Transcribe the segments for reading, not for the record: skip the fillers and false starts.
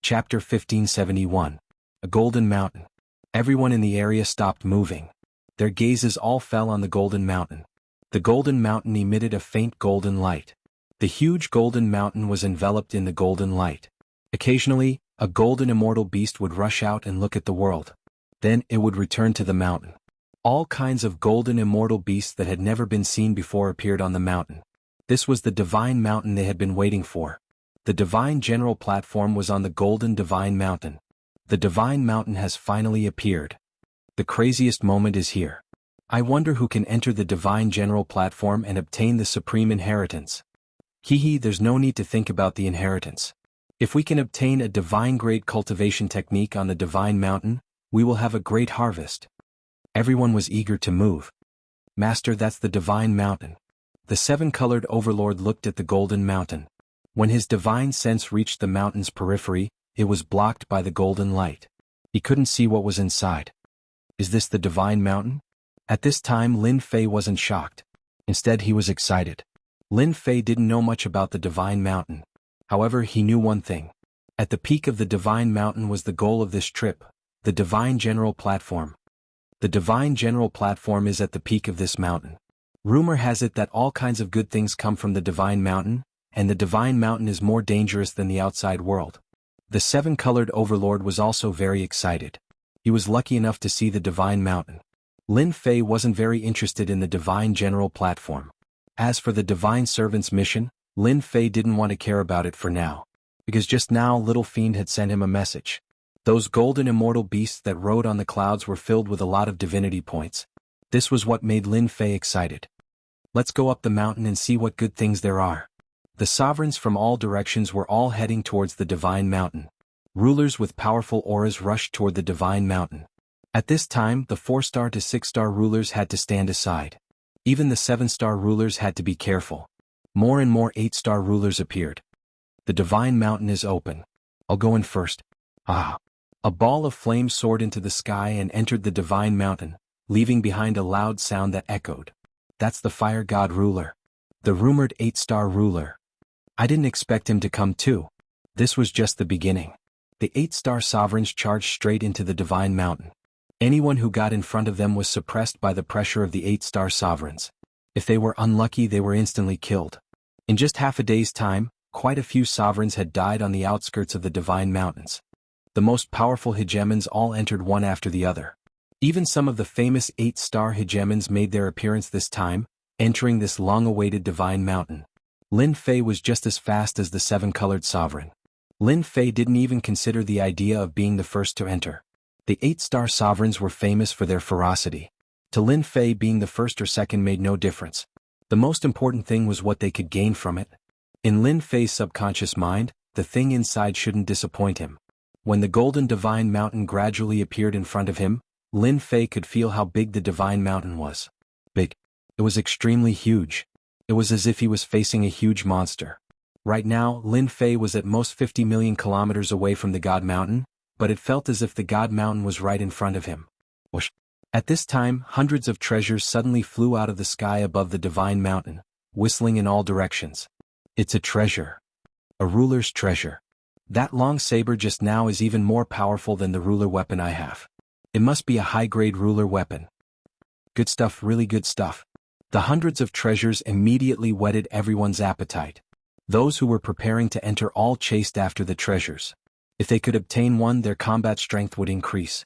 Chapter 1571. A Golden Mountain. Everyone in the area stopped moving. Their gazes all fell on the Golden Mountain. The Golden Mountain emitted a faint golden light. The huge Golden Mountain was enveloped in the golden light. Occasionally, a golden immortal beast would rush out and look at the world. Then it would return to the mountain. All kinds of golden immortal beasts that had never been seen before appeared on the mountain. This was the Divine Mountain they had been waiting for. The Divine General Platform was on the Golden Divine Mountain. The Divine Mountain has finally appeared. The craziest moment is here. I wonder who can enter the Divine General Platform and obtain the Supreme Inheritance. There's no need to think about the inheritance. If we can obtain a divine-grade cultivation technique on the Divine Mountain, we will have a great harvest. Everyone was eager to move. Master, that's the Divine Mountain. The seven-colored overlord looked at the Golden Mountain. When his divine sense reached the mountain's periphery, it was blocked by the golden light. He couldn't see what was inside. Is this the Divine Mountain? At this time Lin Fei wasn't shocked. Instead he was excited. Lin Fei didn't know much about the Divine Mountain. However, he knew one thing. At the peak of the Divine Mountain was the goal of this trip, the Divine General Platform. The Divine General Platform is at the peak of this mountain. Rumor has it that all kinds of good things come from the Divine Mountain, and the Divine Mountain is more dangerous than the outside world. The seven-colored overlord was also very excited. He was lucky enough to see the Divine Mountain. Lin Fei wasn't very interested in the Divine General Platform. As for the Divine Servant's mission, Lin Fei didn't want to care about it for now. Because just now Little Fiend had sent him a message. Those golden immortal beasts that rode on the clouds were filled with a lot of divinity points. This was what made Lin Fei excited. Let's go up the mountain and see what good things there are. The sovereigns from all directions were all heading towards the Divine Mountain. Rulers with powerful auras rushed toward the Divine Mountain. At this time, the 4-star to 6-star rulers had to stand aside. Even the 7-star rulers had to be careful. More and more 8-star rulers appeared. The Divine Mountain is open. I'll go in first. Ah! A ball of flame soared into the sky and entered the Divine Mountain, leaving behind a loud sound that echoed. That's the Fire God ruler. The rumored 8-star ruler. I didn't expect him to come too. This was just the beginning. The 8-star sovereigns charged straight into the Divine Mountain. Anyone who got in front of them was suppressed by the pressure of the 8-star sovereigns. If they were unlucky, they were instantly killed. In just half a day's time, quite a few sovereigns had died on the outskirts of the Divine Mountains. The most powerful hegemons all entered one after the other. Even some of the famous 8-star hegemons made their appearance this time, entering this long-awaited Divine Mountain. Lin Fei was just as fast as the 7-colored sovereign. Lin Fei didn't even consider the idea of being the first to enter. The 8-star sovereigns were famous for their ferocity. To Lin Fei, being the first or second made no difference. The most important thing was what they could gain from it. In Lin Fei's subconscious mind, the thing inside shouldn't disappoint him. When the Golden Divine Mountain gradually appeared in front of him, Lin Fei could feel how big the Divine Mountain was. Big. It was extremely huge. It was as if he was facing a huge monster. Right now, Lin Fei was at most 50 million kilometers away from the God Mountain, but it felt as if the God Mountain was right in front of him. Whoosh. At this time, hundreds of treasures suddenly flew out of the sky above the Divine Mountain, whistling in all directions. It's a treasure. A ruler's treasure. That long saber just now is even more powerful than the ruler weapon I have. It must be a high-grade ruler weapon. Good stuff, really good stuff. The hundreds of treasures immediately whetted everyone's appetite. Those who were preparing to enter all chased after the treasures. If they could obtain one, their combat strength would increase.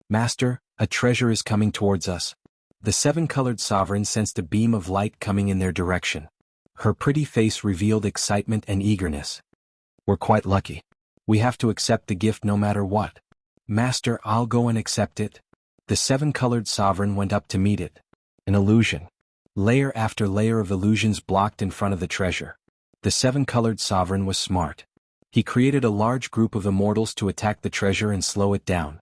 Master, a treasure is coming towards us. The 7-colored sovereign sensed a beam of light coming in their direction. Her pretty face revealed excitement and eagerness. We're quite lucky. We have to accept the gift no matter what. Master, I'll go and accept it. The 7-colored sovereign went up to meet it. An illusion. Layer after layer of illusions blocked in front of the treasure. The 7-colored sovereign was smart. He created a large group of immortals to attack the treasure and slow it down.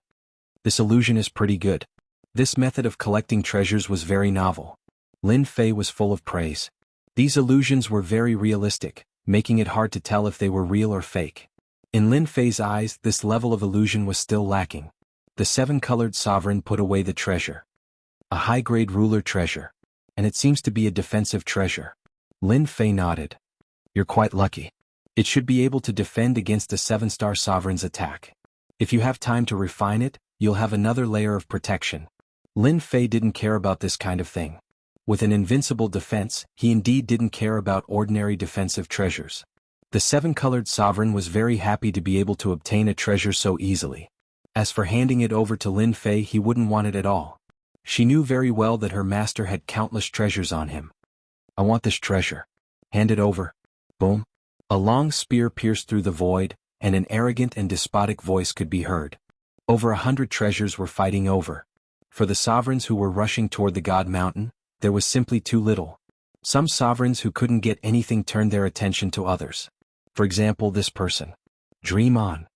This illusion is pretty good. This method of collecting treasures was very novel. Lin Fei was full of praise. These illusions were very realistic, making it hard to tell if they were real or fake. In Lin Fei's eyes, this level of illusion was still lacking. The 7-colored sovereign put away the treasure. A high-grade ruler treasure. And it seems to be a defensive treasure. Lin Fei nodded. You're quite lucky. It should be able to defend against a 7-star sovereign's attack. If you have time to refine it, you'll have another layer of protection. Lin Fei didn't care about this kind of thing. With an invincible defense, he indeed didn't care about ordinary defensive treasures. The 7-colored sovereign was very happy to be able to obtain a treasure so easily. As for handing it over to Lin Fei, he wouldn't want it at all. She knew very well that her master had countless treasures on him. I want this treasure. Hand it over. Boom. A long spear pierced through the void, and an arrogant and despotic voice could be heard. Over 100 treasures were fighting over. For the sovereigns who were rushing toward the God Mountain, there was simply too little. Some sovereigns who couldn't get anything turned their attention to others. For example, this person. Dream on.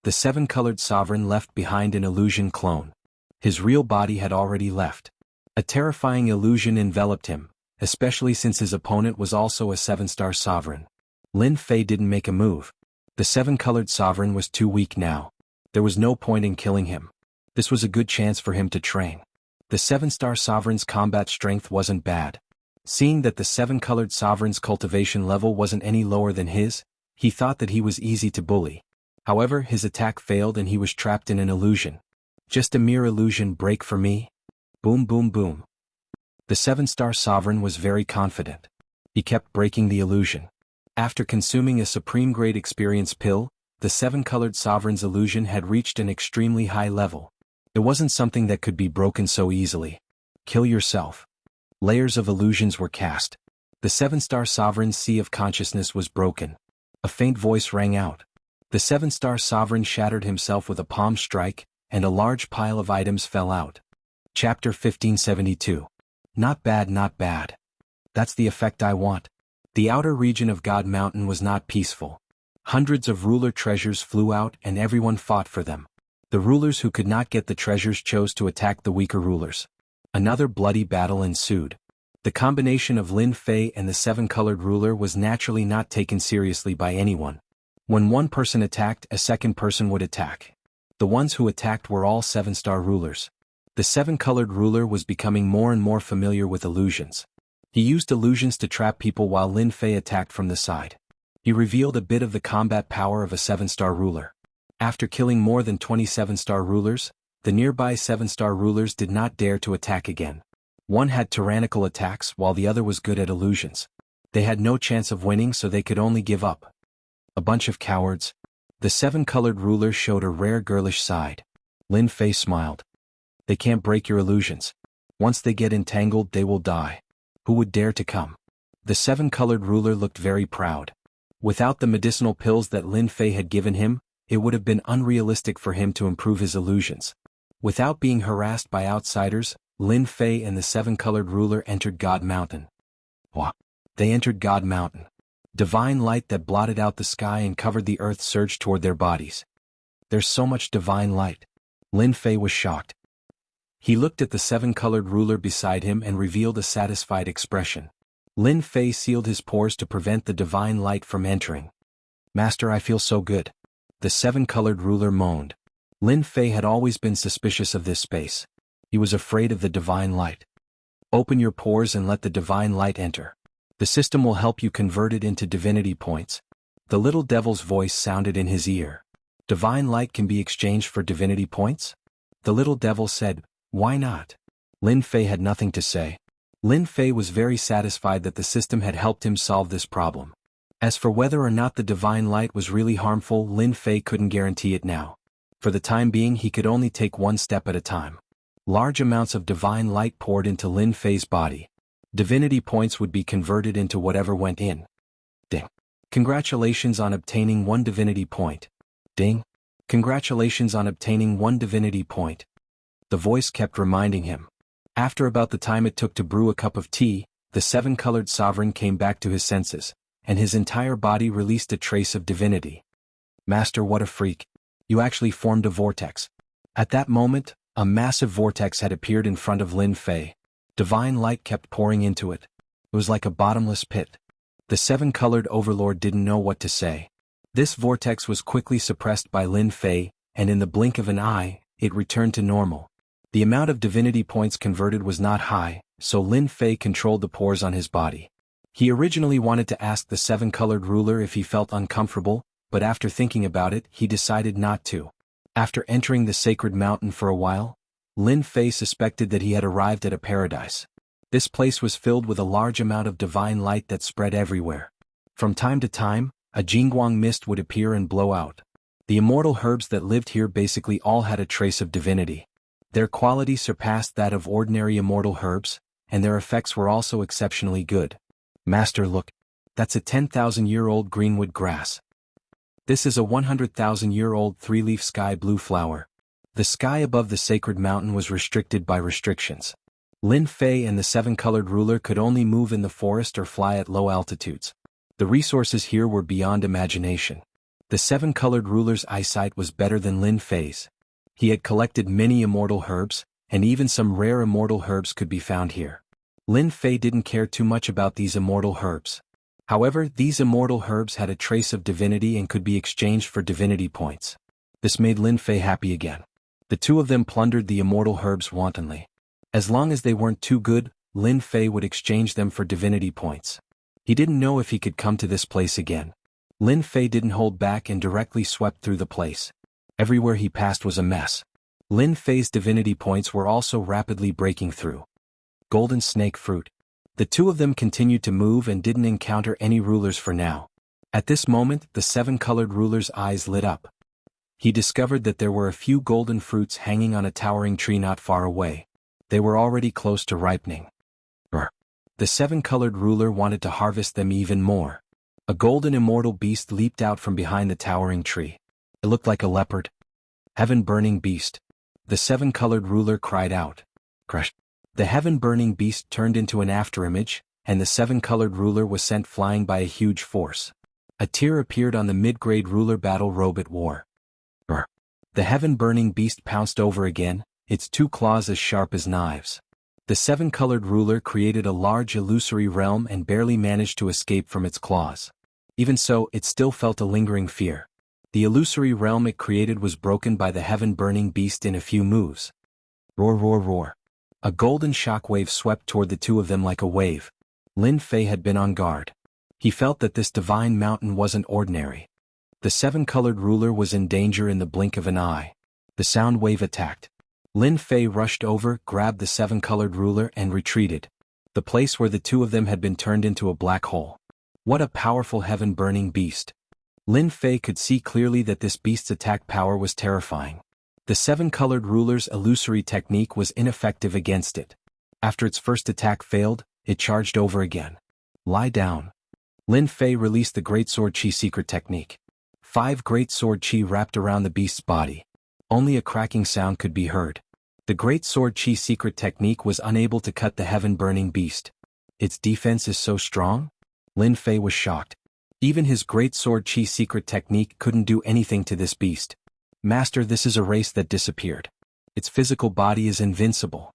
The 7-colored sovereign left behind an illusion clone. His real body had already left. A terrifying illusion enveloped him, especially since his opponent was also a 7-star sovereign. Lin Fei didn't make a move. The 7-colored sovereign was too weak now. There was no point in killing him. This was a good chance for him to train. The 7-star sovereign's combat strength wasn't bad. Seeing that the 7-colored sovereign's cultivation level wasn't any lower than his, he thought that he was easy to bully. However, his attack failed and he was trapped in an illusion. Just a mere illusion break for me? Boom boom boom. The 7-star sovereign was very confident. He kept breaking the illusion. After consuming a supreme-grade experience pill, the 7-colored sovereign's illusion had reached an extremely high level. It wasn't something that could be broken so easily. Kill yourself. Layers of illusions were cast. The 7-star sovereign's sea of consciousness was broken. A faint voice rang out. The 7-star sovereign shattered himself with a palm strike, and a large pile of items fell out. Chapter 1572. Not bad, not bad. That's the effect I want. The outer region of God Mountain was not peaceful. Hundreds of ruler treasures flew out and everyone fought for them. The rulers who could not get the treasures chose to attack the weaker rulers. Another bloody battle ensued. The combination of Lin Fei and the 7-colored ruler was naturally not taken seriously by anyone. When one person attacked, a second person would attack. The ones who attacked were all 7-star rulers. The 7-colored ruler was becoming more and more familiar with illusions. He used illusions to trap people while Lin Fei attacked from the side. He revealed a bit of the combat power of a 7-star ruler. After killing more than 20 7-star rulers, the nearby 7-star rulers did not dare to attack again. One had tyrannical attacks while the other was good at illusions. They had no chance of winning, so they could only give up. A bunch of cowards. The 7-colored ruler showed a rare girlish side. Lin Fei smiled. They can't break your illusions. Once they get entangled, they will die. Who would dare to come? The 7-colored ruler looked very proud. Without the medicinal pills that Lin Fei had given him, it would have been unrealistic for him to improve his illusions. Without being harassed by outsiders, Lin Fei and the 7-colored ruler entered God Mountain. What? They entered God Mountain. Divine light that blotted out the sky and covered the earth surged toward their bodies. There's so much divine light. Lin Fei was shocked. He looked at the 7-colored ruler beside him and revealed a satisfied expression. Lin Fei sealed his pores to prevent the divine light from entering. Master, I feel so good. The 7-colored ruler moaned. Lin Fei had always been suspicious of this space. He was afraid of the divine light. Open your pores and let the divine light enter. The system will help you convert it into divinity points. The little devil's voice sounded in his ear. Divine light can be exchanged for divinity points? The little devil said, why not? Lin Fei had nothing to say. Lin Fei was very satisfied that the system had helped him solve this problem. As for whether or not the divine light was really harmful, Lin Fei couldn't guarantee it now. For the time being, he could only take one step at a time. Large amounts of divine light poured into Lin Fei's body. Divinity points would be converted into whatever went in. Ding. Congratulations on obtaining 1 divinity point. Ding. Congratulations on obtaining 1 divinity point. The voice kept reminding him. After about the time it took to brew a cup of tea, the 7-colored sovereign came back to his senses, and his entire body released a trace of divinity. Master, what a freak. You actually formed a vortex. At that moment, a massive vortex had appeared in front of Lin Fei. Divine light kept pouring into it. It was like a bottomless pit. The 7-colored overlord didn't know what to say. This vortex was quickly suppressed by Lin Fei, and in the blink of an eye, it returned to normal. The amount of divinity points converted was not high, so Lin Fei controlled the pores on his body. He originally wanted to ask the seven-colored ruler if he felt uncomfortable, but after thinking about it, he decided not to. After entering the sacred mountain for a while, Lin Fei suspected that he had arrived at a paradise. This place was filled with a large amount of divine light that spread everywhere. From time to time, a jingguang mist would appear and blow out. The immortal herbs that lived here basically all had a trace of divinity. Their quality surpassed that of ordinary immortal herbs, and their effects were also exceptionally good. Master, look. That's a 10,000-year-old greenwood grass. This is a 100,000-year-old three-leaf sky blue flower. The sky above the sacred mountain was restricted by restrictions. Lin Fei and the seven-colored ruler could only move in the forest or fly at low altitudes. The resources here were beyond imagination. The seven-colored ruler's eyesight was better than Lin Fei's. He had collected many immortal herbs, and even some rare immortal herbs could be found here. Lin Fei didn't care too much about these immortal herbs. However, these immortal herbs had a trace of divinity and could be exchanged for divinity points. This made Lin Fei happy again. The two of them plundered the immortal herbs wantonly. As long as they weren't too good, Lin Fei would exchange them for divinity points. He didn't know if he could come to this place again. Lin Fei didn't hold back and directly swept through the place. Everywhere he passed was a mess. Lin Fei's divinity points were also rapidly breaking through. Golden snake fruit. The two of them continued to move and didn't encounter any rulers for now. At this moment, the seven-colored ruler's eyes lit up. He discovered that there were a few golden fruits hanging on a towering tree not far away. They were already close to ripening. The seven-colored ruler wanted to harvest them even more. A golden immortal beast leaped out from behind the towering tree. It looked like a leopard. Heaven-burning beast. The seven-colored ruler cried out. Crush. The heaven-burning beast turned into an afterimage, and the seven-colored ruler was sent flying by a huge force. A tear appeared on the mid-grade ruler battle robe it wore. The heaven-burning beast pounced over again, its two claws as sharp as knives. The seven-colored ruler created a large illusory realm and barely managed to escape from its claws. Even so, it still felt a lingering fear. The illusory realm it created was broken by the heaven-burning beast in a few moves. Roar, roar, roar. A golden shockwave swept toward the two of them like a wave. Lin Fei had been on guard. He felt that this divine mountain wasn't ordinary. The seven-colored ruler was in danger in the blink of an eye. The sound wave attacked. Lin Fei rushed over, grabbed the seven-colored ruler and retreated. The place where the two of them had been turned into a black hole. What a powerful heaven-burning beast. Lin Fei could see clearly that this beast's attack power was terrifying. The seven-colored ruler's illusory technique was ineffective against it. After its first attack failed, it charged over again. Lie down. Lin Fei released the Great Sword Chi secret technique. 5 Great Sword Chi wrapped around the beast's body. Only a cracking sound could be heard. The Great Sword Chi secret technique was unable to cut the heaven-burning beast. Its defense is so strong? Lin Fei was shocked. Even his Great Sword Chi secret technique couldn't do anything to this beast. Master, this is a race that disappeared. Its physical body is invincible.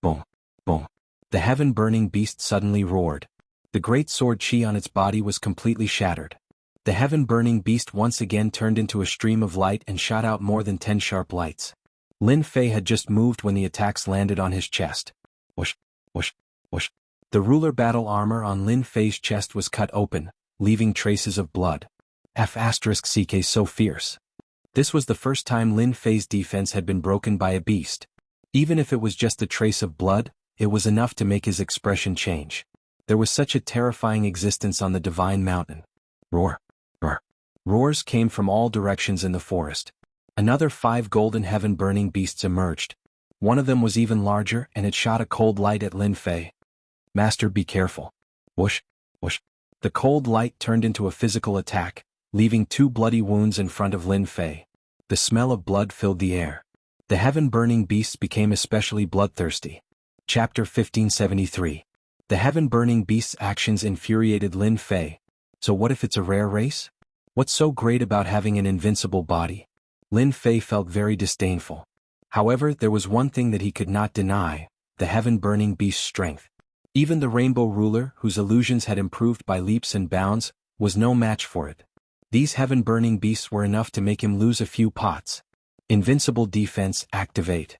Boom. Boom. The heaven-burning beast suddenly roared. The Great Sword Chi on its body was completely shattered. The heaven-burning beast once again turned into a stream of light and shot out more than 10 sharp lights. Lin Fei had just moved when the attacks landed on his chest. Whoosh, whoosh, whoosh. The ruler battle armor on Lin Fei's chest was cut open, leaving traces of blood. F***ck so fierce. This was the first time Lin Fei's defense had been broken by a beast. Even if it was just a trace of blood, it was enough to make his expression change. There was such a terrifying existence on the divine mountain. Roar. Roar. Roars came from all directions in the forest. Another 5 golden heaven-burning beasts emerged. One of them was even larger and it shot a cold light at Lin Fei. Master, be careful. Whoosh, whoosh. The cold light turned into a physical attack, leaving 2 bloody wounds in front of Lin Fei. The smell of blood filled the air. The heaven-burning beasts became especially bloodthirsty. Chapter 1573. The heaven-burning beast's actions infuriated Lin Fei. So what if it's a rare race? What's so great about having an invincible body? Lin Fei felt very disdainful. However, there was one thing that he could not deny, the heaven-burning beast's strength. Even the Rainbow Ruler, whose illusions had improved by leaps and bounds, was no match for it. These heaven-burning beasts were enough to make him lose a few pots. Invincible defense, activate.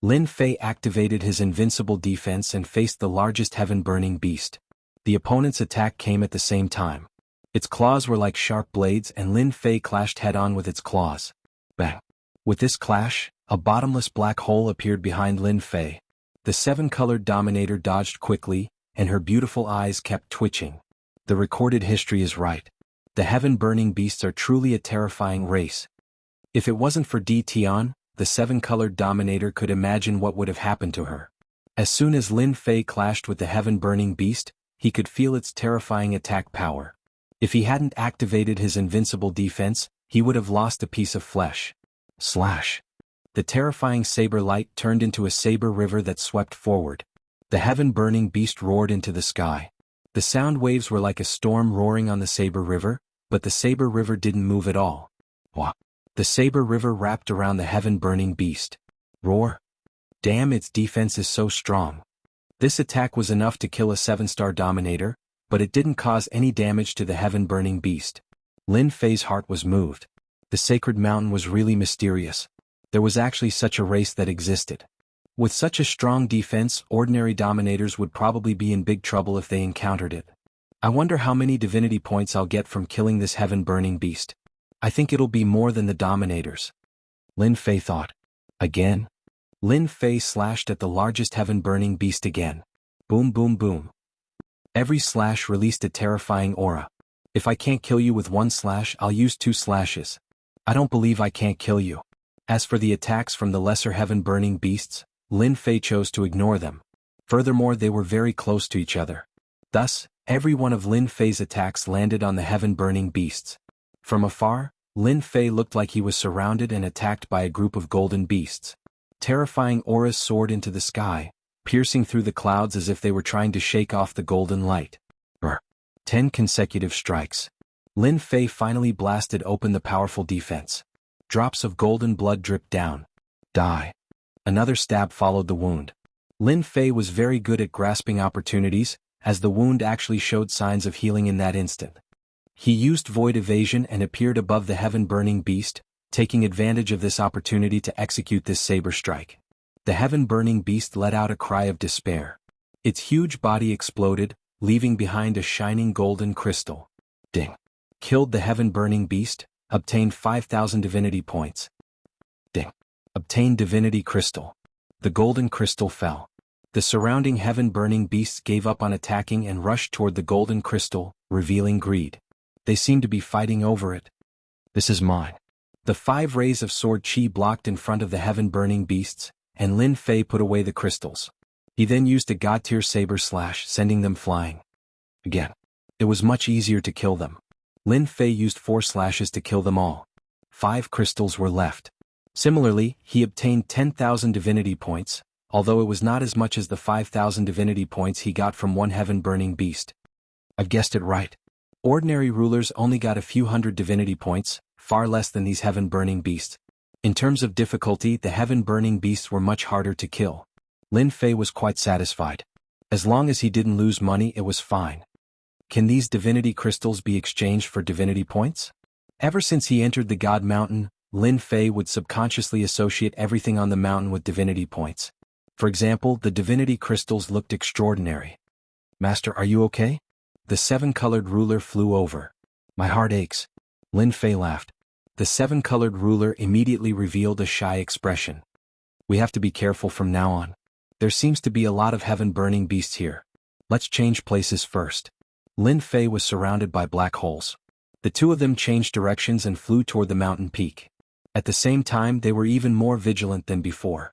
Lin Fei activated his invincible defense and faced the largest heaven-burning beast. The opponent's attack came at the same time. Its claws were like sharp blades and Lin Fei clashed head-on with its claws. Bang! With this clash, a bottomless black hole appeared behind Lin Fei. The seven-colored Dominator dodged quickly, and her beautiful eyes kept twitching. The recorded history is right. The heaven-burning beasts are truly a terrifying race. If it wasn't for Di Tian, the seven-colored Dominator could imagine what would have happened to her. As soon as Lin Fei clashed with the heaven-burning beast, he could feel its terrifying attack power. If he hadn't activated his invincible defense, he would have lost a piece of flesh. Slash! The terrifying saber light turned into a saber river that swept forward. The heaven-burning beast roared into the sky. The sound waves were like a storm roaring on the saber river, but the saber river didn't move at all. Wah! The saber river wrapped around the heaven-burning beast. Roar! Damn, its defense is so strong. This attack was enough to kill a 7-star Dominator, but it didn't cause any damage to the heaven-burning beast. Lin Fei's heart was moved. The sacred mountain was really mysterious. There was actually such a race that existed. With such a strong defense, ordinary Dominators would probably be in big trouble if they encountered it. I wonder how many divinity points I'll get from killing this heaven-burning beast. I think it'll be more than the Dominators. Lin Fei thought. Again? Lin Fei slashed at the largest heaven-burning beast again. Boom boom boom. Every slash released a terrifying aura. If I can't kill you with one slash, I'll use 2 slashes. I don't believe I can't kill you. As for the attacks from the lesser heaven-burning beasts, Lin Fei chose to ignore them. Furthermore, they were very close to each other. Thus, every one of Lin Fei's attacks landed on the heaven-burning beasts. From afar, Lin Fei looked like he was surrounded and attacked by a group of golden beasts. Terrifying auras soared into the sky, piercing through the clouds as if they were trying to shake off the golden light. 10 consecutive strikes. Lin Fei finally blasted open the powerful defense. Drops of golden blood dripped down. Die. Another stab followed the wound. Lin Fei was very good at grasping opportunities, as the wound actually showed signs of healing in that instant. He used void evasion and appeared above the heaven-burning beast, taking advantage of this opportunity to execute this saber strike. The heaven-burning beast let out a cry of despair. Its huge body exploded, leaving behind a shining golden crystal. Ding. Killed the heaven-burning beast, obtained 5,000 divinity points. Ding. Obtained divinity crystal. The golden crystal fell. The surrounding heaven-burning beasts gave up on attacking and rushed toward the golden crystal, revealing greed. They seemed to be fighting over it. This is mine. The 5 rays of sword chi blocked in front of the heaven-burning beasts, and Lin Fei put away the crystals. He then used a god-tier saber slash, sending them flying. Again. It was much easier to kill them. Lin Fei used 4 slashes to kill them all. 5 crystals were left. Similarly, he obtained 10,000 divinity points, although it was not as much as the 5,000 divinity points he got from one heaven-burning beast. I've guessed it right. Ordinary rulers only got a few hundred divinity points, far less than these heaven-burning beasts. In terms of difficulty, the heaven-burning beasts were much harder to kill. Lin Fei was quite satisfied. As long as he didn't lose money, it was fine. Can these divinity crystals be exchanged for divinity points? Ever since he entered the God Mountain, Lin Fei would subconsciously associate everything on the mountain with divinity points. For example, the divinity crystals looked extraordinary. Master, are you okay? The 7-colored ruler flew over. My heart aches. Lin Fei laughed. The 7-colored ruler immediately revealed a shy expression. We have to be careful from now on. There seems to be a lot of heaven-burning beasts here. Let's change places first. Lin Fei was surrounded by black holes. The 2 of them changed directions and flew toward the mountain peak. At the same time, they were even more vigilant than before.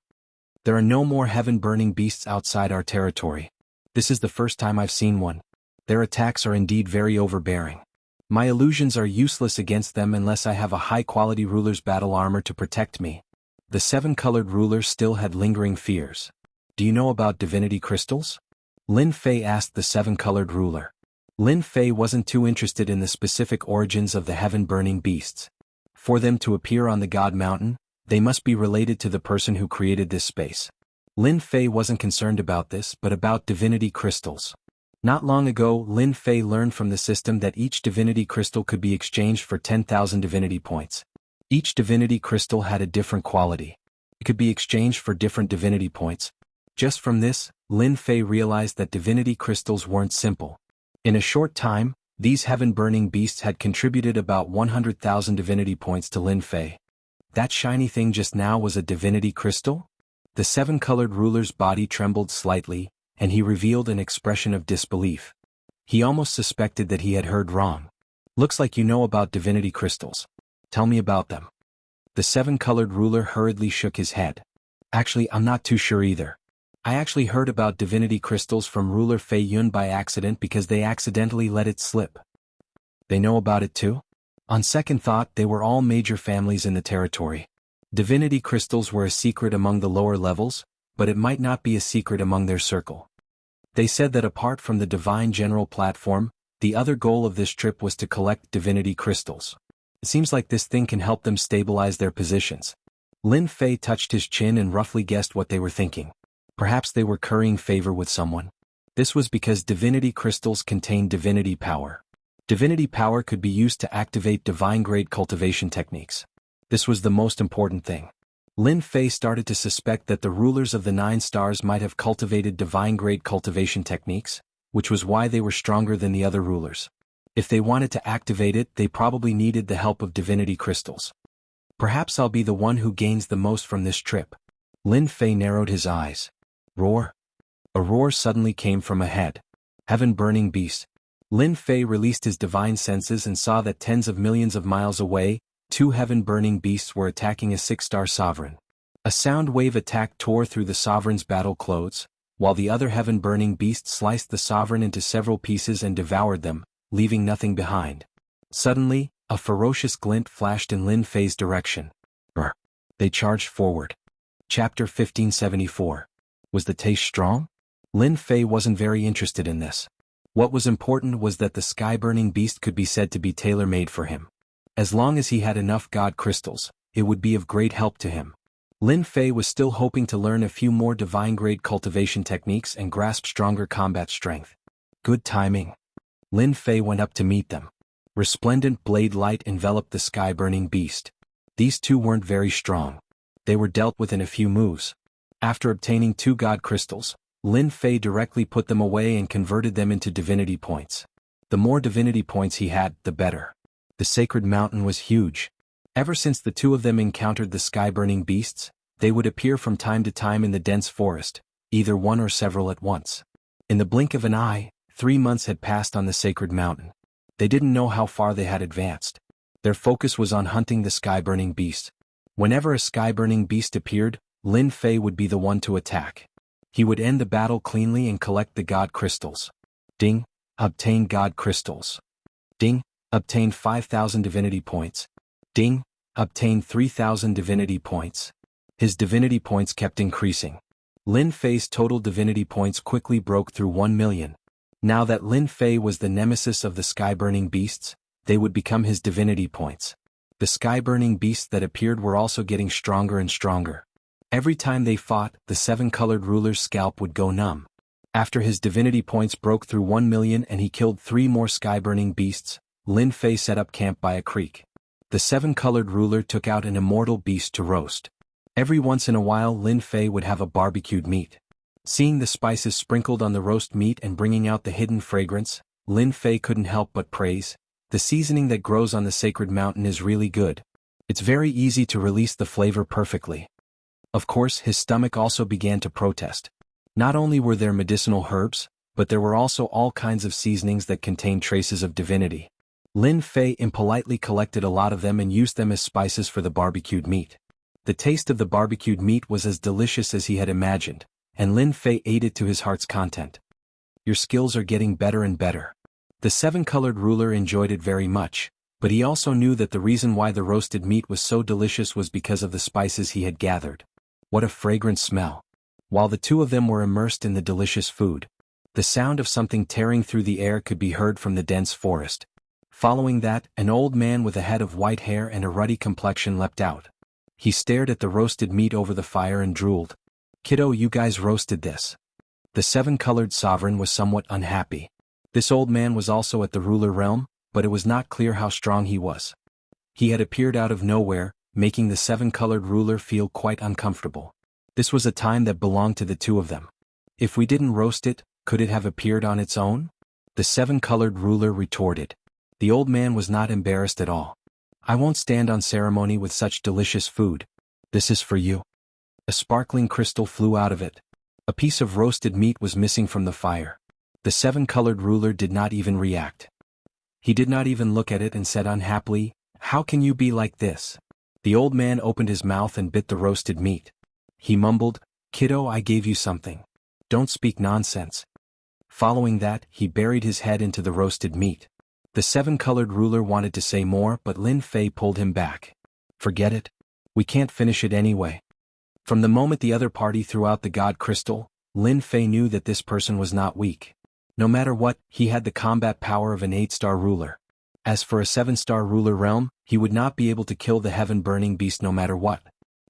There are no more heaven-burning beasts outside our territory. This is the first time I've seen one. Their attacks are indeed very overbearing. My illusions are useless against them unless I have a high-quality ruler's battle armor to protect me. The 7-colored ruler still had lingering fears. Do you know about divinity crystals? Lin Fei asked the 7-colored ruler. Lin Fei wasn't too interested in the specific origins of the heaven-burning beasts. For them to appear on the God Mountain, they must be related to the person who created this space. Lin Fei wasn't concerned about this, but about divinity crystals. Not long ago, Lin Fei learned from the system that each divinity crystal could be exchanged for 10,000 divinity points. Each divinity crystal had a different quality. It could be exchanged for different divinity points. Just from this, Lin Fei realized that divinity crystals weren't simple. In a short time, these heaven-burning beasts had contributed about 100,000 divinity points to Lin Fei. That shiny thing just now was a divinity crystal? The seven-colored ruler's body trembled slightly, and he revealed an expression of disbelief. He almost suspected that he had heard wrong. Looks like you know about divinity crystals. Tell me about them. The seven-colored ruler hurriedly shook his head. Actually, I'm not too sure either. I actually heard about divinity crystals from ruler Fei Yun by accident because they accidentally let it slip. They know about it too? On second thought, they were all major families in the territory. Divinity crystals were a secret among the lower levels, but it might not be a secret among their circle. They said that apart from the Divine General platform, the other goal of this trip was to collect divinity crystals. It seems like this thing can help them stabilize their positions. Lin Fei touched his chin and roughly guessed what they were thinking. Perhaps they were currying favor with someone. This was because divinity crystals contain divinity power. Divinity power could be used to activate divine-grade cultivation techniques. This was the most important thing. Lin Fei started to suspect that the rulers of the 9 stars might have cultivated divine-grade cultivation techniques, which was why they were stronger than the other rulers. If they wanted to activate it, they probably needed the help of divinity crystals. Perhaps I'll be the one who gains the most from this trip. Lin Fei narrowed his eyes. Roar. A roar suddenly came from ahead. Heaven-burning beast. Lin Fei released his divine senses and saw that tens of millions of miles away, 2 heaven-burning beasts were attacking a 6-star sovereign. A sound wave attack tore through the sovereign's battle clothes, while the other heaven-burning beast sliced the sovereign into several pieces and devoured them, leaving nothing behind. Suddenly, a ferocious glint flashed in Lin Fei's direction. Brr. They charged forward. Chapter 1574. Was the taste strong? Lin Fei wasn't very interested in this. What was important was that the sky-burning beast could be said to be tailor-made for him. As long as he had enough god crystals, it would be of great help to him. Lin Fei was still hoping to learn a few more divine-grade cultivation techniques and grasp stronger combat strength. Good timing. Lin Fei went up to meet them. Resplendent blade light enveloped the sky-burning beast. These two weren't very strong. They were dealt with in a few moves. After obtaining 2 god crystals, Lin Fei directly put them away and converted them into divinity points. The more divinity points he had, the better. The sacred mountain was huge. Ever since the two of them encountered the sky-burning beasts, they would appear from time to time in the dense forest, either one or several at once. In the blink of an eye, 3 months had passed on the sacred mountain. They didn't know how far they had advanced. Their focus was on hunting the sky-burning beast. Whenever a sky-burning beast appeared, Lin Fei would be the one to attack. He would end the battle cleanly and collect the god crystals. Ding. Obtain god crystals. Ding. Obtain 5,000 divinity points. Ding. Obtain 3,000 divinity points. His divinity points kept increasing. Lin Fei's total divinity points quickly broke through 1 million. Now that Lin Fei was the nemesis of the sky-burning beasts, they would become his divinity points. The sky-burning beasts that appeared were also getting stronger and stronger. Every time they fought, the 7-colored ruler's scalp would go numb. After his divinity points broke through 1 million and he killed 3 more sky-burning beasts, Lin Fei set up camp by a creek. The 7-colored ruler took out an immortal beast to roast. Every once in a while Lin Fei would have a barbecued meat. Seeing the spices sprinkled on the roast meat and bringing out the hidden fragrance, Lin Fei couldn't help but praise. The seasoning that grows on the sacred mountain is really good. It's very easy to release the flavor perfectly. Of course, his stomach also began to protest. Not only were there medicinal herbs, but there were also all kinds of seasonings that contained traces of divinity. Lin Fei impolitely collected a lot of them and used them as spices for the barbecued meat. The taste of the barbecued meat was as delicious as he had imagined, and Lin Fei ate it to his heart's content. Your skills are getting better and better. The 7-colored ruler enjoyed it very much, but he also knew that the reason why the roasted meat was so delicious was because of the spices he had gathered. What a fragrant smell. While the two of them were immersed in the delicious food, the sound of something tearing through the air could be heard from the dense forest. Following that, an old man with a head of white hair and a ruddy complexion leapt out. He stared at the roasted meat over the fire and drooled. "Kiddo, you guys roasted this." The 7-colored sovereign was somewhat unhappy. This old man was also at the ruler realm, but it was not clear how strong he was. He had appeared out of nowhere, making the 7-colored ruler feel quite uncomfortable. This was a time that belonged to the two of them. If we didn't roast it, could it have appeared on its own? The seven-colored ruler retorted. The old man was not embarrassed at all. I won't stand on ceremony with such delicious food. This is for you. A sparkling crystal flew out of it. A piece of roasted meat was missing from the fire. The seven-colored ruler did not even react. He did not even look at it and said unhappily, "How can you be like this?" The old man opened his mouth and bit the roasted meat. He mumbled, "Kiddo, I gave you something. Don't speak nonsense." Following that, he buried his head into the roasted meat. The seven-colored ruler wanted to say more, but Lin Fei pulled him back. "Forget it. We can't finish it anyway." From the moment the other party threw out the god crystal, Lin Fei knew that this person was not weak. No matter what, he had the combat power of an 8-star ruler. As for a 7-star ruler realm, he would not be able to kill the heaven-burning beast no matter what.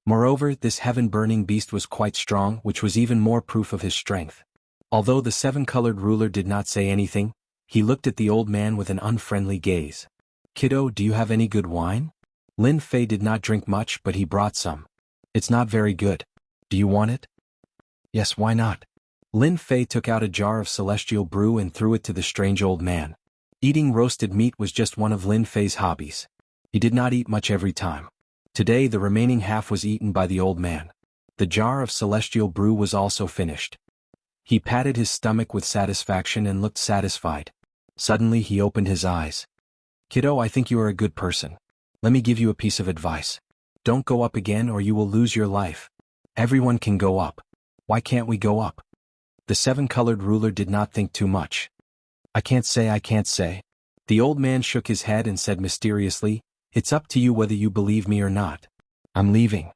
Moreover, this heaven-burning beast was quite strong, which was even more proof of his strength. Although the seven-colored ruler did not say anything, he looked at the old man with an unfriendly gaze. "Kiddo, do you have any good wine?" Lin Fei did not drink much, but he brought some. "It's not very good. Do you want it?" "Yes, why not?" Lin Fei took out a jar of celestial brew and threw it to the strange old man. Eating roasted meat was just one of Lin Fei's hobbies. He did not eat much every time. Today the remaining half was eaten by the old man. The jar of celestial brew was also finished. He patted his stomach with satisfaction and looked satisfied. Suddenly he opened his eyes. "Kiddo, I think you are a good person. Let me give you a piece of advice. Don't go up again or you will lose your life. Everyone can go up. Why can't we go up?" The seven-colored ruler did not think too much. I can't say. The old man shook his head and said mysteriously, "It's up to you whether you believe me or not. I'm leaving."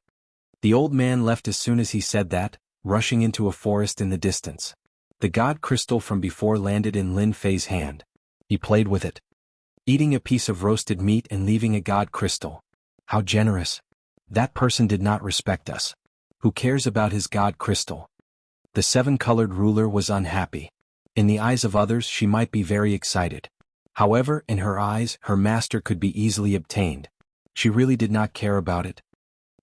The old man left as soon as he said that, rushing into a forest in the distance. The god crystal from before landed in Lin Fei's hand. He played with it. Eating a piece of roasted meat and leaving a god crystal. How generous. That person did not respect us. Who cares about his god crystal? The seven-colored ruler was unhappy. In the eyes of others she might be very excited. However, in her eyes, her master could be easily obtained. She really did not care about it.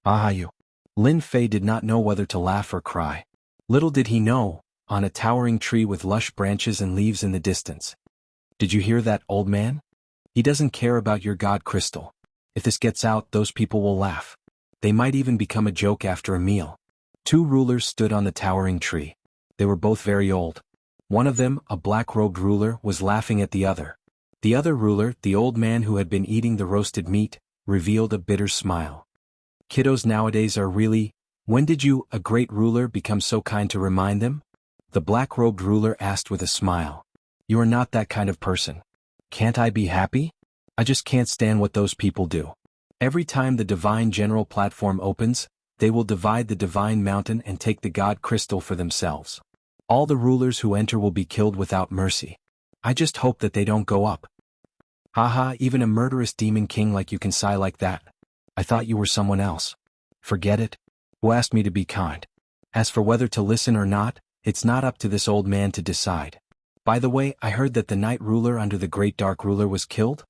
You. Lin Fei did not know whether to laugh or cry. Little did he know, on a towering tree with lush branches and leaves in the distance. "Did you hear that, old man? He doesn't care about your god crystal. If this gets out, those people will laugh. They might even become a joke after a meal." Two rulers stood on the towering tree. They were both very old. One of them, a black-robed ruler, was laughing at the other. The other ruler, the old man who had been eating the roasted meat, revealed a bitter smile. "Kiddos nowadays are really... When did you, a great ruler, become so kind to remind them?" The black-robed ruler asked with a smile. "You are not that kind of person. Can't I be happy? I just can't stand what those people do. Every time the Divine General platform opens, they will divide the Divine Mountain and take the God Crystal for themselves. All the rulers who enter will be killed without mercy. I just hope that they don't go up." "Haha, even a murderous demon king like you can sigh like that. I thought you were someone else." "Forget it. Who asked me to be kind? As for whether to listen or not, it's not up to this old man to decide. By the way, I heard that the Night Ruler under the Great Dark Ruler was killed?"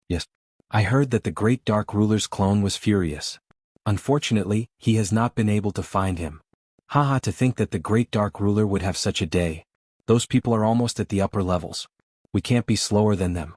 "Yes. I heard that the Great Dark Ruler's clone was furious. Unfortunately, he has not been able to find him. Haha, to think that the Great Dark Ruler would have such a day. Those people are almost at the upper levels. We can't be slower than them."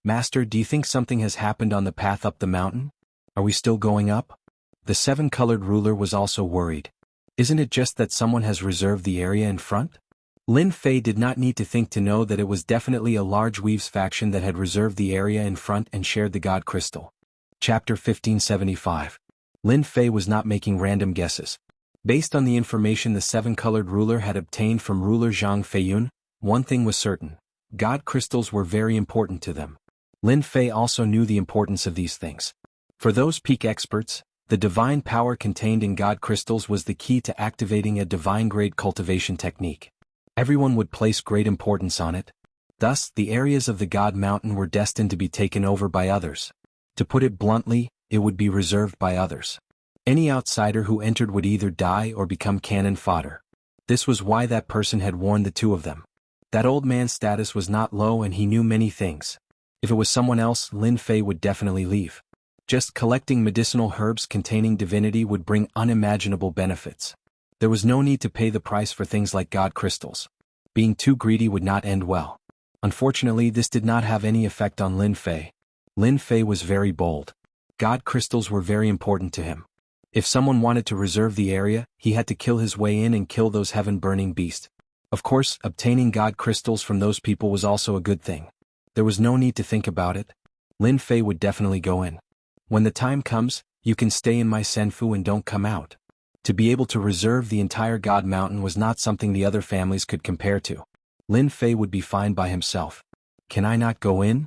"Master, do you think something has happened on the path up the mountain? Are we still going up?" The seven-colored ruler was also worried. "Isn't it just that someone has reserved the area in front?" Lin Fei did not need to think to know that it was definitely a large Weaves faction that had reserved the area in front and shared the God Crystal. Chapter 1575. Lin Fei was not making random guesses. Based on the information the seven-colored ruler had obtained from ruler Zhang Feiyun, one thing was certain. God crystals were very important to them. Lin Fei also knew the importance of these things. For those peak experts, the divine power contained in God crystals was the key to activating a divine-grade cultivation technique. Everyone would place great importance on it. Thus, the areas of the God Mountain were destined to be taken over by others. To put it bluntly, it would be reserved by others. Any outsider who entered would either die or become cannon fodder. This was why that person had warned the two of them. That old man's status was not low and he knew many things. If it was someone else, Lin Fei would definitely leave. Just collecting medicinal herbs containing divinity would bring unimaginable benefits. There was no need to pay the price for things like God crystals. Being too greedy would not end well. Unfortunately, this did not have any effect on Lin Fei. Lin Fei was very bold. God crystals were very important to him. If someone wanted to reserve the area, he had to kill his way in and kill those heaven-burning beasts. Of course, obtaining God crystals from those people was also a good thing. There was no need to think about it. Lin Fei would definitely go in. When the time comes, you can stay in my senfu and don't come out. To be able to reserve the entire God Mountain was not something the other families could compare to. Lin Fei would be fine by himself. Can I not go in?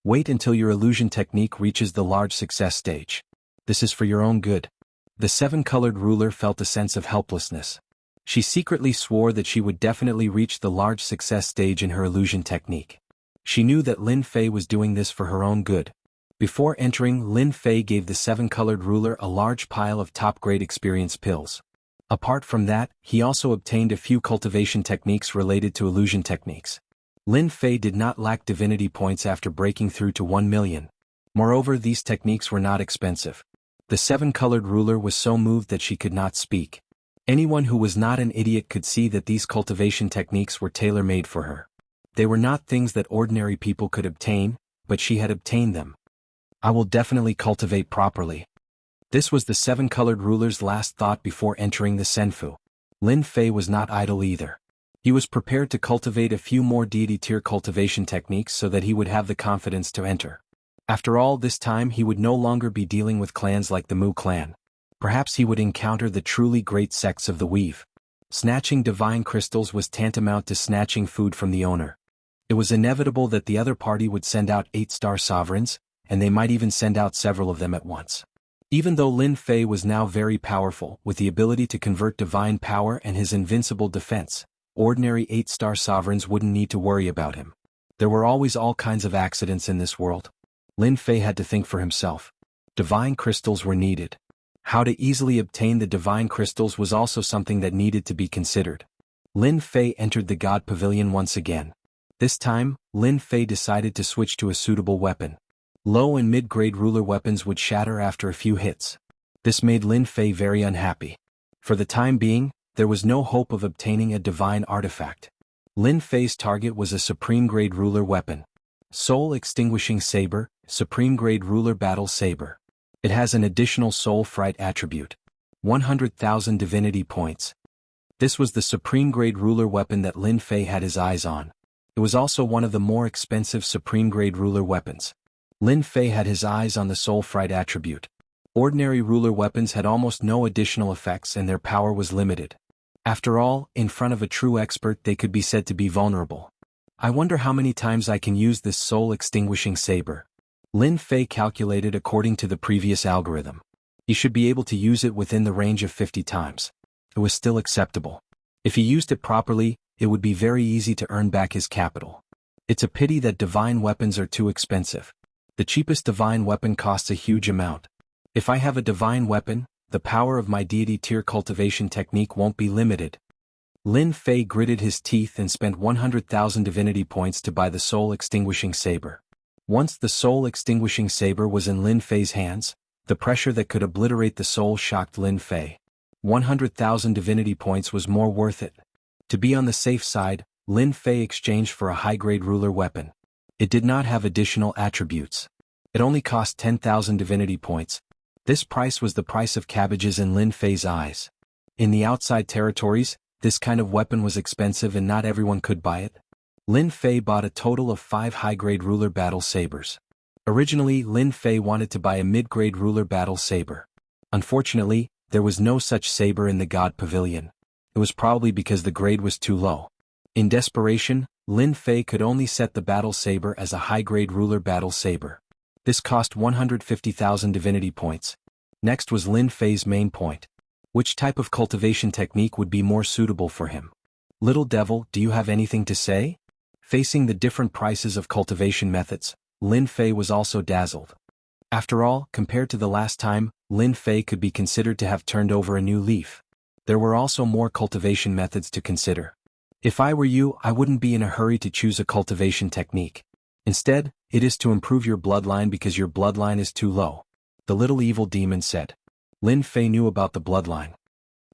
Wait until your illusion technique reaches the large success stage. This is for your own good. The seven-colored ruler felt a sense of helplessness. She secretly swore that she would definitely reach the large success stage in her illusion technique. She knew that Lin Fei was doing this for her own good. Before entering, Lin Fei gave the seven-colored ruler a large pile of top-grade experience pills. Apart from that, he also obtained a few cultivation techniques related to illusion techniques. Lin Fei did not lack divinity points after breaking through to 1 million. Moreover, these techniques were not expensive. The seven-colored ruler was so moved that she could not speak. Anyone who was not an idiot could see that these cultivation techniques were tailor-made for her. They were not things that ordinary people could obtain, but she had obtained them. I will definitely cultivate properly. This was the seven-colored ruler's last thought before entering the senfu. Lin Fei was not idle either. He was prepared to cultivate a few more deity-tier cultivation techniques so that he would have the confidence to enter. After all this time he would no longer be dealing with clans like the Mu clan. Perhaps he would encounter the truly great sects of the Weave. Snatching divine crystals was tantamount to snatching food from the owner. It was inevitable that the other party would send out 8-star sovereigns, and they might even send out several of them at once. Even though Lin Fei was now very powerful, with the ability to convert divine power and his invincible defense, ordinary 8-star sovereigns wouldn't need to worry about him. There were always all kinds of accidents in this world. Lin Fei had to think for himself. Divine crystals were needed. How to easily obtain the divine crystals was also something that needed to be considered. Lin Fei entered the God Pavilion once again. This time, Lin Fei decided to switch to a suitable weapon. Low and mid-grade ruler weapons would shatter after a few hits. This made Lin Fei very unhappy. For the time being, there was no hope of obtaining a divine artifact. Lin Fei's target was a supreme-grade ruler weapon. Soul Extinguishing Saber, Supreme-grade ruler battle saber. It has an additional soul fright attribute. 100,000 divinity points. This was the supreme-grade ruler weapon that Lin Fei had his eyes on. It was also one of the more expensive supreme-grade ruler weapons. Lin Fei had his eyes on the soul fright attribute. Ordinary ruler weapons had almost no additional effects and their power was limited. After all, in front of a true expert they could be said to be vulnerable. I wonder how many times I can use this soul extinguishing saber. Lin Fei calculated according to the previous algorithm. He should be able to use it within the range of 50 times. It was still acceptable. If he used it properly, it would be very easy to earn back his capital. It's a pity that divine weapons are too expensive. The cheapest divine weapon costs a huge amount. If I have a divine weapon, the power of my deity tier cultivation technique won't be limited. Lin Fei gritted his teeth and spent 100,000 divinity points to buy the soul extinguishing saber. Once the soul extinguishing saber was in Lin Fei's hands, the pressure that could obliterate the soul shocked Lin Fei. 100,000 divinity points was more worth it. To be on the safe side, Lin Fei exchanged for a high-grade ruler weapon. It did not have additional attributes. It only cost 10,000 divinity points. This price was the price of cabbages in Lin Fei's eyes. In the outside territories, this kind of weapon was expensive and not everyone could buy it. Lin Fei bought a total of 5 high-grade ruler battle sabers. Originally, Lin Fei wanted to buy a mid-grade ruler battle saber. Unfortunately, there was no such saber in the God Pavilion. It was probably because the grade was too low. In desperation, Lin Fei could only set the battle saber as a high-grade ruler battle saber. This cost 150,000 divinity points. Next was Lin Fei's main point. Which type of cultivation technique would be more suitable for him? Little devil, do you have anything to say? Facing the different prices of cultivation methods, Lin Fei was also dazzled. After all, compared to the last time, Lin Fei could be considered to have turned over a new leaf. There were also more cultivation methods to consider. If I were you, I wouldn't be in a hurry to choose a cultivation technique. Instead, it is to improve your bloodline because your bloodline is too low. The little evil demon said. Lin Fei knew about the bloodline.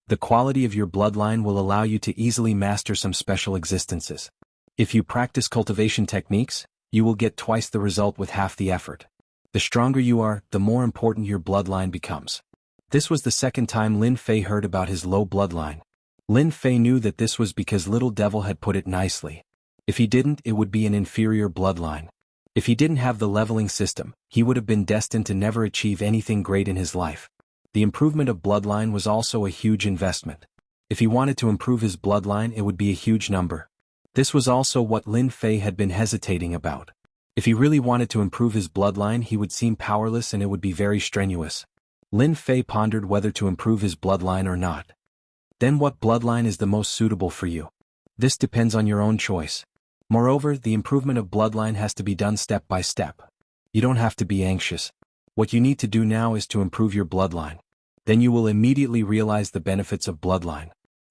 The quality of your bloodline will allow you to easily master some special existences. If you practice cultivation techniques, you will get twice the result with half the effort. The stronger you are, the more important your bloodline becomes. This was the second time Lin Fei heard about his low bloodline. Lin Fei knew that this was because Little Devil had put it nicely. If he didn't, it would be an inferior bloodline. If he didn't have the leveling system, he would have been destined to never achieve anything great in his life. The improvement of bloodline was also a huge investment. If he wanted to improve his bloodline, it would be a huge number. This was also what Lin Fei had been hesitating about. If he really wanted to improve his bloodline, he would seem powerless and it would be very strenuous. Lin Fei pondered whether to improve his bloodline or not. Then what bloodline is the most suitable for you? This depends on your own choice. Moreover, the improvement of bloodline has to be done step by step. You don't have to be anxious. What you need to do now is to improve your bloodline. Then you will immediately realize the benefits of bloodline.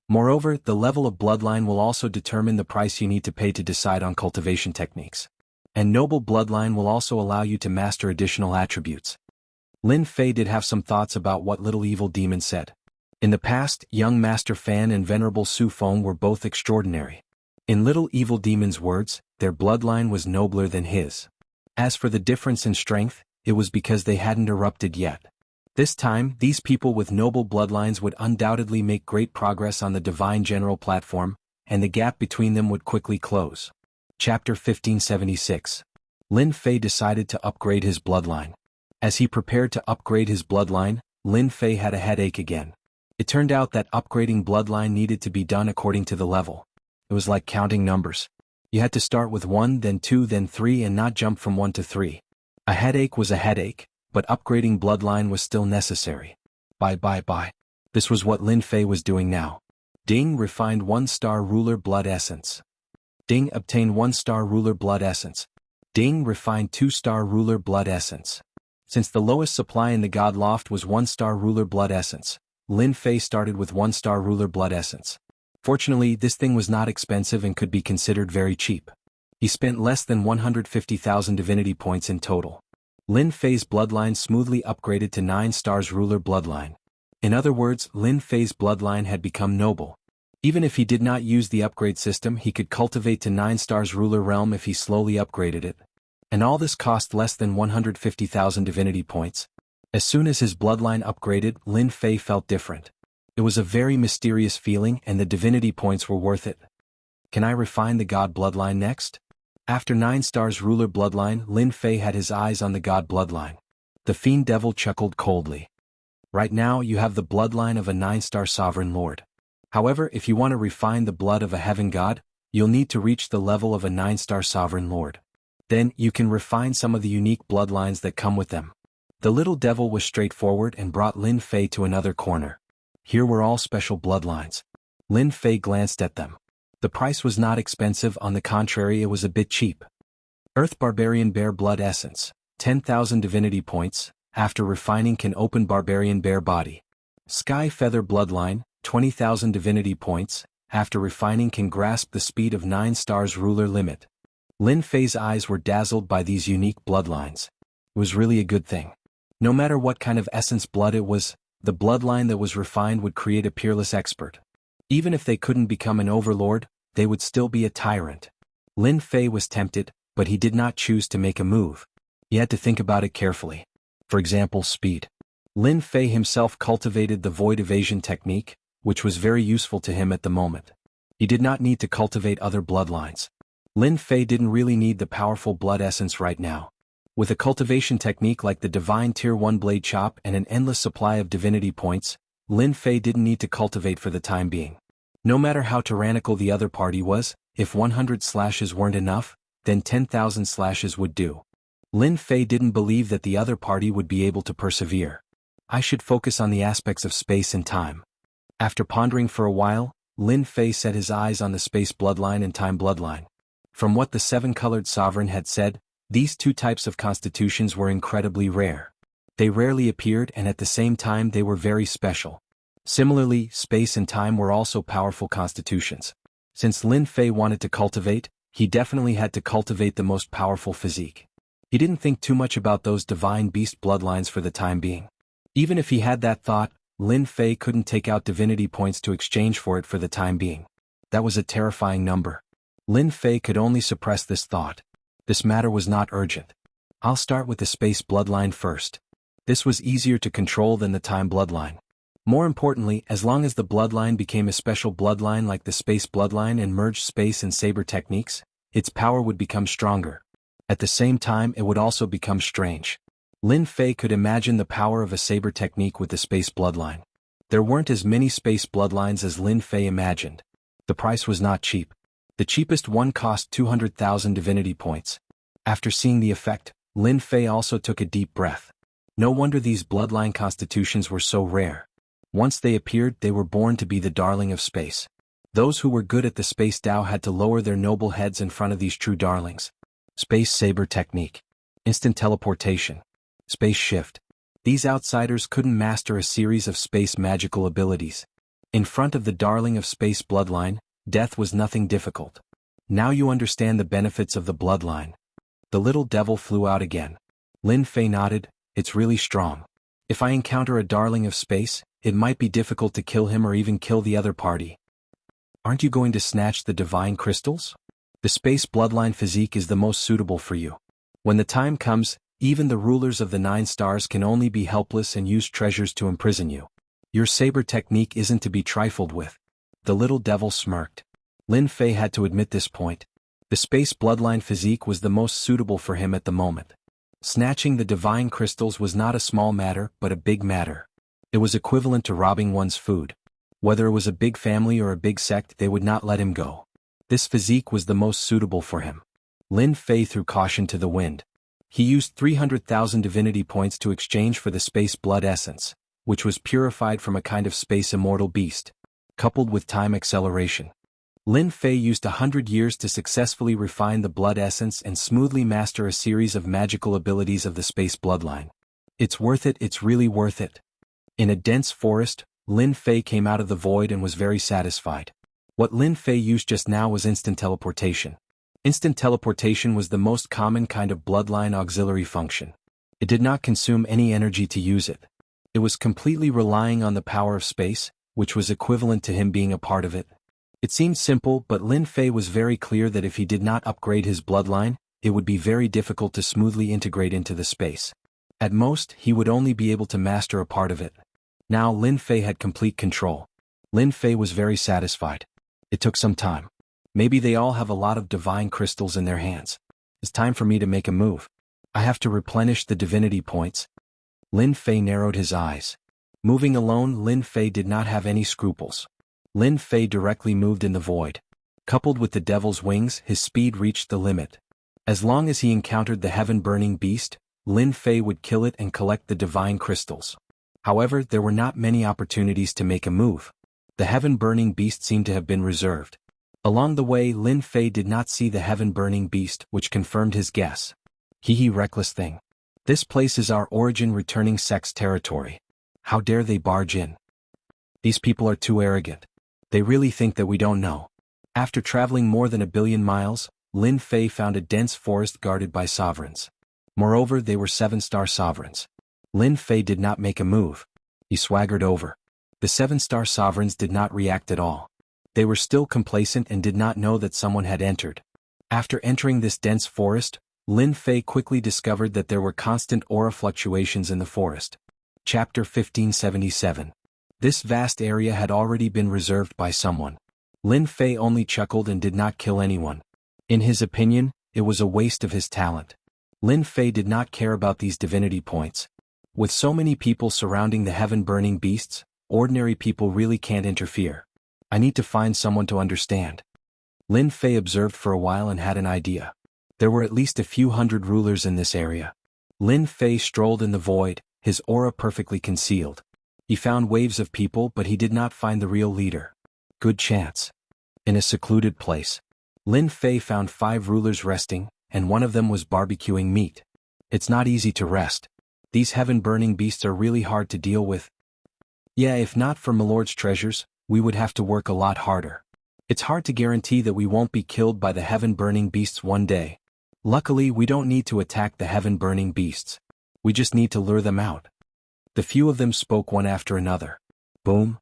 Moreover, the level of bloodline will also determine the price you need to pay to decide on cultivation techniques. And noble bloodline will also allow you to master additional attributes. Lin Fei did have some thoughts about what Little Evil Demon said. In the past, young Master Fan and Venerable Su Feng were both extraordinary. In Little Evil Demon's words, their bloodline was nobler than his. As for the difference in strength, it was because they hadn't erupted yet. This time, these people with noble bloodlines would undoubtedly make great progress on the Divine General platform, and the gap between them would quickly close. Chapter 1576. Lin Fei decided to upgrade his bloodline. As he prepared to upgrade his bloodline, Lin Fei had a headache again. It turned out that upgrading bloodline needed to be done according to the level. It was like counting numbers. You had to start with 1, then 2, then 3 and not jump from 1 to 3. A headache was a headache, but upgrading bloodline was still necessary. Bye. This was what Lin Fei was doing now. Ding, refined 1-star ruler blood essence. Ding, obtain 1-star ruler blood essence. Ding, refined 2-star ruler blood essence. Since the lowest supply in the God Loft was 1-star ruler blood essence, Lin Fei started with 1-star ruler blood essence. Fortunately, this thing was not expensive and could be considered very cheap. He spent less than 150,000 divinity points in total. Lin Fei's bloodline smoothly upgraded to 9 stars ruler bloodline. In other words, Lin Fei's bloodline had become noble. Even if he did not use the upgrade system, he could cultivate to 9 stars ruler realm if he slowly upgraded it. And all this cost less than 150,000 divinity points. As soon as his bloodline upgraded, Lin Fei felt different. It was a very mysterious feeling and the divinity points were worth it. Can I refine the God bloodline next? After 9 stars ruler bloodline, Lin Fei had his eyes on the God bloodline. The Fiend Devil chuckled coldly. Right now you have the bloodline of a 9-star sovereign lord. However, if you want to refine the blood of a heaven god, you'll need to reach the level of a 9-star sovereign lord. Then, you can refine some of the unique bloodlines that come with them. The Little Devil was straightforward and brought Lin Fei to another corner. Here were all special bloodlines. Lin Fei glanced at them. The price was not expensive, on the contrary it was a bit cheap. Earth Barbarian Bear Blood Essence, 10,000 divinity points, after refining can open Barbarian Bear Body. Sky Feather Bloodline, 20,000 divinity points, after refining can grasp the speed of 9 stars ruler limit. Lin Fei's eyes were dazzled by these unique bloodlines. It was really a good thing. No matter what kind of essence blood it was, the bloodline that was refined would create a peerless expert. Even if they couldn't become an overlord, they would still be a tyrant. Lin Fei was tempted, but he did not choose to make a move. He had to think about it carefully. For example, speed. Lin Fei himself cultivated the void evasion technique, which was very useful to him at the moment. He did not need to cultivate other bloodlines. Lin Fei didn't really need the powerful blood essence right now. With a cultivation technique like the Divine Tier 1 Blade Chop and an endless supply of divinity points, Lin Fei didn't need to cultivate for the time being. No matter how tyrannical the other party was, if 100 slashes weren't enough, then 10,000 slashes would do. Lin Fei didn't believe that the other party would be able to persevere. I should focus on the aspects of space and time. After pondering for a while, Lin Fei set his eyes on the space bloodline and time bloodline. From what the 7-colored sovereign had said, these two types of constitutions were incredibly rare. They rarely appeared and at the same time they were very special. Similarly, space and time were also powerful constitutions. Since Lin Fei wanted to cultivate, he definitely had to cultivate the most powerful physique. He didn't think too much about those divine beast bloodlines for the time being. Even if he had that thought, Lin Fei couldn't take out divinity points to exchange for it for the time being. That was a terrifying number. Lin Fei could only suppress this thought. This matter was not urgent. I'll start with the space bloodline first. This was easier to control than the time bloodline. More importantly, as long as the bloodline became a special bloodline like the space bloodline and merged space and saber techniques, its power would become stronger. At the same time, it would also become strange. Lin Fei could imagine the power of a saber technique with the space bloodline. There weren't as many space bloodlines as Lin Fei imagined. The price was not cheap. The cheapest one cost 200,000 divinity points. After seeing the effect, Lin Fei also took a deep breath. No wonder these bloodline constitutions were so rare. Once they appeared, they were born to be the darling of space. Those who were good at the space Tao had to lower their noble heads in front of these true darlings. Space saber technique. Instant teleportation. Space shift. These outsiders couldn't master a series of space magical abilities. In front of the darling of space bloodline, death was nothing difficult. Now you understand the benefits of the bloodline. The little devil flew out again. Lin Fei nodded. It's really strong. If I encounter a darling of space, it might be difficult to kill him or even kill the other party. Aren't you going to snatch the divine crystals? The space bloodline physique is the most suitable for you. When the time comes, even the rulers of the 9 stars can only be helpless and use treasures to imprison you. Your saber technique isn't to be trifled with. The little devil smirked. Lin Fei had to admit this point. The space bloodline physique was the most suitable for him at the moment. Snatching the divine crystals was not a small matter but a big matter. It was equivalent to robbing one's food. Whether it was a big family or a big sect, they would not let him go. This physique was the most suitable for him. Lin Fei threw caution to the wind. He used 300,000 divinity points to exchange for the space blood essence, which was purified from a kind of space immortal beast, coupled with time acceleration. Lin Fei used 100 years to successfully refine the blood essence and smoothly master a series of magical abilities of the space bloodline. It's worth it, it's really worth it. In a dense forest, Lin Fei came out of the void and was very satisfied. What Lin Fei used just now was instant teleportation. Instant teleportation was the most common kind of bloodline auxiliary function. It did not consume any energy to use it. It was completely relying on the power of space, which was equivalent to him being a part of it. It seemed simple, but Lin Fei was very clear that if he did not upgrade his bloodline, it would be very difficult to smoothly integrate into the space. At most, he would only be able to master a part of it. Now Lin Fei had complete control. Lin Fei was very satisfied. It took some time. Maybe they all have a lot of divine crystals in their hands. It's time for me to make a move. I have to replenish the divinity points. Lin Fei narrowed his eyes. Moving alone, Lin Fei did not have any scruples. Lin Fei directly moved in the void. Coupled with the devil's wings, his speed reached the limit. As long as he encountered the heaven-burning beast, Lin Fei would kill it and collect the divine crystals. However, there were not many opportunities to make a move. The heaven-burning beast seemed to have been reserved. Along the way, Lin Fei did not see the heaven-burning beast, which confirmed his guess. Hee reckless thing. This place is our origin returning sect's territory. How dare they barge in? These people are too arrogant. They really think that we don't know. After traveling more than 1 billion miles, Lin Fei found a dense forest guarded by sovereigns. Moreover, they were 7-star sovereigns. Lin Fei did not make a move. He swaggered over. The 7-star sovereigns did not react at all. They were still complacent and did not know that someone had entered. After entering this dense forest, Lin Fei quickly discovered that there were constant aura fluctuations in the forest. Chapter 1577. This vast area had already been reserved by someone. Lin Fei only chuckled and did not kill anyone. In his opinion, it was a waste of his talent. Lin Fei did not care about these divinity points. With so many people surrounding the heaven-burning beasts, ordinary people really can't interfere. I need to find someone to understand. Lin Fei observed for a while and had an idea. There were at least a few hundred rulers in this area. Lin Fei strolled in the void, his aura perfectly concealed. He found waves of people, but he did not find the real leader. Good chance. In a secluded place, Lin Fei found 5 rulers resting, and one of them was barbecuing meat. It's not easy to rest. These heaven-burning beasts are really hard to deal with. Yeah, if not for Milord's treasures, we would have to work a lot harder. It's hard to guarantee that we won't be killed by the heaven-burning beasts one day. Luckily, we don't need to attack the heaven-burning beasts. We just need to lure them out. The few of them spoke one after another. Boom.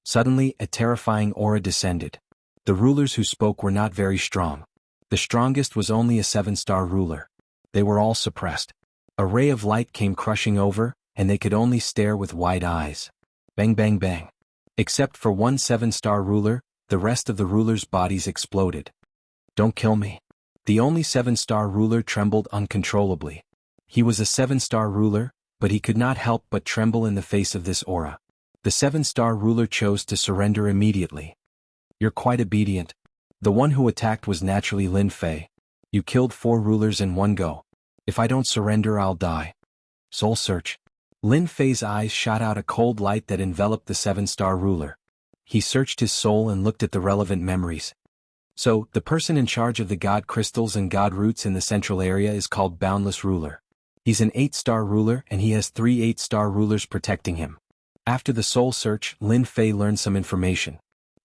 Suddenly, a terrifying aura descended. The rulers who spoke were not very strong. The strongest was only a 7-star ruler. They were all suppressed. A ray of light came crushing over, and they could only stare with wide eyes. Bang bang bang. Except for one 7-star ruler, the rest of the rulers' bodies exploded. Don't kill me. The only 7-star ruler trembled uncontrollably. He was a 7-star ruler, but he could not help but tremble in the face of this aura. The 7-star ruler chose to surrender immediately. You're quite obedient. The one who attacked was naturally Lin Fei. You killed 4 rulers in one go. If I don't surrender, I'll die. Soul search. Lin Fei's eyes shot out a cold light that enveloped the 7-star ruler. He searched his soul and looked at the relevant memories. So, the person in charge of the god crystals and god roots in the central area is called Boundless Ruler. He's an 8-star ruler and he has 3 8-star rulers protecting him. After the soul search, Lin Fei learned some information.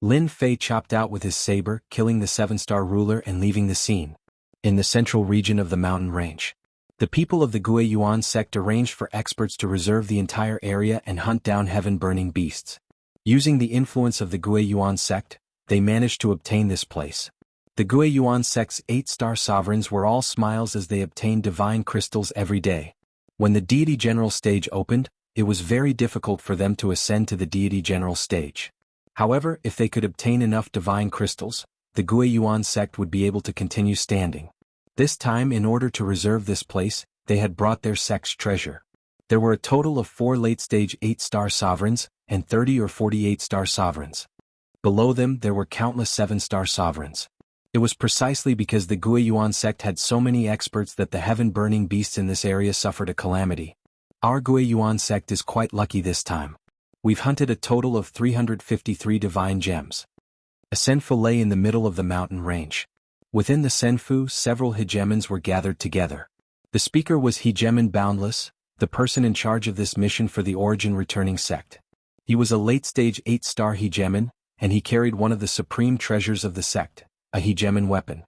Lin Fei chopped out with his saber, killing the 7-star ruler and leaving the scene. In the central region of the mountain range, the people of the Gui Yuan sect arranged for experts to reserve the entire area and hunt down heaven-burning beasts. Using the influence of the Gui Yuan sect, they managed to obtain this place. The Gui Yuan sect's 8-star sovereigns were all smiles as they obtained divine crystals every day. When the deity general stage opened, it was very difficult for them to ascend to the deity general stage. However, if they could obtain enough divine crystals, the Gui Yuan sect would be able to continue standing. This time, in order to reserve this place, they had brought their sect's treasure. There were a total of 4 late-stage 8-star sovereigns, and 30 or 48-star sovereigns. Below them there were countless 7-star sovereigns. It was precisely because the Gui Yuan sect had so many experts that the heaven-burning beasts in this area suffered a calamity. Our Gui Yuan sect is quite lucky this time. We've hunted a total of 353 divine gems. A senfu lay in the middle of the mountain range. Within the senfu, several hegemons were gathered together. The speaker was Hegemon Boundless, the person in charge of this mission for the origin returning sect. He was a late-stage 8-star hegemon, and he carried one of the supreme treasures of the sect, a hegemon weapon.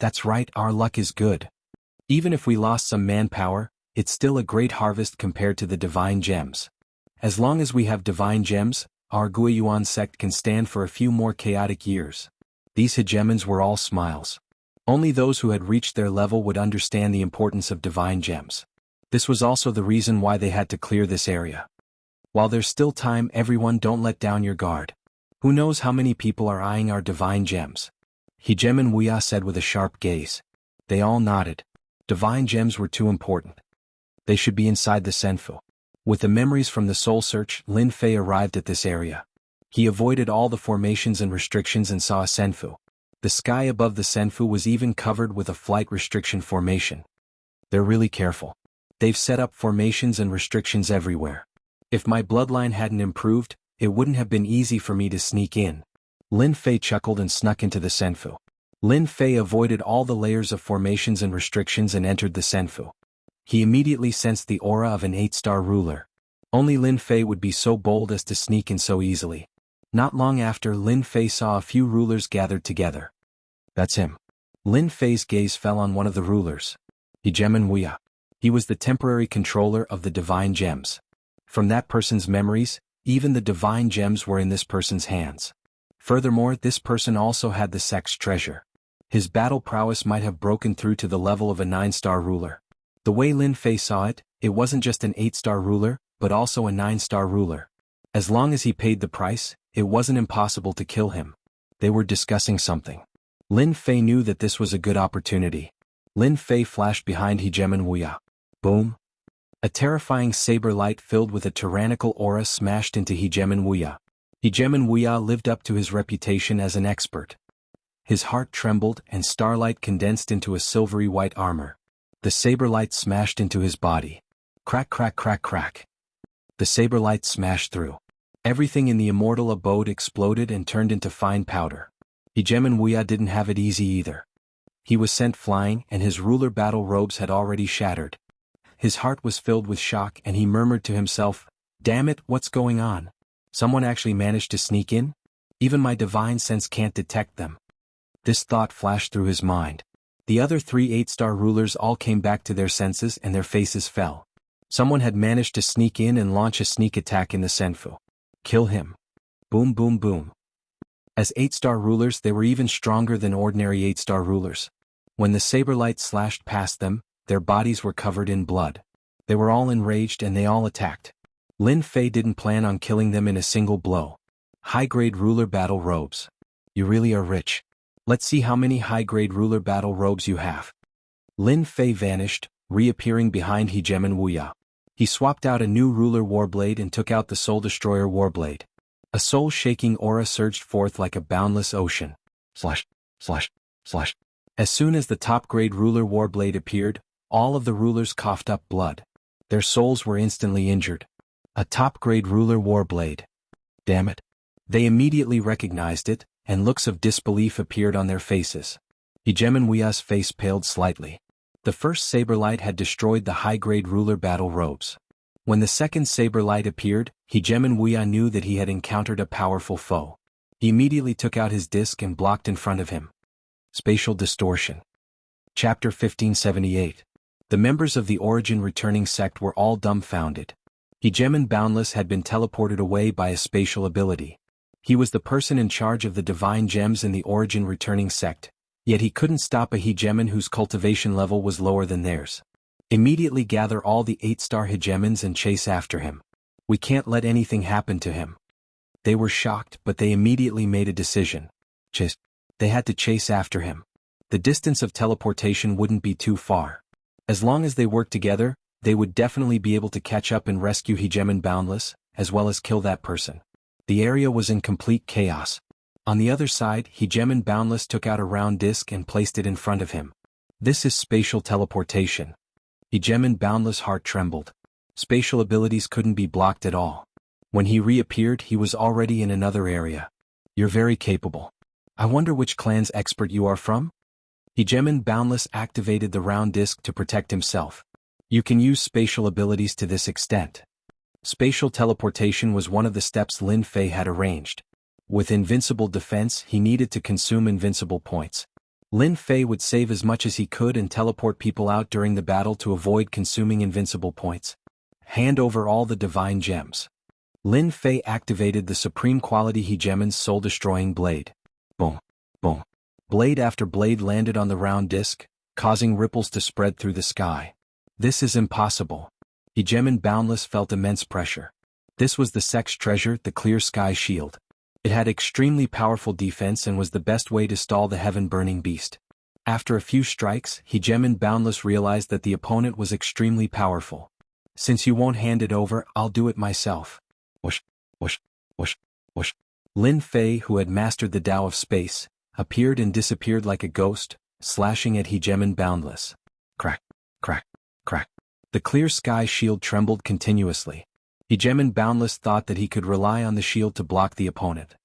That's right, our luck is good. Even if we lost some manpower, it's still a great harvest compared to the divine gems. As long as we have divine gems, our Gui Yuan sect can stand for a few more chaotic years. These hegemons were all smiles. Only those who had reached their level would understand the importance of divine gems. This was also the reason why they had to clear this area. While there's still time, everyone, don't let down your guard. Who knows how many people are eyeing our divine gems? Hegemon Wuya said with a sharp gaze. They all nodded. Divine gems were too important. They should be inside the senfu. With the memories from the soul search, Lin Fei arrived at this area. He avoided all the formations and restrictions and saw a senfu. The sky above the senfu was even covered with a flight restriction formation. They're really careful. They've set up formations and restrictions everywhere. If my bloodline hadn't improved, it wouldn't have been easy for me to sneak in. Lin Fei chuckled and snuck into the senfu. Lin Fei avoided all the layers of formations and restrictions and entered the senfu. He immediately sensed the aura of an 8-star ruler. Only Lin Fei would be so bold as to sneak in so easily. Not long after, Lin Fei saw a few rulers gathered together. That's him. Lin Fei's gaze fell on one of the rulers. Hegemon Wuya. He was the temporary controller of the divine gems. From that person's memories, even the divine gems were in this person's hands. Furthermore, this person also had the sect's treasure. His battle prowess might have broken through to the level of a 9-star ruler. The way Lin Fei saw it, it wasn't just an 8-star ruler, but also a 9-star ruler. As long as he paid the price, it wasn't impossible to kill him. They were discussing something. Lin Fei knew that this was a good opportunity. Lin Fei flashed behind Hegemon Wuya. Boom! A terrifying saber light filled with a tyrannical aura smashed into Hegemon Wuya. Hegemon Wuya lived up to his reputation as an expert. His heart trembled and starlight condensed into a silvery white armor. The saber light smashed into his body. Crack crack crack crack. The saber light smashed through. Everything in the immortal abode exploded and turned into fine powder. Hegemon Wuya didn't have it easy either. He was sent flying and his ruler battle robes had already shattered. His heart was filled with shock and he murmured to himself, "Damn it, what's going on? Someone actually managed to sneak in? Even my divine sense can't detect them." This thought flashed through his mind. The other 3 8-star rulers all came back to their senses and their faces fell. Someone had managed to sneak in and launch a sneak attack in the senfu. Kill him. Boom boom boom. As 8-star rulers, they were even stronger than ordinary 8-star rulers. When the saber light slashed past them, their bodies were covered in blood. They were all enraged and they all attacked. Lin Fei didn't plan on killing them in a single blow. High-grade ruler battle robes. You really are rich. Let's see how many high-grade ruler battle robes you have. Lin Fei vanished, reappearing behind Hegemon Wuya. He swapped out a new ruler warblade and took out the Soul Destroyer warblade. A soul-shaking aura surged forth like a boundless ocean. Slash, slash, slash. As soon as the top-grade ruler warblade appeared, all of the rulers coughed up blood. Their souls were instantly injured. A top-grade ruler warblade. Damn it. They immediately recognized it, and looks of disbelief appeared on their faces. Hegemon Wuya's face paled slightly. The first saber light had destroyed the high-grade ruler battle robes. When the second saber light appeared, Hegemon Wuya knew that he had encountered a powerful foe. He immediately took out his disc and blocked in front of him. Spatial distortion. Chapter 1578. The members of the Origin returning sect were all dumbfounded. Hegemon Boundless had been teleported away by a spatial ability. He was the person in charge of the divine gems in the Origin returning sect, yet he couldn't stop a Hegemon whose cultivation level was lower than theirs. Immediately gather all the 8-star Hegemons and chase after him. We can't let anything happen to him. They were shocked, but they immediately made a decision. They had to chase after him. The distance of teleportation wouldn't be too far. As long as they worked together, they would definitely be able to catch up and rescue Hegemon Boundless, as well as kill that person. The area was in complete chaos. On the other side, Hegemon Boundless took out a round disc and placed it in front of him. This is spatial teleportation. Hegemon Boundless' heart trembled. Spatial abilities couldn't be blocked at all. When he reappeared, he was already in another area. You're very capable. I wonder which clan's expert you are from? Hegemon Boundless activated the round disc to protect himself. You can use spatial abilities to this extent. Spatial teleportation was one of the steps Lin Fei had arranged. With invincible defense, he needed to consume invincible points. Lin Fei would save as much as he could and teleport people out during the battle to avoid consuming invincible points. Hand over all the divine gems. Lin Fei activated the supreme quality Hegemon's soul-destroying blade. Boom, boom. Blade after blade landed on the round disc, causing ripples to spread through the sky. This is impossible. Hegemon Boundless felt immense pressure. This was the sect's treasure, the Clear Sky Shield. It had extremely powerful defense and was the best way to stall the heaven-burning beast. After a few strikes, Hegemon Boundless realized that the opponent was extremely powerful. Since you won't hand it over, I'll do it myself. Whoosh, whoosh, whoosh, whoosh. Lin Fei, who had mastered the Tao of Space, appeared and disappeared like a ghost, slashing at Hegemon Boundless. Crack, crack, crack. The Clear Sky Shield trembled continuously. Hegemon Boundless thought that he could rely on the shield to block the opponent.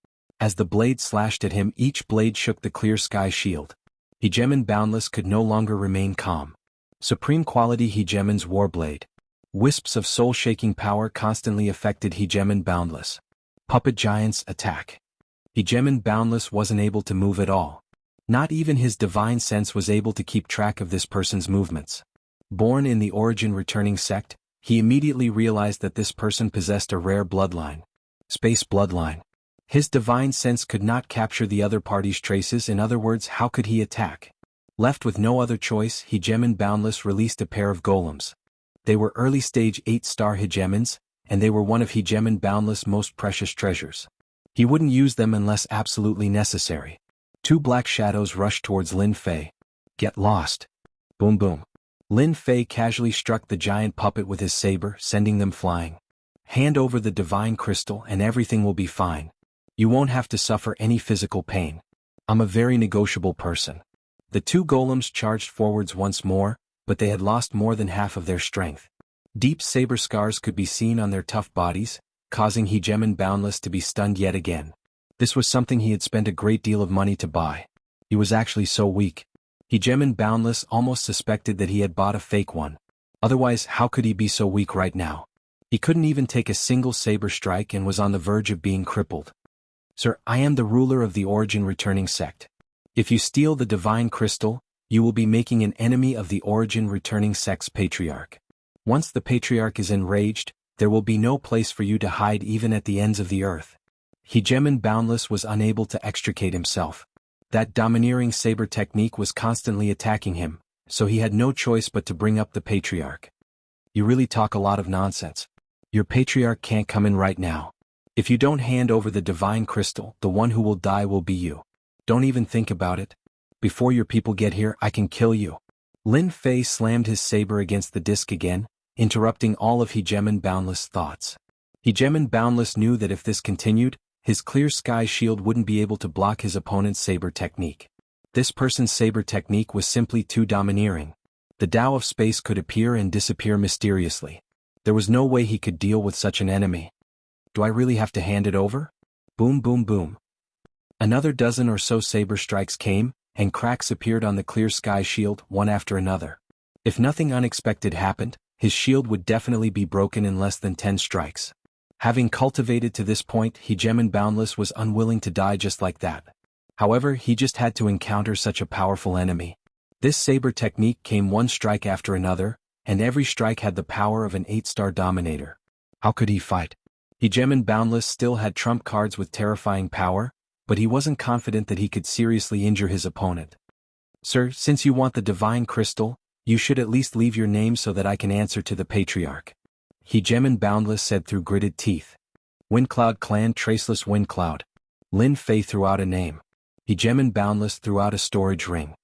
As the blade slashed at him, each blade shook the Clear Sky Shield. Hegemon Boundless could no longer remain calm. Supreme quality Hegemon's Warblade. Wisps of soul-shaking power constantly affected Hegemon Boundless. Puppet Giant's attack. Hegemon Boundless wasn't able to move at all. Not even his divine sense was able to keep track of this person's movements. Born in the Origin returning sect, he immediately realized that this person possessed a rare bloodline. Space bloodline. His divine sense could not capture the other party's traces. In other words, how could he attack? Left with no other choice, Hegemon Boundless released a pair of golems. They were early-stage 8-star Hegemons, and they were one of Hegemon Boundless' most precious treasures. He wouldn't use them unless absolutely necessary. Two black shadows rushed towards Lin Fei. Get lost. Boom boom. Lin Fei casually struck the giant puppet with his saber, sending them flying. Hand over the divine crystal and everything will be fine. You won't have to suffer any physical pain. I'm a very negotiable person. The two golems charged forwards once more, but they had lost more than half of their strength. Deep saber scars could be seen on their tough bodies, causing Hegemon Boundless to be stunned yet again. This was something he had spent a great deal of money to buy. He was actually so weak. Hegemon Boundless almost suspected that he had bought a fake one. Otherwise, how could he be so weak right now? He couldn't even take a single saber strike and was on the verge of being crippled. Sir, I am the ruler of the Origin returning sect. If you steal the divine crystal, you will be making an enemy of the Origin returning sect's patriarch. Once the patriarch is enraged, there will be no place for you to hide even at the ends of the earth. Hegemon Boundless was unable to extricate himself. That domineering saber technique was constantly attacking him, so he had no choice but to bring up the Patriarch. You really talk a lot of nonsense. Your Patriarch can't come in right now. If you don't hand over the divine crystal, the one who will die will be you. Don't even think about it. Before your people get here, I can kill you. Lin Fei slammed his saber against the disc again, interrupting all of Hegemon Boundless' thoughts. Hegemon Boundless knew that if this continued, his clear sky shield wouldn't be able to block his opponent's saber technique. This person's saber technique was simply too domineering. The Tao of space could appear and disappear mysteriously. There was no way he could deal with such an enemy. Do I really have to hand it over? Boom boom boom. Another dozen or so saber strikes came, and cracks appeared on the clear sky shield, one after another. If nothing unexpected happened, his shield would definitely be broken in less than 10 strikes. Having cultivated to this point, Hegemon Boundless was unwilling to die just like that. However, he just had to encounter such a powerful enemy. This saber technique came one strike after another, and every strike had the power of an 8-star dominator. How could he fight? Hegemon Boundless still had trump cards with terrifying power, but he wasn't confident that he could seriously injure his opponent. Sir, since you want the divine crystal, you should at least leave your name so that I can answer to the Patriarch. Hegemon Boundless said through gritted teeth. Windcloud Clan Traceless Windcloud. Lin Fei threw out a name. Hegemon Boundless threw out a storage ring.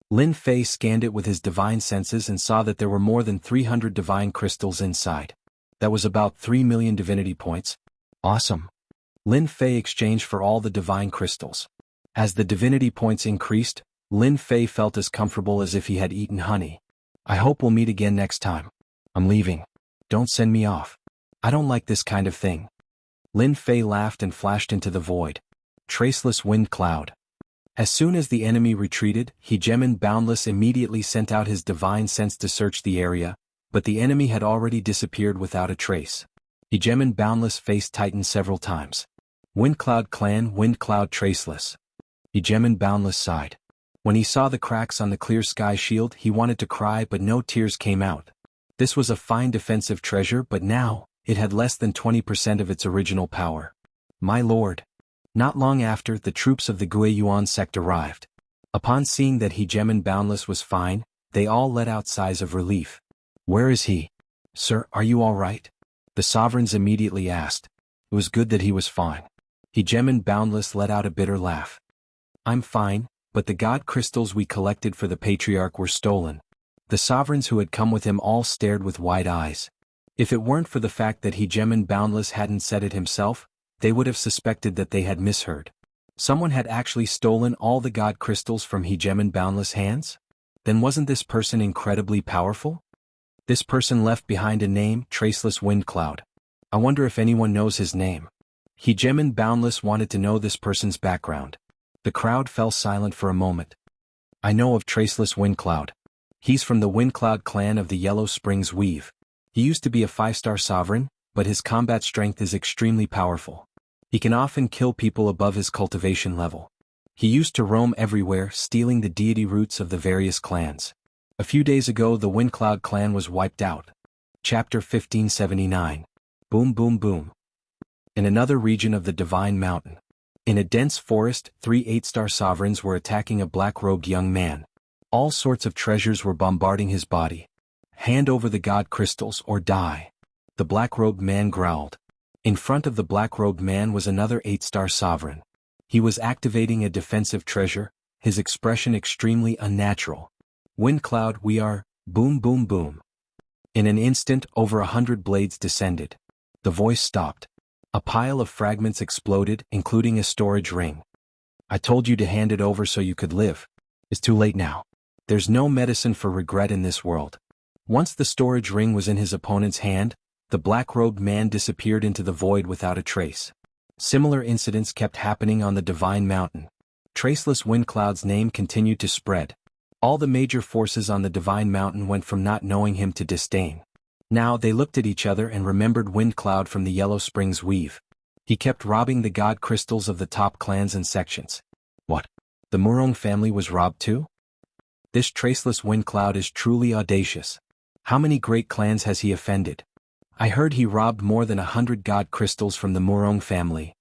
Lin Fei scanned it with his divine senses and saw that there were more than 300 divine crystals inside. That was about 3 million divinity points. Awesome. Lin Fei exchanged for all the divine crystals. As the divinity points increased, Lin Fei felt as comfortable as if he had eaten honey. I hope we'll meet again next time. I'm leaving. Don't send me off. I don't like this kind of thing. Lin Fei laughed and flashed into the void. Traceless wind cloud. As soon as the enemy retreated, Hegemon Boundless immediately sent out his divine sense to search the area, but the enemy had already disappeared without a trace. Hegemon Boundless face tightened several times. Windcloud Clan Windcloud Traceless. Hegemon Boundless sighed. When he saw the cracks on the clear sky shield, he wanted to cry, but no tears came out. This was a fine defensive treasure, but now, it had less than 20% of its original power. My lord. Not long after, the troops of the Guiyuan sect arrived. Upon seeing that Hegemon Boundless was fine, they all let out sighs of relief. Where is he? Sir, are you all right? The sovereigns immediately asked. It was good that he was fine. Hegemon Boundless let out a bitter laugh. I'm fine, but the god crystals we collected for the Patriarch were stolen. The sovereigns who had come with him all stared with wide eyes. If it weren't for the fact that Hegemon Boundless hadn't said it himself, they would have suspected that they had misheard. Someone had actually stolen all the god crystals from Hegemon Boundless' hands? Then wasn't this person incredibly powerful? This person left behind a name, Traceless Windcloud. I wonder if anyone knows his name. Hegemon Boundless wanted to know this person's background. The crowd fell silent for a moment. I know of Traceless Windcloud. He's from the Windcloud clan of the Yellow Springs Weave. He used to be a 5-star sovereign, but his combat strength is extremely powerful. He can often kill people above his cultivation level. He used to roam everywhere, stealing the deity roots of the various clans. A few days ago the Windcloud clan was wiped out. Chapter 1579. Boom boom boom. In another region of the Divine Mountain. In a dense forest, 3 8-star sovereigns were attacking a black-robed young man. All sorts of treasures were bombarding his body. Hand over the god crystals or die. The black-robed man growled. In front of the black-robed man was another 8-star sovereign. He was activating a defensive treasure, his expression extremely unnatural. Windcloud, we are, boom boom boom. In an instant, over 100 blades descended. The voice stopped. A pile of fragments exploded, including a storage ring. I told you to hand it over so you could live. It's too late now. There's no medicine for regret in this world. Once the storage ring was in his opponent's hand, the black-robed man disappeared into the void without a trace. Similar incidents kept happening on the Divine Mountain. Traceless Windcloud's name continued to spread. All the major forces on the Divine Mountain went from not knowing him to disdain. Now they looked at each other and remembered Windcloud from the Yellow Springs Weave. He kept robbing the god crystals of the top clans and sections. What? The Murong family was robbed too? This Traceless Windcloud is truly audacious. How many great clans has he offended? I heard he robbed more than 100 god crystals from the Murong family.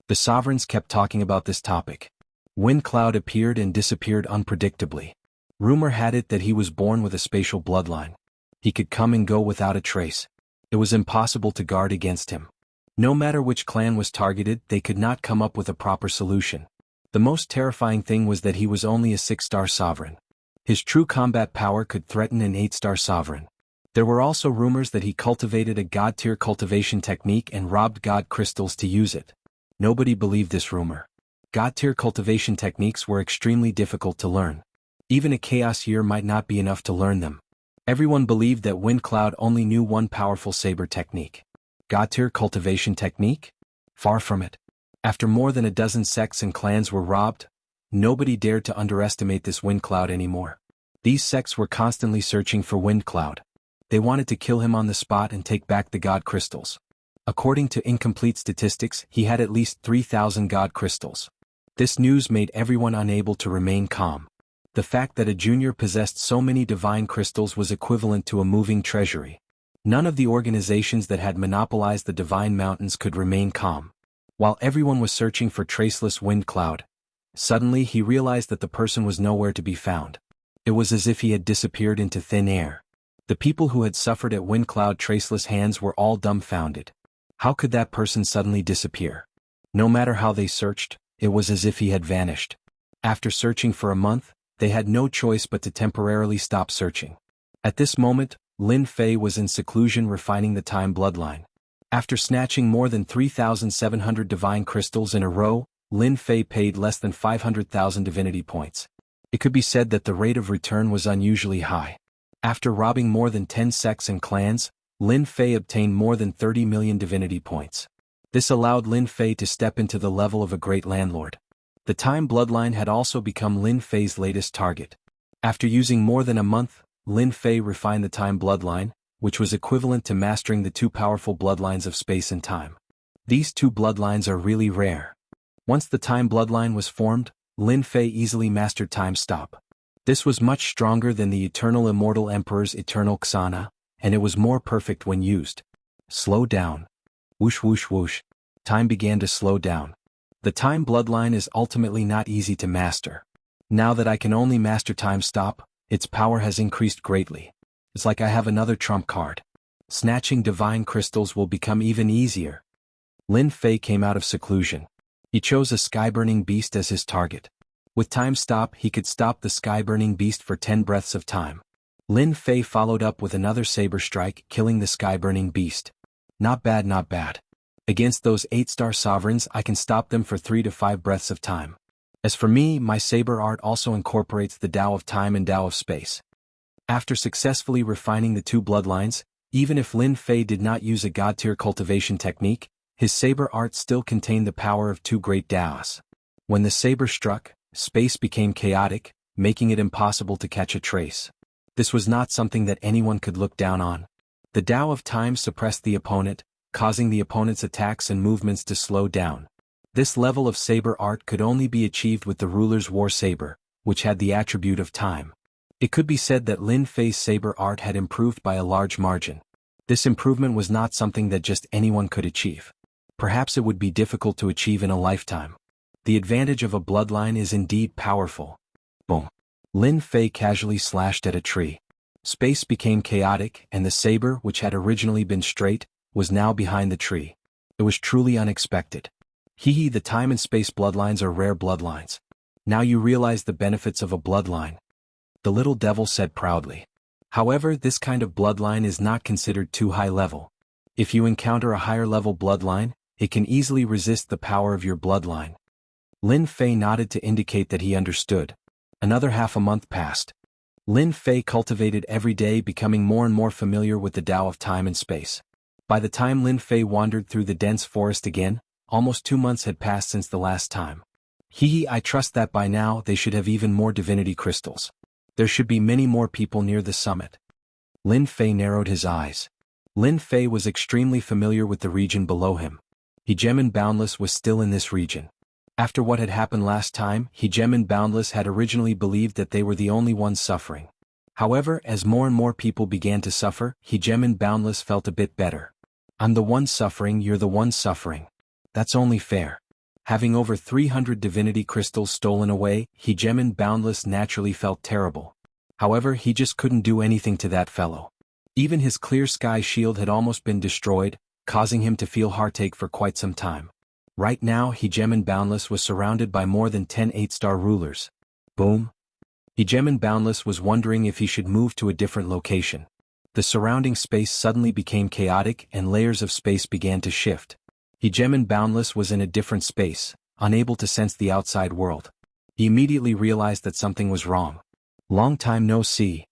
The sovereigns kept talking about this topic. Wind Cloud appeared and disappeared unpredictably. Rumor had it that he was born with a spatial bloodline. He could come and go without a trace. It was impossible to guard against him. No matter which clan was targeted, they could not come up with a proper solution. The most terrifying thing was that he was only a 6-star sovereign. His true combat power could threaten an 8-star sovereign. There were also rumors that he cultivated a god-tier cultivation technique and robbed god crystals to use it. Nobody believed this rumor. God-tier cultivation techniques were extremely difficult to learn. Even a chaos year might not be enough to learn them. Everyone believed that Wind Cloud only knew one powerful saber technique. God-tier cultivation technique? Far from it. After more than a dozen sects and clans were robbed, nobody dared to underestimate this Wind Cloud anymore. These sects were constantly searching for Wind Cloud. They wanted to kill him on the spot and take back the god crystals. According to incomplete statistics, he had at least 3,000 god crystals. This news made everyone unable to remain calm. The fact that a junior possessed so many divine crystals was equivalent to a moving treasury. None of the organizations that had monopolized the divine mountains could remain calm. While everyone was searching for traceless Wind Cloud, suddenly he realized that the person was nowhere to be found. It was as if he had disappeared into thin air. The people who had suffered at Wind Cloud traceless hands were all dumbfounded. How could that person suddenly disappear? No matter how they searched, it was as if he had vanished. After searching for a month, they had no choice but to temporarily stop searching. At this moment, Lin Fei was in seclusion refining the time bloodline. After snatching more than 3,700 divine crystals in a row, Lin Fei paid less than 500,000 divinity points. It could be said that the rate of return was unusually high. After robbing more than 10 sects and clans, Lin Fei obtained more than 30 million divinity points. This allowed Lin Fei to step into the level of a great landlord. The time bloodline had also become Lin Fei's latest target. After using more than a month, Lin Fei refined the time bloodline, which was equivalent to mastering the two powerful bloodlines of space and time. These two bloodlines are really rare. Once the time bloodline was formed, Lin Fei easily mastered time stop. This was much stronger than the eternal immortal emperor's eternal Xana, and it was more perfect when used. Slow down. Whoosh whoosh whoosh. Time began to slow down. The time bloodline is ultimately not easy to master. Now that I can only master time stop, its power has increased greatly. It's like I have another trump card. Snatching divine crystals will become even easier. Lin Fei came out of seclusion. He chose a sky-burning beast as his target. With time stop, he could stop the sky-burning beast for 10 breaths of time. Lin Fei followed up with another saber strike, killing the sky-burning beast. Not bad, not bad. Against those 8-star sovereigns, I can stop them for 3 to 5 breaths of time. As for me, my saber art also incorporates the Tao of time and Tao of space. After successfully refining the two bloodlines, even if Lin Fei did not use a god-tier cultivation technique, his saber art still contained the power of two great Taos. When the saber struck, space became chaotic, making it impossible to catch a trace. This was not something that anyone could look down on. The Tao of time suppressed the opponent, causing the opponent's attacks and movements to slow down. This level of saber art could only be achieved with the ruler's war saber, which had the attribute of time. It could be said that Lin Fei's saber art had improved by a large margin. This improvement was not something that just anyone could achieve. Perhaps it would be difficult to achieve in a lifetime. The advantage of a bloodline is indeed powerful. Boom. Lin Fei casually slashed at a tree. Space became chaotic, and the saber, which had originally been straight, was now behind the tree. It was truly unexpected. Hee, the time and space bloodlines are rare bloodlines. Now you realize the benefits of a bloodline. The little devil said proudly. However, this kind of bloodline is not considered too high level. If you encounter a higher level bloodline, it can easily resist the power of your bloodline. Lin Fei nodded to indicate that he understood. Another half a month passed. Lin Fei cultivated every day, becoming more and more familiar with the Tao of time and space. By the time Lin Fei wandered through the dense forest again, almost 2 months had passed since the last time. I trust that by now they should have even more divinity crystals. There should be many more people near the summit. Lin Fei narrowed his eyes. Lin Fei was extremely familiar with the region below him. Gem and Boundless was still in this region. After what had happened last time, Gem and Boundless had originally believed that they were the only ones suffering. However, as more and more people began to suffer, Gem and Boundless felt a bit better. I'm the one suffering, you're the one suffering. That's only fair. Having over 300 divinity crystals stolen away, Hegemon Boundless naturally felt terrible. However, he just couldn't do anything to that fellow. Even his clear sky shield had almost been destroyed, causing him to feel heartache for quite some time. Right now, Hegemon Boundless was surrounded by more than 10 8-star rulers. Boom. Hegemon Boundless was wondering if he should move to a different location. The surrounding space suddenly became chaotic and layers of space began to shift. Hegemon Boundless was in a different space, unable to sense the outside world. He immediately realized that something was wrong. Long time no see.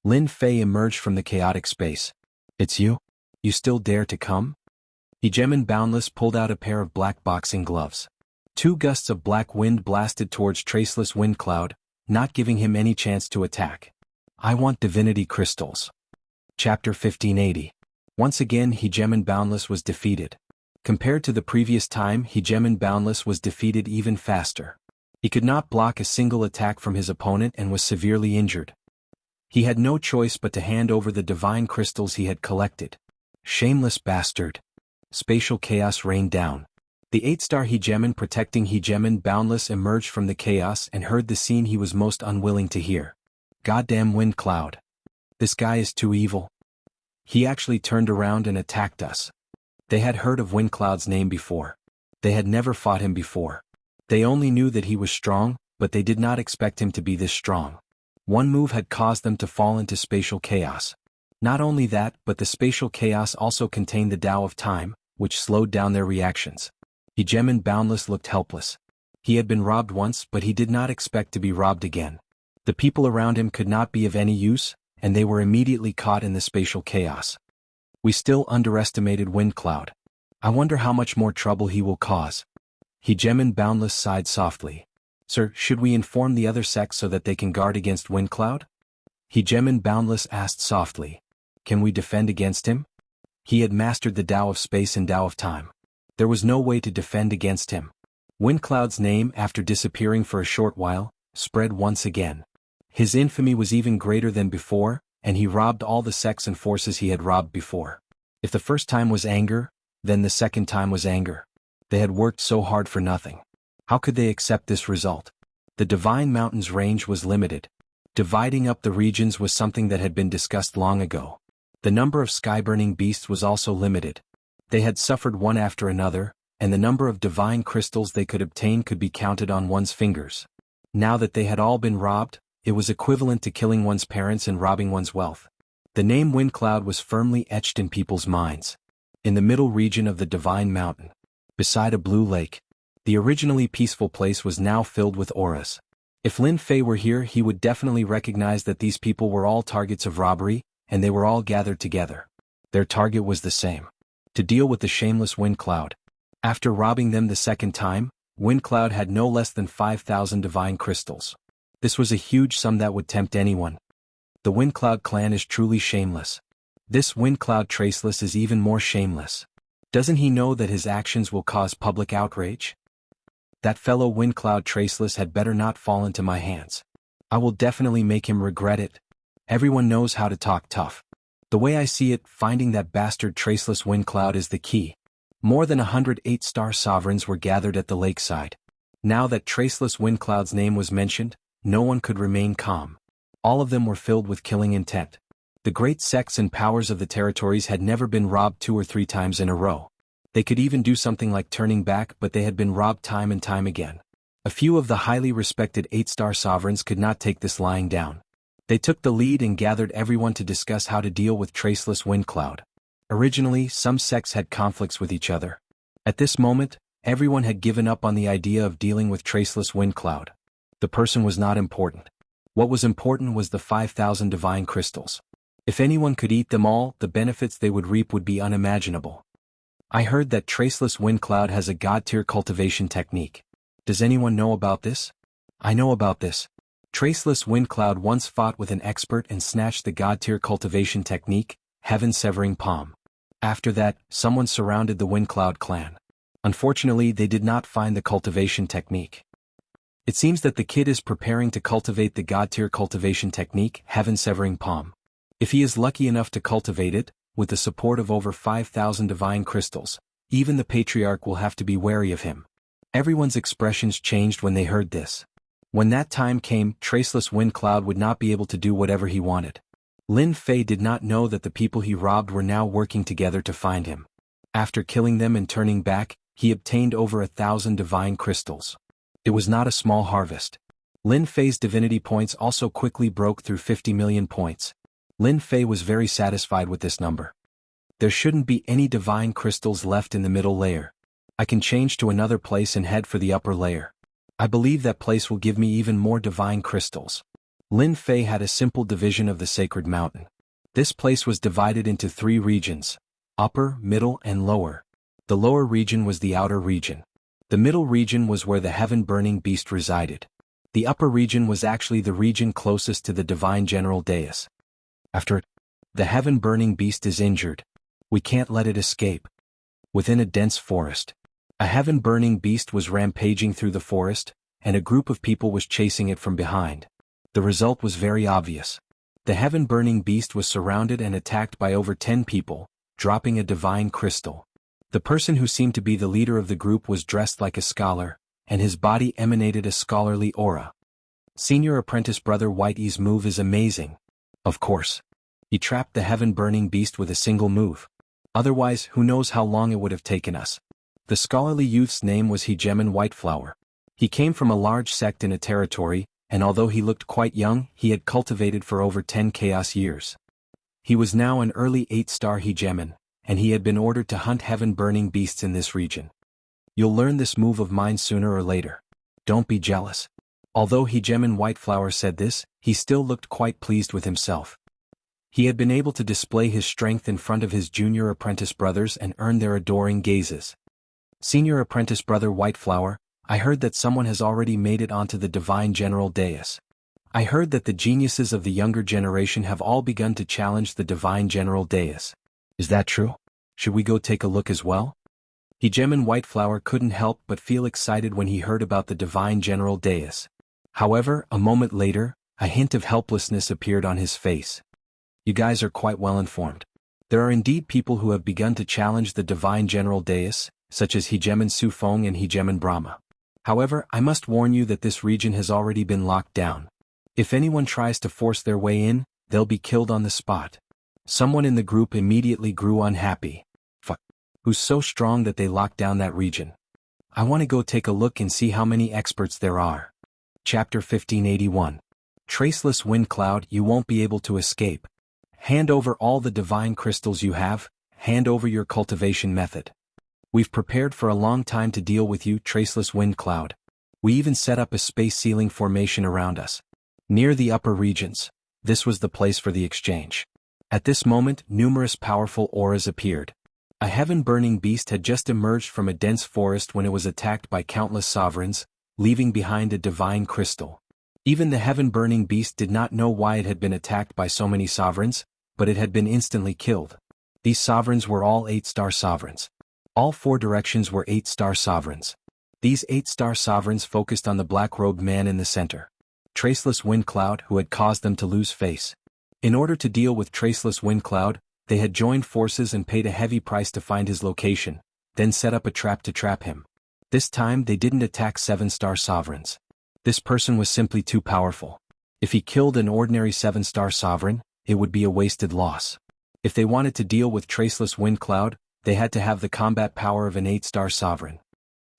Lin Fei emerged from the chaotic space. It's you? You still dare to come? Hegemon Boundless pulled out a pair of black boxing gloves. 2 gusts of black wind blasted towards Traceless Wind Cloud, not giving him any chance to attack. I want divinity crystals. Chapter 1580. Once again, Hegemon Boundless was defeated. Compared to the previous time, Hegemon Boundless was defeated even faster. He could not block a single attack from his opponent and was severely injured. He had no choice but to hand over the divine crystals he had collected. Shameless bastard. Spatial chaos rained down. The 8-star Hegemon protecting Hegemon Boundless emerged from the chaos and heard the scene he was most unwilling to hear. Goddamn Wind Cloud. This guy is too evil. He actually turned around and attacked us. They had heard of Wind Cloud's name before. They had never fought him before. They only knew that he was strong, but they did not expect him to be this strong. One move had caused them to fall into spatial chaos. Not only that, but the spatial chaos also contained the Tao of Time, which slowed down their reactions. Hegemon Boundless looked helpless. He had been robbed once, but he did not expect to be robbed again. The people around him could not be of any use, and they were immediately caught in the spatial chaos. We still underestimated Wind Cloud. I wonder how much more trouble he will cause. Hegemon Boundless sighed softly. Sir, should we inform the other sects so that they can guard against Wind Cloud? Hegemon Boundless asked softly. Can we defend against him? He had mastered the Tao of Space and Tao of Time. There was no way to defend against him. Wind Cloud's name, after disappearing for a short while, spread once again. His infamy was even greater than before, and he robbed all the sects and forces he had robbed before. If the first time was anger, then the second time was anger. They had worked so hard for nothing. How could they accept this result? The Divine Mountain's range was limited. Dividing up the regions was something that had been discussed long ago. The number of sky-burning beasts was also limited. They had suffered one after another, and the number of divine crystals they could obtain could be counted on one's fingers. Now that they had all been robbed, it was equivalent to killing one's parents and robbing one's wealth. The name Wind Cloud was firmly etched in people's minds. In the middle region of the Divine Mountain, beside a blue lake, the originally peaceful place was now filled with auras. If Lin Fei were here, he would definitely recognize that these people were all targets of robbery, and they were all gathered together. Their target was the same: to deal with the shameless Wind Cloud. After robbing them the second time, Wind Cloud had no less than 5,000 divine crystals. This was a huge sum that would tempt anyone. The Wind Cloud clan is truly shameless. This Wind Cloud Traceless is even more shameless. Doesn't he know that his actions will cause public outrage? That fellow Wind Cloud Traceless had better not fall into my hands. I will definitely make him regret it. Everyone knows how to talk tough. The way I see it, finding that bastard Traceless Wind Cloud is the key. More than 100 8-star sovereigns were gathered at the lakeside. Now that Traceless Wind Cloud's name was mentioned, no one could remain calm. All of them were filled with killing intent. The great sects and powers of the territories had never been robbed 2 or 3 times in a row. They could even do something like turning back, but they had been robbed time and time again. A few of the highly respected 8-star sovereigns could not take this lying down. They took the lead and gathered everyone to discuss how to deal with Traceless Wind Cloud. Originally, some sects had conflicts with each other. At this moment, everyone had given up on the idea of dealing with Traceless Wind Cloud. The person was not important. What was important was the 5,000 divine crystals. If anyone could eat them all, the benefits they would reap would be unimaginable. I heard that Traceless Wind Cloud has a god-tier cultivation technique. Does anyone know about this? I know about this. Traceless Wind Cloud once fought with an expert and snatched the god-tier cultivation technique, Heaven-Severing Palm. After that, someone surrounded the Wind Cloud clan. Unfortunately, they did not find the cultivation technique. It seems that the kid is preparing to cultivate the god-tier cultivation technique, Heaven-Severing Palm. If he is lucky enough to cultivate it, with the support of over 5,000 divine crystals, even the patriarch will have to be wary of him. Everyone's expressions changed when they heard this. When that time came, Traceless Wind Cloud would not be able to do whatever he wanted. Lin Fei did not know that the people he robbed were now working together to find him. After killing them and turning back, he obtained over 1,000 divine crystals. It was not a small harvest. Lin Fei's divinity points also quickly broke through 50 million points. Lin Fei was very satisfied with this number. There shouldn't be any divine crystals left in the middle layer. I can change to another place and head for the upper layer. I believe that place will give me even more divine crystals. Lin Fei had a simple division of the sacred mountain. This place was divided into 3 regions: upper, middle, and lower. The lower region was the outer region. The middle region was where the heaven-burning beast resided. The upper region was actually the region closest to the divine general dais. After it, the heaven-burning beast is injured. We can't let it escape. Within a dense forest, a heaven-burning beast was rampaging through the forest, and a group of people was chasing it from behind. The result was very obvious. The heaven-burning beast was surrounded and attacked by over 10 people, dropping a divine crystal. The person who seemed to be the leader of the group was dressed like a scholar, and his body emanated a scholarly aura. Senior Apprentice Brother Whitey's move is amazing. Of course. He trapped the heaven-burning beast with a single move. Otherwise, who knows how long it would have taken us. The scholarly youth's name was Hegemon Whiteflower. He came from a large sect in a territory, and although he looked quite young, he had cultivated for over 10 chaos years. He was now an early 8-star Hegemon, and he had been ordered to hunt heaven-burning beasts in this region. You'll learn this move of mine sooner or later. Don't be jealous. Although Hegemon Whiteflower said this, he still looked quite pleased with himself. He had been able to display his strength in front of his junior apprentice brothers and earn their adoring gazes. Senior Apprentice Brother Whiteflower, I heard that someone has already made it onto the divine general dais. I heard that the geniuses of the younger generation have all begun to challenge the divine general dais. Is that true? Should we go take a look as well? Hegemon Whiteflower couldn't help but feel excited when he heard about the divine general dais. However, a moment later, a hint of helplessness appeared on his face. You guys are quite well informed. There are indeed people who have begun to challenge the divine general dais, such as Hegemon Sufeng and Hegemon Brahma. However, I must warn you that this region has already been locked down. If anyone tries to force their way in, they'll be killed on the spot. Someone in the group immediately grew unhappy. Who's so strong that they locked down that region? I want to go take a look and see how many experts there are. Chapter 1581. Traceless Wind Cloud, you won't be able to escape. Hand over all the divine crystals you have, hand over your cultivation method. We've prepared for a long time to deal with you, Traceless Wind Cloud. We even set up a space ceiling formation around us. Near the upper regions, this was the place for the exchange. At this moment, numerous powerful auras appeared. A heaven-burning beast had just emerged from a dense forest when it was attacked by countless sovereigns, leaving behind a divine crystal. Even the heaven-burning beast did not know why it had been attacked by so many sovereigns, but it had been instantly killed. These sovereigns were all 8-star sovereigns. All 4 directions were 8-star sovereigns. These 8-star sovereigns focused on the black-robed man in the center, Traceless Wind Cloud, who had caused them to lose face. In order to deal with Traceless Wind Cloud, they had joined forces and paid a heavy price to find his location, then set up a trap to trap him. This time they didn't attack 7-star sovereigns. This person was simply too powerful. If he killed an ordinary 7-star sovereign, it would be a wasted loss. If they wanted to deal with Traceless Wind Cloud, they had to have the combat power of an 8-star sovereign.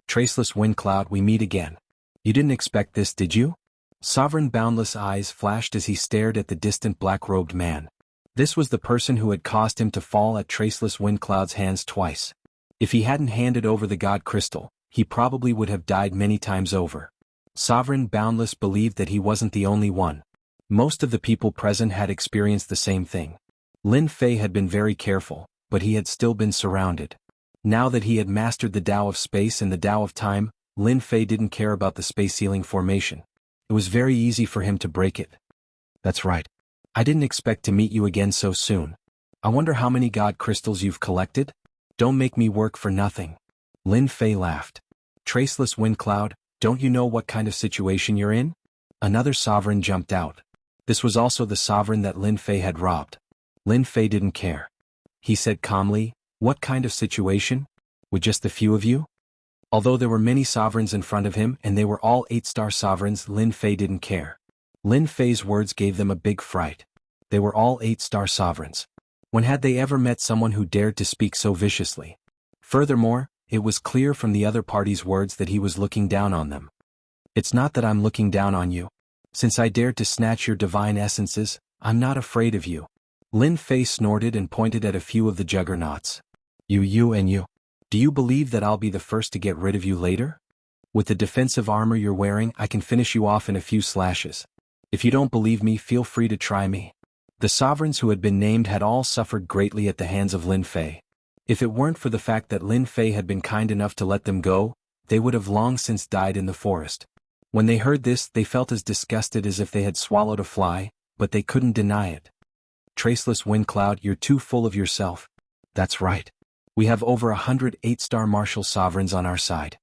Traceless Wind Cloud, we meet again. You didn't expect this, did you? Sovereign Boundless eyes flashed as he stared at the distant black-robed man. This was the person who had caused him to fall at Traceless Wind Cloud's hands twice. If he hadn't handed over the God Crystal, he probably would have died many times over. Sovereign Boundless believed that he wasn't the only one. Most of the people present had experienced the same thing. Lin Fei had been very careful, but he had still been surrounded. Now that he had mastered the Tao of Space and the Tao of Time, Lin Fei didn't care about the space ceiling formation. It was very easy for him to break it. That's right. I didn't expect to meet you again so soon. I wonder how many God crystals you've collected? Don't make me work for nothing. Lin Fei laughed. Traceless Wind Cloud, don't you know what kind of situation you're in? Another sovereign jumped out. This was also the sovereign that Lin Fei had robbed. Lin Fei didn't care. He said calmly, what kind of situation? With just the few of you? Although there were many sovereigns in front of him and they were all 8-star sovereigns, Lin Fei didn't care. Lin Fei's words gave them a big fright. They were all 8-star sovereigns. When had they ever met someone who dared to speak so viciously? Furthermore, it was clear from the other party's words that he was looking down on them. It's not that I'm looking down on you. Since I dared to snatch your divine essences, I'm not afraid of you. Lin Fei snorted and pointed at a few of the juggernauts. You and you. Do you believe that I'll be the first to get rid of you later? With the defensive armor you're wearing, I can finish you off in a few slashes. If you don't believe me, feel free to try me. The sovereigns who had been named had all suffered greatly at the hands of Lin Fei. If it weren't for the fact that Lin Fei had been kind enough to let them go, they would have long since died in the forest. When they heard this, they felt as disgusted as if they had swallowed a fly, but they couldn't deny it. Traceless Wind Cloud, you're too full of yourself. That's right. We have over 100 8-star martial sovereigns on our side.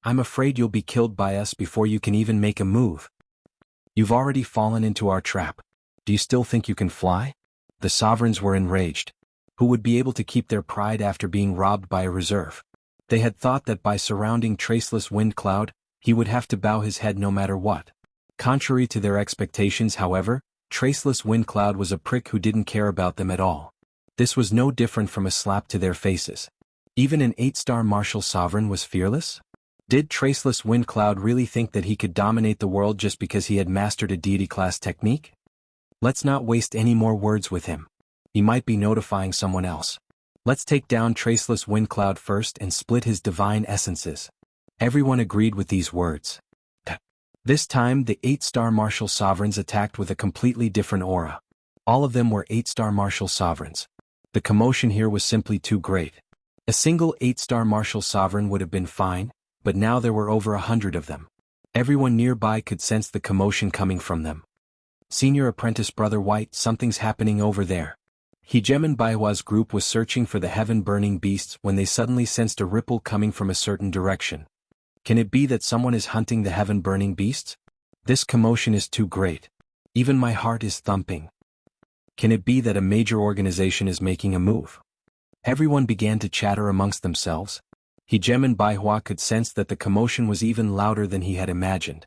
I'm afraid you'll be killed by us before you can even make a move. You've already fallen into our trap. Do you still think you can fly? The sovereigns were enraged. Who would be able to keep their pride after being robbed by a reserve? They had thought that by surrounding Traceless Wind Cloud, he would have to bow his head no matter what. Contrary to their expectations, however, Traceless Wind Cloud was a prick who didn't care about them at all. This was no different from a slap to their faces. Even an 8-star martial sovereign was fearless? Did Traceless Wind Cloud really think that he could dominate the world just because he had mastered a deity-class technique? Let's not waste any more words with him. He might be notifying someone else. Let's take down Traceless Wind Cloud first and split his divine essences. Everyone agreed with these words. This time the 8-star martial sovereigns attacked with a completely different aura. All of them were 8-star martial sovereigns. The commotion here was simply too great. A single 8-star martial sovereign would have been fine, but now there were over 100 of them. Everyone nearby could sense the commotion coming from them. Senior Apprentice Brother White, something's happening over there. Hegeman Baihua's group was searching for the heaven-burning beasts when they suddenly sensed a ripple coming from a certain direction. Can it be that someone is hunting the heaven-burning beasts? This commotion is too great. Even my heart is thumping. Can it be that a major organization is making a move? Everyone began to chatter amongst themselves. Hegeman Baihua could sense that the commotion was even louder than he had imagined.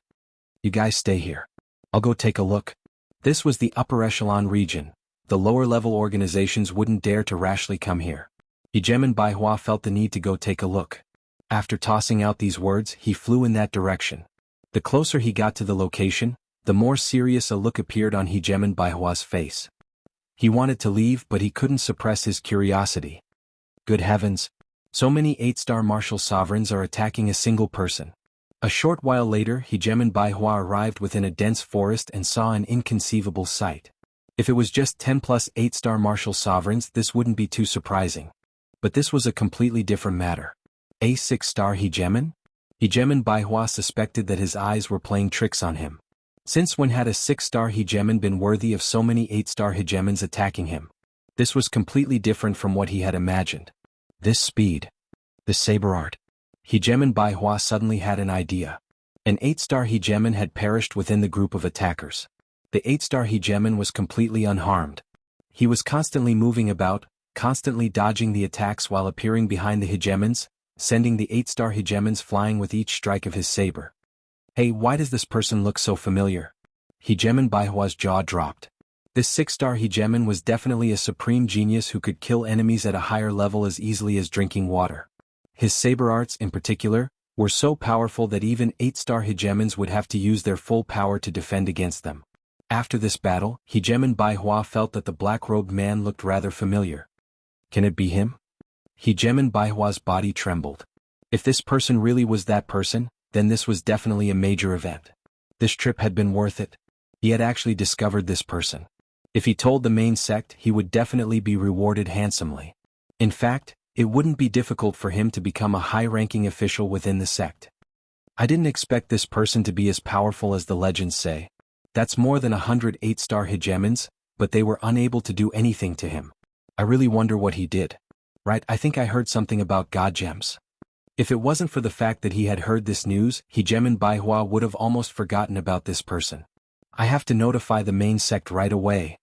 You guys stay here. I'll go take a look. This was the upper echelon region. The lower-level organizations wouldn't dare to rashly come here. Hegeman Baihua felt the need to go take a look. After tossing out these words, he flew in that direction. The closer he got to the location, the more serious a look appeared on Hegeman Baihua's face. He wanted to leave, but he couldn't suppress his curiosity. Good heavens! So many 8-star martial sovereigns are attacking a single person. A short while later, Hegeman Baihua arrived within a dense forest and saw an inconceivable sight. If it was just 10 plus 8-star martial sovereigns, this wouldn't be too surprising. But this was a completely different matter. A 6-star Hegeman? Hegeman Baihua suspected that his eyes were playing tricks on him. Since when had a 6-star Hegeman been worthy of so many 8-star Hegemans attacking him? This was completely different from what he had imagined. This speed. The saber art. Hegeman Baihua suddenly had an idea. An 8-star Hegeman had perished within the group of attackers. The 8-star Hegeman was completely unharmed. He was constantly moving about, constantly dodging the attacks while appearing behind the Hegemans, sending the 8-star Hegemans flying with each strike of his saber. Hey, why does this person look so familiar? Hegeman Baihua's jaw dropped. This 6-star Hegeman was definitely a supreme genius who could kill enemies at a higher level as easily as drinking water. His saber arts, in particular, were so powerful that even 8-star Hegemans would have to use their full power to defend against them. After this battle, Hegeman Baihua felt that the black-robed man looked rather familiar. Can it be him? Hegeman Baihua's body trembled. If this person really was that person, then this was definitely a major event. This trip had been worth it. He had actually discovered this person. If he told the main sect, he would definitely be rewarded handsomely. In fact, it wouldn't be difficult for him to become a high-ranking official within the sect. I didn't expect this person to be as powerful as the legends say. That's more than 100 8-star Hegemans, but they were unable to do anything to him. I really wonder what he did. Right, I think I heard something about god gems. If it wasn't for the fact that he had heard this news, Hegeman Baihua would have almost forgotten about this person. I have to notify the main sect right away.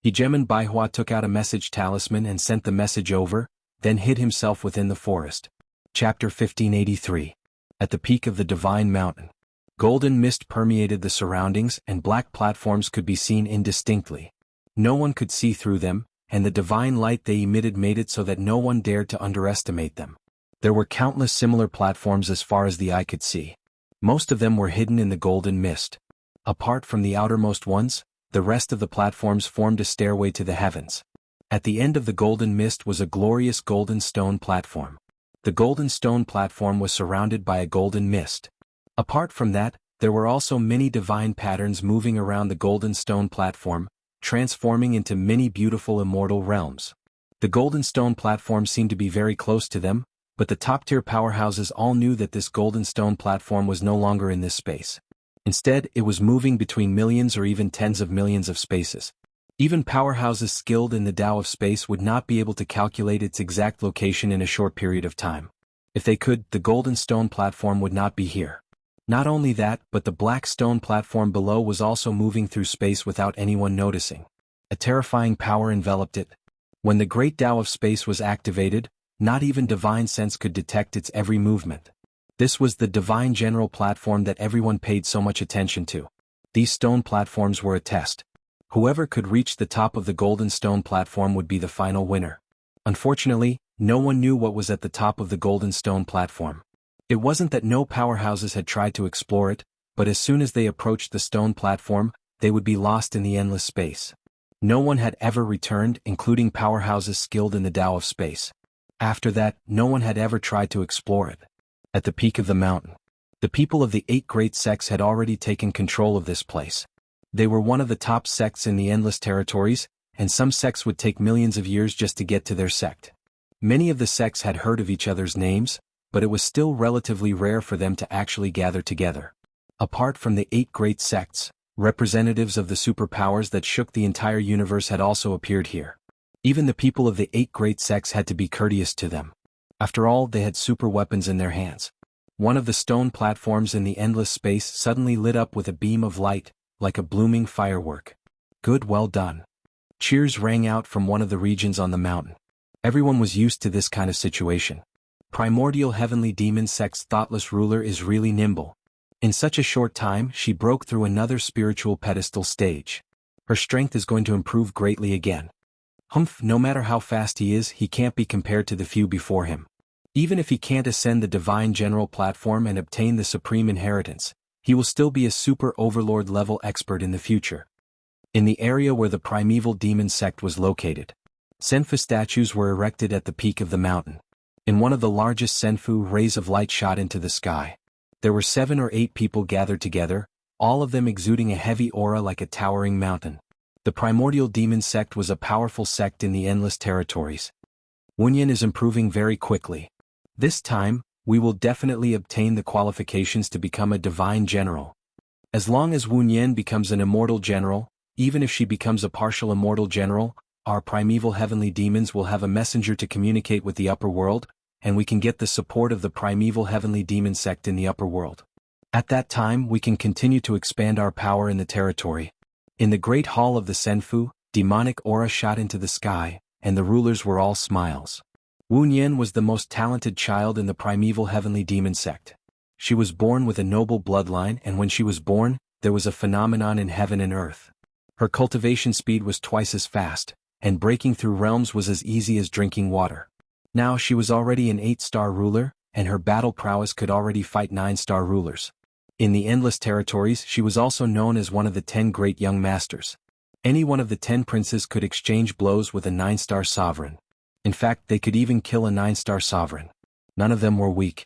Hegeman Baihua took out a message talisman and sent the message over, then hid himself within the forest. Chapter 1583. At the peak of the divine mountain, golden mist permeated the surroundings and black platforms could be seen indistinctly. No one could see through them, and the divine light they emitted made it so that no one dared to underestimate them. There were countless similar platforms as far as the eye could see. Most of them were hidden in the golden mist. Apart from the outermost ones, the rest of the platforms formed a stairway to the heavens. At the end of the golden mist was a glorious golden stone platform. The golden stone platform was surrounded by a golden mist. Apart from that, there were also many divine patterns moving around the golden stone platform, transforming into many beautiful immortal realms. The golden stone platform seemed to be very close to them, but the top-tier powerhouses all knew that this golden stone platform was no longer in this space. Instead, it was moving between millions or even tens of millions of spaces. Even powerhouses skilled in the Tao of space would not be able to calculate its exact location in a short period of time. If they could, the golden stone platform would not be here. Not only that, but the black stone platform below was also moving through space without anyone noticing. A terrifying power enveloped it. When the great Tao of space was activated, not even divine sense could detect its every movement. This was the divine general platform that everyone paid so much attention to. These stone platforms were a test. Whoever could reach the top of the golden stone platform would be the final winner. Unfortunately, no one knew what was at the top of the golden stone platform. It wasn't that no powerhouses had tried to explore it, but as soon as they approached the stone platform, they would be lost in the endless space. No one had ever returned, including powerhouses skilled in the Tao of space. After that, no one had ever tried to explore it. At the peak of the mountain, the people of the 8 great sects had already taken control of this place. They were one of the top sects in the endless territories, and some sects would take millions of years just to get to their sect. Many of the sects had heard of each other's names, but it was still relatively rare for them to actually gather together. Apart from the 8 great sects, representatives of the superpowers that shook the entire universe had also appeared here. Even the people of the 8 great sects had to be courteous to them. After all, they had super weapons in their hands. One of the stone platforms in the endless space suddenly lit up with a beam of light, like a blooming firework. Good, well done. Cheers rang out from one of the regions on the mountain. Everyone was used to this kind of situation. Primordial Heavenly Demon Sect's thoughtless ruler is really nimble. In such a short time, she broke through another spiritual pedestal stage. Her strength is going to improve greatly again. No matter how fast he is, he can't be compared to the few before him. Even if he can't ascend the divine general platform and obtain the supreme inheritance, he will still be a super overlord level expert in the future. In the area where the primeval demon sect was located, Senfu statues were erected at the peak of the mountain. In one of the largest Senfu, rays of light shot into the sky. There were 7 or 8 people gathered together, all of them exuding a heavy aura like a towering mountain. The primordial demon sect was a powerful sect in the endless territories. Wuxian is improving very quickly. This time, we will definitely obtain the qualifications to become a divine general. As long as Wuxian becomes an immortal general, even if she becomes a partial immortal general, our primeval heavenly demons will have a messenger to communicate with the upper world, and we can get the support of the primeval heavenly demon sect in the upper world. At that time, we can continue to expand our power in the territory. In the great hall of the Senfu, demonic aura shot into the sky, and the rulers were all smiles. Wuxian was the most talented child in the primeval heavenly demon sect. She was born with a noble bloodline, and when she was born, there was a phenomenon in heaven and earth. Her cultivation speed was twice as fast, and breaking through realms was as easy as drinking water. Now she was already an 8-star ruler, and her battle prowess could already fight 9-star rulers. In the endless territories, she was also known as one of the 10 great young masters. Any one of the 10 princes could exchange blows with a 9-star sovereign. In fact, they could even kill a 9-star sovereign. None of them were weak.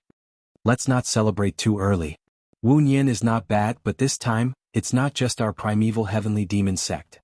Let's not celebrate too early. Wuxian is not bad, but this time, it's not just our primeval heavenly demon sect.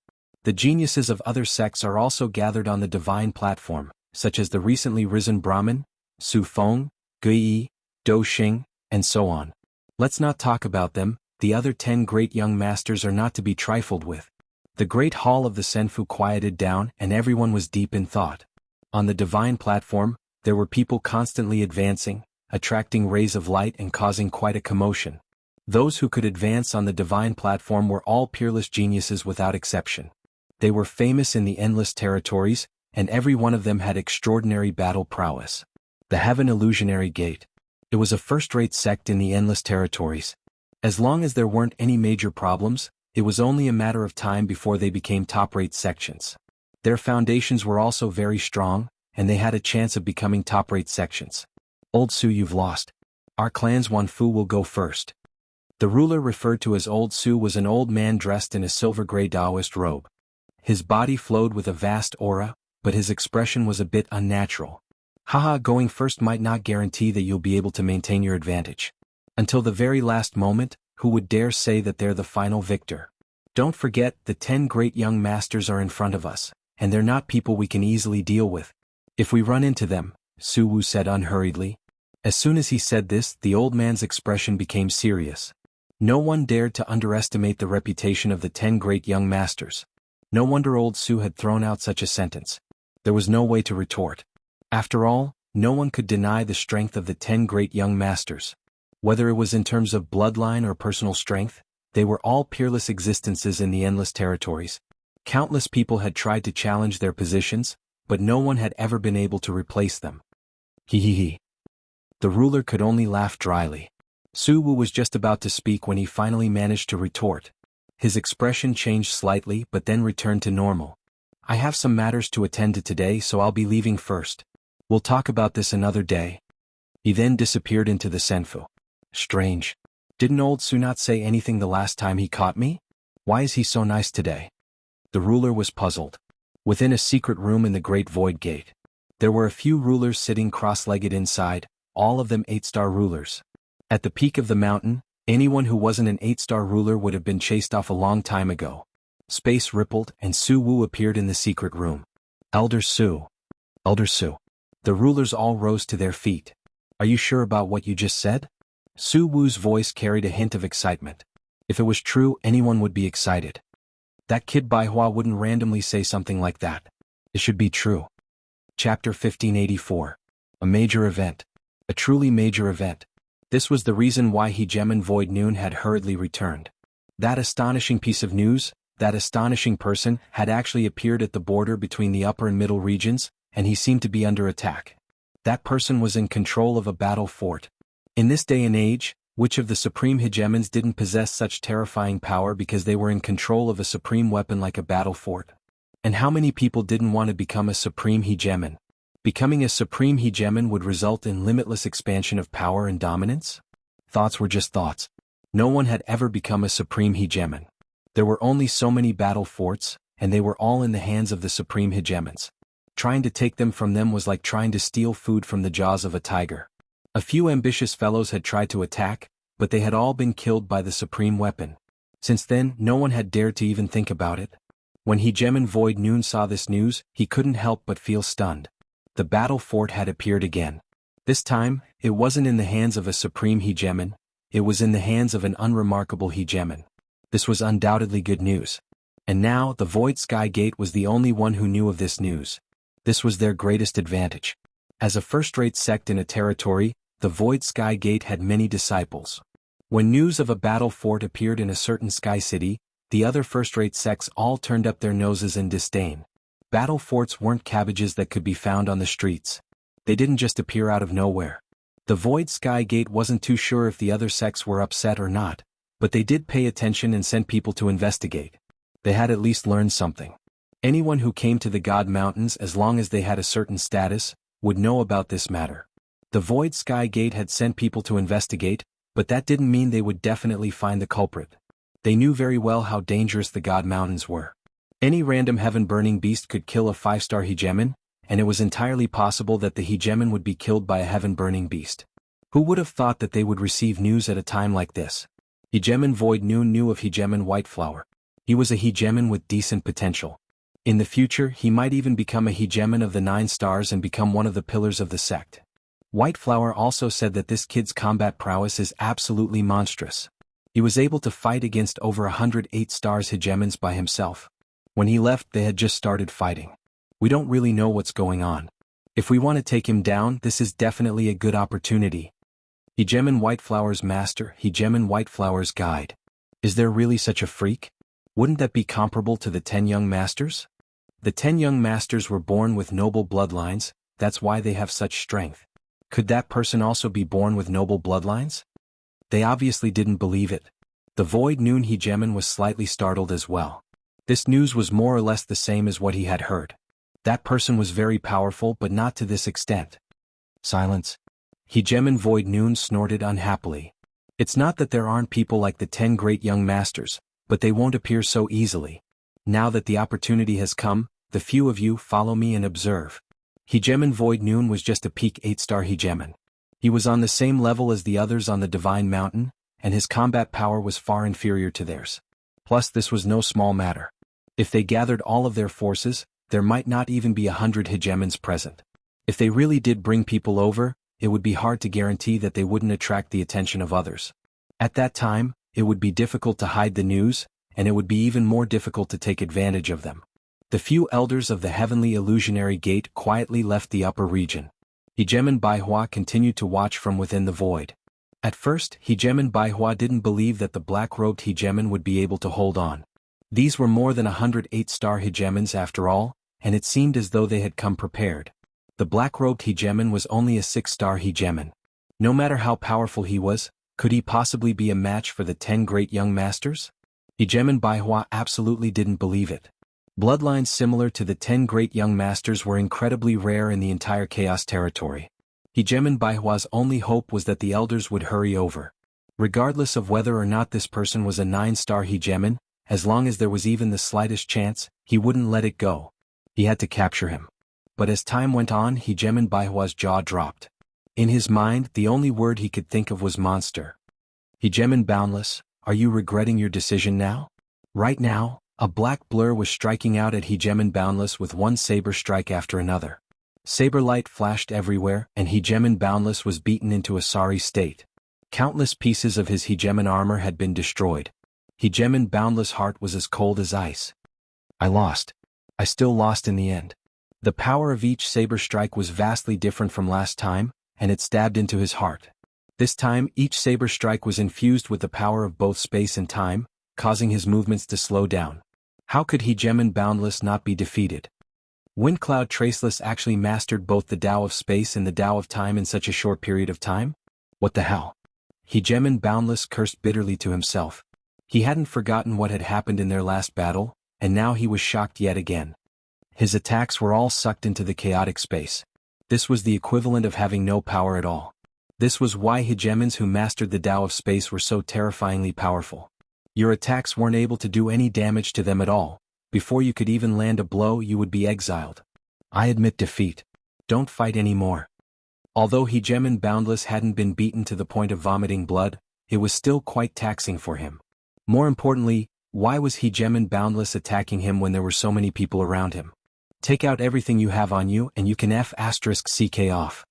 The geniuses of other sects are also gathered on the divine platform, such as the recently risen Brahmin, Su Feng, Gui, Do Xing, and so on. Let's not talk about them, the other 10 great young masters are not to be trifled with. The great hall of the Senfu quieted down and everyone was deep in thought. On the divine platform, there were people constantly advancing, attracting rays of light and causing quite a commotion. Those who could advance on the divine platform were all peerless geniuses without exception. They were famous in the endless territories, and every one of them had extraordinary battle prowess. The Heaven Illusionary Gate. It was a first-rate sect in the endless territories. As long as there weren't any major problems, it was only a matter of time before they became top-rate sections. Their foundations were also very strong, and they had a chance of becoming top-rate sections. Old Su, you've lost. Our clan's Wanfu will go first. The ruler referred to as Old Su was an old man dressed in a silver-gray Taoist robe. His body flowed with a vast aura, but his expression was a bit unnatural. Haha, going first might not guarantee that you'll be able to maintain your advantage. Until the very last moment, who would dare say that they're the final victor? Don't forget, the 10 great young masters are in front of us, and they're not people we can easily deal with. If we run into them, Su Wu said unhurriedly. As soon as he said this, the old man's expression became serious. No one dared to underestimate the reputation of the 10 great young masters. No wonder Old Su had thrown out such a sentence. There was no way to retort. After all, no one could deny the strength of the 10 great young masters. Whether it was in terms of bloodline or personal strength, they were all peerless existences in the endless territories. Countless people had tried to challenge their positions, but no one had ever been able to replace them. He. The ruler could only laugh dryly. Su Wu was just about to speak when he finally managed to retort. His expression changed slightly but then returned to normal. I have some matters to attend to today, so I'll be leaving first. We'll talk about this another day. He then disappeared into the Senfu. Strange. Didn't Old Su not say anything the last time he caught me? Why is he so nice today? The ruler was puzzled. Within a secret room in the Great Void Gate, there were a few rulers sitting cross-legged inside, all of them 8-star rulers. At the peak of the mountain, anyone who wasn't an 8-star ruler would have been chased off a long time ago. Space rippled and Su Wu appeared in the secret room. Elder Su. Elder Su. The rulers all rose to their feet. Are you sure about what you just said? Su Wu's voice carried a hint of excitement. If it was true, anyone would be excited. That kid Bai Hua wouldn't randomly say something like that. It should be true. Chapter 1584. A major event. A truly major event. This was the reason why Hegemon Void Noon had hurriedly returned. That astonishing piece of news, that astonishing person, had actually appeared at the border between the upper and middle regions, and he seemed to be under attack. That person was in control of a battle fort. In this day and age, which of the supreme hegemons didn't possess such terrifying power because they were in control of a supreme weapon like a battle fort? And how many people didn't want to become a supreme hegemon? Becoming a supreme hegemon would result in limitless expansion of power and dominance? Thoughts were just thoughts. No one had ever become a supreme hegemon. There were only so many battle forts, and they were all in the hands of the supreme hegemons. Trying to take them from them was like trying to steal food from the jaws of a tiger. A few ambitious fellows had tried to attack, but they had all been killed by the supreme weapon. Since then, no one had dared to even think about it. When Hegemon Void Noon saw this news, he couldn't help but feel stunned. The battle fort had appeared again. This time, it wasn't in the hands of a supreme hegemon, it was in the hands of an unremarkable hegemon. This was undoubtedly good news. And now, the Void Sky Gate was the only one who knew of this news. This was their greatest advantage. As a first-rate sect in a territory, the Void Sky Gate had many disciples. When news of a battle fort appeared in a certain sky city, the other first-rate sects all turned up their noses in disdain. Battle forts weren't cabbages that could be found on the streets. They didn't just appear out of nowhere. The Void Sky Gate wasn't too sure if the other sects were upset or not, but they did pay attention and sent people to investigate. They had at least learned something. Anyone who came to the God Mountains, as long as they had a certain status, would know about this matter. The Void Sky Gate had sent people to investigate, but that didn't mean they would definitely find the culprit. They knew very well how dangerous the God Mountains were. Any random heaven-burning beast could kill a 5-star hegemon, and it was entirely possible that the hegemon would be killed by a heaven-burning beast. Who would have thought that they would receive news at a time like this? Hegemon Void Noon knew of Hegemon Whiteflower. He was a hegemon with decent potential. In the future, he might even become a hegemon of the 9 stars and become one of the pillars of the sect. Whiteflower also said that this kid's combat prowess is absolutely monstrous. He was able to fight against over 108 stars hegemons by himself. When he left, they had just started fighting. We don't really know what's going on. If we want to take him down, this is definitely a good opportunity. Hegemon Whiteflower's master, Hegemon Whiteflower's guide. Is there really such a freak? Wouldn't that be comparable to the 10 young masters? The 10 young masters were born with noble bloodlines, that's why they have such strength. Could that person also be born with noble bloodlines? They obviously didn't believe it. The Void Noon Hegemon was slightly startled as well. This news was more or less the same as what he had heard. That person was very powerful, but not to this extent. Silence. Hegemon Void Noon snorted unhappily. It's not that there aren't people like the 10 great young masters, but they won't appear so easily. Now that the opportunity has come, the few of you follow me and observe. Hegemon Void Noon was just a peak 8-star Hegemon. He was on the same level as the others on the Divine Mountain, and his combat power was far inferior to theirs. Plus, this was no small matter. If they gathered all of their forces, there might not even be 100 Hegemons present. If they really did bring people over, it would be hard to guarantee that they wouldn't attract the attention of others. At that time, it would be difficult to hide the news, and it would be even more difficult to take advantage of them. The few elders of the Heavenly Illusionary Gate quietly left the upper region. Hegemon Baihua continued to watch from within the void. At first, Hegemon Baihua didn't believe that the black-robed Hegemon would be able to hold on. These were more than 108-star Hegemons after all, and it seemed as though they had come prepared. The black-robed Hegemon was only a 6-star Hegemon. No matter how powerful he was, could he possibly be a match for the 10 great young masters? Hegemon Baihua absolutely didn't believe it. Bloodlines similar to the 10 great young masters were incredibly rare in the entire Chaos territory. Hegemon Baihua's only hope was that the elders would hurry over. Regardless of whether or not this person was a 9-star Hegemon, as long as there was even the slightest chance, he wouldn't let it go. He had to capture him. But as time went on, Hegemon Baihua's jaw dropped. In his mind, the only word he could think of was monster. Hegemon Boundless, are you regretting your decision now? Right now, a black blur was striking out at Hegemon Boundless with one saber strike after another. Saber light flashed everywhere, and Hegemon Boundless was beaten into a sorry state. Countless pieces of his Hegemon armor had been destroyed. Hegemon Boundless' heart was as cold as ice. I lost. I still lost in the end. The power of each saber strike was vastly different from last time, and it stabbed into his heart. This time, each saber strike was infused with the power of both space and time, causing his movements to slow down. How could Hegemon Boundless not be defeated? Windcloud Traceless actually mastered both the Tao of Space and the Tao of Time in such a short period of time? What the hell? Hegemon Boundless cursed bitterly to himself. He hadn't forgotten what had happened in their last battle, and now he was shocked yet again. His attacks were all sucked into the chaotic space. This was the equivalent of having no power at all. This was why Hegemons who mastered the Tao of Space were so terrifyingly powerful. Your attacks weren't able to do any damage to them at all. Before you could even land a blow, you would be exiled. I admit defeat. Don't fight anymore. Although Hegemon Boundless hadn't been beaten to the point of vomiting blood, it was still quite taxing for him. More importantly, why was Hegemon Boundless attacking him when there were so many people around him? Take out everything you have on you and you can F***ck off.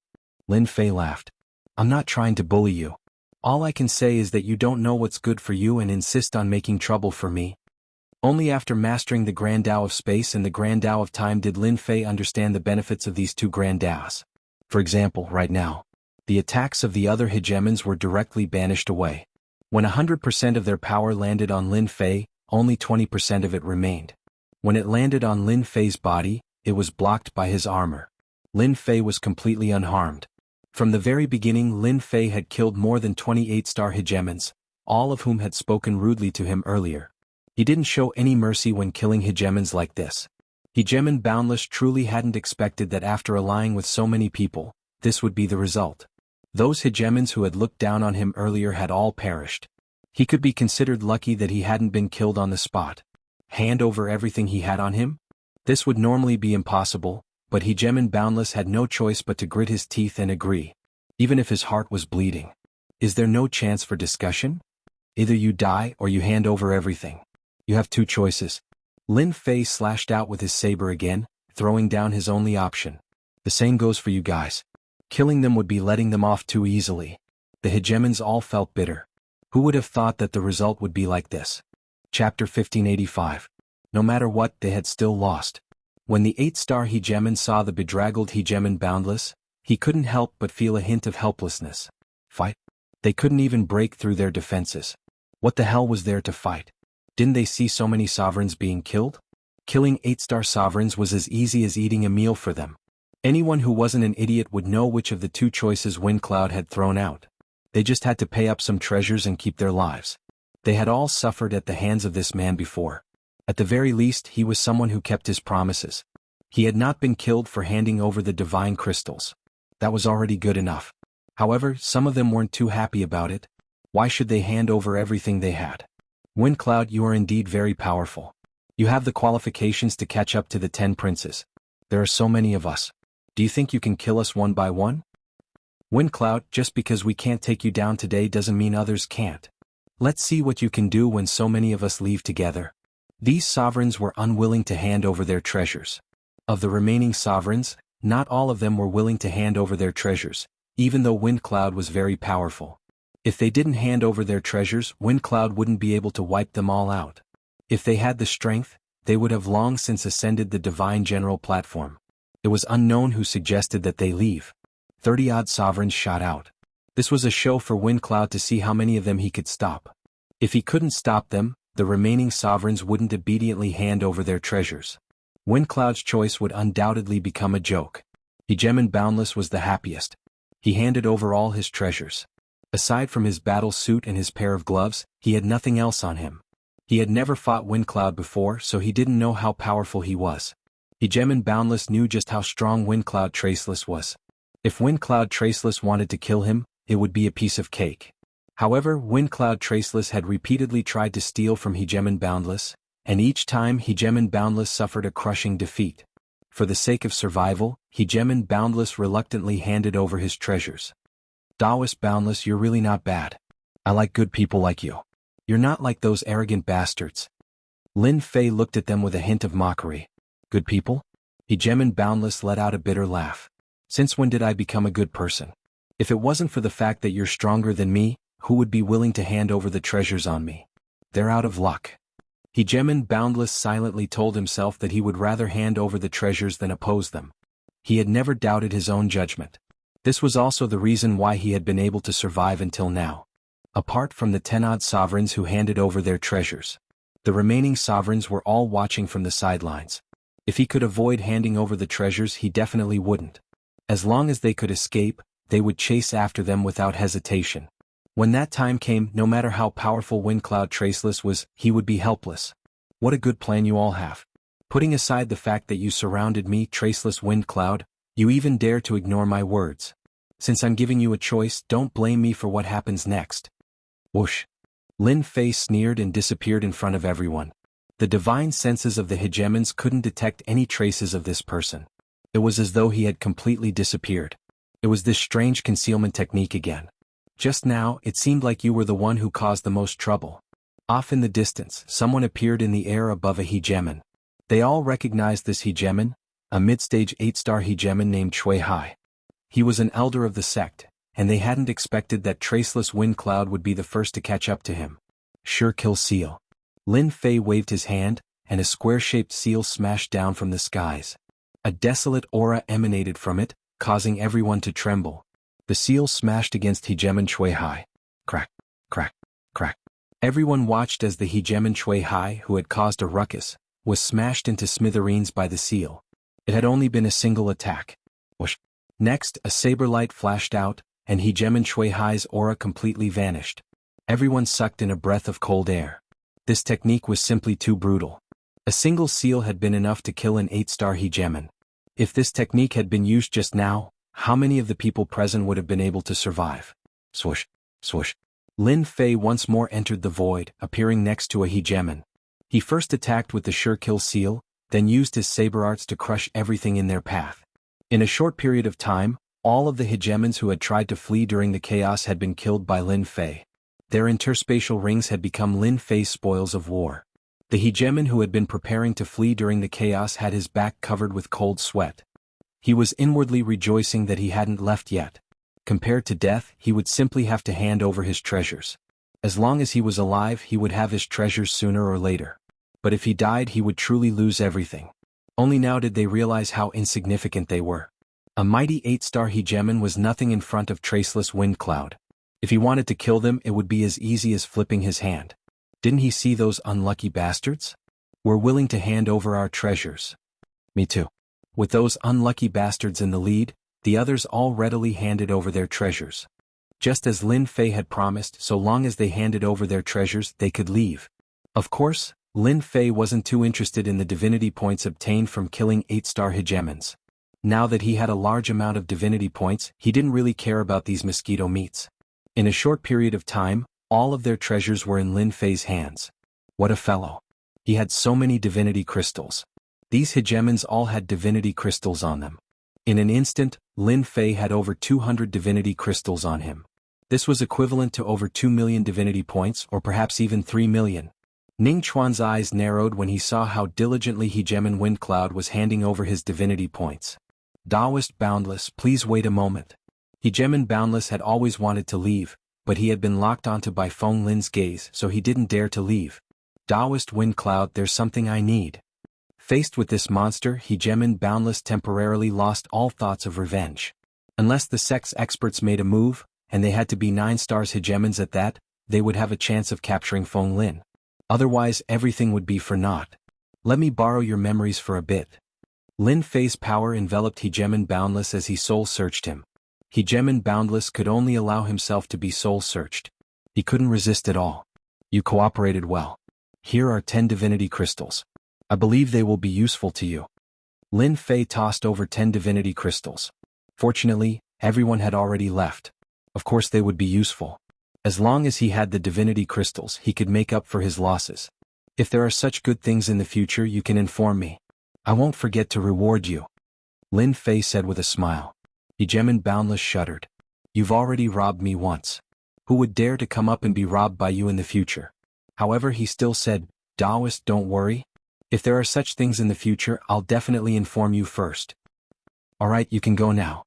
Lin Fei laughed. I'm not trying to bully you. All I can say is that you don't know what's good for you and insist on making trouble for me. Only after mastering the Grand Tao of Space and the Grand Tao of Time did Lin Fei understand the benefits of these two Grand Taos. For example, right now, the attacks of the other Hegemons were directly banished away. When 100% of their power landed on Lin Fei, only 20% of it remained. When it landed on Lin Fei's body, it was blocked by his armor. Lin Fei was completely unharmed. From the very beginning, Lin Fei had killed more than 28-star Hegemons, all of whom had spoken rudely to him earlier. He didn't show any mercy when killing Hegemons like this. Hegemon Boundless truly hadn't expected that after allying with so many people, this would be the result. Those Hegemons who had looked down on him earlier had all perished. He could be considered lucky that he hadn't been killed on the spot. Hand over everything he had on him? This would normally be impossible, but Hegemon Boundless had no choice but to grit his teeth and agree. Even if his heart was bleeding. Is there no chance for discussion? Either you die or you hand over everything. You have two choices. Lin Fei slashed out with his saber again, throwing down his only option. The same goes for you guys. Killing them would be letting them off too easily. The Hegemons all felt bitter. Who would have thought that the result would be like this? Chapter 1585. No matter what, they had still lost. When the 8-star Hegemon saw the bedraggled Hegemon Boundless, he couldn't help but feel a hint of helplessness. Fight? They couldn't even break through their defenses. What the hell was there to fight? Didn't they see so many sovereigns being killed? Killing 8-star sovereigns was as easy as eating a meal for them. Anyone who wasn't an idiot would know which of the two choices Windcloud had thrown out. They just had to pay up some treasures and keep their lives. They had all suffered at the hands of this man before. At the very least, he was someone who kept his promises. He had not been killed for handing over the divine crystals. That was already good enough. However, some of them weren't too happy about it. Why should they hand over everything they had? Windcloud, you are indeed very powerful. You have the qualifications to catch up to the 10 princes. There are so many of us. Do you think you can kill us one by one? Windcloud, just because we can't take you down today doesn't mean others can't. Let's see what you can do when so many of us leave together. These sovereigns were unwilling to hand over their treasures. Of the remaining sovereigns, not all of them were willing to hand over their treasures, even though Windcloud was very powerful. If they didn't hand over their treasures, Windcloud wouldn't be able to wipe them all out. If they had the strength, they would have long since ascended the Divine General platform. It was unknown who suggested that they leave. 30-odd sovereigns shot out. This was a show for Windcloud to see how many of them he could stop. If he couldn't stop them, the remaining sovereigns wouldn't obediently hand over their treasures. Windcloud's choice would undoubtedly become a joke. Hegemon Boundless was the happiest. He handed over all his treasures. Aside from his battle suit and his pair of gloves, he had nothing else on him. He had never fought Windcloud before, so he didn't know how powerful he was. Hegemon Boundless knew just how strong Windcloud Traceless was. If Windcloud Traceless wanted to kill him, it would be a piece of cake. However, Windcloud Traceless had repeatedly tried to steal from Hegemon Boundless, and each time Hegemon Boundless suffered a crushing defeat. For the sake of survival, Hegemon Boundless reluctantly handed over his treasures. Taoist Boundless, you're really not bad. I like good people like you. You're not like those arrogant bastards. Lin Fei looked at them with a hint of mockery. Good people? Hegemon Boundless let out a bitter laugh. Since when did I become a good person? If it wasn't for the fact that you're stronger than me, who would be willing to hand over the treasures on me? They're out of luck. Hegemon Boundless silently told himself that he would rather hand over the treasures than oppose them. He had never doubted his own judgment. This was also the reason why he had been able to survive until now. Apart from the 10-odd sovereigns who handed over their treasures, the remaining sovereigns were all watching from the sidelines. If he could avoid handing over the treasures, he definitely wouldn't. As long as they could escape, they would chase after them without hesitation. When that time came, no matter how powerful Windcloud Traceless was, he would be helpless. What a good plan you all have. Putting aside the fact that you surrounded me, Traceless Windcloud, you even dare to ignore my words. Since I'm giving you a choice, don't blame me for what happens next. Whoosh. Lin Fei sneered and disappeared in front of everyone. The divine senses of the hegemons couldn't detect any traces of this person. It was as though he had completely disappeared. It was this strange concealment technique again. Just now, it seemed like you were the one who caused the most trouble. Off in the distance, someone appeared in the air above a hegemon. They all recognized this hegemon, a mid-stage 8-star hegemon named Chui Hai. He was an elder of the sect, and they hadn't expected that Traceless Windcloud would be the first to catch up to him. Sure kill seal. Lin Fei waved his hand, and a square-shaped seal smashed down from the skies. A desolate aura emanated from it, causing everyone to tremble. The seal smashed against Hegemon Chui Hai. Crack, crack, crack. Everyone watched as the Hegemon Chui Hai, who had caused a ruckus, was smashed into smithereens by the seal. It had only been a single attack. Whoosh. Next, a saber light flashed out, and Hegemon Chui Hai's aura completely vanished. Everyone sucked in a breath of cold air. This technique was simply too brutal. A single seal had been enough to kill an 8-star hegemon. If this technique had been used just now, how many of the people present would have been able to survive? Swoosh, swoosh. Lin Fei once more entered the void, appearing next to a hegemon. He first attacked with the sure kill seal, then used his saber arts to crush everything in their path. In a short period of time, all of the hegemons who had tried to flee during the chaos had been killed by Lin Fei. Their interspatial rings had become Lin Fei's spoils of war. The hegemon who had been preparing to flee during the chaos had his back covered with cold sweat. He was inwardly rejoicing that he hadn't left yet. Compared to death, he would simply have to hand over his treasures. As long as he was alive, he would have his treasures sooner or later. But if he died, he would truly lose everything. Only now did they realize how insignificant they were. A mighty 8-star hegemon was nothing in front of Traceless Windcloud. If he wanted to kill them, it would be as easy as flipping his hand. Didn't he see those unlucky bastards? We're willing to hand over our treasures. Me too. With those unlucky bastards in the lead, the others all readily handed over their treasures. Just as Lin Fei had promised, so long as they handed over their treasures, they could leave. Of course, Lin Fei wasn't too interested in the divinity points obtained from killing 8-star hegemons. Now that he had a large amount of divinity points, he didn't really care about these mosquito meats. In a short period of time, all of their treasures were in Lin Fei's hands. What a fellow. He had so many divinity crystals. These hegemons all had divinity crystals on them. In an instant, Lin Fei had over 200 divinity crystals on him. This was equivalent to over 2 million divinity points, or perhaps even 3 million. Ning Chuan's eyes narrowed when he saw how diligently Hegemon Windcloud was handing over his divinity points. Taoist Boundless, please wait a moment. Hegemon Boundless had always wanted to leave, but he had been locked onto by Feng Lin's gaze, so he didn't dare to leave. Taoist Windcloud, there's something I need. Faced with this monster, Hegemon Boundless temporarily lost all thoughts of revenge. Unless the sex experts made a move, and they had to be 9 stars hegemons at that, they would have a chance of capturing Feng Lin. Otherwise everything would be for naught. Let me borrow your memories for a bit. Lin Fei's power enveloped Hegemon Boundless as he soul-searched him. Hegemon Boundless could only allow himself to be soul-searched. He couldn't resist at all. You cooperated well. Here are 10 divinity crystals. I believe they will be useful to you. Lin Fei tossed over 10 divinity crystals. Fortunately, everyone had already left. Of course they would be useful. As long as he had the divinity crystals, he could make up for his losses. If there are such good things in the future, you can inform me. I won't forget to reward you. Lin Fei said with a smile. Hegemon Boundless shuddered. You've already robbed me once. Who would dare to come up and be robbed by you in the future? However, he still said, Taoist, don't worry. If there are such things in the future, I'll definitely inform you first. Alright, you can go now.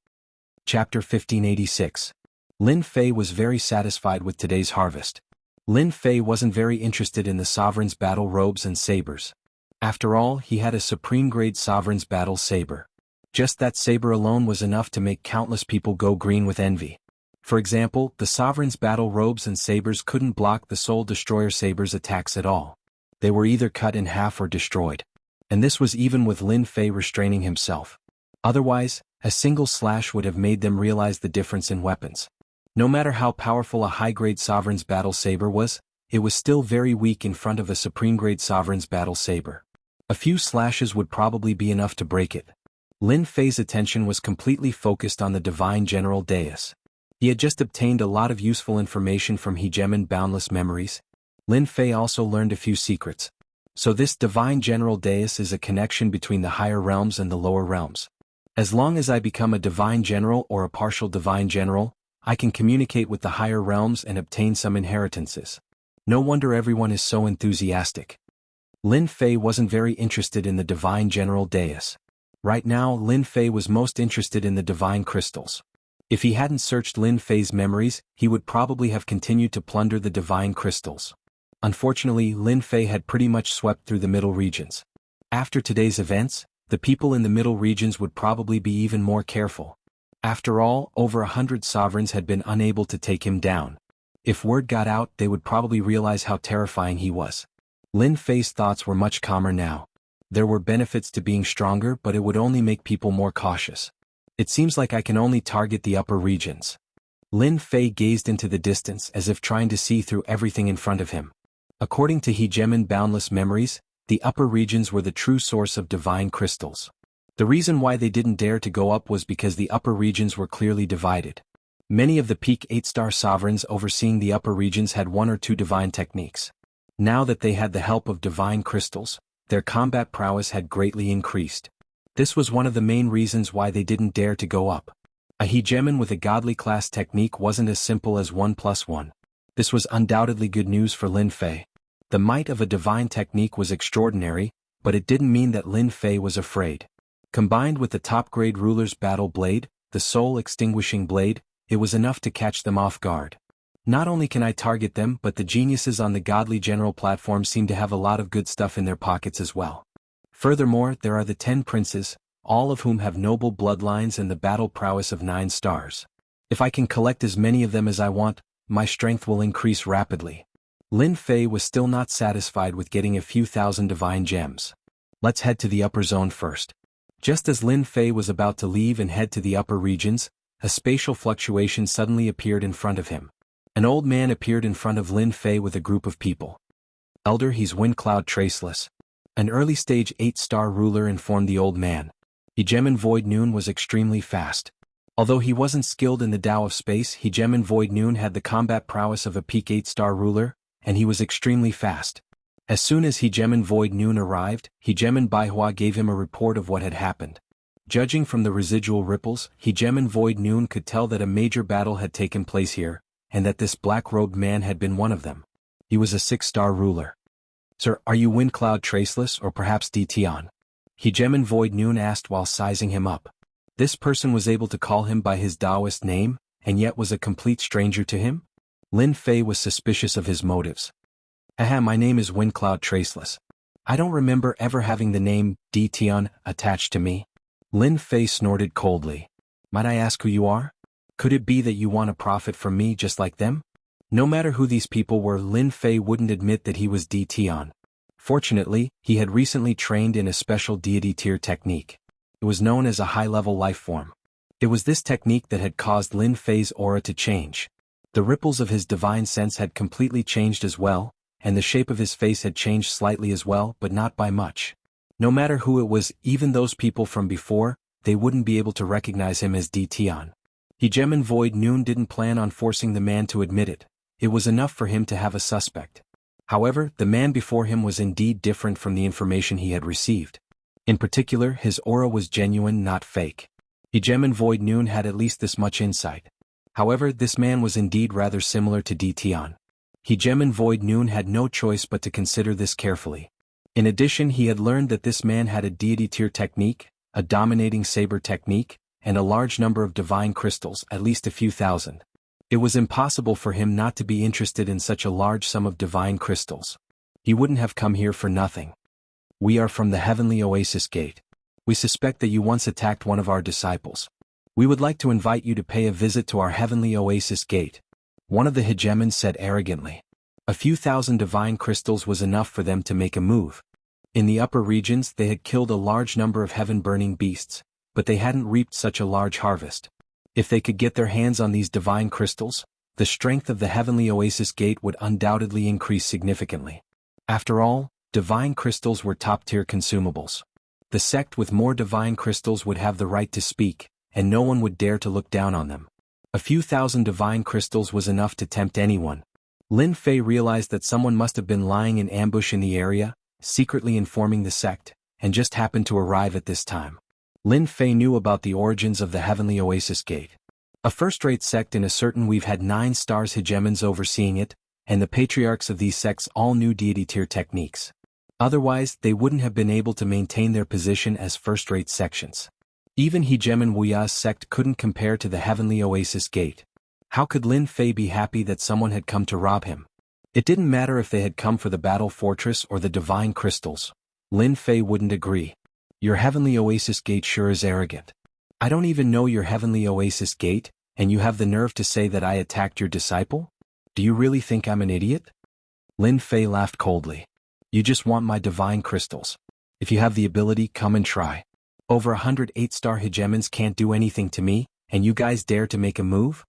Chapter 1586. Lin Fei was very satisfied with today's harvest. Lin Fei wasn't very interested in the Sovereign's battle robes and sabers. After all, he had a supreme-grade Sovereign's battle saber. Just that saber alone was enough to make countless people go green with envy. For example, the Sovereign's battle robes and sabers couldn't block the Soul Destroyer saber's attacks at all. They were either cut in half or destroyed. And this was even with Lin Fei restraining himself. Otherwise, a single slash would have made them realize the difference in weapons. No matter how powerful a high-grade Sovereign's battle saber was, it was still very weak in front of a supreme-grade Sovereign's battle saber. A few slashes would probably be enough to break it. Lin Fei's attention was completely focused on the Divine General Dais. He had just obtained a lot of useful information from Hegemon Boundless memories. Lin Fei also learned a few secrets. So this Divine General Dais is a connection between the higher realms and the lower realms. As long as I become a Divine General or a partial Divine General, I can communicate with the higher realms and obtain some inheritances. No wonder everyone is so enthusiastic. Lin Fei wasn't very interested in the Divine General Dais. Right now, Lin Fei was most interested in the Divine Crystals. If he hadn't searched Lin Fei's memories, he would probably have continued to plunder the Divine Crystals. Unfortunately, Lin Fei had pretty much swept through the middle regions. After today's events, the people in the middle regions would probably be even more careful. After all, over 100 sovereigns had been unable to take him down. If word got out, they would probably realize how terrifying he was. Lin Fei's thoughts were much calmer now. There were benefits to being stronger, but it would only make people more cautious. It seems like I can only target the upper regions. Lin Fei gazed into the distance as if trying to see through everything in front of him. According to Hegemon Boundless memories, the upper regions were the true source of divine crystals. The reason why they didn't dare to go up was because the upper regions were clearly divided. Many of the peak 8-star sovereigns overseeing the upper regions had 1 or 2 divine techniques. Now that they had the help of divine crystals, their combat prowess had greatly increased. This was one of the main reasons why they didn't dare to go up. A hegemon with a godly class technique wasn't as simple as 1 + 1. This was undoubtedly good news for Lin Fei. The might of a divine technique was extraordinary, but it didn't mean that Lin Fei was afraid. Combined with the top-grade ruler's battle blade, the soul-extinguishing blade, it was enough to catch them off guard. Not only can I target them, but the geniuses on the Godly General platform seem to have a lot of good stuff in their pockets as well. Furthermore, there are the 10 princes, all of whom have noble bloodlines and the battle prowess of 9 stars. If I can collect as many of them as I want, my strength will increase rapidly. Lin Fei was still not satisfied with getting a few thousand divine gems. Let's head to the upper zone first. Just as Lin Fei was about to leave and head to the upper regions, a spatial fluctuation suddenly appeared in front of him. An old man appeared in front of Lin Fei with a group of people. Elder, he's Windcloud Traceless. An early-stage 8-star ruler informed the old man. Hegemon Void Noon was extremely fast. Although he wasn't skilled in the Tao of space, Hegemon Void Noon had the combat prowess of a peak 8-star ruler, and he was extremely fast. As soon as Hegemon Void Noon arrived, Hegemon Baihua gave him a report of what had happened. Judging from the residual ripples, Hegemon Void Noon could tell that a major battle had taken place here, and that this black-robed man had been one of them. He was a 6-star ruler. Sir, are you Windcloud Traceless or perhaps Dtion? Hegemon Void Noon asked while sizing him up. This person was able to call him by his Taoist name, and yet was a complete stranger to him? Lin Fei was suspicious of his motives. Haha, my name is Windcloud Traceless. I don't remember ever having the name Dtion attached to me. Lin Fei snorted coldly. Might I ask who you are? Could it be that you want to profit from me just like them? No matter who these people were, Lin Fei wouldn't admit that he was Dtion. Fortunately, he had recently trained in a special deity tier technique. It was known as a high-level life form. It was this technique that had caused Lin Fei's aura to change. The ripples of his divine sense had completely changed as well, and the shape of his face had changed slightly as well, but not by much. No matter who it was, even those people from before, they wouldn't be able to recognize him as Dtion. Hegemon Void Noon didn't plan on forcing the man to admit it. It was enough for him to have a suspect. However, the man before him was indeed different from the information he had received. In particular, his aura was genuine, not fake. Hegemon Void Noon had at least this much insight. However, this man was indeed rather similar to Dtion. Hegemon Void Noon had no choice but to consider this carefully. In addition, he had learned that this man had a deity tier technique, a dominating saber technique, and a large number of divine crystals, at least a few thousand. It was impossible for him not to be interested in such a large sum of divine crystals. He wouldn't have come here for nothing. We are from the Heavenly Oasis Gate. We suspect that you once attacked one of our disciples. We would like to invite you to pay a visit to our Heavenly Oasis Gate. One of the hegemons said arrogantly. A few thousand divine crystals was enough for them to make a move. In the upper regions they had killed a large number of heaven-burning beasts, but they hadn't reaped such a large harvest. If they could get their hands on these divine crystals, the strength of the Heavenly Oasis Gate would undoubtedly increase significantly. After all, divine crystals were top-tier consumables. The sect with more divine crystals would have the right to speak, and no one would dare to look down on them. A few thousand divine crystals was enough to tempt anyone. Lin Fei realized that someone must have been lying in ambush in the area, secretly informing the sect, and just happened to arrive at this time. Lin Fei knew about the origins of the Heavenly Oasis Gate. A first-rate sect in a certain we've had 9 stars hegemons overseeing it, and the patriarchs of these sects all knew deity tier techniques. Otherwise, they wouldn't have been able to maintain their position as first-rate sections. Even Hegemon Wuxia's sect couldn't compare to the Heavenly Oasis Gate. How could Lin Fei be happy that someone had come to rob him? It didn't matter if they had come for the battle fortress or the divine crystals. Lin Fei wouldn't agree. Your Heavenly Oasis Gate sure is arrogant. I don't even know your Heavenly Oasis Gate, and you have the nerve to say that I attacked your disciple? Do you really think I'm an idiot? Lin Fei laughed coldly. You just want my divine crystals. If you have the ability, come and try. Over 108-star hegemons can't do anything to me, and you guys dare to make a move?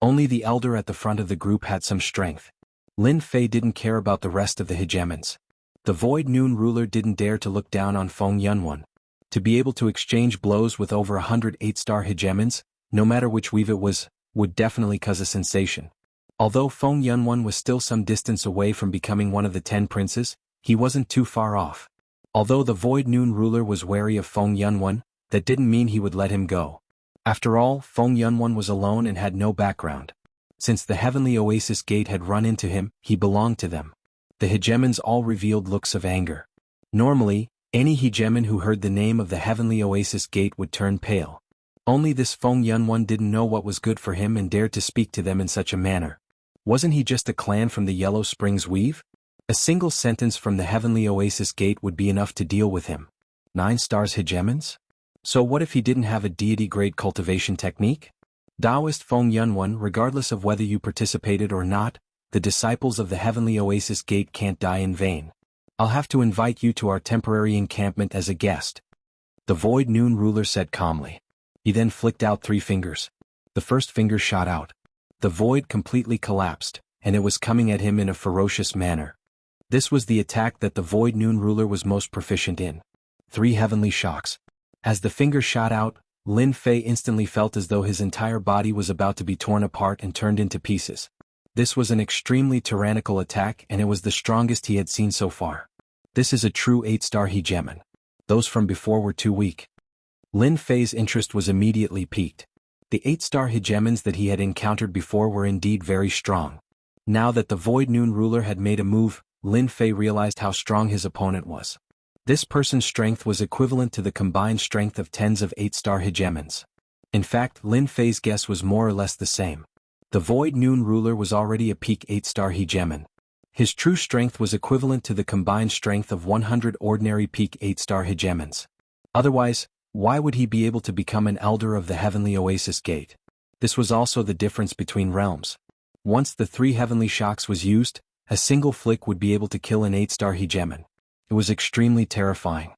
Only the elder at the front of the group had some strength. Lin Fei didn't care about the rest of the hegemons. The Void Noon ruler didn't dare to look down on Feng Yunwan. To be able to exchange blows with over 108-star hegemons, no matter which weave it was, would definitely cause a sensation. Although Feng Yunwan was still some distance away from becoming one of the 10 princes, he wasn't too far off. Although the Void Noon ruler was wary of Feng Yunwan, that didn't mean he would let him go. After all, Feng Yunwan was alone and had no background. Since the Heavenly Oasis Gate had run into him, he belonged to them. The hegemons all revealed looks of anger. Normally, any hegemon who heard the name of the Heavenly Oasis Gate would turn pale. Only this Feng Yunwan didn't know what was good for him and dared to speak to them in such a manner. Wasn't he just a clan from the Yellow Springs Weave? A single sentence from the Heavenly Oasis Gate would be enough to deal with him. 9 stars hegemons? So what if he didn't have a deity-grade cultivation technique? Taoist Feng Yunwan, regardless of whether you participated or not, the disciples of the Heavenly Oasis Gate can't die in vain. I'll have to invite you to our temporary encampment as a guest. The Void Noon Ruler said calmly. He then flicked out 3 fingers. The first finger shot out. The void completely collapsed, and it was coming at him in a ferocious manner. This was the attack that the Void Noon Ruler was most proficient in. 3 heavenly shocks. As the finger shot out, Lin Fei instantly felt as though his entire body was about to be torn apart and turned into pieces. This was an extremely tyrannical attack, and it was the strongest he had seen so far. This is a true 8-star hegemon. Those from before were too weak. Lin Fei's interest was immediately piqued. The 8-star hegemons that he had encountered before were indeed very strong. Now that the Void Noon Ruler had made a move, Lin Fei realized how strong his opponent was. This person's strength was equivalent to the combined strength of tens of 8-star hegemons. In fact, Lin Fei's guess was more or less the same. The Void Noon Ruler was already a peak 8-star hegemon. His true strength was equivalent to the combined strength of 100 ordinary peak 8-star hegemons. Otherwise, why would he be able to become an Elder of the Heavenly Oasis Gate? This was also the difference between realms. Once the 3 heavenly shocks was used, a single flick would be able to kill an 8-star hegemon. It was extremely terrifying.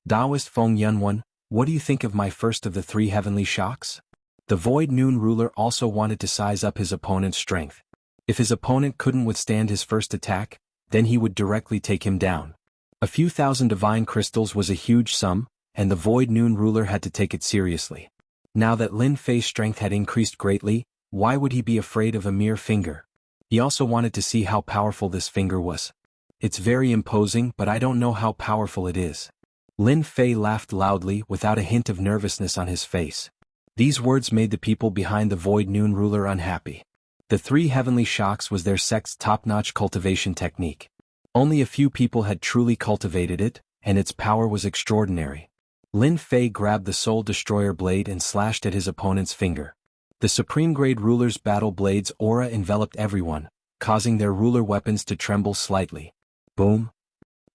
Taoist Feng Yunwen, what do you think of my first of the 3 heavenly shocks? The Void Noon Ruler also wanted to size up his opponent's strength. If his opponent couldn't withstand his first attack, then he would directly take him down. A few thousand divine crystals was a huge sum, and the Void Noon Ruler had to take it seriously. Now that Lin Fei's strength had increased greatly, why would he be afraid of a mere finger? He also wanted to see how powerful this finger was. It's very imposing, but I don't know how powerful it is. Lin Fei laughed loudly without a hint of nervousness on his face. These words made the people behind the Void Noon Ruler unhappy. The 3 heavenly shocks was their sect's top-notch cultivation technique. Only a few people had truly cultivated it, and its power was extraordinary. Lin Fei grabbed the Soul Destroyer blade and slashed at his opponent's finger. The Supreme Grade Ruler's battle blade's aura enveloped everyone, causing their ruler weapons to tremble slightly. Boom.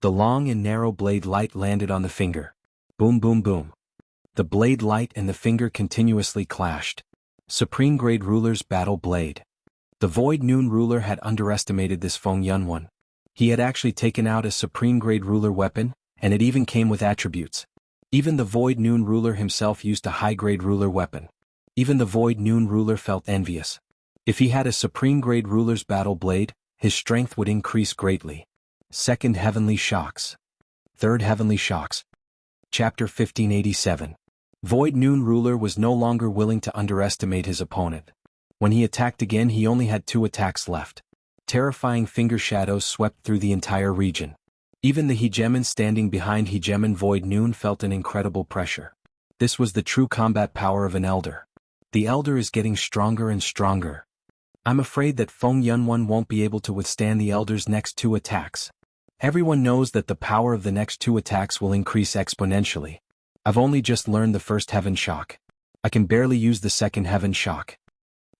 The long and narrow blade light landed on the finger. Boom boom boom. The blade light and the finger continuously clashed. Supreme Grade Ruler's battle blade. The Void Noon Ruler had underestimated this Feng Yunwen. He had actually taken out a Supreme Grade Ruler weapon, and it even came with attributes. Even the Void Noon Ruler himself used a high-grade ruler weapon. Even the Void Noon Ruler felt envious. If he had a Supreme Grade Ruler's battle blade, his strength would increase greatly. Second Heavenly Shocks. Third Heavenly Shocks. Chapter 1587. Void Noon Ruler was no longer willing to underestimate his opponent. When he attacked again, he only had 2 attacks left. Terrifying finger shadows swept through the entire region. Even the hegemon standing behind hegemon Void Noon felt an incredible pressure. This was the true combat power of an elder. The elder is getting stronger and stronger. I'm afraid that Feng Yunwen won't be able to withstand the elder's next 2 attacks. Everyone knows that the power of the next 2 attacks will increase exponentially. I've only just learned the first heaven shock. I can barely use the second heaven shock.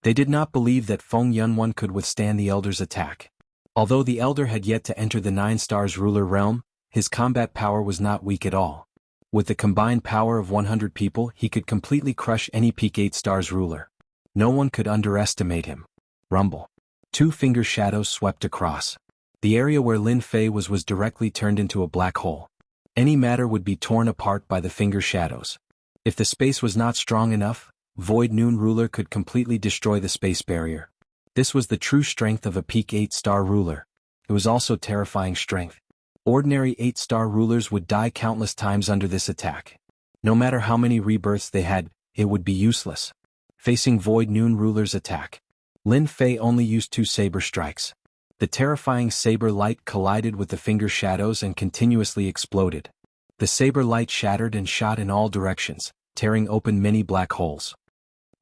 They did not believe that Feng Yunwen could withstand the elder's attack. Although the elder had yet to enter the 9 stars ruler realm, his combat power was not weak at all. With the combined power of 100 people, he could completely crush any peak 8 stars ruler. No one could underestimate him. Rumble. 2 finger shadows swept across. The area where Lin Fei was directly turned into a black hole. Any matter would be torn apart by the finger shadows. If the space was not strong enough, Void Noon Ruler could completely destroy the space barrier. This was the true strength of a peak 8-star ruler. It was also terrifying strength. Ordinary 8-star rulers would die countless times under this attack. No matter how many rebirths they had, it would be useless. Facing Void Noon Ruler's attack, Lin Fei only used 2 saber strikes. The terrifying saber light collided with the finger shadows and continuously exploded. The saber light shattered and shot in all directions, tearing open many black holes.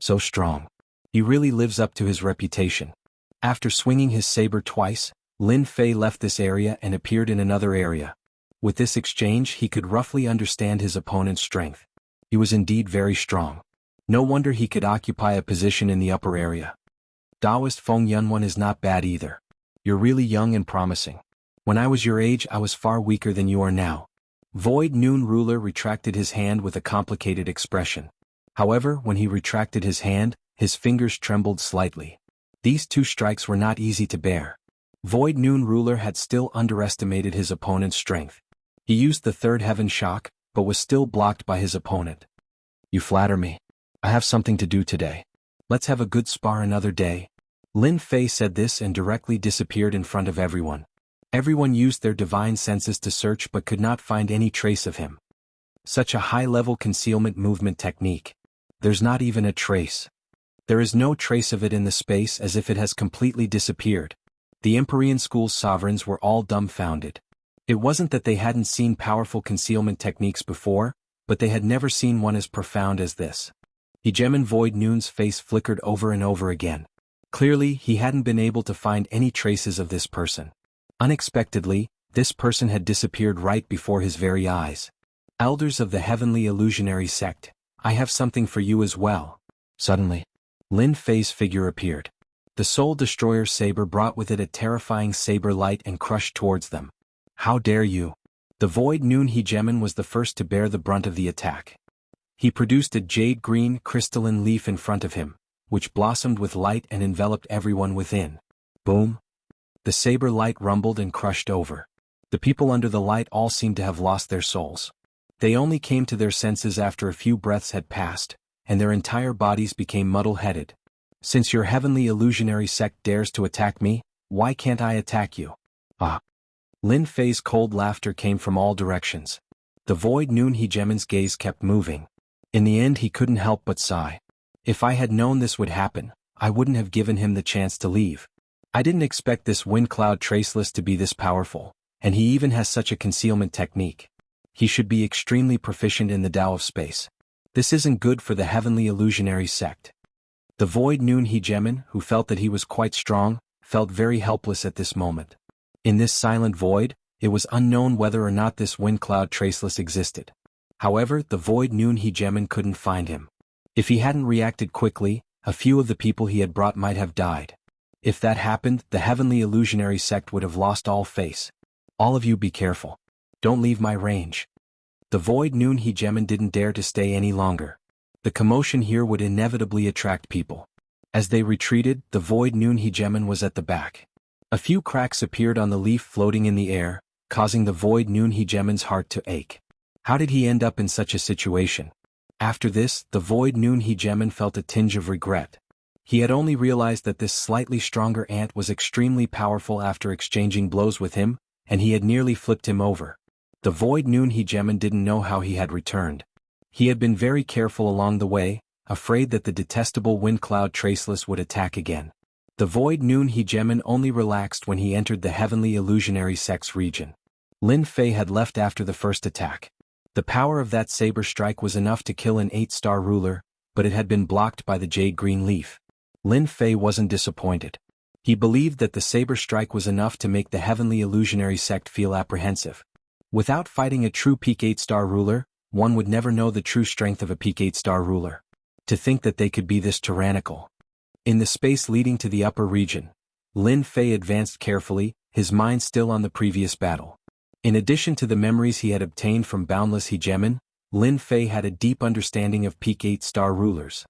So strong. He really lives up to his reputation. After swinging his saber twice, Lin Fei left this area and appeared in another area. With this exchange, he could roughly understand his opponent's strength. He was indeed very strong. No wonder he could occupy a position in the upper area. Taoist Feng Yunwen is not bad either. You're really young and promising. When I was your age, I was far weaker than you are now. Void Noon Ruler retracted his hand with a complicated expression. However, when he retracted his hand, his fingers trembled slightly. These 2 strikes were not easy to bear. Void Noon Ruler had still underestimated his opponent's strength. He used the 3rd heaven shock, but was still blocked by his opponent. "You flatter me. I have something to do today. Let's have a good spar another day." Lin Fei said this and directly disappeared in front of everyone. Everyone used their divine senses to search but could not find any trace of him. Such a high-level concealment movement technique. There's not even a trace. There is no trace of it in the space, as if it has completely disappeared. The Empyrean School's sovereigns were all dumbfounded. It wasn't that they hadn't seen powerful concealment techniques before, but they had never seen one as profound as this. Hegemon Void Noon's face flickered over and over again. Clearly, he hadn't been able to find any traces of this person. Unexpectedly, this person had disappeared right before his very eyes. "Elders of the Heavenly Illusionary Sect, I have something for you as well." Suddenly, Lin Fei's figure appeared. The Soul Destroyer saber brought with it a terrifying saber light and crushed towards them. "How dare you!" The Void Noon Hegemon was the first to bear the brunt of the attack. He produced a jade-green crystalline leaf in front of him, which blossomed with light and enveloped everyone within. Boom! The saber light rumbled and crushed over. The people under the light all seemed to have lost their souls. They only came to their senses after a few breaths had passed, and their entire bodies became muddle-headed. "Since your Heavenly Illusionary Sect dares to attack me, why can't I attack you?" "Ah!" Lin Fei's cold laughter came from all directions. The Void Noon Hegemon's gaze kept moving. In the end he couldn't help but sigh. "If I had known this would happen, I wouldn't have given him the chance to leave. I didn't expect this Wind Cloud Traceless to be this powerful, and he even has such a concealment technique. He should be extremely proficient in the Tao of Space. This isn't good for the Heavenly Illusionary Sect." The Void Noon Hegemon, who felt that he was quite strong, felt very helpless at this moment. In this silent void, it was unknown whether or not this Wind Cloud Traceless existed. However, the Void Noon Hegemon couldn't find him. If he hadn't reacted quickly, a few of the people he had brought might have died. If that happened, the Heavenly Illusionary Sect would have lost all face. "All of you be careful. Don't leave my range." The Void Noon Hegemon didn't dare to stay any longer. The commotion here would inevitably attract people. As they retreated, the Void Noon Hegemon was at the back. A few cracks appeared on the leaf floating in the air, causing the Void Noon Hegemon's heart to ache. How did he end up in such a situation? After this, the Void Noon Hegemon felt a tinge of regret. He had only realized that this slightly stronger ant was extremely powerful after exchanging blows with him, and he had nearly flipped him over. The Void Noon Hegemon didn't know how he had returned. He had been very careful along the way, afraid that the detestable Wind Cloud Traceless would attack again. The Void Noon Hegemon only relaxed when he entered the Heavenly Illusionary Sect's region. Lin Fei had left after the first attack. The power of that saber strike was enough to kill an 8-star ruler, but it had been blocked by the jade-green leaf. Lin Fei wasn't disappointed. He believed that the saber strike was enough to make the Heavenly Illusionary Sect feel apprehensive. Without fighting a true peak 8-star ruler, one would never know the true strength of a peak 8-star ruler. To think that they could be this tyrannical. In the space leading to the upper region, Lin Fei advanced carefully, his mind still on the previous battle. In addition to the memories he had obtained from Boundless Hegemon, Lin Fei had a deep understanding of peak 8-star rulers.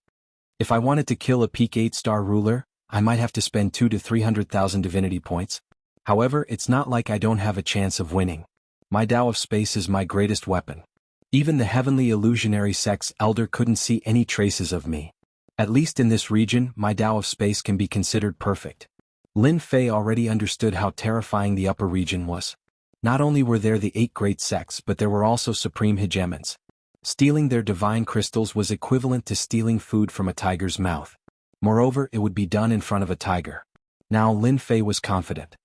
If I wanted to kill a peak 8-star ruler, I might have to spend 200,000 to 300,000 divinity points. However, it's not like I don't have a chance of winning. My Tao of Space is my greatest weapon. Even the Heavenly Illusionary Sect's elder couldn't see any traces of me. At least in this region, my Tao of Space can be considered perfect. Lin Fei already understood how terrifying the upper region was. Not only were there the 8 great sects, but there were also supreme hegemons. Stealing their divine crystals was equivalent to stealing food from a tiger's mouth. Moreover, it would be done in front of a tiger. Now Lin Fei was confident.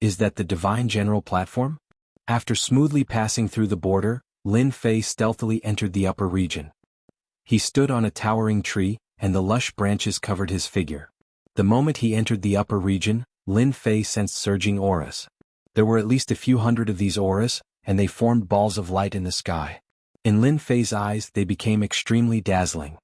Is that the Divine General Platform? After smoothly passing through the border, Lin Fei stealthily entered the upper region. He stood on a towering tree, and the lush branches covered his figure. The moment he entered the upper region, Lin Fei sensed surging auras. There were at least a few hundred of these auras, and they formed balls of light in the sky. In Lin Fei's eyes, they became extremely dazzling.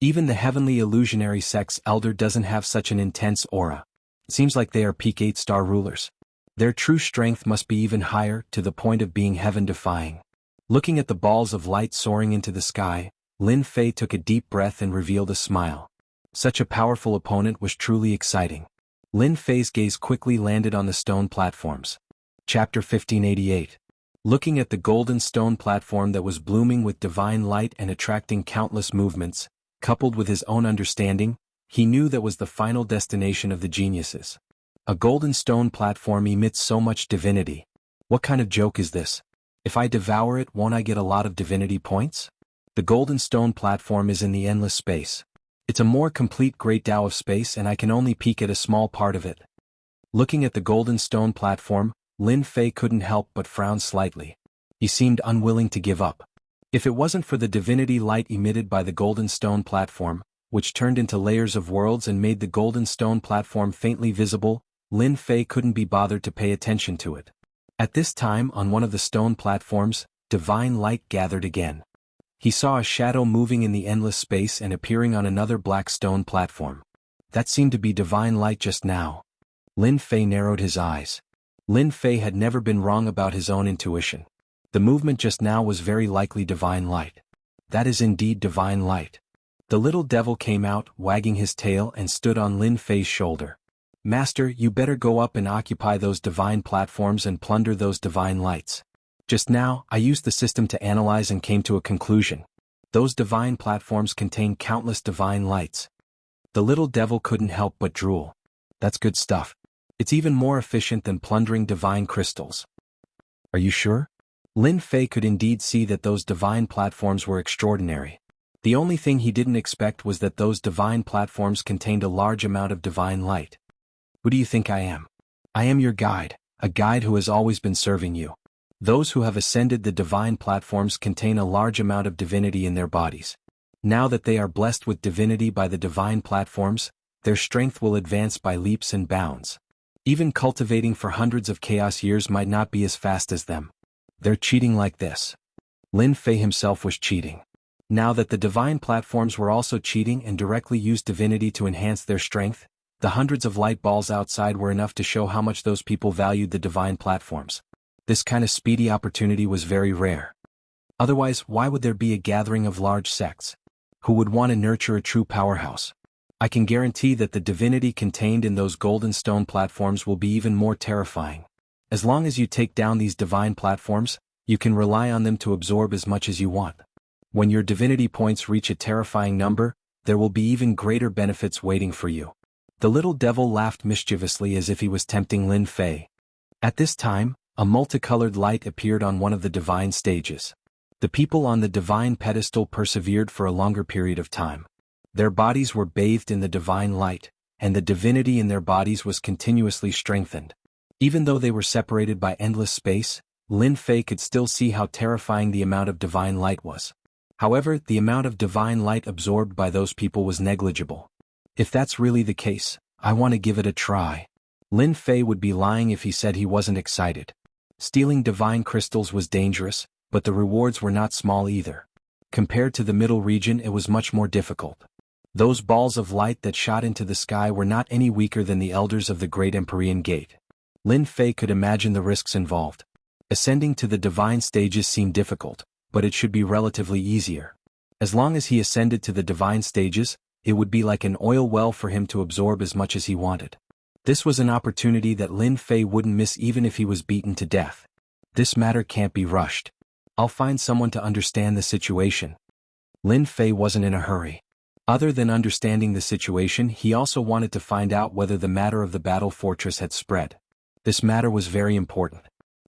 Even the Heavenly Illusionary Sect's elder doesn't have such an intense aura. It seems like they are peak 8-star rulers. Their true strength must be even higher, to the point of being heaven-defying. Looking at the balls of light soaring into the sky, Lin Fei took a deep breath and revealed a smile. Such a powerful opponent was truly exciting. Lin Fei's gaze quickly landed on the stone platforms. Chapter 1588. Looking at the golden stone platform that was blooming with divine light and attracting countless movements, coupled with his own understanding, he knew that was the final destination of the geniuses. A golden stone platform emits so much divinity. What kind of joke is this? If I devour it, won't I get a lot of divinity points? The golden stone platform is in the endless space. It's a more complete great Tao of space and I can only peek at a small part of it. Looking at the golden stone platform, Lin Fei couldn't help but frown slightly. He seemed unwilling to give up. If it wasn't for the divinity light emitted by the golden stone platform, which turned into layers of worlds and made the golden stone platform faintly visible, Lin Fei couldn't be bothered to pay attention to it. At this time, on one of the stone platforms, divine light gathered again. He saw a shadow moving in the endless space and appearing on another black stone platform. That seemed to be divine light just now. Lin Fei narrowed his eyes. Lin Fei had never been wrong about his own intuition. The movement just now was very likely divine light. That is indeed divine light. The little devil came out, wagging his tail, and stood on Lin Fei's shoulder. Master, you better go up and occupy those divine platforms and plunder those divine lights. Just now, I used the system to analyze and came to a conclusion. Those divine platforms contain countless divine lights. The little devil couldn't help but drool. That's good stuff. It's even more efficient than plundering divine crystals. Are you sure? Lin Fei could indeed see that those divine platforms were extraordinary. The only thing he didn't expect was that those divine platforms contained a large amount of divine light. Who do you think I am? I am your guide, a guide who has always been serving you. Those who have ascended the divine platforms contain a large amount of divinity in their bodies. Now that they are blessed with divinity by the divine platforms, their strength will advance by leaps and bounds. Even cultivating for hundreds of chaos years might not be as fast as them. They're cheating like this. Lin Fei himself was cheating. Now that the divine platforms were also cheating and directly used divinity to enhance their strength, the hundreds of light balls outside were enough to show how much those people valued the divine platforms. This kind of speedy opportunity was very rare. Otherwise, why would there be a gathering of large sects? Who would want to nurture a true powerhouse? I can guarantee that the divinity contained in those golden stone platforms will be even more terrifying. As long as you take down these divine platforms, you can rely on them to absorb as much as you want. When your divinity points reach a terrifying number, there will be even greater benefits waiting for you. The little devil laughed mischievously as if he was tempting Lin Fei. At this time, a multicolored light appeared on one of the divine stages. The people on the divine pedestal persevered for a longer period of time. Their bodies were bathed in the divine light, and the divinity in their bodies was continuously strengthened. Even though they were separated by endless space, Lin Fei could still see how terrifying the amount of divine light was. However, the amount of divine light absorbed by those people was negligible. If that's really the case, I want to give it a try. Lin Fei would be lying if he said he wasn't excited. Stealing divine crystals was dangerous, but the rewards were not small either. Compared to the middle region, it was much more difficult. Those balls of light that shot into the sky were not any weaker than the elders of the Great Empyrean Gate. Lin Fei could imagine the risks involved. Ascending to the divine stages seemed difficult, but it should be relatively easier. As long as he ascended to the divine stages, it would be like an oil well for him to absorb as much as he wanted. This was an opportunity that Lin Fei wouldn't miss even if he was beaten to death. This matter can't be rushed. I'll find someone to understand the situation. Lin Fei wasn't in a hurry. Other than understanding the situation, he also wanted to find out whether the matter of the battle fortress had spread. This matter was very important.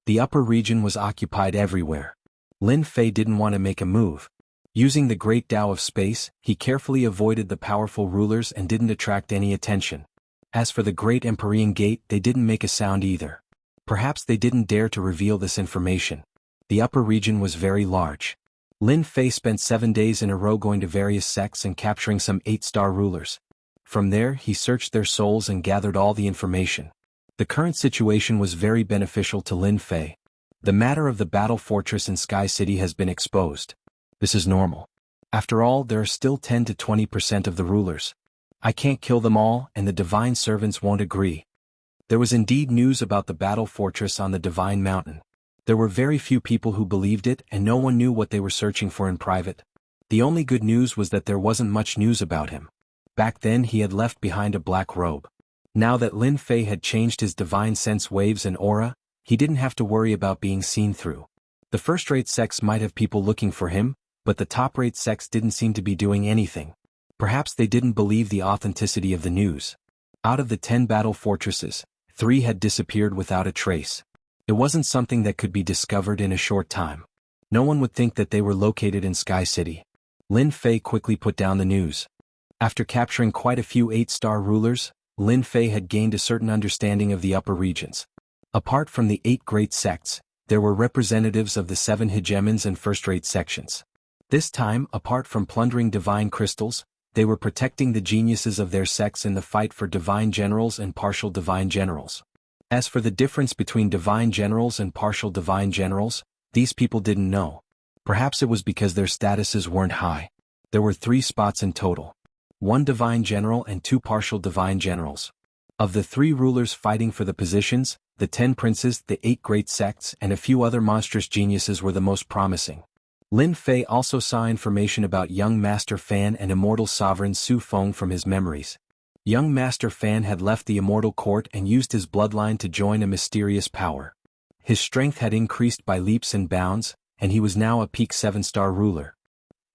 The upper region was occupied everywhere. Lin Fei didn't want to make a move. Using the great Tao of space, he carefully avoided the powerful rulers and didn't attract any attention. As for the Great Empyrean Gate, they didn't make a sound either. Perhaps they didn't dare to reveal this information. The upper region was very large. Lin Fei spent 7 days in a row going to various sects and capturing some 8-star rulers. From there, he searched their souls and gathered all the information. The current situation was very beneficial to Lin Fei. The matter of the battle fortress in Sky City has been exposed. This is normal. After all, there are still 10 to 20% of the rulers. I can't kill them all, and the divine servants won't agree. There was indeed news about the battle fortress on the divine mountain. There were very few people who believed it, and no one knew what they were searching for in private. The only good news was that there wasn't much news about him. Back then he had left behind a black robe. Now that Lin Fei had changed his divine sense waves and aura, he didn't have to worry about being seen through. The first-rate sects might have people looking for him, but the top-rate sects didn't seem to be doing anything. Perhaps they didn't believe the authenticity of the news. Out of the 10 battle fortresses, 3 had disappeared without a trace. It wasn't something that could be discovered in a short time. No one would think that they were located in Sky City. Lin Fei quickly put down the news. After capturing quite a few 8-star rulers, Lin Fei had gained a certain understanding of the upper regions. Apart from the 8 great sects, there were representatives of the 7 hegemons and first-rate sections. This time, apart from plundering divine crystals, they were protecting the geniuses of their sects in the fight for divine generals and partial divine generals. As for the difference between divine generals and partial divine generals, these people didn't know. Perhaps it was because their statuses weren't high. There were 3 spots in total. 1 divine general and 2 partial divine generals. Of the 3 rulers fighting for the positions, the 10 princes, the 8 great sects, and a few other monstrous geniuses were the most promising. Lin Fei also saw information about young Master Fan and immortal sovereign Su Feng from his memories. Young Master Fan had left the immortal court and used his bloodline to join a mysterious power. His strength had increased by leaps and bounds, and he was now a peak 7-star ruler.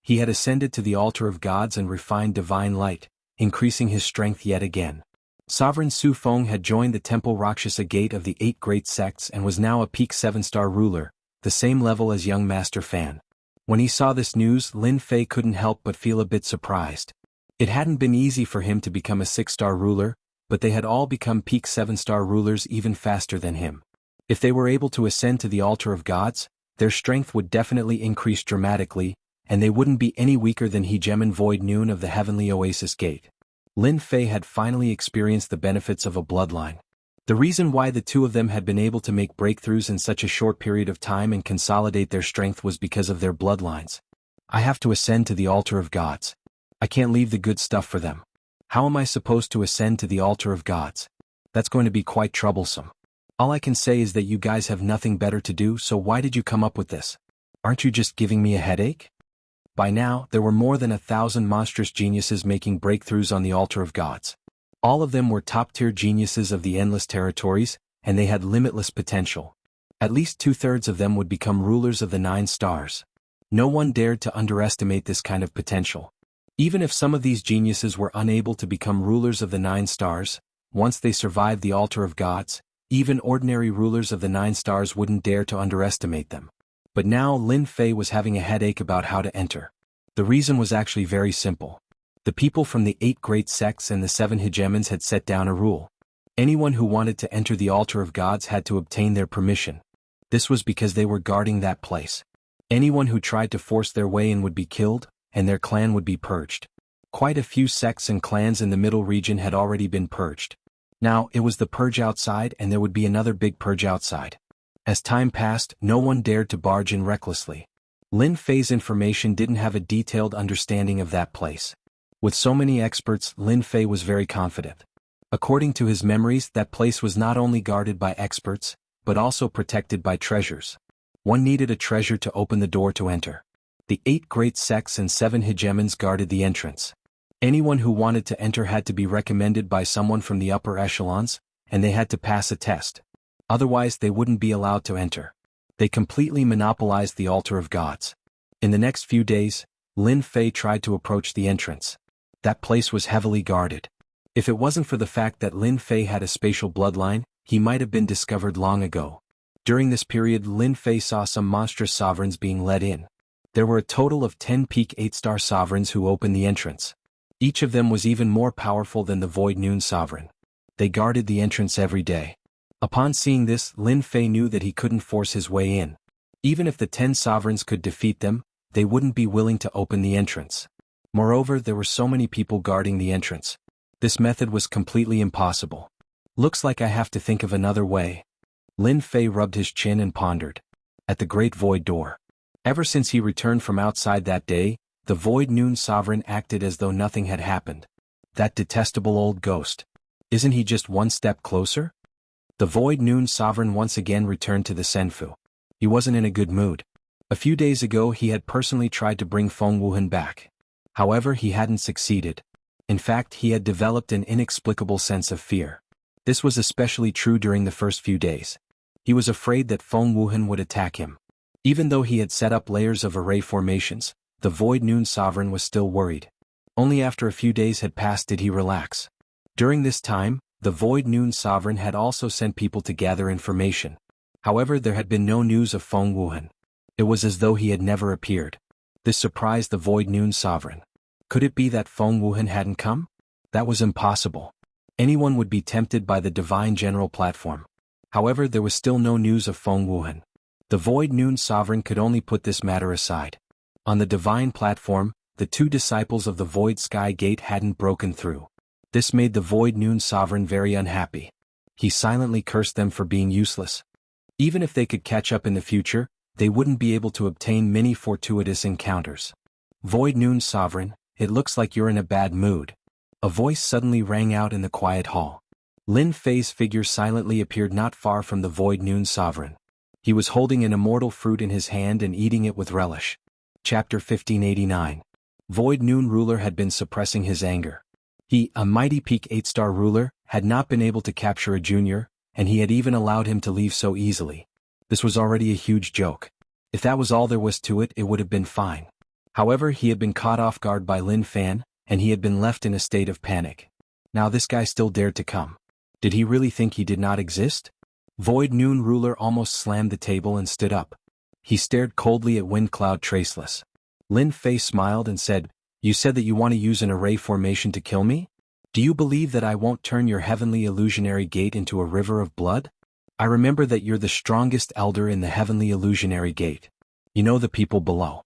He had ascended to the altar of gods and refined divine light, increasing his strength yet again. Sovereign Su Feng had joined the Temple Rakshasa Gate of the 8 great sects and was now a peak 7-star ruler, the same level as young Master Fan. When he saw this news, Lin Fei couldn't help but feel a bit surprised. It hadn't been easy for him to become a 6-star ruler, but they had all become peak 7-star rulers even faster than him. If they were able to ascend to the altar of gods, their strength would definitely increase dramatically, and they wouldn't be any weaker than Hegemon Void Noon of the Heavenly Oasis Gate. Lin Fei had finally experienced the benefits of a bloodline. The reason why the 2 of them had been able to make breakthroughs in such a short period of time and consolidate their strength was because of their bloodlines. I have to ascend to the altar of gods. I can't leave the good stuff for them. How am I supposed to ascend to the altar of gods? That's going to be quite troublesome. All I can say is that you guys have nothing better to do, so why did you come up with this? Aren't you just giving me a headache? By now, there were more than 1,000 monstrous geniuses making breakthroughs on the altar of gods. All of them were top-tier geniuses of the endless territories, and they had limitless potential. At least 2/3 of them would become rulers of the 9 stars. No one dared to underestimate this kind of potential. Even if some of these geniuses were unable to become rulers of the 9 stars, once they survived the altar of gods, even ordinary rulers of the 9 stars wouldn't dare to underestimate them. But now Lin Fei was having a headache about how to enter. The reason was actually very simple. The people from the 8 great sects and the 7 hegemons had set down a rule. Anyone who wanted to enter the altar of gods had to obtain their permission. This was because they were guarding that place. Anyone who tried to force their way in would be killed, and their clan would be purged. Quite a few sects and clans in the middle region had already been purged. Now, it was the purge outside and there would be another big purge outside. As time passed, no one dared to barge in recklessly. Lin Fei's information didn't have a detailed understanding of that place. With so many experts, Lin Fei was very confident. According to his memories, that place was not only guarded by experts, but also protected by treasures. One needed a treasure to open the door to enter. The 8 great sects and 7 hegemons guarded the entrance. Anyone who wanted to enter had to be recommended by someone from the upper echelons, and they had to pass a test. Otherwise they wouldn't be allowed to enter. They completely monopolized the altar of gods. In the next few days, Lin Fei tried to approach the entrance. That place was heavily guarded. If it wasn't for the fact that Lin Fei had a spatial bloodline, he might have been discovered long ago. During this period, Lin Fei saw some monstrous sovereigns being let in. There were a total of 10 peak 8-star sovereigns who opened the entrance. Each of them was even more powerful than the Void Noon sovereign. They guarded the entrance every day. Upon seeing this, Lin Fei knew that he couldn't force his way in. Even if the 10 sovereigns could defeat them, they wouldn't be willing to open the entrance. Moreover, there were so many people guarding the entrance. This method was completely impossible. Looks like I have to think of another way. Lin Fei rubbed his chin and pondered. At the Great Void Door. Ever since he returned from outside that day, the Void Noon sovereign acted as though nothing had happened. That detestable old ghost. Isn't he just one step closer? The Void Noon sovereign once again returned to the Senfu. He wasn't in a good mood. A few days ago he had personally tried to bring Feng Wuhan back. However, he hadn't succeeded. In fact, he had developed an inexplicable sense of fear. This was especially true during the first few days. He was afraid that Feng Wuhan would attack him. Even though he had set up layers of array formations, the Void Noon Sovereign was still worried. Only after a few days had passed did he relax. During this time, the Void Noon Sovereign had also sent people to gather information. However, there had been no news of Feng Wuhan. It was as though he had never appeared. This surprised the Void Noon Sovereign. Could it be that Feng Wuhan hadn't come? That was impossible. Anyone would be tempted by the Divine General platform. However, there was still no news of Feng Wuhan. The Void Noon Sovereign could only put this matter aside. On the Divine platform, the two disciples of the Void Sky Gate hadn't broken through. This made the Void Noon Sovereign very unhappy. He silently cursed them for being useless. Even if they could catch up in the future, they wouldn't be able to obtain many fortuitous encounters. Void Noon Sovereign, it looks like you're in a bad mood. A voice suddenly rang out in the quiet hall. Lin Fei's figure silently appeared not far from the Void Noon Sovereign. He was holding an immortal fruit in his hand and eating it with relish. Chapter 1589. Void Noon Ruler had been suppressing his anger. He, a mighty peak 8-star ruler, had not been able to capture a junior, and he had even allowed him to leave so easily. This was already a huge joke. If that was all there was to it, it would have been fine. However, he had been caught off guard by Lin Fan, and he had been left in a state of panic. Now this guy still dared to come. Did he really think he did not exist? Void Noon Ruler almost slammed the table and stood up. He stared coldly at Wind Cloud Traceless. Lin Fei smiled and said, "You said that you want to use an array formation to kill me? Do you believe that I won't turn your heavenly illusionary gate into a river of blood? I remember that you're the strongest elder in the heavenly illusionary gate. You know the people below.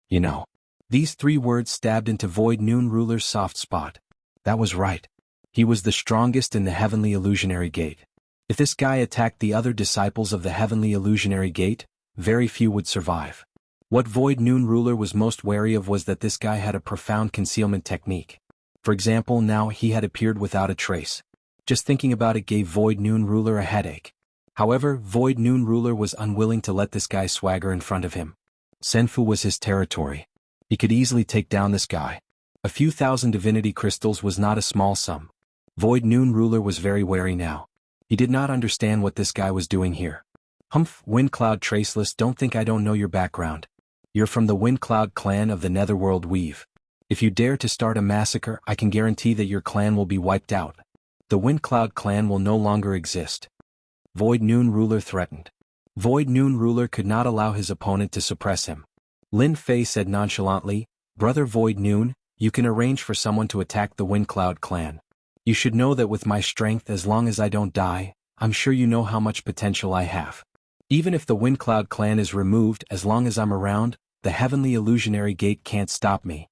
You know." These three words stabbed into Void Noon Ruler's soft spot. That was right. He was the strongest in the heavenly illusionary gate. If this guy attacked the other disciples of the heavenly illusionary gate, very few would survive. What Void Noon Ruler was most wary of was that this guy had a profound concealment technique. For example, now he had appeared without a trace. Just thinking about it gave Void Noon Ruler a headache. However, Void Noon Ruler was unwilling to let this guy swagger in front of him. Senfu was his territory. He could easily take down this guy. A few thousand divinity crystals was not a small sum. Void Noon Ruler was very wary now. He did not understand what this guy was doing here. "Humph, Wind Cloud Traceless, don't think I don't know your background. You're from the Wind Cloud clan of the Netherworld Weave. If you dare to start a massacre, I can guarantee that your clan will be wiped out. The Wind Cloud clan will no longer exist." Void Noon Ruler threatened. Void Noon Ruler could not allow his opponent to suppress him. Lin Fei said nonchalantly, "Brother Void Noon, you can arrange for someone to attack the Wind Cloud clan. You should know that with my strength, as long as I don't die, I'm sure you know how much potential I have. Even if the Wind Cloud clan is removed, as long as I'm around, the heavenly illusionary gate can't stop me."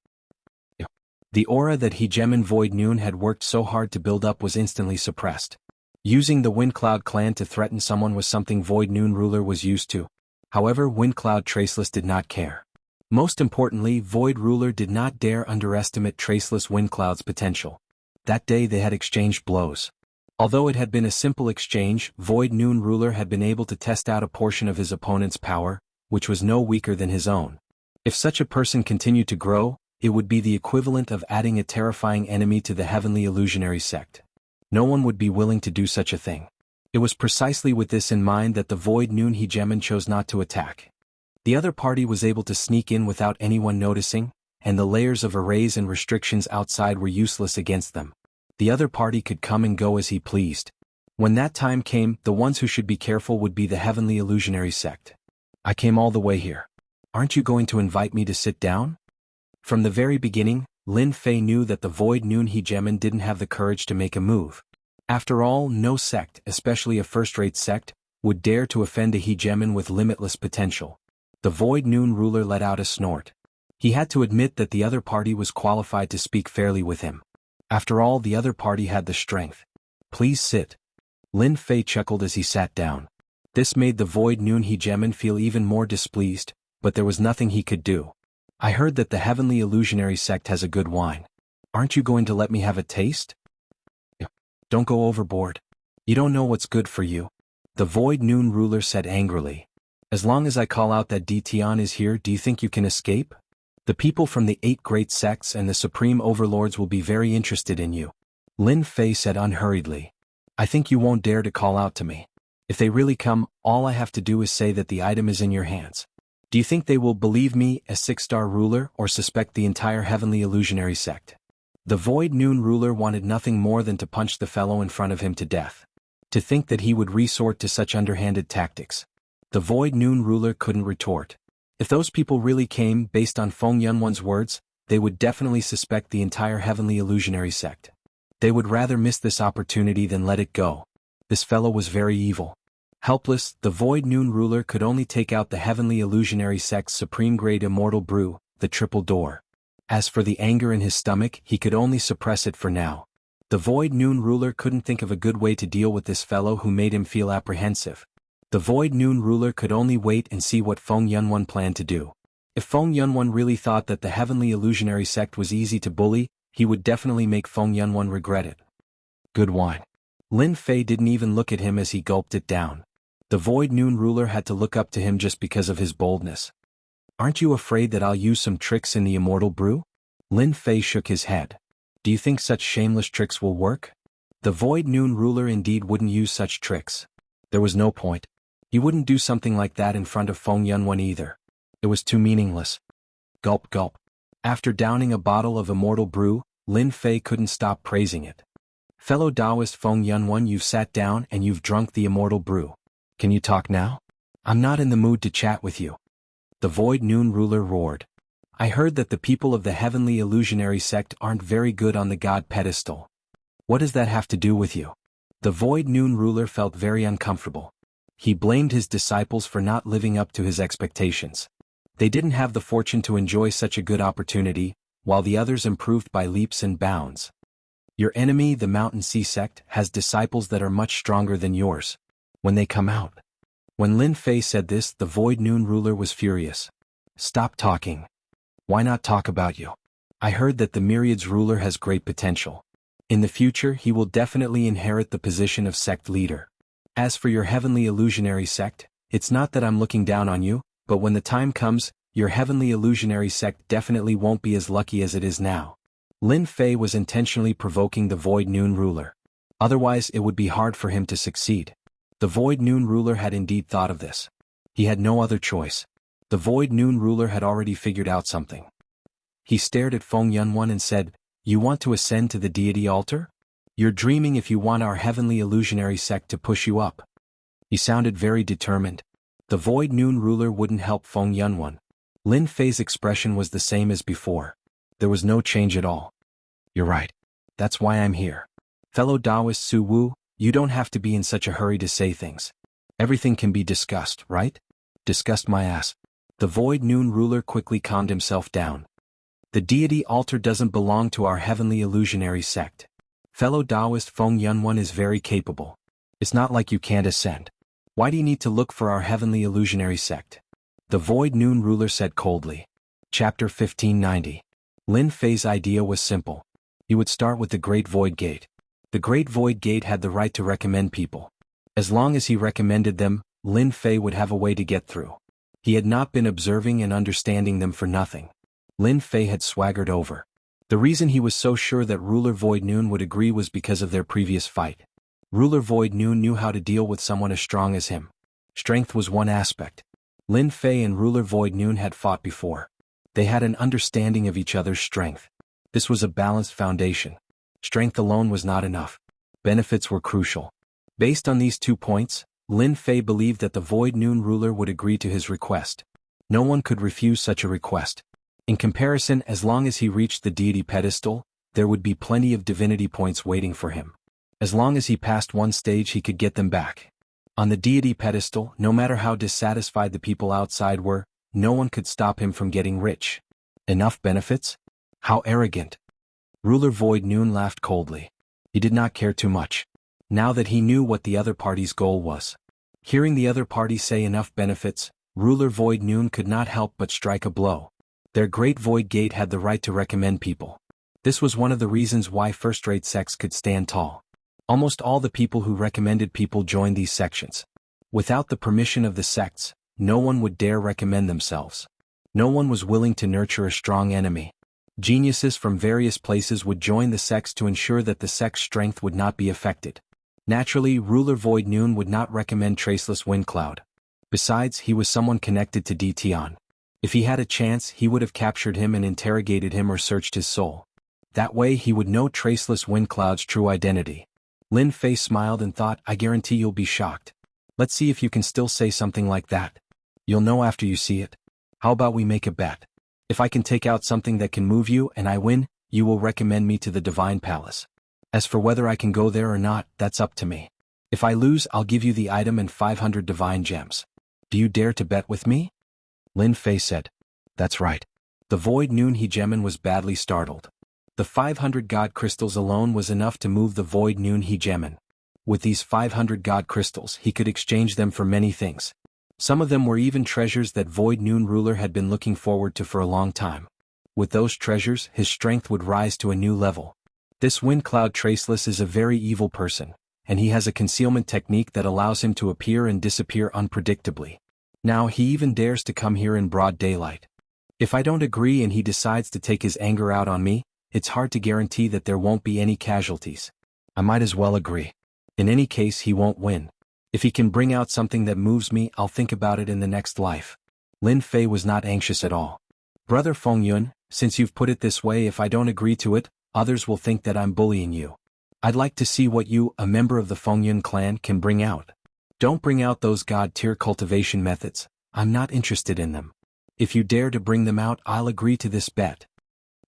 The aura that Hegemon Void Noon had worked so hard to build up was instantly suppressed. Using the Wind Cloud clan to threaten someone was something Void Noon Ruler was used to. However, Wind Cloud Traceless did not care. Most importantly, Void Ruler did not dare underestimate Traceless Wind Cloud's potential. That day they had exchanged blows. Although it had been a simple exchange, Void Noon Ruler had been able to test out a portion of his opponent's power, which was no weaker than his own. If such a person continued to grow, it would be the equivalent of adding a terrifying enemy to the heavenly illusionary sect. No one would be willing to do such a thing. It was precisely with this in mind that the Void Noon Hegemon chose not to attack. The other party was able to sneak in without anyone noticing, and the layers of arrays and restrictions outside were useless against them. The other party could come and go as he pleased. When that time came, the ones who should be careful would be the heavenly illusionary sect. "I came all the way here. Aren't you going to invite me to sit down?" From the very beginning, Lin Fei knew that the Void Noon Hegemon didn't have the courage to make a move. After all, no sect, especially a first-rate sect, would dare to offend a Hegemon with limitless potential. The Void Noon Ruler let out a snort. He had to admit that the other party was qualified to speak fairly with him. After all, the other party had the strength. "Please sit." Lin Fei chuckled as he sat down. This made the Void Noon Hegemon feel even more displeased, but there was nothing he could do. "I heard that the Heavenly Illusionary Sect has a good wine. Aren't you going to let me have a taste?" "Don't go overboard. You don't know what's good for you," the Void Noon Ruler said angrily. "As long as I call out that Tian is here, do you think you can escape? The people from the 8 great sects and the Supreme Overlords will be very interested in you." Lin Fei said unhurriedly. "I think you won't dare to call out to me. If they really come, all I have to do is say that the item is in your hands. Do you think they will believe me, a 6-star ruler, or suspect the entire heavenly illusionary sect? The Void Noon ruler wanted nothing more than to punch the fellow in front of him to death. To think that he would resort to such underhanded tactics. The Void Noon ruler couldn't retort. If those people really came based on Feng Yunwan's words, they would definitely suspect the entire heavenly illusionary sect. They would rather miss this opportunity than let it go. This fellow was very evil. Helpless, the Void Noon ruler could only take out the heavenly illusionary sect's supreme-grade immortal brew, the Triple Door. As for the anger in his stomach, he could only suppress it for now. The Void Noon ruler couldn't think of a good way to deal with this fellow who made him feel apprehensive. The Void Noon ruler could only wait and see what Feng Yunwan planned to do. If Feng Yunwan really thought that the heavenly illusionary sect was easy to bully, he would definitely make Feng Yunwan regret it. Good wine. Lin Fei didn't even look at him as he gulped it down. The Void Noon ruler had to look up to him just because of his boldness. Aren't you afraid that I'll use some tricks in the immortal brew? Lin Fei shook his head. Do you think such shameless tricks will work? The Void Noon ruler indeed wouldn't use such tricks. There was no point. He wouldn't do something like that in front of Feng Yunwan either. It was too meaningless. Gulp gulp. After downing a bottle of immortal brew, Lin Fei couldn't stop praising it. Fellow Taoist Feng Yunwan, you've sat down and you've drunk the immortal brew. Can you talk now? I'm not in the mood to chat with you. The Void Noon ruler roared. I heard that the people of the heavenly illusionary sect aren't very good on the god pedestal. What does that have to do with you? The Void Noon ruler felt very uncomfortable. He blamed his disciples for not living up to his expectations. They didn't have the fortune to enjoy such a good opportunity, while the others improved by leaps and bounds. Your enemy, the Mountain Sea sect, has disciples that are much stronger than yours. When they come out. When Lin Fei said this, the Void Noon ruler was furious. Stop talking. Why not talk about you? I heard that the Myriad's ruler has great potential. In the future, he will definitely inherit the position of sect leader. As for your heavenly illusionary sect, it's not that I'm looking down on you, but when the time comes, your heavenly illusionary sect definitely won't be as lucky as it is now. Lin Fei was intentionally provoking the Void Noon ruler. Otherwise, it would be hard for him to succeed. The Void Noon ruler had indeed thought of this. He had no other choice. The Void Noon ruler had already figured out something. He stared at Feng Yunwan and said, You want to ascend to the deity altar? You're dreaming if you want our heavenly illusionary sect to push you up. He sounded very determined. The Void Noon ruler wouldn't help Feng Yunwan. Lin Fei's expression was the same as before. There was no change at all. You're right. That's why I'm here. Fellow Taoist Su Wu, you don't have to be in such a hurry to say things. Everything can be discussed, right? Discussed my ass. The Void Noon ruler quickly calmed himself down. The deity altar doesn't belong to our heavenly illusionary sect. Fellow Taoist Feng Yunwan is very capable. It's not like you can't ascend. Why do you need to look for our heavenly illusionary sect? The Void Noon ruler said coldly. Chapter 1590. Lin Fei's idea was simple. He would start with the Great Void Gate. The Great Void Gate had the right to recommend people. As long as he recommended them, Lin Fei would have a way to get through. He had not been observing and understanding them for nothing. Lin Fei had swaggered over. The reason he was so sure that Ruler Void Noon would agree was because of their previous fight. Ruler Void Noon knew how to deal with someone as strong as him. Strength was one aspect. Lin Fei and Ruler Void Noon had fought before. They had an understanding of each other's strength. This was a balanced foundation. Strength alone was not enough. Benefits were crucial. Based on these 2 points, Lin Fei believed that the Void Noon ruler would agree to his request. No one could refuse such a request. In comparison, as long as he reached the deity pedestal, there would be plenty of divinity points waiting for him. As long as he passed one stage, he could get them back. On the deity pedestal, no matter how dissatisfied the people outside were, no one could stop him from getting rich. Enough benefits? How arrogant. Ruler Void Noon laughed coldly. He did not care too much. Now that he knew what the other party's goal was. Hearing the other party say enough benefits, Ruler Void Noon could not help but strike a blow. Their Great Void Gate had the right to recommend people. This was one of the reasons why first-rate sects could stand tall. Almost all the people who recommended people joined these sections. Without the permission of the sects, no one would dare recommend themselves. No one was willing to nurture a strong enemy. Geniuses from various places would join the sects to ensure that the sect's strength would not be affected. Naturally, Ruler Void Noon would not recommend Traceless Windcloud. Besides, he was someone connected to Dtion. If he had a chance, he would have captured him and interrogated him or searched his soul. That way he would know Traceless Wind Cloud's true identity. Lin Fei smiled and thought, I guarantee you'll be shocked. Let's see if you can still say something like that. You'll know after you see it. How about we make a bet? If I can take out something that can move you and I win, you will recommend me to the Divine Palace. As for whether I can go there or not, that's up to me. If I lose, I'll give you the item and 500 divine gems. Do you dare to bet with me? Lin Fei said. That's right. The Void Noon Hegemon was badly startled. The 500 God Crystals alone was enough to move the Void Noon Hegemon. With these 500 God Crystals, he could exchange them for many things. Some of them were even treasures that Void Noon Ruler had been looking forward to for a long time. With those treasures, his strength would rise to a new level. This Wind Cloud Traceless is a very evil person, and he has a concealment technique that allows him to appear and disappear unpredictably. Now he even dares to come here in broad daylight. If I don't agree and he decides to take his anger out on me, it's hard to guarantee that there won't be any casualties. I might as well agree. In any case, he won't win. If he can bring out something that moves me, I'll think about it in the next life. Lin Fei was not anxious at all. Brother Feng Yun, since you've put it this way, if I don't agree to it, others will think that I'm bullying you. I'd like to see what you, a member of the Feng Yun clan, can bring out. Don't bring out those god-tier cultivation methods. I'm not interested in them. If you dare to bring them out, I'll agree to this bet.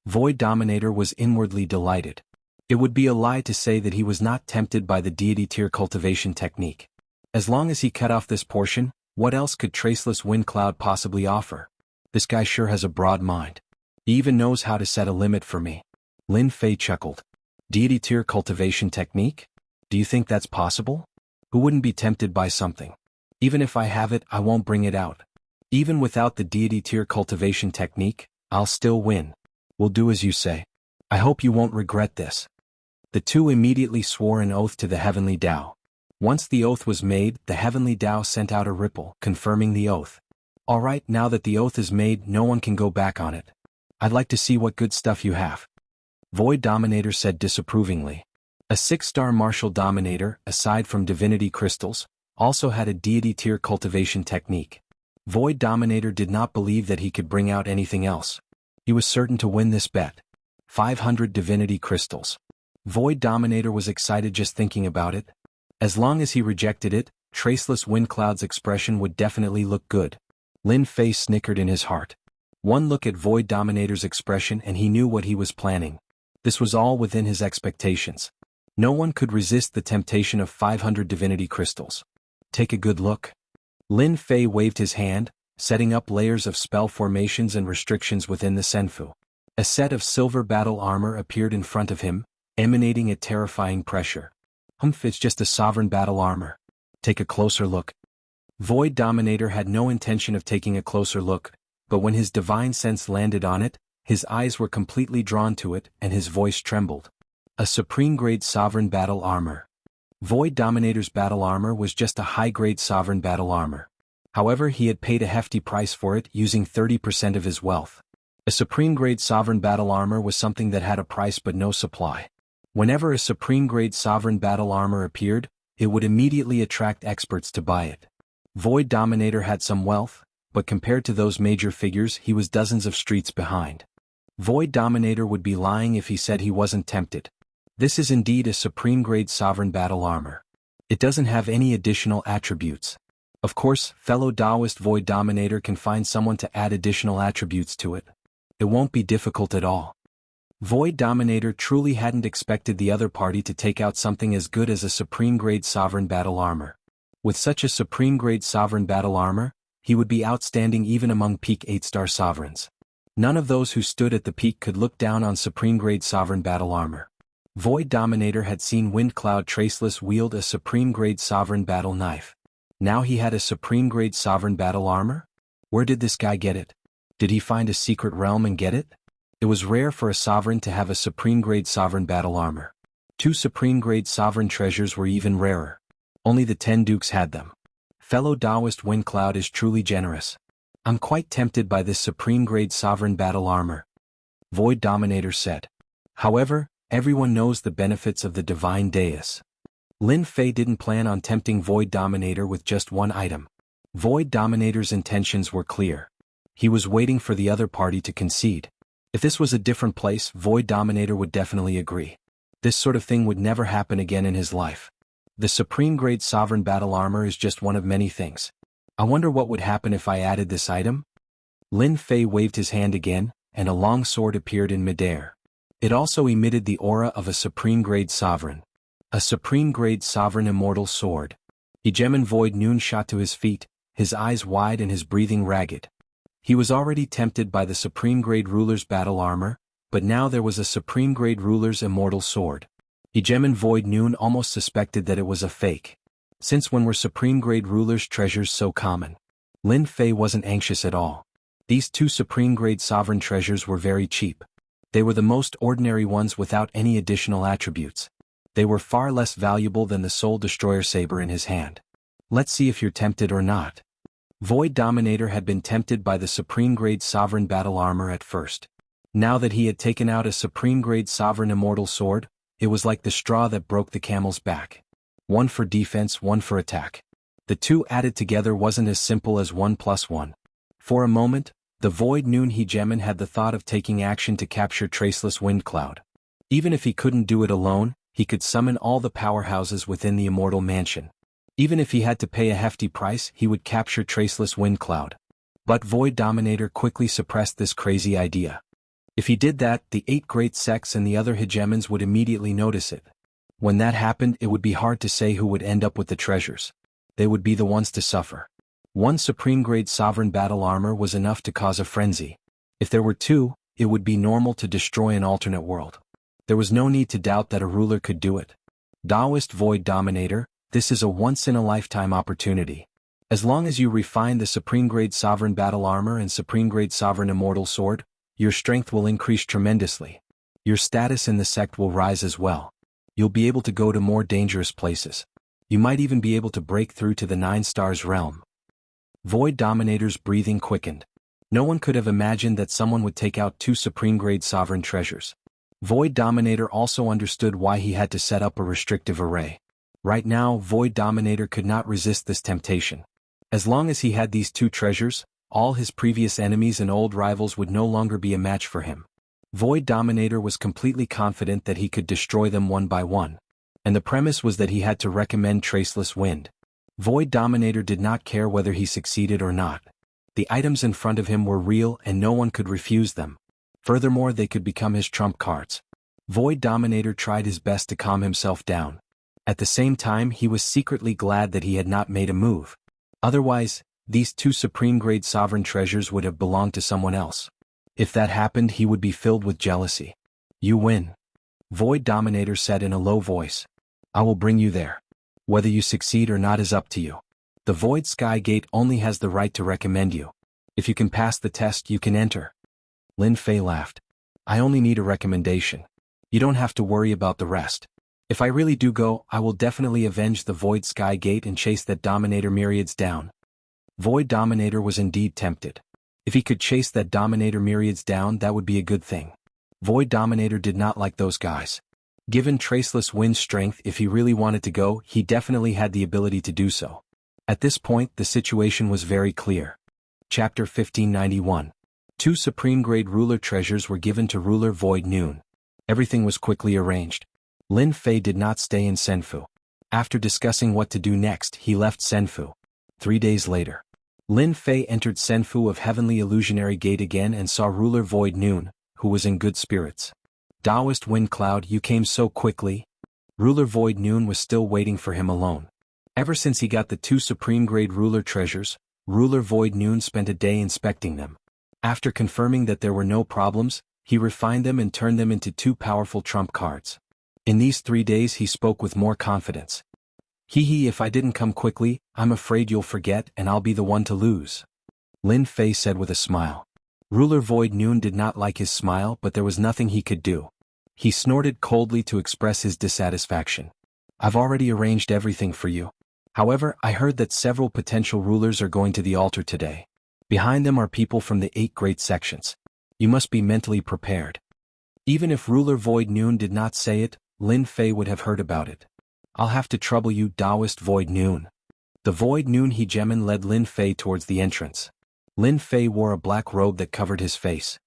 Void Dominator was inwardly delighted. It would be a lie to say that he was not tempted by the deity-tier cultivation technique. As long as he cut off this portion, what else could Traceless Wind Cloud possibly offer? This guy sure has a broad mind. He even knows how to set a limit for me. Lin Fei chuckled. Deity-tier cultivation technique? Do you think that's possible? Who wouldn't be tempted by something? Even if I have it, I won't bring it out. Even without the deity-tier cultivation technique, I'll still win. We'll do as you say. I hope you won't regret this. The two immediately swore an oath to the Heavenly Tao. Once the oath was made, the Heavenly Tao sent out a ripple, confirming the oath. All right, now that the oath is made, no one can go back on it. I'd like to see what good stuff you have. Void Dominator said disapprovingly. A 6-star martial dominator, aside from divinity crystals, also had a deity-tier cultivation technique. Void Dominator did not believe that he could bring out anything else. He was certain to win this bet. 500 divinity crystals. Void Dominator was excited just thinking about it. As long as he rejected it, Traceless Wind Cloud's expression would definitely look good. Lin Fei snickered in his heart. One look at Void Dominator's expression and he knew what he was planning. This was all within his expectations. No one could resist the temptation of 500 divinity crystals. Take a good look. Lin Fei waved his hand, setting up layers of spell formations and restrictions within the Senfu. A set of silver battle armor appeared in front of him, emanating a terrifying pressure. It's just a sovereign battle armor. Take a closer look. Void Dominator had no intention of taking a closer look, but when his divine sense landed on it, his eyes were completely drawn to it and his voice trembled. A supreme-grade sovereign battle armor. Void Dominator's battle armor was just a high-grade sovereign battle armor. However, he had paid a hefty price for it, using 30% of his wealth. A supreme-grade sovereign battle armor was something that had a price but no supply. Whenever a supreme-grade sovereign battle armor appeared, it would immediately attract experts to buy it. Void Dominator had some wealth, but compared to those major figures, he was dozens of streets behind. Void Dominator would be lying if he said he wasn't tempted. This is indeed a supreme-grade sovereign battle armor. It doesn't have any additional attributes. Of course, fellow Taoist Void Dominator can find someone to add additional attributes to it. It won't be difficult at all. Void Dominator truly hadn't expected the other party to take out something as good as a supreme-grade sovereign battle armor. With such a supreme-grade sovereign battle armor, he would be outstanding even among peak 8-star sovereigns. None of those who stood at the peak could look down on supreme-grade sovereign battle armor. Void Dominator had seen Wind Cloud Traceless wield a supreme-grade sovereign battle knife. Now he had a supreme-grade sovereign battle armor? Where did this guy get it? Did he find a secret realm and get it? It was rare for a sovereign to have a supreme-grade sovereign battle armor. 2 supreme-grade sovereign treasures were even rarer. Only the 10 dukes had them. Fellow Taoist Wind Cloud is truly generous. I'm quite tempted by this supreme-grade sovereign battle armor. Void Dominator said. However, everyone knows the benefits of the divine dais. Lin Fei didn't plan on tempting Void Dominator with just one item. Void Dominator's intentions were clear. He was waiting for the other party to concede. If this was a different place, Void Dominator would definitely agree. This sort of thing would never happen again in his life. The Supreme Grade Sovereign Battle Armor is just one of many things. I wonder what would happen if I added this item? Lin Fei waved his hand again, and a long sword appeared in midair. It also emitted the aura of a Supreme Grade Sovereign. A Supreme Grade Sovereign Immortal Sword. Hegemon Void Noon shot to his feet, his eyes wide and his breathing ragged. He was already tempted by the Supreme Grade Ruler's battle armor, but now there was a Supreme Grade Ruler's immortal sword. Hegemon Void Noon almost suspected that it was a fake. Since when were Supreme Grade Ruler's treasures so common? Lin Fei wasn't anxious at all. These two Supreme Grade Sovereign treasures were very cheap. They were the most ordinary ones without any additional attributes. They were far less valuable than the Soul Destroyer saber in his hand. Let's see if you're tempted or not. Void Dominator had been tempted by the Supreme Grade Sovereign battle armor at first. Now that he had taken out a Supreme Grade Sovereign Immortal Sword, it was like the straw that broke the camel's back. One for defense, one for attack. The two added together wasn't as simple as 1 + 1. For a moment, the Void Noon Hegemon had the thought of taking action to capture Traceless Wind Cloud. Even if he couldn't do it alone, he could summon all the powerhouses within the Immortal Mansion. Even if he had to pay a hefty price, he would capture Traceless Wind Cloud. But Void Dominator quickly suppressed this crazy idea. If he did that, the 8 great sects and the other hegemons would immediately notice it. When that happened, it would be hard to say who would end up with the treasures. They would be the ones to suffer. One Supreme Grade Sovereign battle armor was enough to cause a frenzy. If there were two, it would be normal to destroy an alternate world. There was no need to doubt that a ruler could do it. Taoist Void Dominator, this is a once-in-a-lifetime opportunity. As long as you refine the Supreme Grade Sovereign battle armor and Supreme Grade Sovereign Immortal Sword, your strength will increase tremendously. Your status in the sect will rise as well. You'll be able to go to more dangerous places. You might even be able to break through to the 9 Stars realm. Void Dominator's breathing quickened. No one could have imagined that someone would take out 2 Supreme Grade Sovereign treasures. Void Dominator also understood why he had to set up a restrictive array. Right now, Void Dominator could not resist this temptation. As long as he had these 2 treasures, all his previous enemies and old rivals would no longer be a match for him. Void Dominator was completely confident that he could destroy them one by one. And the premise was that he had to recommend Traceless Wind. Void Dominator did not care whether he succeeded or not. The items in front of him were real and no one could refuse them. Furthermore, they could become his trump cards. Void Dominator tried his best to calm himself down. At the same time, he was secretly glad that he had not made a move. Otherwise, these 2 Supreme Grade Sovereign treasures would have belonged to someone else. If that happened, he would be filled with jealousy. You win. Void Dominator said in a low voice. I will bring you there. Whether you succeed or not is up to you. The Void Sky Gate only has the right to recommend you. If you can pass the test, you can enter. Lin Fei laughed. I only need a recommendation. You don't have to worry about the rest. If I really do go, I will definitely avenge the Void Sky Gate and chase that Dominator Myriads down. Void Dominator was indeed tempted. If he could chase that Dominator Myriads down, that would be a good thing. Void Dominator did not like those guys. Given Traceless Wind's strength, if he really wanted to go, he definitely had the ability to do so. At this point, the situation was very clear. Chapter 1591. 2 Supreme Grade Ruler treasures were given to Ruler Void Noon. Everything was quickly arranged. Lin Fei did not stay in Senfu. After discussing what to do next, he left Senfu. 3 days later, Lin Fei entered Senfu of Heavenly Illusionary Gate again and saw Ruler Void Noon, who was in good spirits. Taoist Wind Cloud, you came so quickly. Ruler Void Noon was still waiting for him alone. Ever since he got the 2 Supreme Grade Ruler treasures, Ruler Void Noon spent a day inspecting them. After confirming that there were no problems, he refined them and turned them into 2 powerful trump cards. In these 3 days he spoke with more confidence. If I didn't come quickly, I'm afraid you'll forget and I'll be the one to lose. Lin Fei said with a smile. Ruler Void Noon did not like his smile, but there was nothing he could do. He snorted coldly to express his dissatisfaction. I've already arranged everything for you. However, I heard that several potential rulers are going to the altar today. Behind them are people from the 8 great sections. You must be mentally prepared. Even if Ruler Void Noon did not say it, Lin Fei would have heard about it. I'll have to trouble you, Taoist Void Noon. The Void Noon Hegemon led Lin Fei towards the entrance. Lin Fei wore a black robe that covered his face.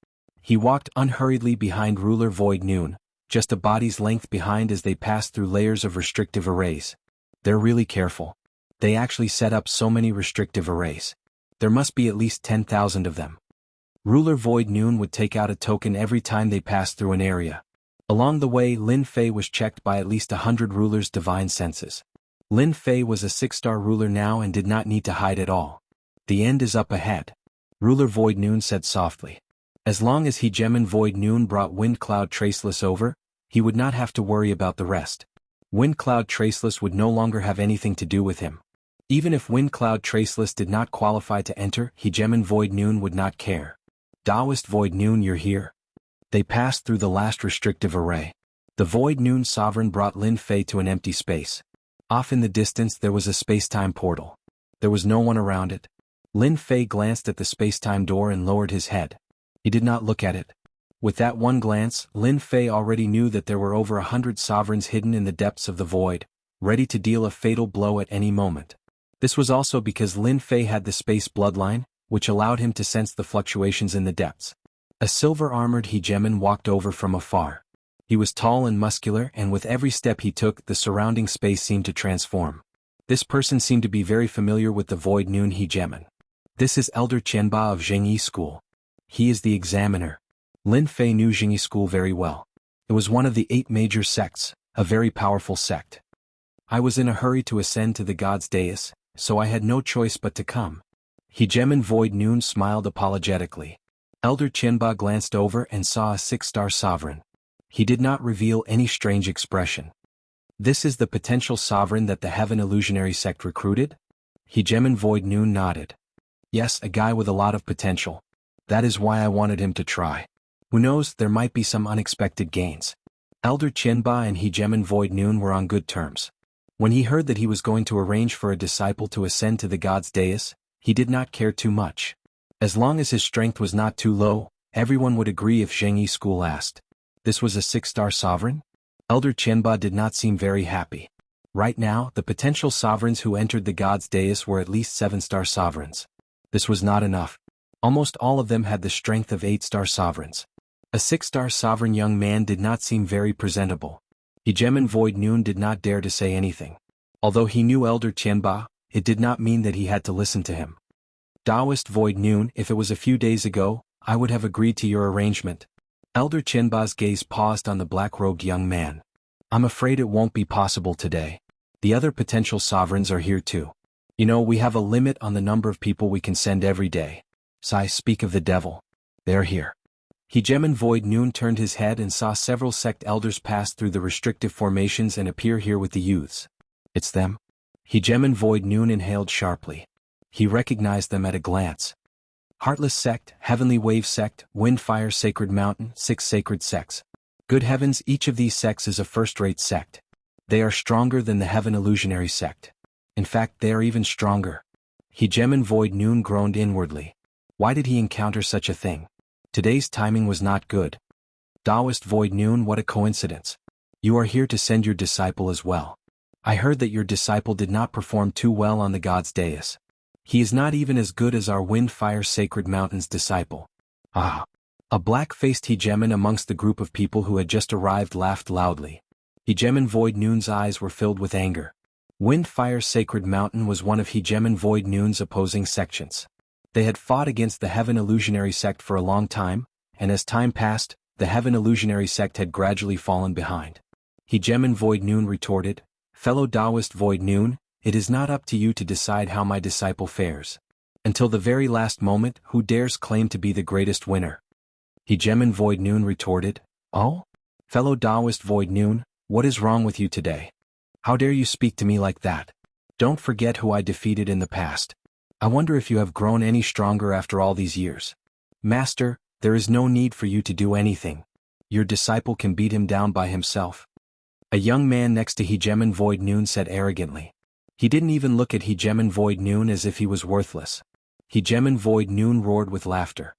He walked unhurriedly behind Ruler Void Noon, just a body's length behind as they passed through layers of restrictive arrays. They're really careful. They actually set up so many restrictive arrays. There must be at least 10,000 of them. Ruler Void Noon would take out a token every time they passed through an area. Along the way, Lin Fei was checked by at least 100 rulers' divine senses. Lin Fei was a 6-star ruler now and did not need to hide at all. The end is up ahead. Ruler Void Noon said softly. As long as Hegemon Void Noon brought Wind Cloud Traceless over, he would not have to worry about the rest. Wind Cloud Traceless would no longer have anything to do with him. Even if Wind Cloud Traceless did not qualify to enter, Hegemon Void Noon would not care. Taoist Void Noon, you're here. They passed through the last restrictive array. The Void Noon Sovereign brought Lin Fei to an empty space. Off in the distance there was a space-time portal. There was no one around it. Lin Fei glanced at the space-time door and lowered his head. He did not look at it. With that one glance, Lin Fei already knew that there were over 100 sovereigns hidden in the depths of the void, ready to deal a fatal blow at any moment. This was also because Lin Fei had the space bloodline, which allowed him to sense the fluctuations in the depths. A silver-armored Hegemon walked over from afar. He was tall and muscular, and with every step he took, the surrounding space seemed to transform. This person seemed to be very familiar with the Void Noon Hegemon. This is Elder Qianba of Zhengyi School. He is the examiner. Lin Fei knew Zhengyi School very well. It was one of the 8 major sects, a very powerful sect. I was in a hurry to ascend to the god's dais, so I had no choice but to come. Hegemon Void Noon smiled apologetically. Elder Qianba glanced over and saw a 6-star sovereign. He did not reveal any strange expression. This is the potential sovereign that the Heaven Illusionary sect recruited? Hegemon Void Noon nodded. Yes, a guy with a lot of potential. That is why I wanted him to try. Who knows, there might be some unexpected gains. Elder Qianba and Hegemon Void Noon were on good terms. When he heard that he was going to arrange for a disciple to ascend to the god's dais, he did not care too much. As long as his strength was not too low, everyone would agree if Zhengyi School asked. This was a 6-star sovereign? Elder Qianba did not seem very happy. Right now, the potential sovereigns who entered the god's dais were at least 7-star sovereigns. This was not enough. Almost all of them had the strength of 8-star sovereigns. A 6-star sovereign young man did not seem very presentable. Hegemon Void Noon did not dare to say anything. Although he knew Elder Qianba, it did not mean that he had to listen to him. Taoist Void Noon, if it was a few days ago, I would have agreed to your arrangement. Elder Qianba's gaze paused on the black-robed young man. I'm afraid it won't be possible today. The other potential sovereigns are here too. You know, we have a limit on the number of people we can send every day. Sai, speak of the devil. They're here. Hegemon Void Noon turned his head and saw several sect elders pass through the restrictive formations and appear here with the youths. It's them? Hegemon Void Noon inhaled sharply. He recognized them at a glance. Heartless Sect, Heavenly Wave Sect, Windfire Sacred Mountain, 6 sacred sects. Good heavens, each of these sects is a first-rate sect. They are stronger than the Heaven Illusionary sect. In fact, they are even stronger. Hegemon Void Noon groaned inwardly. Why did he encounter such a thing? Today's timing was not good. Taoist Void Noon, what a coincidence. You are here to send your disciple as well. I heard that your disciple did not perform too well on the god's dais. He is not even as good as our Windfire Sacred Mountain's disciple. Ah! A black-faced Hegemon amongst the group of people who had just arrived laughed loudly. Hegemon Void Noon's eyes were filled with anger. Windfire Sacred Mountain was one of Hegemon Void Noon's opposing sections. They had fought against the Heaven Illusionary sect for a long time, and as time passed, the Heaven Illusionary sect had gradually fallen behind. Hegemon Void Noon retorted, Fellow Taoist Void Noon, it is not up to you to decide how my disciple fares. Until the very last moment, who dares claim to be the greatest winner? Hegemon Void Noon retorted, Oh? Fellow Taoist Void Noon, what is wrong with you today? How dare you speak to me like that? Don't forget who I defeated in the past. I wonder if you have grown any stronger after all these years. Master, there is no need for you to do anything. Your disciple can beat him down by himself. A young man next to Hegemon Void Noon said arrogantly. He didn't even look at Hegemon Void Noon as if he was worthless. Hegemon Void Noon roared with laughter.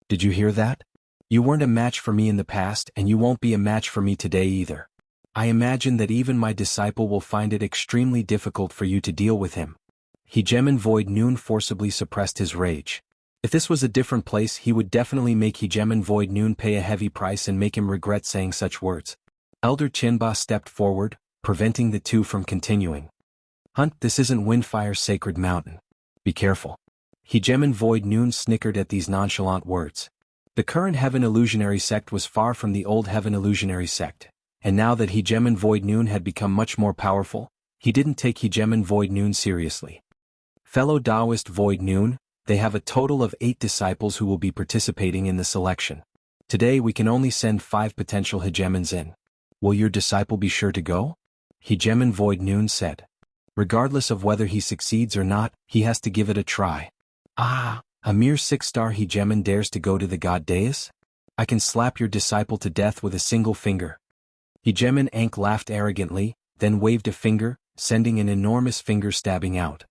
Did you hear that? You weren't a match for me in the past, and you won't be a match for me today either. I imagine that even my disciple will find it extremely difficult for you to deal with him. Hegemen Void Noon forcibly suppressed his rage. If this was a different place, he would definitely make Hegemen Void Noon pay a heavy price and make him regret saying such words. Elder Chinba stepped forward, preventing the two from continuing. Hunt, this isn't Windfire's sacred mountain. Be careful. Hegemen Void Noon snickered at these nonchalant words. The current Heaven Illusionary sect was far from the old Heaven Illusionary sect, and now that Hegemen Void Noon had become much more powerful, he didn't take Hegemen Void Noon seriously. Fellow Taoist Void Noon, they have a total of 8 disciples who will be participating in the selection. Today we can only send 5 potential Hegemons in. Will your disciple be sure to go? Hegemen Void Noon said. Regardless of whether he succeeds or not, he has to give it a try. Ah, a mere 6-star Hegemon dares to go to the God Dais? I can slap your disciple to death with a single finger. Hegemon Ankh laughed arrogantly, then waved a finger, sending an enormous finger stabbing out.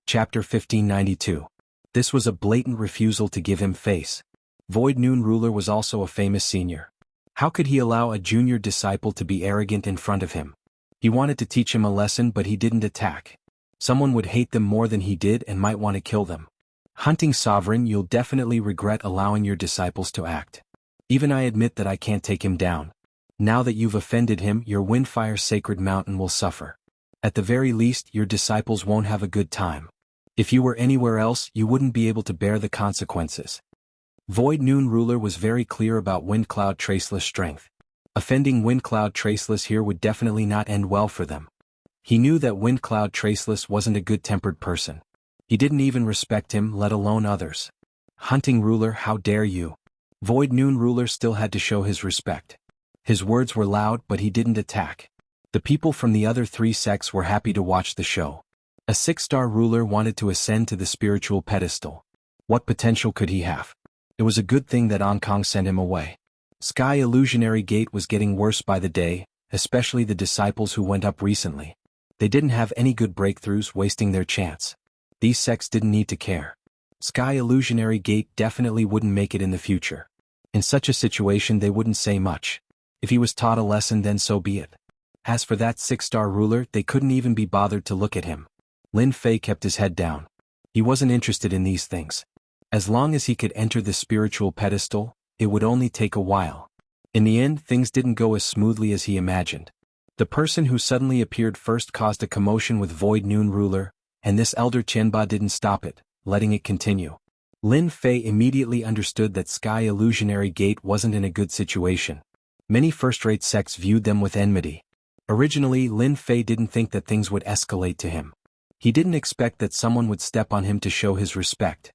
Chapter 1592. This was a blatant refusal to give him face. Void Noon Ruler was also a famous senior. How could he allow a junior disciple to be arrogant in front of him? He wanted to teach him a lesson, but he didn't attack. Someone would hate them more than he did and might want to kill them. Hunting Sovereign, you'll definitely regret allowing your disciples to act. Even I admit that I can't take him down. Now that you've offended him, your Windfire Sacred Mountain will suffer. At the very least, your disciples won't have a good time. If you were anywhere else, you wouldn't be able to bear the consequences. Void Noon Ruler was very clear about Windcloud Traceless strength. Offending Windcloud Traceless here would definitely not end well for them. He knew that Windcloud Traceless wasn't a good-tempered person. He didn't even respect him, let alone others. Hunting Ruler, how dare you? Void Noon Ruler still had to show his respect. His words were loud, but he didn't attack. The people from the other 3 sects were happy to watch the show. A 6-star ruler wanted to ascend to the spiritual pedestal. What potential could he have? It was a good thing that Ankang sent him away. Sky Illusionary Gate was getting worse by the day, especially the disciples who went up recently. They didn't have any good breakthroughs, wasting their chance. These sects didn't need to care. Sky Illusionary Gate definitely wouldn't make it in the future. In such a situation they wouldn't say much. If he was taught a lesson, then so be it. As for that 6-star ruler, they couldn't even be bothered to look at him. Lin Fei kept his head down. He wasn't interested in these things. As long as he could enter the spiritual pedestal, it would only take a while. In the end, things didn't go as smoothly as he imagined. The person who suddenly appeared first caused a commotion with Void Noon Ruler, and this Elder Qianba didn't stop it, letting it continue. Lin Fei immediately understood that Sky Illusionary Gate wasn't in a good situation. Many first-rate sects viewed them with enmity. Originally, Lin Fei didn't think that things would escalate to him. He didn't expect that someone would step on him to show his respect.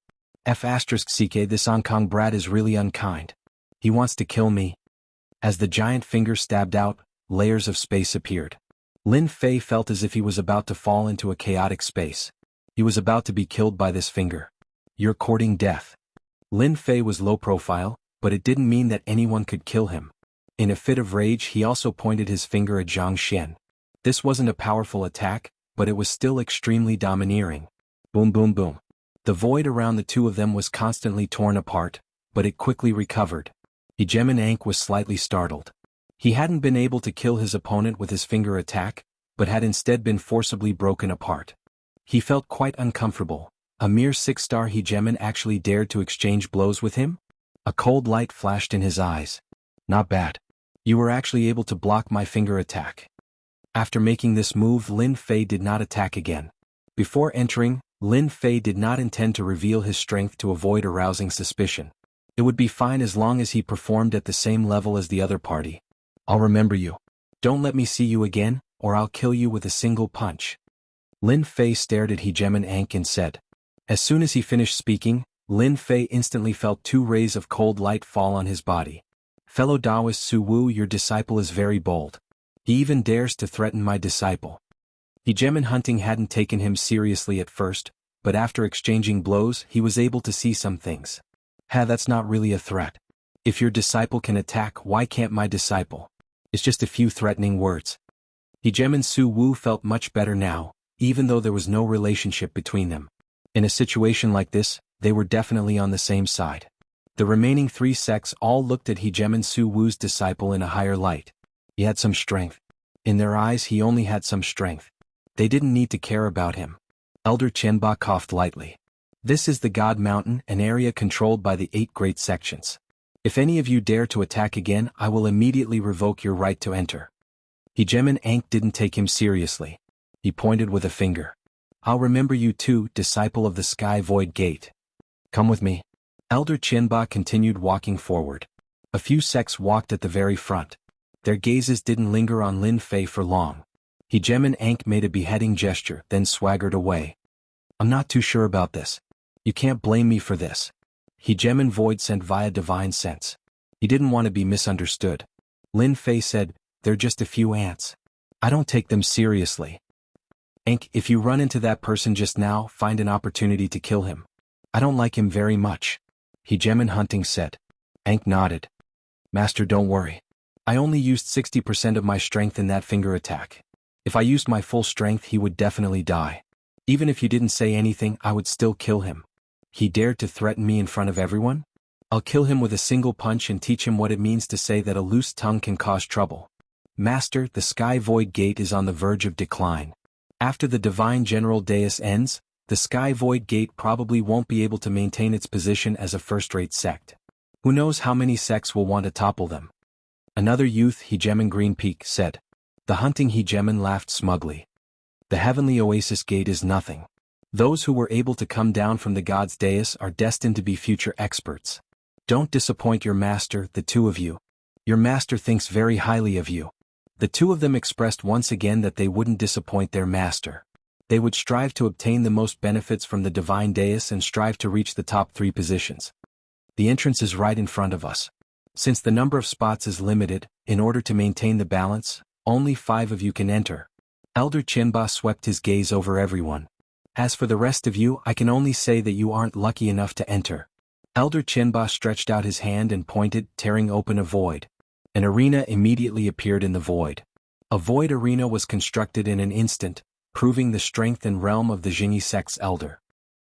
F***ck, this Ankang brat is really unkind. He wants to kill me. As the giant finger stabbed out, layers of space appeared. Lin Fei felt as if he was about to fall into a chaotic space. He was about to be killed by this finger. You're courting death. Lin Fei was low profile, but it didn't mean that anyone could kill him. In a fit of rage, he also pointed his finger at Zhang Xian. This wasn't a powerful attack, but it was still extremely domineering. Boom boom boom. The void around the two of them was constantly torn apart, but it quickly recovered. Hegemon Ankh was slightly startled. He hadn't been able to kill his opponent with his finger attack, but had instead been forcibly broken apart. He felt quite uncomfortable. A mere 6-star Hegemon actually dared to exchange blows with him? A cold light flashed in his eyes. Not bad. You were actually able to block my finger attack. After making this move, Lin Fei did not attack again. Before entering, Lin Fei did not intend to reveal his strength to avoid arousing suspicion. It would be fine as long as he performed at the same level as the other party. I'll remember you. Don't let me see you again, or I'll kill you with a single punch. Lin Fei stared at Hegemon Ankh and said. As soon as he finished speaking, Lin Fei instantly felt 2 rays of cold light fall on his body. Fellow Taoist Su Wu, your disciple is very bold. He even dares to threaten my disciple. Hegemon Hunting hadn't taken him seriously at first, but after exchanging blows, he was able to see some things. That's not really a threat. If your disciple can attack, why can't my disciple? It's just a few threatening words. Hegemon Su Wu felt much better now, even though there was no relationship between them. In a situation like this, they were definitely on the same side. The remaining 3 sects all looked at Hegemon Su Wu's disciple in a higher light. He had some strength. In their eyes, he only had some strength. They didn't need to care about him. Elder Qianba coughed lightly. This is the God Mountain, an area controlled by the 8 great sections. If any of you dare to attack again, I will immediately revoke your right to enter. Hegeman Ankh didn't take him seriously. He pointed with a finger. I'll remember you too, disciple of the Sky Void Gate. Come with me. Elder Qianba continued walking forward. A few sects walked at the very front. Their gazes didn't linger on Lin Fei for long. Hegeman Ankh made a beheading gesture, then swaggered away. I'm not too sure about this. You can't blame me for this. Hegeman Void sent via divine sense. He didn't want to be misunderstood. Lin Fei said, they're just a few ants. I don't take them seriously. Ankh, if you run into that person just now, find an opportunity to kill him. I don't like him very much. Hegeman Hunting said. Ankh nodded. Master, don't worry. I only used 60% of my strength in that finger attack. If I used my full strength, he would definitely die. Even if you didn't say anything, I would still kill him. He dared to threaten me in front of everyone? I'll kill him with a single punch and teach him what it means to say that a loose tongue can cause trouble. Master, the Sky Void Gate is on the verge of decline. After the Divine General Deus ends, the Sky Void Gate probably won't be able to maintain its position as a first-rate sect. Who knows how many sects will want to topple them? Another youth, Hegeman Green Peak, said. The hunting Hegeman laughed smugly. The Heavenly Oasis Gate is nothing. Those who were able to come down from the God's dais are destined to be future experts. Don't disappoint your master, the two of you. Your master thinks very highly of you. The two of them expressed once again that they wouldn't disappoint their master. They would strive to obtain the most benefits from the divine dais and strive to reach the top 3 positions. The entrance is right in front of us. Since the number of spots is limited, in order to maintain the balance, only 5 of you can enter. Elder Qianba swept his gaze over everyone. As for the rest of you, I can only say that you aren't lucky enough to enter. Elder Qianba stretched out his hand and pointed, tearing open a void. An arena immediately appeared in the void. A void arena was constructed in an instant, proving the strength and realm of the Jingyi sect's elder.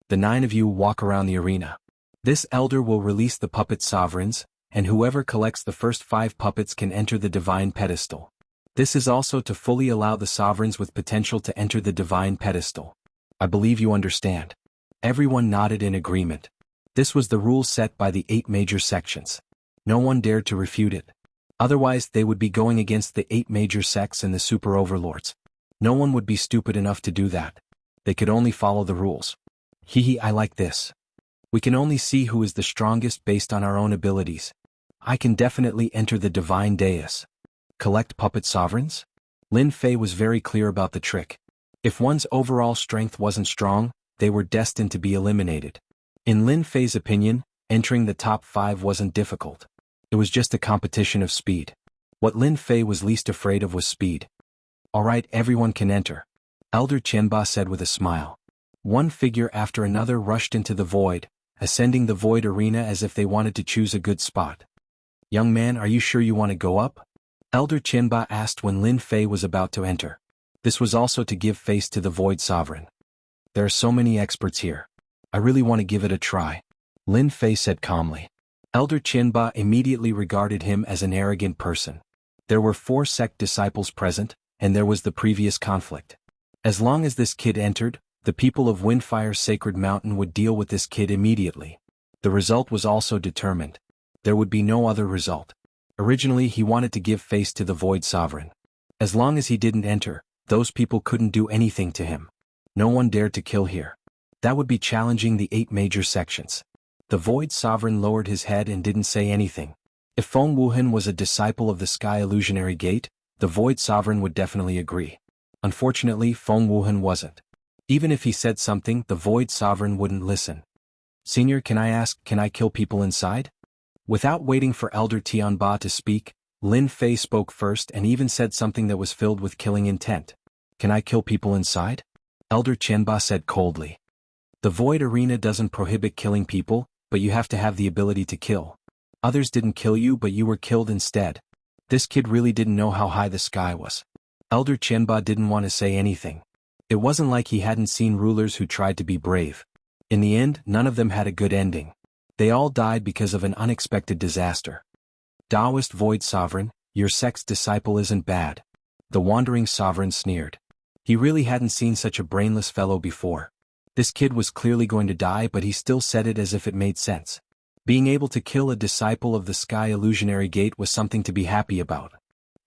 The 9 of you walk around the arena. This elder will release the puppet sovereigns, and whoever collects the first 5 puppets can enter the divine pedestal. This is also to fully allow the sovereigns with potential to enter the divine pedestal. I believe you understand. Everyone nodded in agreement. This was the rule set by the 8 major sections. No one dared to refute it. Otherwise, they would be going against the 8 major sects and the super overlords. No one would be stupid enough to do that. They could only follow the rules. I like this. We can only see who is the strongest based on our own abilities. I can definitely enter the divine dais. Collect puppet sovereigns? Lin Fei was very clear about the trick. If one's overall strength wasn't strong, they were destined to be eliminated. In Lin Fei's opinion, entering the top 5 wasn't difficult. It was just a competition of speed. What Lin Fei was least afraid of was speed. Alright, everyone can enter. Elder Qianba said with a smile. One figure after another rushed into the void, ascending the void arena as if they wanted to choose a good spot. Young man, are you sure you want to go up? Elder Qianba asked when Lin Fei was about to enter. This was also to give face to the Void Sovereign. There are so many experts here. I really want to give it a try. Lin Fei said calmly. Elder Qianba immediately regarded him as an arrogant person. There were 4 sect disciples present, and there was the previous conflict. As long as this kid entered, the people of Windfire's Sacred Mountain would deal with this kid immediately. The result was also determined. There would be no other result. Originally, he wanted to give face to the Void Sovereign. As long as he didn't enter, those people couldn't do anything to him. No one dared to kill here. That would be challenging the 8 major sections. The Void Sovereign lowered his head and didn't say anything. If Feng Wuhan was a disciple of the Sky Illusionary Gate, the Void Sovereign would definitely agree. Unfortunately, Feng Wuhan wasn't. Even if he said something, the Void Sovereign wouldn't listen. Senior, can I ask, can I kill people inside? Without waiting for Elder Tianba to speak, Lin Fei spoke first and even said something that was filled with killing intent. Can I kill people inside? Elder Qianba said coldly. The Void Arena doesn't prohibit killing people, but you have to have the ability to kill. Others didn't kill you, but you were killed instead. This kid really didn't know how high the sky was. Elder Qianba didn't want to say anything. It wasn't like he hadn't seen rulers who tried to be brave. In the end, none of them had a good ending. They all died because of an unexpected disaster. Taoist Void Sovereign, your sect's disciple isn't bad. The Wandering Sovereign sneered. He really hadn't seen such a brainless fellow before. This kid was clearly going to die, but he still said it as if it made sense. Being able to kill a disciple of the Sky Illusionary Gate was something to be happy about.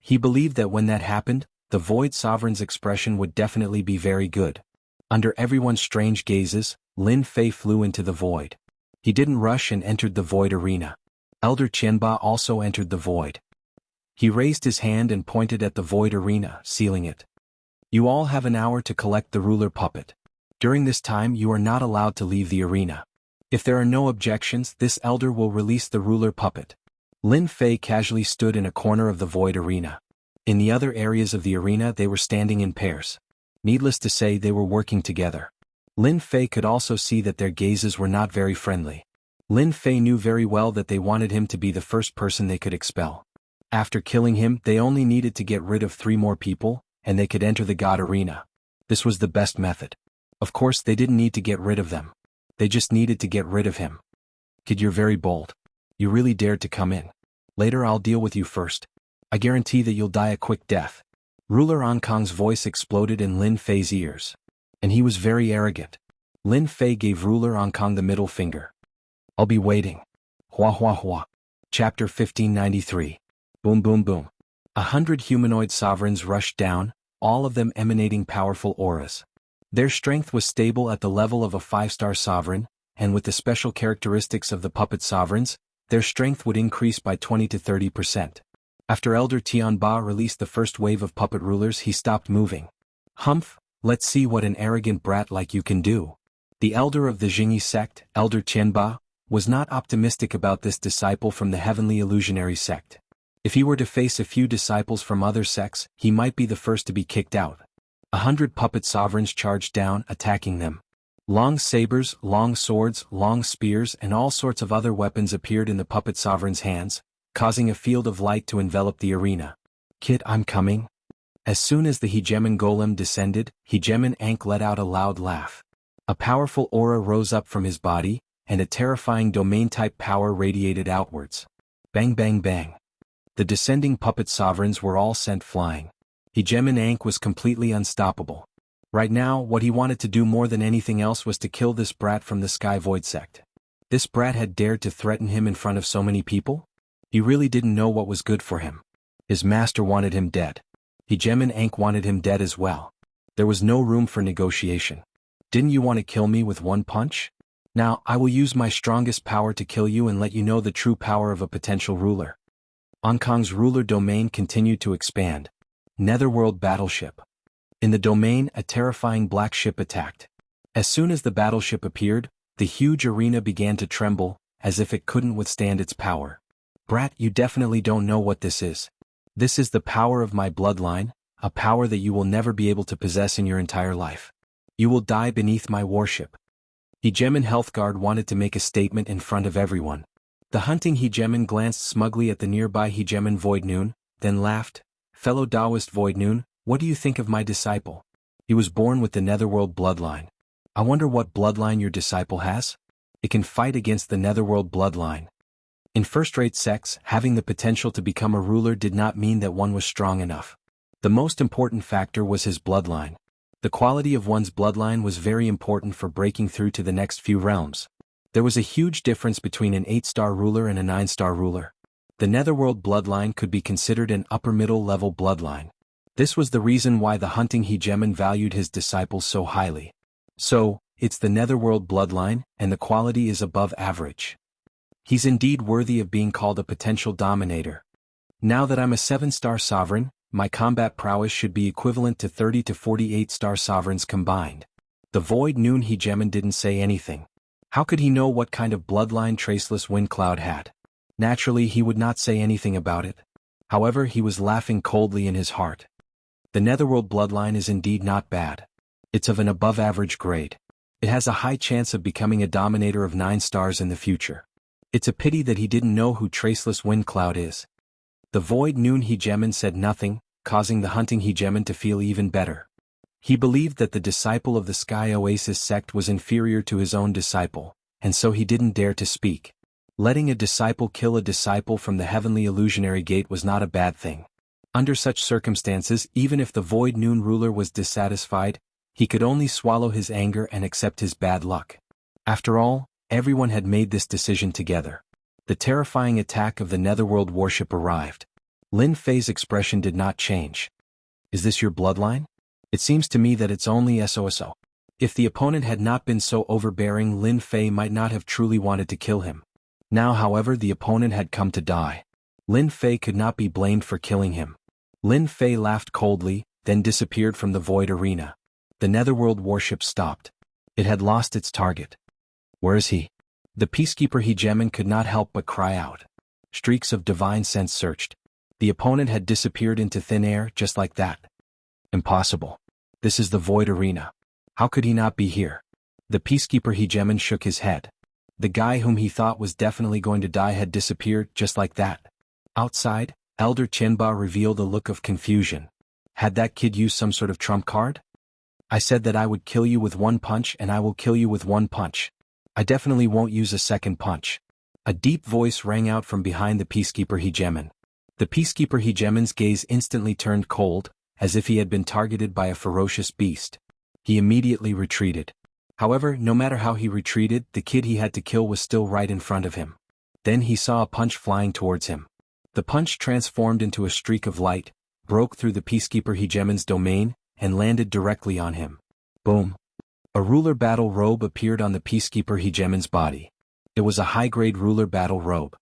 He believed that when that happened, the Void Sovereign's expression would definitely be very good. Under everyone's strange gazes, Lin Fei flew into the void. He didn't rush and entered the void arena. Elder Qianba also entered the void. He raised his hand and pointed at the void arena, sealing it. You all have an hour to collect the ruler puppet. During this time you are not allowed to leave the arena. If there are no objections, this elder will release the ruler puppet. Lin Fei casually stood in a corner of the void arena. In the other areas of the arena they were standing in pairs. Needless to say, they were working together. Lin Fei could also see that their gazes were not very friendly. Lin Fei knew very well that they wanted him to be the first person they could expel. After killing him, they only needed to get rid of 3 more people, and they could enter the God Arena. This was the best method. Of course, they didn't need to get rid of them. They just needed to get rid of him. Kid, you're very bold. You really dared to come in. Later I'll deal with you first. I guarantee that you'll die a quick death. Ruler Ankang's voice exploded in Lin Fei's ears. And he was very arrogant. Lin Fei gave Ruler Ankang the middle finger. I'll be waiting. Hua hua hua. Chapter 1593. Boom boom boom. 100 humanoid sovereigns rushed down, all of them emanating powerful auras. Their strength was stable at the level of a 5-star sovereign, and with the special characteristics of the puppet sovereigns, their strength would increase by 20 to 30%. After Elder Tianba released the first wave of puppet rulers, he stopped moving. Humph, let's see what an arrogant brat like you can do. The elder of the Jingyi sect, Elder Tianba, was not optimistic about this disciple from the Heavenly Illusionary sect. If he were to face a few disciples from other sects, he might be the first to be kicked out. 100 puppet sovereigns charged down, attacking them. Long sabers, long swords, long spears, and all sorts of other weapons appeared in the puppet sovereign's hands, causing a field of light to envelop the arena. Kid, I'm coming. As soon as the Hegemon Golem descended, Hegemon Ankh let out a loud laugh. A powerful aura rose up from his body, and a terrifying domain-type power radiated outwards. Bang bang bang. The descending puppet sovereigns were all sent flying. Hegemon Ankh was completely unstoppable. Right now, what he wanted to do more than anything else was to kill this brat from the Sky Void sect. This brat had dared to threaten him in front of so many people? He really didn't know what was good for him. His master wanted him dead. Hegemon Ankh wanted him dead as well. There was no room for negotiation. Didn't you want to kill me with one punch? Now, I will use my strongest power to kill you and let you know the true power of a potential ruler. Ankang's ruler domain continued to expand. Netherworld battleship. In the domain, a terrifying black ship attacked. As soon as the battleship appeared, the huge arena began to tremble, as if it couldn't withstand its power. Brat, you definitely don't know what this is. This is the power of my bloodline, a power that you will never be able to possess in your entire life. You will die beneath my warship. Hegemon Healthguard wanted to make a statement in front of everyone. The hunting Hegemon glanced smugly at the nearby Hegemon Void Noon, then laughed. Fellow Taoist Void Noon, what do you think of my disciple? He was born with the Netherworld bloodline. I wonder what bloodline your disciple has? It can fight against the Netherworld bloodline. In first-rate sects, having the potential to become a ruler did not mean that one was strong enough. The most important factor was his bloodline. The quality of one's bloodline was very important for breaking through to the next few realms. There was a huge difference between an 8-star ruler and a 9-star ruler. The Netherworld bloodline could be considered an upper-middle level bloodline. This was the reason why the hunting Hegemon valued his disciples so highly. So, it's the Netherworld bloodline, and the quality is above average. He's indeed worthy of being called a potential dominator. Now that I'm a 7-star sovereign, my combat prowess should be equivalent to 30 to 48-star sovereigns combined. The Void Noon Hegemon didn't say anything. How could he know what kind of bloodline Traceless Windcloud had? Naturally, he would not say anything about it. However, he was laughing coldly in his heart. The Netherworld bloodline is indeed not bad. It's of an above-average grade. It has a high chance of becoming a dominator of 9 stars in the future. It's a pity that he didn't know who Traceless Windcloud is. The Void Noon Hegemon said nothing, causing the hunting Hegemon to feel even better. He believed that the disciple of the Sky Oasis sect was inferior to his own disciple, and so he didn't dare to speak. Letting a disciple kill a disciple from the Heavenly Illusionary Gate was not a bad thing. Under such circumstances, even if the Void Noon ruler was dissatisfied, He could only swallow his anger and accept his bad luck. After all, everyone had made this decision together. The terrifying attack of the Netherworld warship arrived. Lin Fei's expression did not change. Is this your bloodline? It seems to me that it's only SOSO. If the opponent had not been so overbearing, Lin Fei might not have truly wanted to kill him. Now, however, the opponent had come to die. Lin Fei could not be blamed for killing him. Lin Fei laughed coldly, then disappeared from the void arena. The Netherworld warship stopped. It had lost its target. Where is he? The peacekeeper Hegemon could not help but cry out. Streaks of divine sense searched. The opponent had disappeared into thin air just like that. Impossible. This is the void arena. How could he not be here? The peacekeeper Hegemon shook his head. The guy whom he thought was definitely going to die had disappeared just like that. Outside, Elder Qianba revealed a look of confusion. Had that kid used some sort of trump card? I said that I would kill you with one punch, and I will kill you with one punch. I definitely won't use a second punch. A deep voice rang out from behind the peacekeeper Hegemon. The peacekeeper Hegemon's gaze instantly turned cold, as if he had been targeted by a ferocious beast. He immediately retreated. However, no matter how he retreated, the kid he had to kill was still right in front of him. Then he saw a punch flying towards him. The punch transformed into a streak of light, broke through the peacekeeper Hegemon's domain, and landed directly on him. Boom. A ruler battle robe appeared on the peacekeeper Hegemon's body. It was a high-grade ruler battle robe.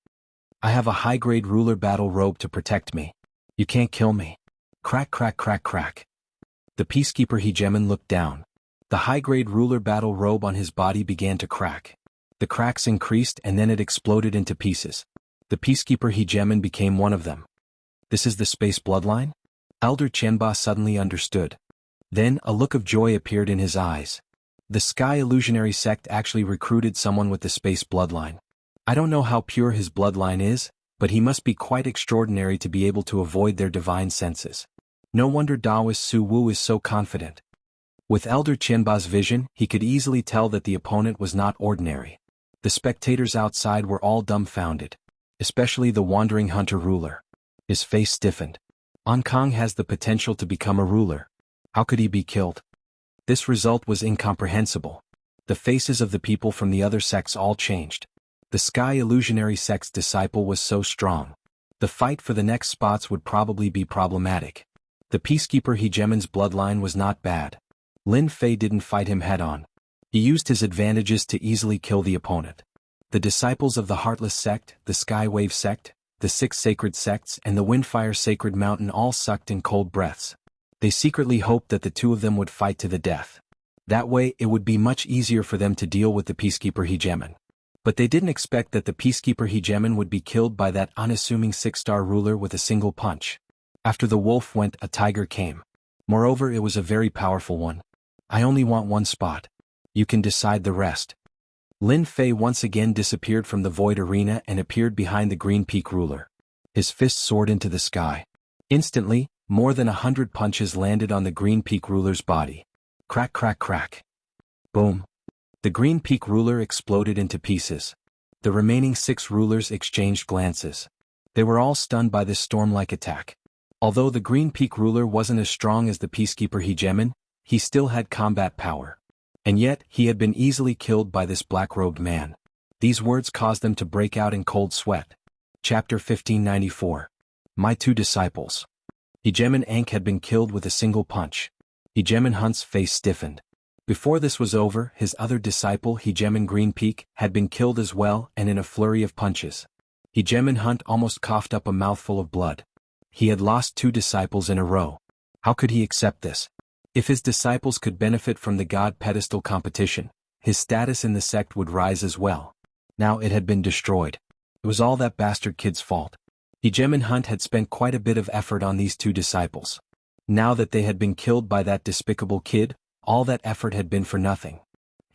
I have a high-grade ruler battle robe to protect me. You can't kill me. Crack, crack, crack, crack. The peacekeeper Hegemon looked down. The high-grade ruler battle robe on his body began to crack. The cracks increased and then it exploded into pieces. The peacekeeper Hegemon became one of them. This is the space bloodline? Elder Qianba suddenly understood. Then a look of joy appeared in his eyes. The Sky Illusionary sect actually recruited someone with the space bloodline. I don't know how pure his bloodline is, but he must be quite extraordinary to be able to avoid their divine senses. No wonder Taoist Su Wu is so confident. With Elder Qianba's vision, he could easily tell that the opponent was not ordinary. The spectators outside were all dumbfounded, especially the wandering hunter ruler. His face stiffened. Kong has the potential to become a ruler. How could he be killed? This result was incomprehensible. The faces of the people from the other sects all changed. The Sky Illusionary sect's disciple was so strong. The fight for the next spots would probably be problematic. The peacekeeper Hegemon's bloodline was not bad. Lin Fei didn't fight him head-on. He used his advantages to easily kill the opponent. The disciples of the Heartless sect, the Skywave sect, the Six Sacred sects and the Windfire Sacred Mountain all sucked in cold breaths. They secretly hoped that the two of them would fight to the death. That way it would be much easier for them to deal with the peacekeeper Hegemon. But they didn't expect that the peacekeeper Hegemon would be killed by that unassuming six-star ruler with a single punch. After the wolf went, a tiger came. Moreover, it was a very powerful one. I only want one spot. You can decide the rest. Lin Fei once again disappeared from the void arena and appeared behind the Green Peak ruler. His fist soared into the sky. Instantly, more than 100 punches landed on the Green Peak ruler's body. Crack, crack, crack. Boom. The Green Peak ruler exploded into pieces. The remaining 6 rulers exchanged glances. They were all stunned by this storm-like attack. Although the Green Peak ruler wasn't as strong as the peacekeeper Hegemon, he still had combat power. And yet, he had been easily killed by this black-robed man. These words caused them to break out in cold sweat. Chapter 1594. My two disciples. Hegemon Ankh had been killed with a single punch. Hegemon Hunt's face stiffened. Before this was over, his other disciple Hegemon Green Peak had been killed as well and in a flurry of punches. Hegemon Hunt almost coughed up a mouthful of blood. He had lost 2 disciples in a row. How could he accept this? If his disciples could benefit from the God Pedestal competition, his status in the sect would rise as well. Now it had been destroyed. It was all that bastard kid's fault. Hegemon Hunt had spent quite a bit of effort on these 2 disciples. Now that they had been killed by that despicable kid, all that effort had been for nothing.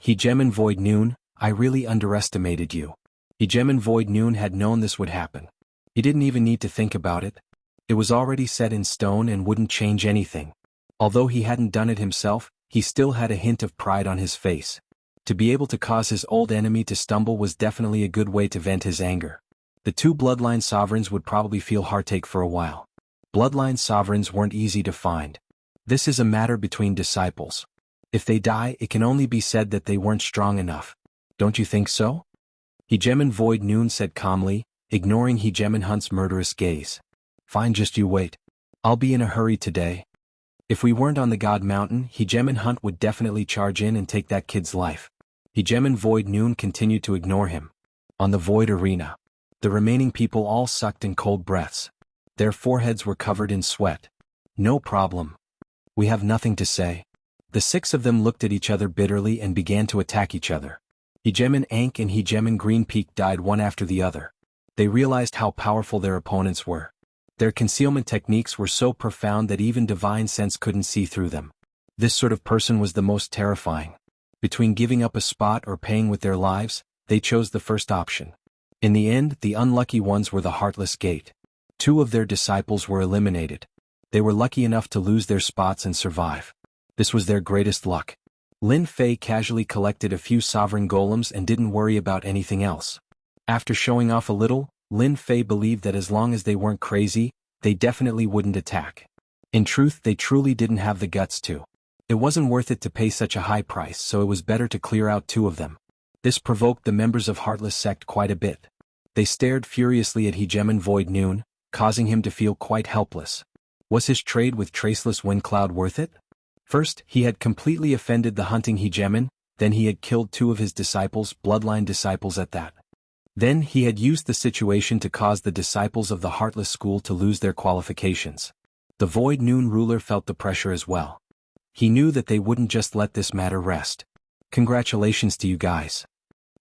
Hegemon Void Noon, I really underestimated you. Hegemon Void Noon had known this would happen. He didn't even need to think about it. It was already set in stone and wouldn't change anything. Although he hadn't done it himself, he still had a hint of pride on his face. To be able to cause his old enemy to stumble was definitely a good way to vent his anger. The 2 bloodline sovereigns would probably feel heartache for a while. Bloodline sovereigns weren't easy to find. This is a matter between disciples. If they die, it can only be said that they weren't strong enough. Don't you think so? Hegeman Void Noon said calmly, ignoring Hegeman Hunt's murderous gaze. Fine, just you wait. I'll be in a hurry today. If we weren't on the God Mountain, Hegeman Hunt would definitely charge in and take that kid's life. Hegeman Void Noon continued to ignore him. On the Void Arena, the remaining people all sucked in cold breaths. Their foreheads were covered in sweat. No problem. We have nothing to say. The 6 of them looked at each other bitterly and began to attack each other. Hegeman Ankh and Hegeman Green Peak died one after the other. They realized how powerful their opponents were. Their concealment techniques were so profound that even divine sense couldn't see through them. This sort of person was the most terrifying. Between giving up a spot or paying with their lives, they chose the first option. In the end, the unlucky ones were the Heartless Gate. 2 of their disciples were eliminated. They were lucky enough to lose their spots and survive. This was their greatest luck. Lin Fei casually collected a few sovereign golems and didn't worry about anything else. After showing off a little, Lin Fei believed that as long as they weren't crazy, they definitely wouldn't attack. In truth, they truly didn't have the guts to. It wasn't worth it to pay such a high price, so it was better to clear out 2 of them. This provoked the members of Heartless Sect quite a bit. They stared furiously at Hegeman Void Noon, causing him to feel quite helpless. Was his trade with Traceless Windcloud worth it? First, he had completely offended the hunting Hegeman, then he had killed 2 of his disciples, bloodline disciples at that. Then he had used the situation to cause the disciples of the Heartless School to lose their qualifications. The Void Noon ruler felt the pressure as well. He knew that they wouldn't just let this matter rest. Congratulations to you guys.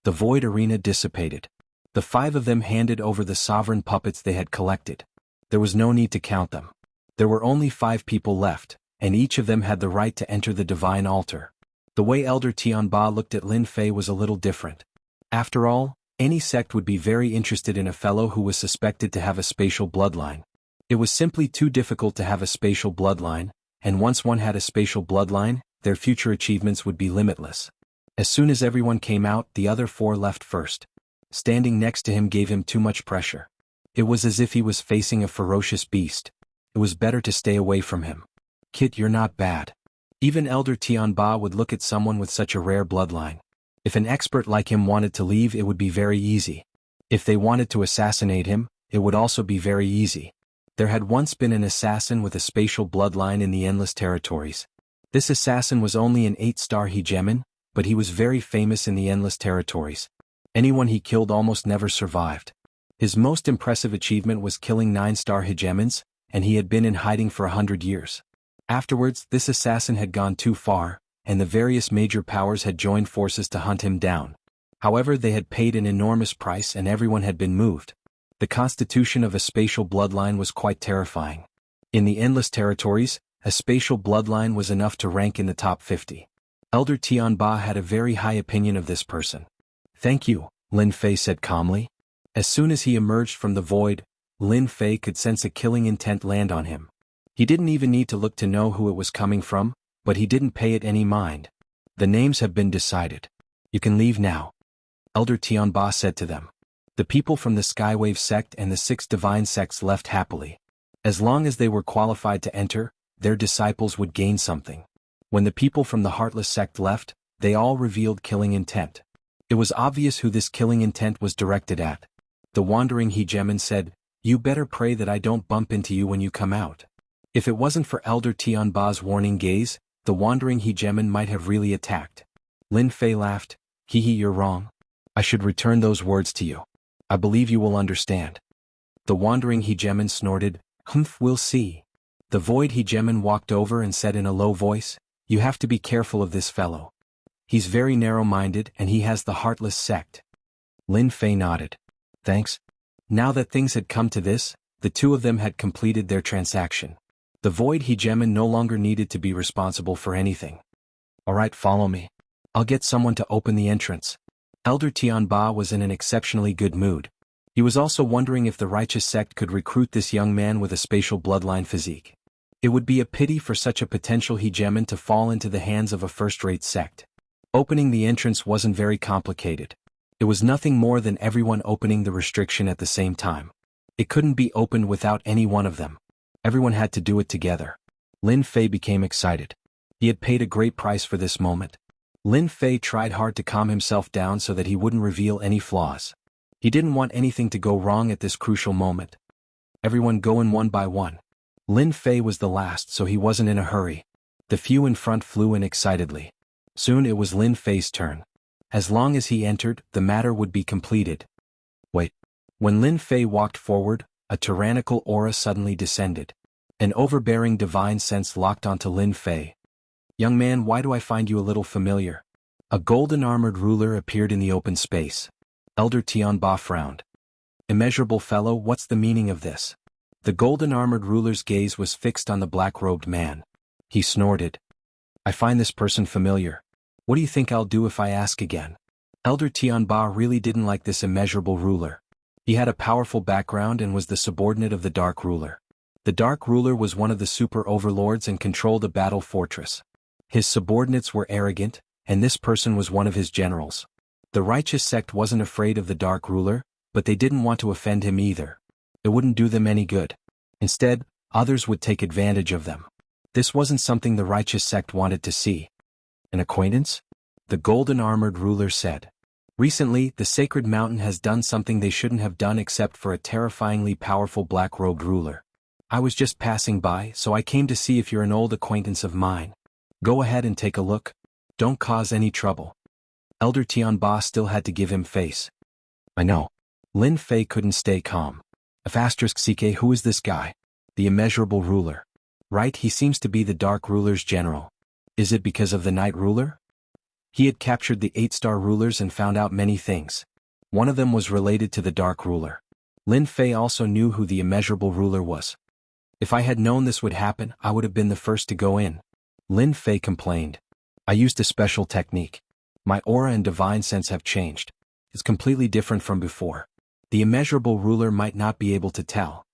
The Void Arena dissipated. The 5 of them handed over the sovereign puppets they had collected. There was no need to count them. There were only 5 people left, and each of them had the right to enter the divine altar. The way Elder Tianba looked at Lin Fei was a little different. After all, any sect would be very interested in a fellow who was suspected to have a spatial bloodline. It was simply too difficult to have a spatial bloodline, and once one had a spatial bloodline, their future achievements would be limitless. As soon as everyone came out, the other 4 left first. Standing next to him gave him too much pressure. It was as if he was facing a ferocious beast. It was better to stay away from him. Kit, you're not bad. Even Elder Tianba would look at someone with such a rare bloodline. If an expert like him wanted to leave, it would be very easy. If they wanted to assassinate him, it would also be very easy. There had once been an assassin with a spatial bloodline in the Endless Territories. This assassin was only an 8-star Hegeman, but he was very famous in the Endless Territories. Anyone he killed almost never survived. His most impressive achievement was killing 9-star Hegemans, and he had been in hiding for 100 years. Afterwards, this assassin had gone too far, and the various major powers had joined forces to hunt him down. However, they had paid an enormous price and everyone had been moved. The constitution of a spatial bloodline was quite terrifying. In the Endless Territories, a spatial bloodline was enough to rank in the top 50. Elder Tianba had a very high opinion of this person. Thank you, Lin Fei said calmly. As soon as he emerged from the void, Lin Fei could sense a killing intent land on him. He didn't even need to look to know who it was coming from, but he didn't pay it any mind. The names have been decided. You can leave now. Elder Tianba said to them. The people from the Skywave sect and the 6 divine sects left happily. As long as they were qualified to enter, their disciples would gain something. When the people from the Heartless sect left, they all revealed killing intent. It was obvious who this killing intent was directed at. The wandering Hegeman said, "You better pray that I don't bump into you when you come out." If it wasn't for Elder Tianba's warning gaze, the wandering Hegeman might have really attacked. Lin Fei laughed, "Hee hee, you're wrong. I should return those words to you. I believe you will understand." The wandering Hegeman snorted, "Humph, we'll see." The void Hegeman walked over and said in a low voice, "You have to be careful of this fellow. He's very narrow-minded and he has the Heartless sect." Lin Fei nodded. "Thanks." Now that things had come to this, the 2 of them had completed their transaction. The void Hegeman no longer needed to be responsible for anything. "All right, follow me. I'll get someone to open the entrance." Elder Tianba was in an exceptionally good mood. He was also wondering if the righteous sect could recruit this young man with a spatial bloodline physique. It would be a pity for such a potential Hegeman to fall into the hands of a first-rate sect. Opening the entrance wasn't very complicated. It was nothing more than everyone opening the restriction at the same time. It couldn't be opened without any one of them. Everyone had to do it together. Lin Fei became excited. He had paid a great price for this moment. Lin Fei tried hard to calm himself down so that he wouldn't reveal any flaws. He didn't want anything to go wrong at this crucial moment. Everyone go in one by one. Lin Fei was the last, so he wasn't in a hurry. The few in front flew in excitedly. Soon it was Lin Fei's turn. As long as he entered, the matter would be completed. Wait. When Lin Fei walked forward, a tyrannical aura suddenly descended. An overbearing divine sense locked onto Lin Fei. Young man, why do I find you a little familiar? A golden-armored ruler appeared in the open space. Elder Tianba frowned. Immeasurable fellow, what's the meaning of this? The golden-armored ruler's gaze was fixed on the black-robed man. He snorted. I find this person familiar. What do you think I'll do if I ask again? Elder Tianba really didn't like this immeasurable ruler. He had a powerful background and was the subordinate of the Dark Ruler. The Dark Ruler was one of the super overlords and controlled a battle fortress. His subordinates were arrogant, and this person was one of his generals. The righteous sect wasn't afraid of the Dark Ruler, but they didn't want to offend him either. It wouldn't do them any good. Instead, others would take advantage of them. This wasn't something the righteous sect wanted to see. An acquaintance? The golden-armored ruler said. Recently, the sacred mountain has done something they shouldn't have done except for a terrifyingly powerful black-robed ruler. I was just passing by, so I came to see if you're an old acquaintance of mine. Go ahead and take a look. Don't cause any trouble. Elder Tianba still had to give him face. I know. Lin Fei couldn't stay calm. *CK, who is this guy? The immeasurable ruler. Right, he seems to be the Dark Ruler's general. Is it because of the Night Ruler? He had captured the 8-star rulers and found out many things. One of them was related to the Dark Ruler. Lin Fei also knew who the immeasurable ruler was. If I had known this would happen, I would have been the first to go in. Lin Fei complained. I used a special technique. My aura and divine sense have changed. It's completely different from before. The immeasurable ruler might not be able to tell.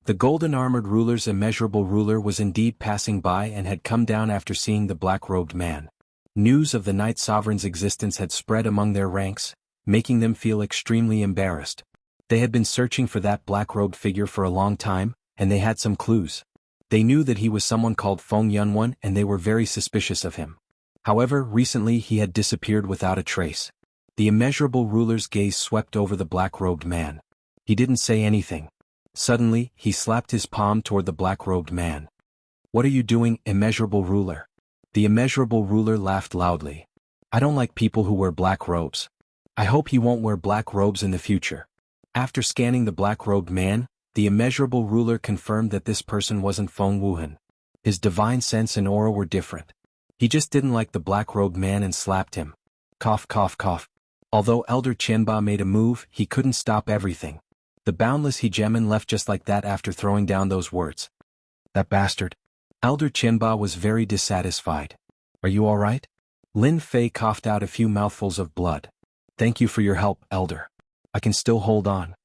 The golden-armored ruler's immeasurable ruler was indeed passing by and had come down after seeing the black-robed man. News of the Night Sovereign's existence had spread among their ranks, making them feel extremely embarrassed. They had been searching for that black-robed figure for a long time, and they had some clues. They knew that he was someone called Feng Yunwen and they were very suspicious of him. However, recently he had disappeared without a trace. The immeasurable ruler's gaze swept over the black-robed man. He didn't say anything. Suddenly, he slapped his palm toward the black-robed man. What are you doing, immeasurable ruler? The immeasurable ruler laughed loudly. I don't like people who wear black robes. I hope he won't wear black robes in the future. After scanning the black-robed man, the immeasurable ruler confirmed that this person wasn't Feng Wuhan. His divine sense and aura were different. He just didn't like the black-robed man and slapped him. Cough, cough, cough. Although Elder Qianba made a move, he couldn't stop everything. The boundless hegemon left just like that after throwing down those words. That bastard. Elder Qianba was very dissatisfied. Are you all right? Lin Fei coughed out a few mouthfuls of blood. Thank you for your help, Elder. I can still hold on.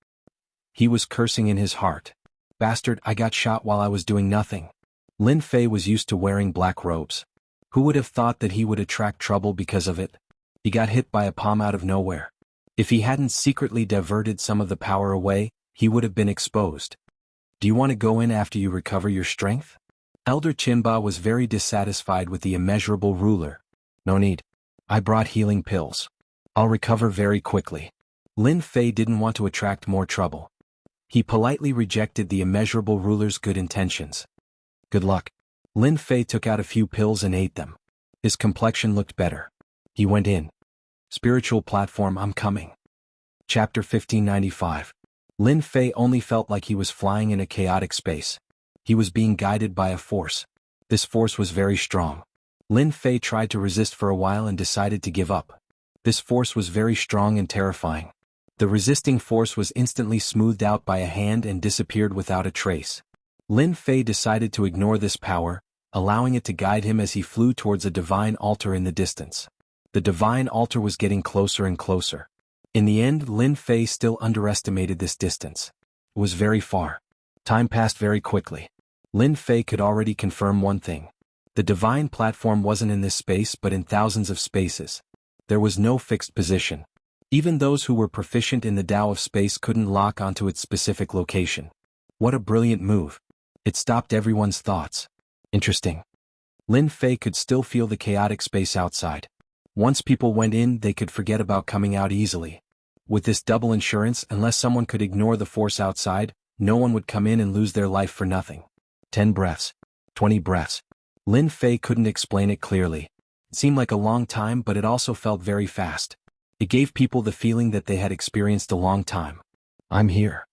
He was cursing in his heart. Bastard, I got shot while I was doing nothing. Lin Fei was used to wearing black robes. Who would have thought that he would attract trouble because of it? He got hit by a palm out of nowhere. If he hadn't secretly diverted some of the power away, he would have been exposed. Do you want to go in after you recover your strength? Elder Qianba was very dissatisfied with the immeasurable ruler. No need. I brought healing pills. I'll recover very quickly. Lin Fei didn't want to attract more trouble. He politely rejected the immeasurable ruler's good intentions. Good luck. Lin Fei took out a few pills and ate them. His complexion looked better. He went in. Spiritual platform, I'm coming. Chapter 1595. Lin Fei only felt like he was flying in a chaotic space. He was being guided by a force. This force was very strong. Lin Fei tried to resist for a while and decided to give up. This force was very strong and terrifying. The resisting force was instantly smoothed out by a hand and disappeared without a trace. Lin Fei decided to ignore this power, allowing it to guide him as he flew towards a divine altar in the distance. The divine altar was getting closer and closer. In the end, Lin Fei still underestimated this distance. It was very far. Time passed very quickly. Lin Fei could already confirm one thing. The divine platform wasn't in this space but in thousands of spaces. There was no fixed position. Even those who were proficient in the Tao of space couldn't lock onto its specific location. What a brilliant move. It stopped everyone's thoughts. Interesting. Lin Fei could still feel the chaotic space outside. Once people went in, they could forget about coming out easily. With this double insurance, unless someone could ignore the force outside, no one would come in and lose their life for nothing. 10 breaths. 20 breaths. Lin Fei couldn't explain it clearly. It seemed like a long time, but it also felt very fast. It gave people the feeling that they had experienced a long time. I'm here.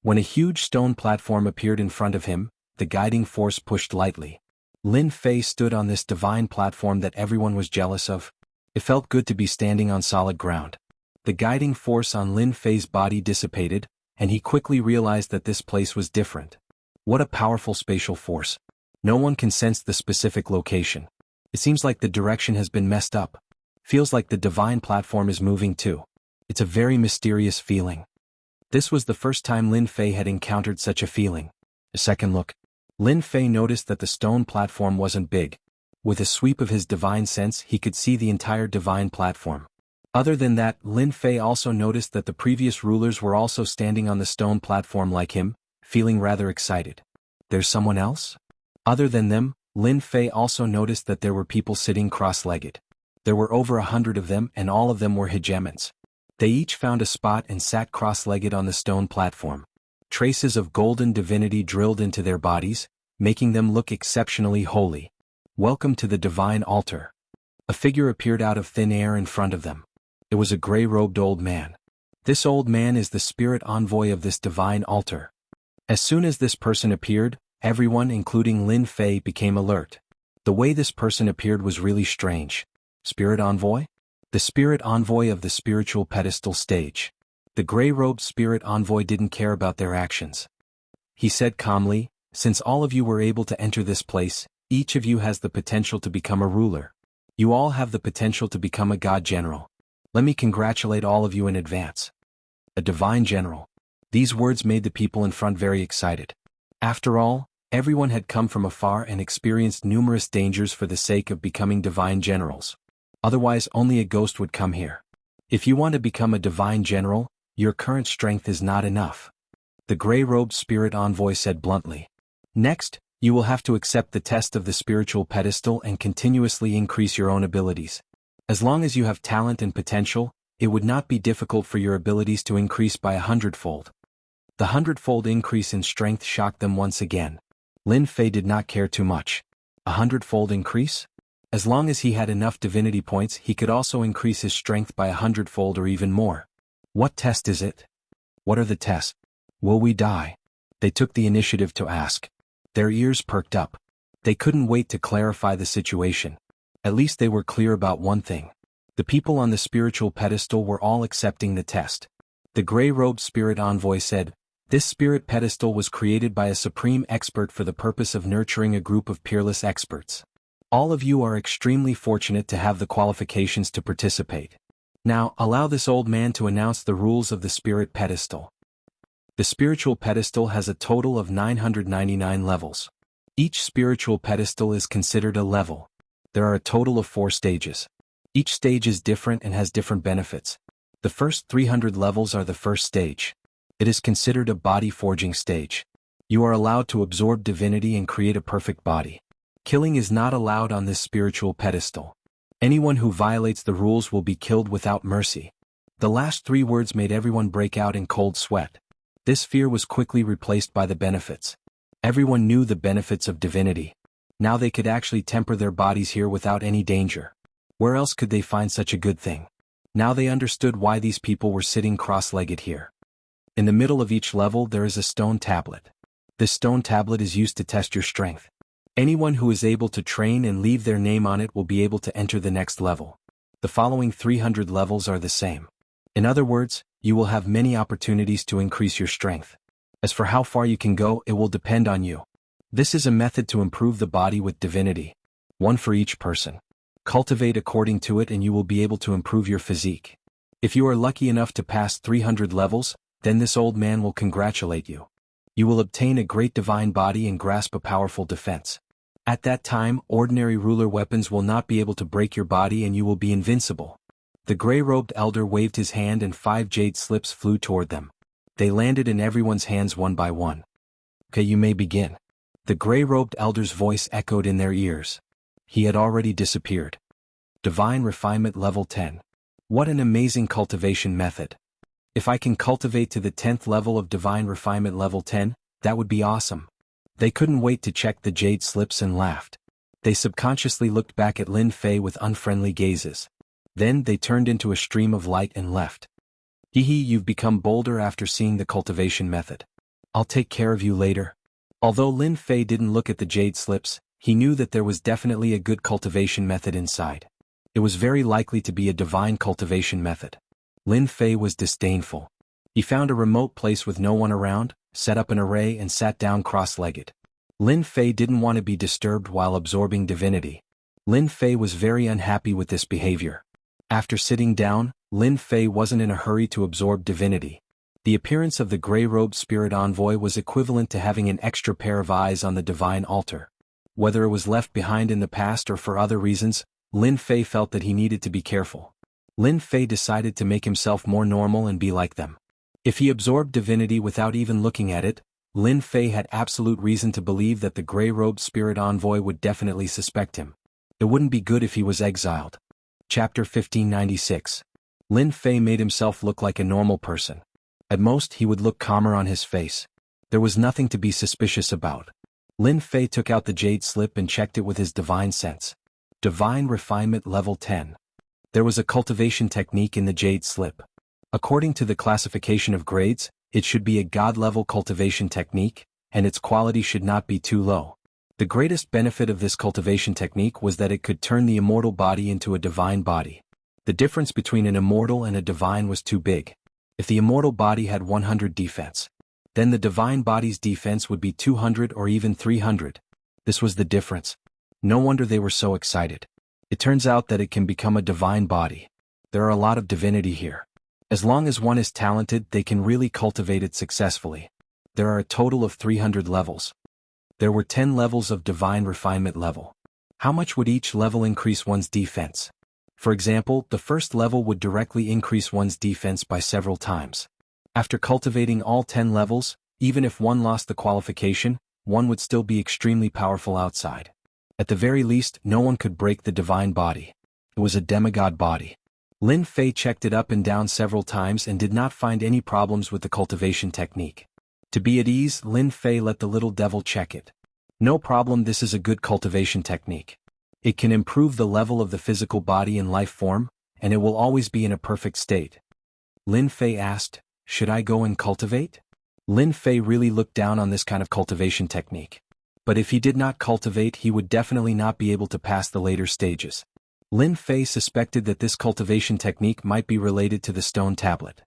When a huge stone platform appeared in front of him, the guiding force pushed lightly. Lin Fei stood on this divine platform that everyone was jealous of. It felt good to be standing on solid ground. The guiding force on Lin Fei's body dissipated, and he quickly realized that this place was different. What a powerful spatial force. No one can sense the specific location. It seems like the direction has been messed up. Feels like the divine platform is moving too. It's a very mysterious feeling. This was the first time Lin Fei had encountered such a feeling. A second look. Lin Fei noticed that the stone platform wasn't big. With a sweep of his divine sense, he could see the entire divine platform. Other than that, Lin Fei also noticed that the previous rulers were also standing on the stone platform like him, feeling rather excited. There's someone else? Other than them, Lin Fei also noticed that there were people sitting cross-legged. There were over 100 of them, and all of them were hegemons. They each found a spot and sat cross-legged on the stone platform. Traces of golden divinity drilled into their bodies, making them look exceptionally holy. Welcome to the divine altar. A figure appeared out of thin air in front of them. It was a gray-robed old man. This old man is the spirit envoy of this divine altar. As soon as this person appeared, everyone, including Lin Fei, became alert. The way this person appeared was really strange. Spirit envoy? The spirit envoy of the spiritual pedestal stage. The gray-robed spirit envoy didn't care about their actions. He said calmly, "Since all of you were able to enter this place, each of you has the potential to become a ruler. You all have the potential to become a god general. Let me congratulate all of you in advance." A divine general. These words made the people in front very excited. After all, everyone had come from afar and experienced numerous dangers for the sake of becoming divine generals. Otherwise, only a ghost would come here. If you want to become a divine general, your current strength is not enough. The gray-robed spirit envoy said bluntly. Next, you will have to accept the test of the spiritual pedestal and continuously increase your own abilities. As long as you have talent and potential, it would not be difficult for your abilities to increase by 100-fold. The 100-fold increase in strength shocked them once again. Lin Fei did not care too much. 100-fold increase? As long as he had enough divinity points, he could also increase his strength by 100-fold or even more. What test is it? What are the tests? Will we die? They took the initiative to ask. Their ears perked up. They couldn't wait to clarify the situation. At least they were clear about one thing. The people on the spiritual pedestal were all accepting the test. The gray-robed spirit envoy said, "This spirit pedestal was created by a supreme expert for the purpose of nurturing a group of peerless experts. All of you are extremely fortunate to have the qualifications to participate. Now, allow this old man to announce the rules of the spirit pedestal." The spiritual pedestal has a total of 999 levels. Each spiritual pedestal is considered a level. There are a total of 4 stages. Each stage is different and has different benefits. The first 300 levels are the first stage. It is considered a body forging stage. You are allowed to absorb divinity and create a perfect body. Killing is not allowed on this spiritual pedestal. Anyone who violates the rules will be killed without mercy. The last 3 words made everyone break out in cold sweat. This fear was quickly replaced by the benefits. Everyone knew the benefits of divinity. Now they could actually temper their bodies here without any danger. Where else could they find such a good thing? Now they understood why these people were sitting cross-legged here. In the middle of each level there is a stone tablet. This stone tablet is used to test your strength. Anyone who is able to train and leave their name on it will be able to enter the next level. The following 300 levels are the same. In other words, you will have many opportunities to increase your strength. As for how far you can go, it will depend on you. This is a method to improve the body with divinity. One for each person. Cultivate according to it and you will be able to improve your physique. If you are lucky enough to pass 300 levels, then this old man will congratulate you. You will obtain a great divine body and grasp a powerful defense. At that time, ordinary ruler weapons will not be able to break your body and you will be invincible. The gray-robed elder waved his hand and 5 jade slips flew toward them. They landed in everyone's hands one by one. "Okay, you may begin." The gray-robed elder's voice echoed in their ears. He had already disappeared. Divine Refinement Level 10. What an amazing cultivation method. If I can cultivate to the 10th level of Divine Refinement Level 10, that would be awesome. They couldn't wait to check the jade slips and laughed. They subconsciously looked back at Lin Fei with unfriendly gazes. Then they turned into a stream of light and left. Hee hee, you've become bolder after seeing the cultivation method. I'll take care of you later. Although Lin Fei didn't look at the jade slips, he knew that there was definitely a good cultivation method inside. It was very likely to be a divine cultivation method. Lin Fei was disdainful. He found a remote place with no one around, set up an array and sat down cross-legged. Lin Fei didn't want to be disturbed while absorbing divinity. Lin Fei was very unhappy with this behavior. After sitting down, Lin Fei wasn't in a hurry to absorb divinity. The appearance of the gray-robed spirit envoy was equivalent to having an extra pair of eyes on the divine altar. Whether it was left behind in the past or for other reasons, Lin Fei felt that he needed to be careful. Lin Fei decided to make himself more normal and be like them. If he absorbed divinity without even looking at it, Lin Fei had absolute reason to believe that the gray-robed spirit envoy would definitely suspect him. It wouldn't be good if he was exiled. Chapter 1596. Lin Fei made himself look like a normal person. At most, he would look calmer on his face. There was nothing to be suspicious about. Lin Fei took out the jade slip and checked it with his divine sense. Divine Refinement Level 10. There was a cultivation technique in the jade slip. According to the classification of grades, it should be a god-level cultivation technique, and its quality should not be too low. The greatest benefit of this cultivation technique was that it could turn the immortal body into a divine body. The difference between an immortal and a divine was too big. If the immortal body had 100 defense, then the divine body's defense would be 200 or even 300. This was the difference. No wonder they were so excited. It turns out that it can become a divine body. There are a lot of divinity here. As long as one is talented, they can really cultivate it successfully. There are a total of 300 levels. There were 10 levels of divine refinement level. How much would each level increase one's defense? For example, the first level would directly increase one's defense by several times. After cultivating all 10 levels, even if one lost the qualification, one would still be extremely powerful outside. At the very least, no one could break the divine body. It was a demigod body. Lin Fei checked it up and down several times and did not find any problems with the cultivation technique. To be at ease, Lin Fei let the little devil check it. No problem, this is a good cultivation technique. It can improve the level of the physical body and life form, and it will always be in a perfect state. Lin Fei asked, should I go and cultivate? Lin Fei really looked down on this kind of cultivation technique. But if he did not cultivate, he would definitely not be able to pass the later stages. Lin Fei suspected that this cultivation technique might be related to the stone tablet.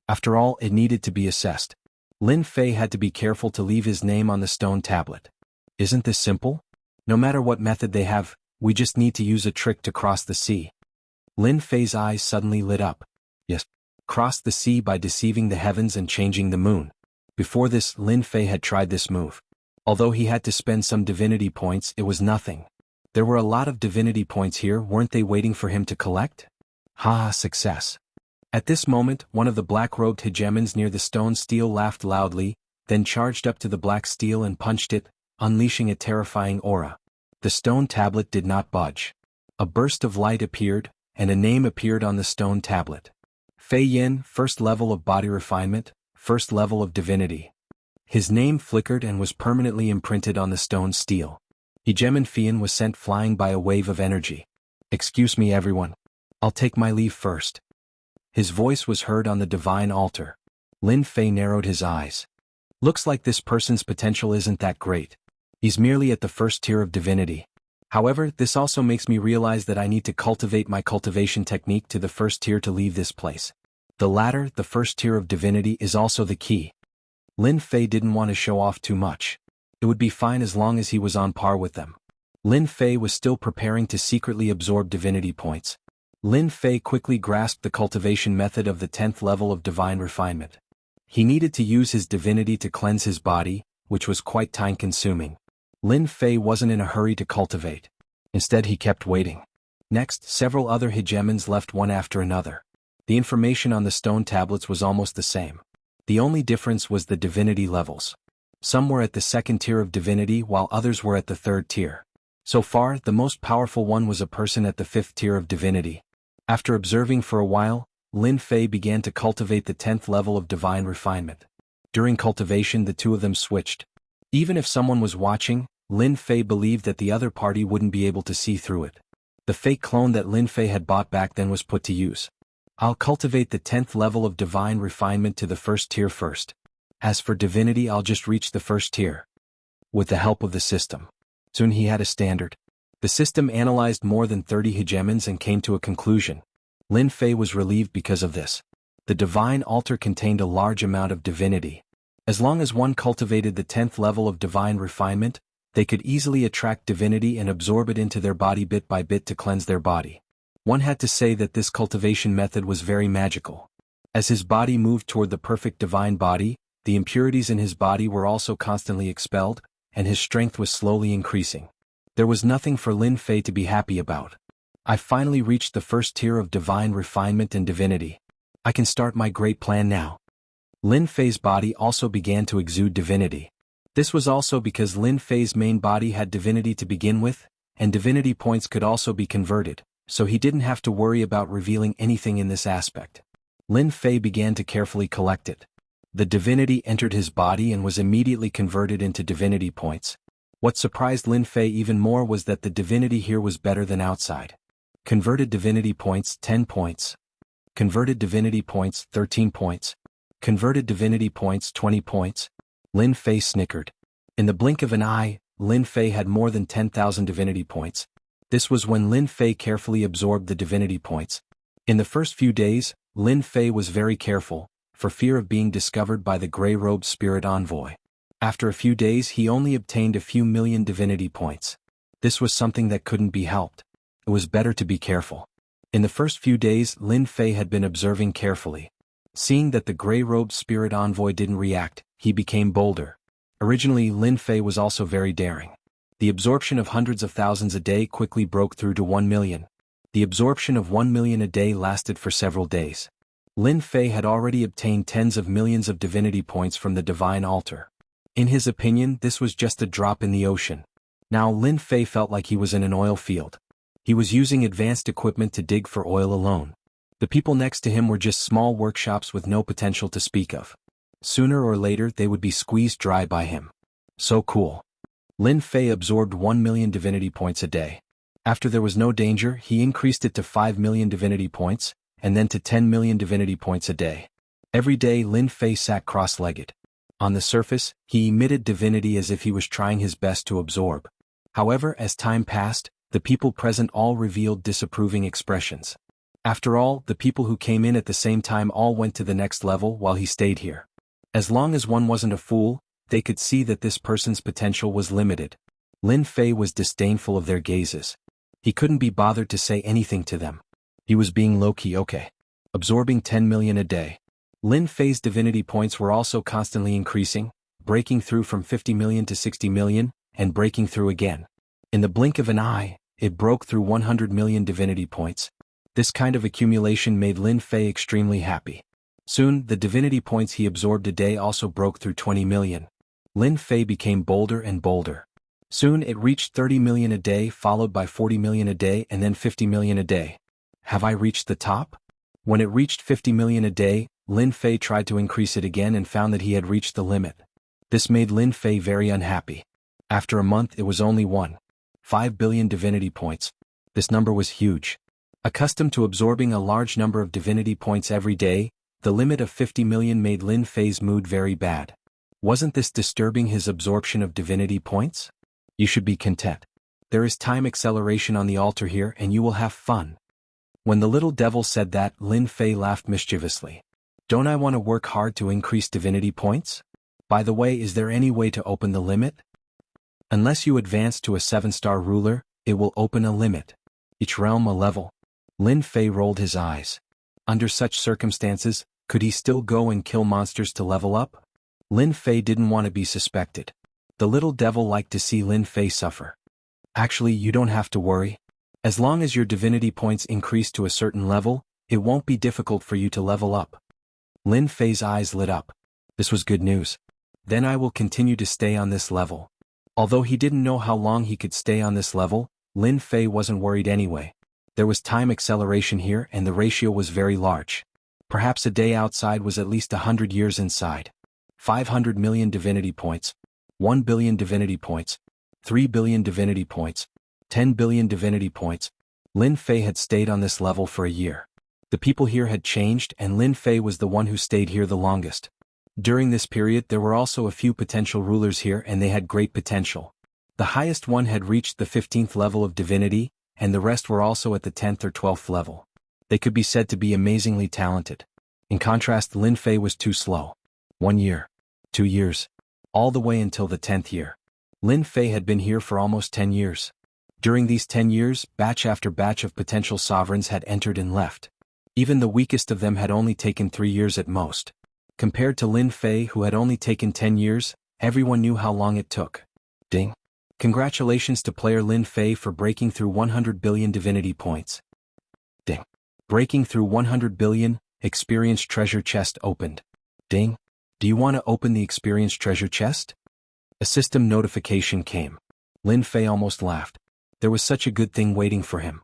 After all, it needed to be assessed. Lin Fei had to be careful to leave his name on the stone tablet. Isn't this simple? No matter what method they have, we just need to use a trick to cross the sea. Lin Fei's eyes suddenly lit up. Yes, cross the sea by deceiving the heavens and changing the moon. Before this, Lin Fei had tried this move. Although he had to spend some divinity points, it was nothing. There were a lot of divinity points here, weren't they waiting for him to collect? Ha, success. At this moment, one of the black-robed hegemons near the stone steel laughed loudly, then charged up to the black steel and punched it, unleashing a terrifying aura. The stone tablet did not budge. A burst of light appeared, and a name appeared on the stone tablet. Fei Yin, first level of body refinement, first level of divinity. His name flickered and was permanently imprinted on the stone steel. Hegemon Fian was sent flying by a wave of energy. Excuse me everyone. I'll take my leave first. His voice was heard on the divine altar. Lin Fei narrowed his eyes. Looks like this person's potential isn't that great. He's merely at the first tier of divinity. However, this also makes me realize that I need to cultivate my cultivation technique to the first tier to leave this place. The latter, the first tier of divinity, is also the key. Lin Fei didn't want to show off too much. It would be fine as long as he was on par with them. Lin Fei was still preparing to secretly absorb divinity points. Lin Fei quickly grasped the cultivation method of the 10th level of divine refinement. He needed to use his divinity to cleanse his body, which was quite time-consuming. Lin Fei wasn't in a hurry to cultivate. Instead, he kept waiting. Next, several other hegemons left one after another. The information on the stone tablets was almost the same. The only difference was the divinity levels. Some were at the second tier of divinity while others were at the third tier. So far, the most powerful one was a person at the 5th tier of divinity. After observing for a while, Lin Fei began to cultivate the 10th level of divine refinement. During cultivation, the two of them switched. Even if someone was watching, Lin Fei believed that the other party wouldn't be able to see through it. The fake clone that Lin Fei had bought back then was put to use. I'll cultivate the 10th level of divine refinement to the 1st tier first. As for divinity, I'll just reach the 1st tier. With the help of the system. Soon he had a standard. The system analyzed more than 30 hegemons and came to a conclusion. Lin Fei was relieved because of this. The divine altar contained a large amount of divinity. As long as one cultivated the 10th level of divine refinement, they could easily attract divinity and absorb it into their body bit by bit to cleanse their body. One had to say that this cultivation method was very magical. As his body moved toward the perfect divine body, the impurities in his body were also constantly expelled, and his strength was slowly increasing. There was nothing for Lin Fei to be happy about. I finally reached the 1st tier of divine refinement and divinity. I can start my great plan now. Lin Fei's body also began to exude divinity. This was also because Lin Fei's main body had divinity to begin with, and divinity points could also be converted, so he didn't have to worry about revealing anything in this aspect. Lin Fei began to carefully collect it. The divinity entered his body and was immediately converted into divinity points. What surprised Lin Fei even more was that the divinity here was better than outside. Converted divinity points 10 points. Converted divinity points 13 points. Converted divinity points 20 points. Lin Fei snickered. In the blink of an eye, Lin Fei had more than 10,000 divinity points. This was when Lin Fei carefully absorbed the divinity points. In the first few days, Lin Fei was very careful, for fear of being discovered by the gray-robed spirit envoy. After a few days he only obtained a few million divinity points. This was something that couldn't be helped. It was better to be careful. In the first few days Lin Fei had been observing carefully. Seeing that the gray-robed spirit envoy didn't react, he became bolder. Originally Lin Fei was also very daring. The absorption of hundreds of thousands a day quickly broke through to 1 million. The absorption of 1 million a day lasted for several days. Lin Fei had already obtained tens of millions of divinity points from the divine altar. In his opinion, this was just a drop in the ocean. Now Lin Fei felt like he was in an oil field. He was using advanced equipment to dig for oil alone. The people next to him were just small workshops with no potential to speak of. Sooner or later they would be squeezed dry by him. So cool. Lin Fei absorbed 1 million divinity points a day. After there was no danger, he increased it to 5 million divinity points, and then to 10 million divinity points a day. Every day Lin Fei sat cross-legged. On the surface, he emitted divinity as if he was trying his best to absorb. However, as time passed, the people present all revealed disapproving expressions. After all, the people who came in at the same time all went to the next level while he stayed here. As long as one wasn't a fool, they could see that this person's potential was limited. Lin Fei was disdainful of their gazes. He couldn't be bothered to say anything to them. He was being low-key okay. Absorbing 10 million a day. Lin Fei's divinity points were also constantly increasing, breaking through from 50 million to 60 million, and breaking through again. In the blink of an eye, it broke through 100 million divinity points. This kind of accumulation made Lin Fei extremely happy. Soon, the divinity points he absorbed a day also broke through 20 million. Lin Fei became bolder and bolder. Soon it reached 30 million a day, followed by 40 million a day and then 50 million a day. Have I reached the top? When it reached 50 million a day, Lin Fei tried to increase it again and found that he had reached the limit. This made Lin Fei very unhappy. After a month it was only 1.5 billion divinity points. This number was huge. Accustomed to absorbing a large number of divinity points every day, the limit of 50 million made Lin Fei's mood very bad. Wasn't this disturbing his absorption of divinity points? You should be content. There is time acceleration on the altar here and you will have fun. When the little devil said that, Lin Fei laughed mischievously. Don't I want to work hard to increase divinity points? By the way, is there any way to open the limit? Unless you advance to a 7-star ruler, it will open a limit. Each realm a level. Lin Fei rolled his eyes. Under such circumstances, could he still go and kill monsters to level up? Lin Fei didn't want to be suspected. The little devil liked to see Lin Fei suffer. Actually, you don't have to worry. As long as your divinity points increase to a certain level, it won't be difficult for you to level up. Lin Fei's eyes lit up. This was good news. Then I will continue to stay on this level. Although he didn't know how long he could stay on this level, Lin Fei wasn't worried anyway. There was time acceleration here and the ratio was very large. Perhaps a day outside was at least 100 years inside. 500 million divinity points, 1 billion divinity points, 3 billion divinity points, 10 billion divinity points. Lin Fei had stayed on this level for a year. The people here had changed and Lin Fei was the one who stayed here the longest. During this period there were also a few potential rulers here and they had great potential. The highest one had reached the 15th level of divinity, and the rest were also at the 10th or 12th level. They could be said to be amazingly talented. In contrast, Lin Fei was too slow. 1 year, 2 years, all the way until the 10th year. Lin Fei had been here for almost 10 years. During these 10 years, batch after batch of potential sovereigns had entered and left. Even the weakest of them had only taken 3 years at most. Compared to Lin Fei, who had only taken 10 years, everyone knew how long it took. Ding. Congratulations to player Lin Fei for breaking through 100 billion divinity points. Ding. Breaking through 100 billion, experience treasure chest opened. Ding. Do you want to open the experience treasure chest? A system notification came. Lin Fei almost laughed. There was such a good thing waiting for him.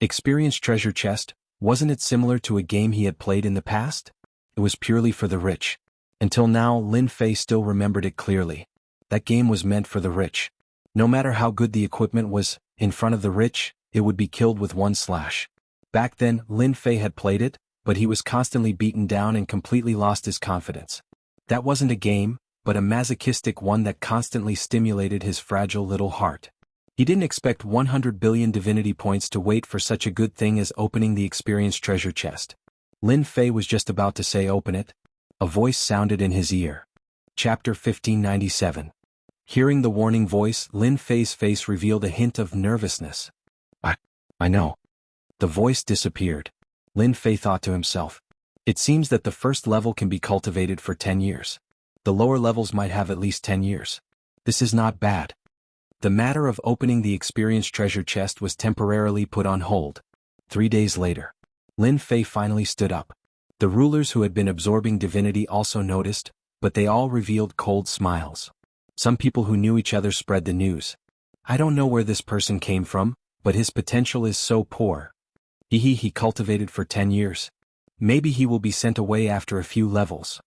Experience treasure chest, wasn't it similar to a game he had played in the past? It was purely for the rich. Until now, Lin Fei still remembered it clearly. That game was meant for the rich. No matter how good the equipment was, in front of the rich, it would be killed with one slash. Back then, Lin Fei had played it, but he was constantly beaten down and completely lost his confidence. That wasn't a game, but a masochistic one that constantly stimulated his fragile little heart. He didn't expect 100 billion divinity points to wait for such a good thing as opening the experience treasure chest. Lin Fei was just about to say open it. A voice sounded in his ear. Chapter 1597. Hearing the warning voice, Lin Fei's face revealed a hint of nervousness. I know. The voice disappeared. Lin Fei thought to himself. It seems that the first level can be cultivated for 10 years. The lower levels might have at least 10 years. This is not bad. The matter of opening the experience treasure chest was temporarily put on hold. 3 days later, Lin Fei finally stood up. The rulers who had been absorbing divinity also noticed, but they all revealed cold smiles. Some people who knew each other spread the news. I don't know where this person came from, but his potential is so poor. He cultivated for 10 years. Maybe he will be sent away after a few levels.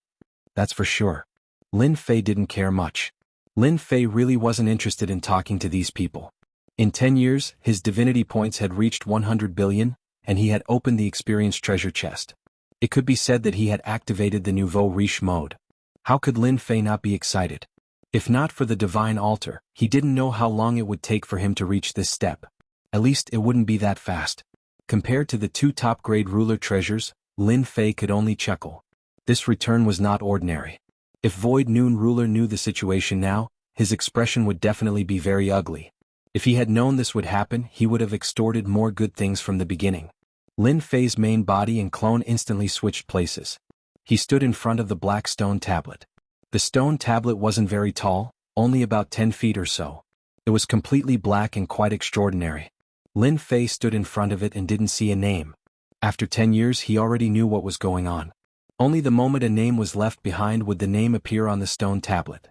That's for sure. Lin Fei didn't care much. Lin Fei really wasn't interested in talking to these people. In 10 years, his divinity points had reached 100 billion, and he had opened the experience treasure chest. It could be said that he had activated the nouveau riche mode. How could Lin Fei not be excited? If not for the divine altar, he didn't know how long it would take for him to reach this step. At least it wouldn't be that fast. Compared to the 2 top-grade ruler treasures, Lin Fei could only chuckle. This return was not ordinary. If Void Noon Ruler knew the situation now, his expression would definitely be very ugly. If he had known this would happen, he would have extorted more good things from the beginning. Lin Fei's main body and clone instantly switched places. He stood in front of the black stone tablet. The stone tablet wasn't very tall, only about 10 feet or so. It was completely black and quite extraordinary. Lin Fei stood in front of it and didn't see a name. After 10 years he already knew what was going on. Only the moment a name was left behind would the name appear on the stone tablet.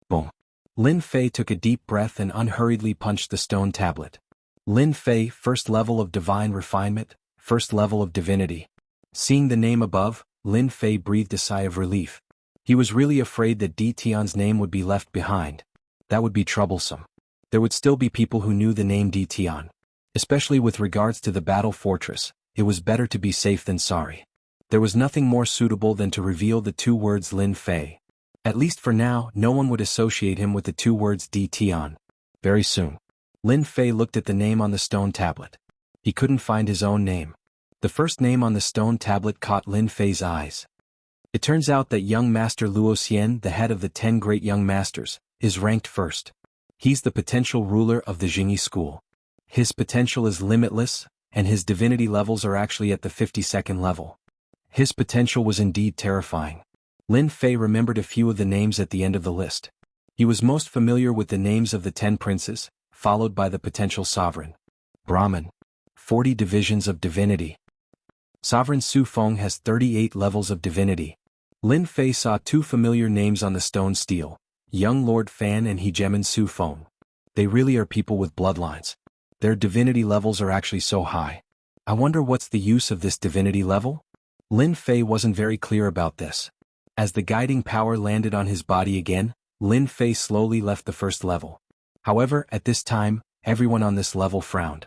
Boom. Lin Fei took a deep breath and unhurriedly punched the stone tablet. Lin Fei, first level of divine refinement, first level of divinity. Seeing the name above, Lin Fei breathed a sigh of relief. He was really afraid that Di Tian's name would be left behind. That would be troublesome. There would still be people who knew the name Di Tian. Especially with regards to the battle fortress, it was better to be safe than sorry. There was nothing more suitable than to reveal the 2 words Lin Fei. At least for now, no one would associate him with the 2 words Di Tian. Very soon, Lin Fei looked at the name on the stone tablet. He couldn't find his own name. The first name on the stone tablet caught Lin Fei's eyes. It turns out that young master Luo Xian, the head of the 10 great young masters, is ranked first. He's the potential ruler of the Jingyi school. His potential is limitless, and his divinity levels are actually at the 52nd level. His potential was indeed terrifying. Lin Fei remembered a few of the names at the end of the list. He was most familiar with the names of the 10 princes, followed by the potential sovereign. Brahman. 40 divisions of divinity. Sovereign Su Feng has 38 levels of divinity. Lin Fei saw 2 familiar names on the stone stele. Young Lord Fan and Hegemin Su Phone. They really are people with bloodlines. Their divinity levels are actually so high. I wonder what's the use of this divinity level? Lin Fei wasn't very clear about this. As the guiding power landed on his body again, Lin Fei slowly left the first level. However, at this time, everyone on this level frowned.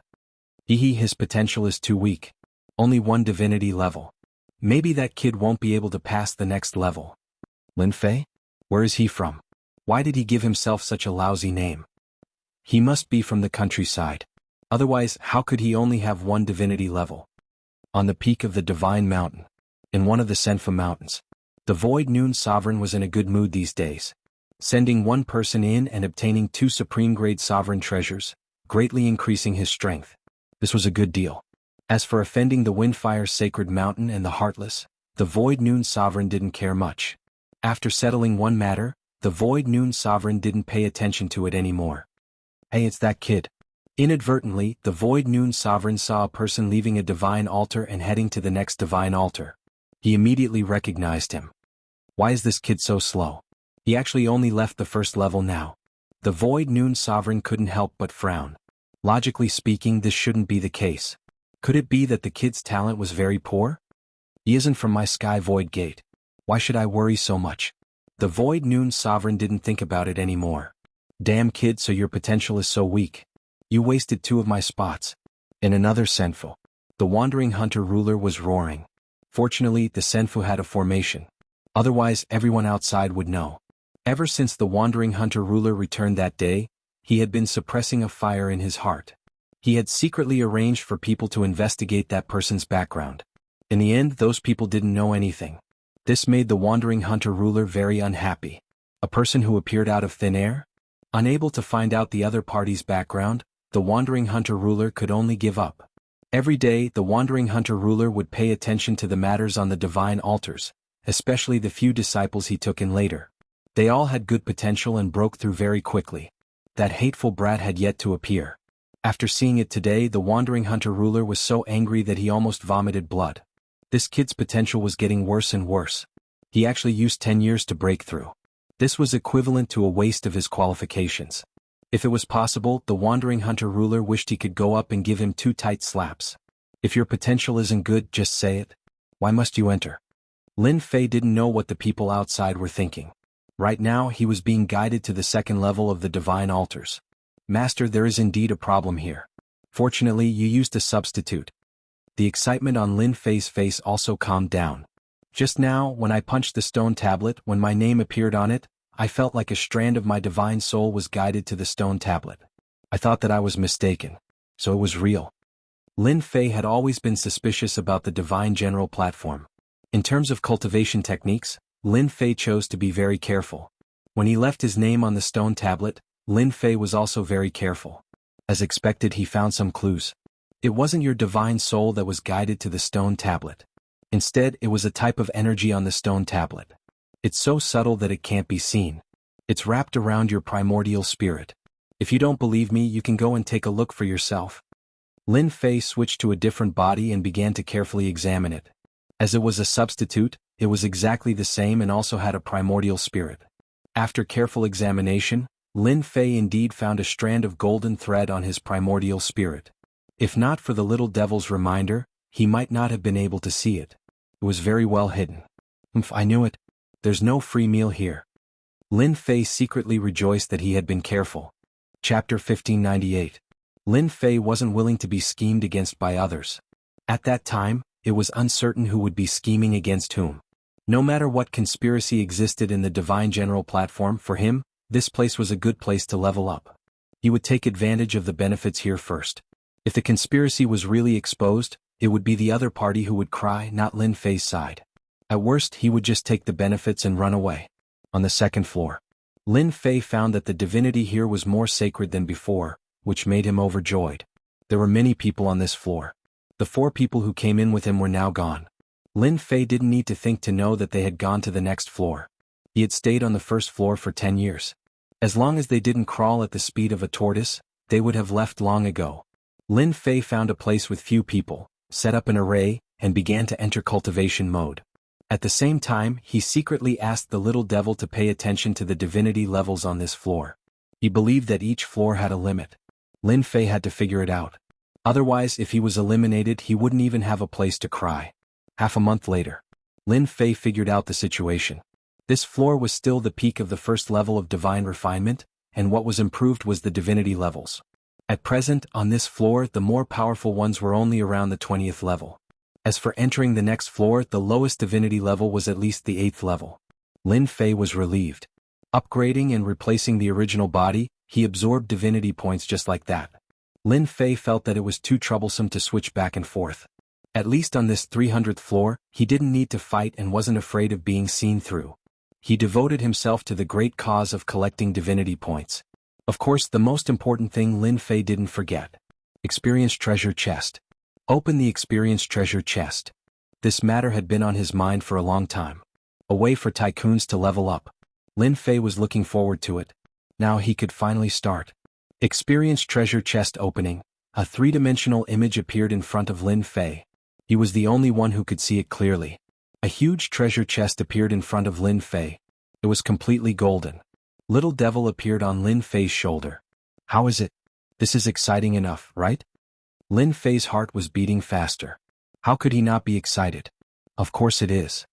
His potential is too weak. Only one divinity level. Maybe that kid won't be able to pass the next level. Lin Fei? Where is he from? Why did he give himself such a lousy name? He must be from the countryside. Otherwise, how could he only have one divinity level? On the peak of the Divine Mountain, in one of the Senfa Mountains, the Void Noon Sovereign was in a good mood these days, sending one person in and obtaining 2 supreme-grade sovereign treasures, greatly increasing his strength. This was a good deal. As for offending the Windfire Sacred Mountain and the Heartless, the Void Noon Sovereign didn't care much. After settling one matter, the Void Noon Sovereign didn't pay attention to it anymore. Hey, it's that kid. Inadvertently, the Void Noon Sovereign saw a person leaving a divine altar and heading to the next divine altar. He immediately recognized him. Why is this kid so slow? He actually only left the first level now. The Void Noon Sovereign couldn't help but frown. Logically speaking, this shouldn't be the case. Could it be that the kid's talent was very poor? He isn't from my Sky Void Gate. Why should I worry so much? The Void Noon Sovereign didn't think about it anymore. Damn kid, so your potential is so weak. You wasted 2 of my spots. In another Senfu, the Wandering Hunter ruler was roaring. Fortunately, the Senfu had a formation. Otherwise, everyone outside would know. Ever since the Wandering Hunter ruler returned that day, he had been suppressing a fire in his heart. He had secretly arranged for people to investigate that person's background. In the end, those people didn't know anything. This made the Wandering Hunter ruler very unhappy. A person who appeared out of thin air? Unable to find out the other party's background, the Wandering Hunter ruler could only give up. Every day, the Wandering Hunter ruler would pay attention to the matters on the divine altars, especially the few disciples he took in later. They all had good potential and broke through very quickly. That hateful brat had yet to appear. After seeing it today, the Wandering Hunter ruler was so angry that he almost vomited blood. This kid's potential was getting worse and worse. He actually used 10 years to break through. This was equivalent to a waste of his qualifications. If it was possible, the Wandering Hunter ruler wished he could go up and give him 2 tight slaps. If your potential isn't good, just say it. Why must you enter? Lin Fei didn't know what the people outside were thinking. Right now, he was being guided to the 2nd level of the divine altars. Master, there is indeed a problem here. Fortunately, you used a substitute. The excitement on Lin Fei's face also calmed down. Just now, when I punched the stone tablet, when my name appeared on it, I felt like a strand of my divine soul was guided to the stone tablet. I thought that I was mistaken. So it was real. Lin Fei had always been suspicious about the divine general platform. In terms of cultivation techniques, Lin Fei chose to be very careful. When he left his name on the stone tablet, Lin Fei was also very careful. As expected, he found some clues. It wasn't your divine soul that was guided to the stone tablet. Instead, it was a type of energy on the stone tablet. It's so subtle that it can't be seen. It's wrapped around your primordial spirit. If you don't believe me, you can go and take a look for yourself. Lin Fei switched to a different body and began to carefully examine it. As it was a substitute, it was exactly the same and also had a primordial spirit. After careful examination, Lin Fei indeed found a strand of golden thread on his primordial spirit. If not for the little devil's reminder, he might not have been able to see it. It was very well hidden. I knew it. There's no free meal here. Lin Fei secretly rejoiced that he had been careful. Chapter 1598. Lin Fei wasn't willing to be schemed against by others. At that time, it was uncertain who would be scheming against whom. No matter what conspiracy existed in the divine general platform, for him, this place was a good place to level up. He would take advantage of the benefits here first. If the conspiracy was really exposed, it would be the other party who would cry, not Lin Fei's side. At worst, he would just take the benefits and run away. On the 2nd floor, Lin Fei found that the divinity here was more sacred than before, which made him overjoyed. There were many people on this floor. The 4 people who came in with him were now gone. Lin Fei didn't need to think to know that they had gone to the next floor. He had stayed on the 1st floor for 10 years. As long as they didn't crawl at the speed of a tortoise, they would have left long ago. Lin Fei found a place with few people, set up an array, and began to enter cultivation mode. At the same time, he secretly asked the little devil to pay attention to the divinity levels on this floor. He believed that each floor had a limit. Lin Fei had to figure it out. Otherwise, if he was eliminated, he wouldn't even have a place to cry. Half a month later, Lin Fei figured out the situation. This floor was still the peak of the first level of divine refinement, and what was improved was the divinity levels. At present, on this floor, the more powerful ones were only around the 20th level. As for entering the next floor, the lowest divinity level was at least the 8th level. Lin Fei was relieved. Upgrading and replacing the original body, he absorbed divinity points just like that. Lin Fei felt that it was too troublesome to switch back and forth. At least on this 300th floor, he didn't need to fight and wasn't afraid of being seen through. He devoted himself to the great cause of collecting divinity points. Of course, the most important thing Lin Fei didn't forget. Experience treasure chest. Open the experience treasure chest. This matter had been on his mind for a long time. A way for tycoons to level up. Lin Fei was looking forward to it. Now he could finally start. Experience treasure chest opening. A three-dimensional image appeared in front of Lin Fei. He was the only one who could see it clearly. A huge treasure chest appeared in front of Lin Fei. It was completely golden. Little Devil appeared on Lin Fei's shoulder. How is it? This is exciting enough, right? Lin Fei's heart was beating faster. How could he not be excited? Of course it is.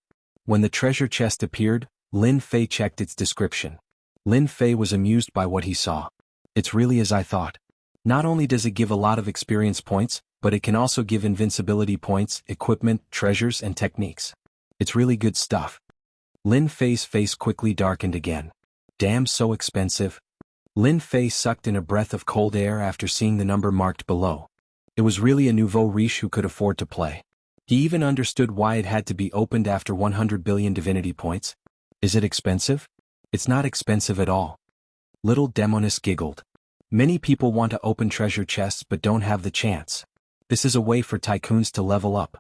When the treasure chest appeared, Lin Fei checked its description. Lin Fei was amused by what he saw. It's really as I thought. Not only does it give a lot of experience points, but it can also give invincibility points, equipment, treasures, and techniques. It's really good stuff. Lin Fei's face quickly darkened again. Damn, so expensive. Lin Fei sucked in a breath of cold air after seeing the number marked below. It was really a nouveau riche who could afford to play. He even understood why it had to be opened after 100 billion divinity points. Is it expensive? It's not expensive at all. Little Demoness giggled. Many people want to open treasure chests but don't have the chance. This is a way for tycoons to level up.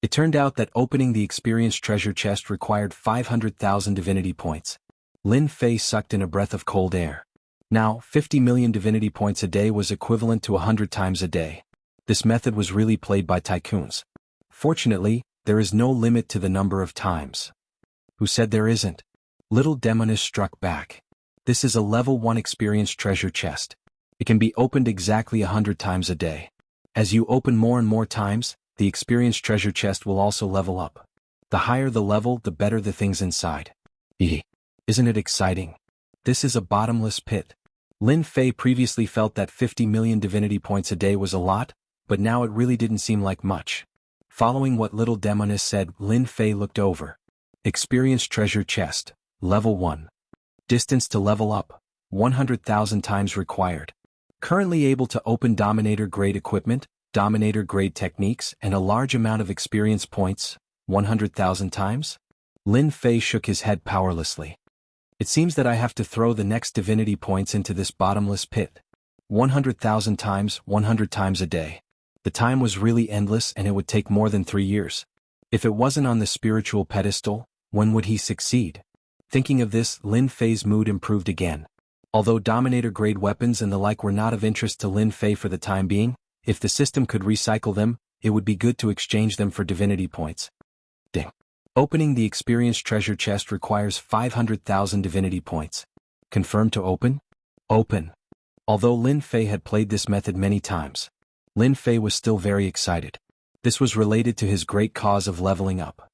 It turned out that opening the experience treasure chest required 500,000 divinity points. Lin Fei sucked in a breath of cold air. Now, 50 million divinity points a day was equivalent to 100 times a day. This method was really played by tycoons. Fortunately, there is no limit to the number of times. Who said there isn't? Little Demoness struck back. This is a level 1 experience treasure chest. It can be opened exactly 100 times a day. As you open more and more times, the experience treasure chest will also level up. The higher the level, the better the things inside. Isn't it exciting? This is a bottomless pit. Lin Fei previously felt that 50 million divinity points a day was a lot, but now it really didn't seem like much. Following what Little Demoness said, Lin Fei looked over. Experience treasure chest, level 1. Distance to level up, 100,000 times required. Currently able to open Dominator-grade equipment, Dominator-grade techniques, and a large amount of experience points, 100,000 times? Lin Fei shook his head powerlessly. It seems that I have to throw the next divinity points into this bottomless pit. 100,000 times, 100 times a day. The time was really endless and it would take more than 3 years. If it wasn't on the spiritual pedestal, when would he succeed? Thinking of this, Lin Fei's mood improved again. Although Dominator-grade weapons and the like were not of interest to Lin Fei for the time being, if the system could recycle them, it would be good to exchange them for divinity points. Ding. Opening the experience treasure chest requires 500,000 divinity points. Confirmed to open? Open. Although Lin Fei had played this method many times, Lin Fei was still very excited. This was related to his great cause of leveling up.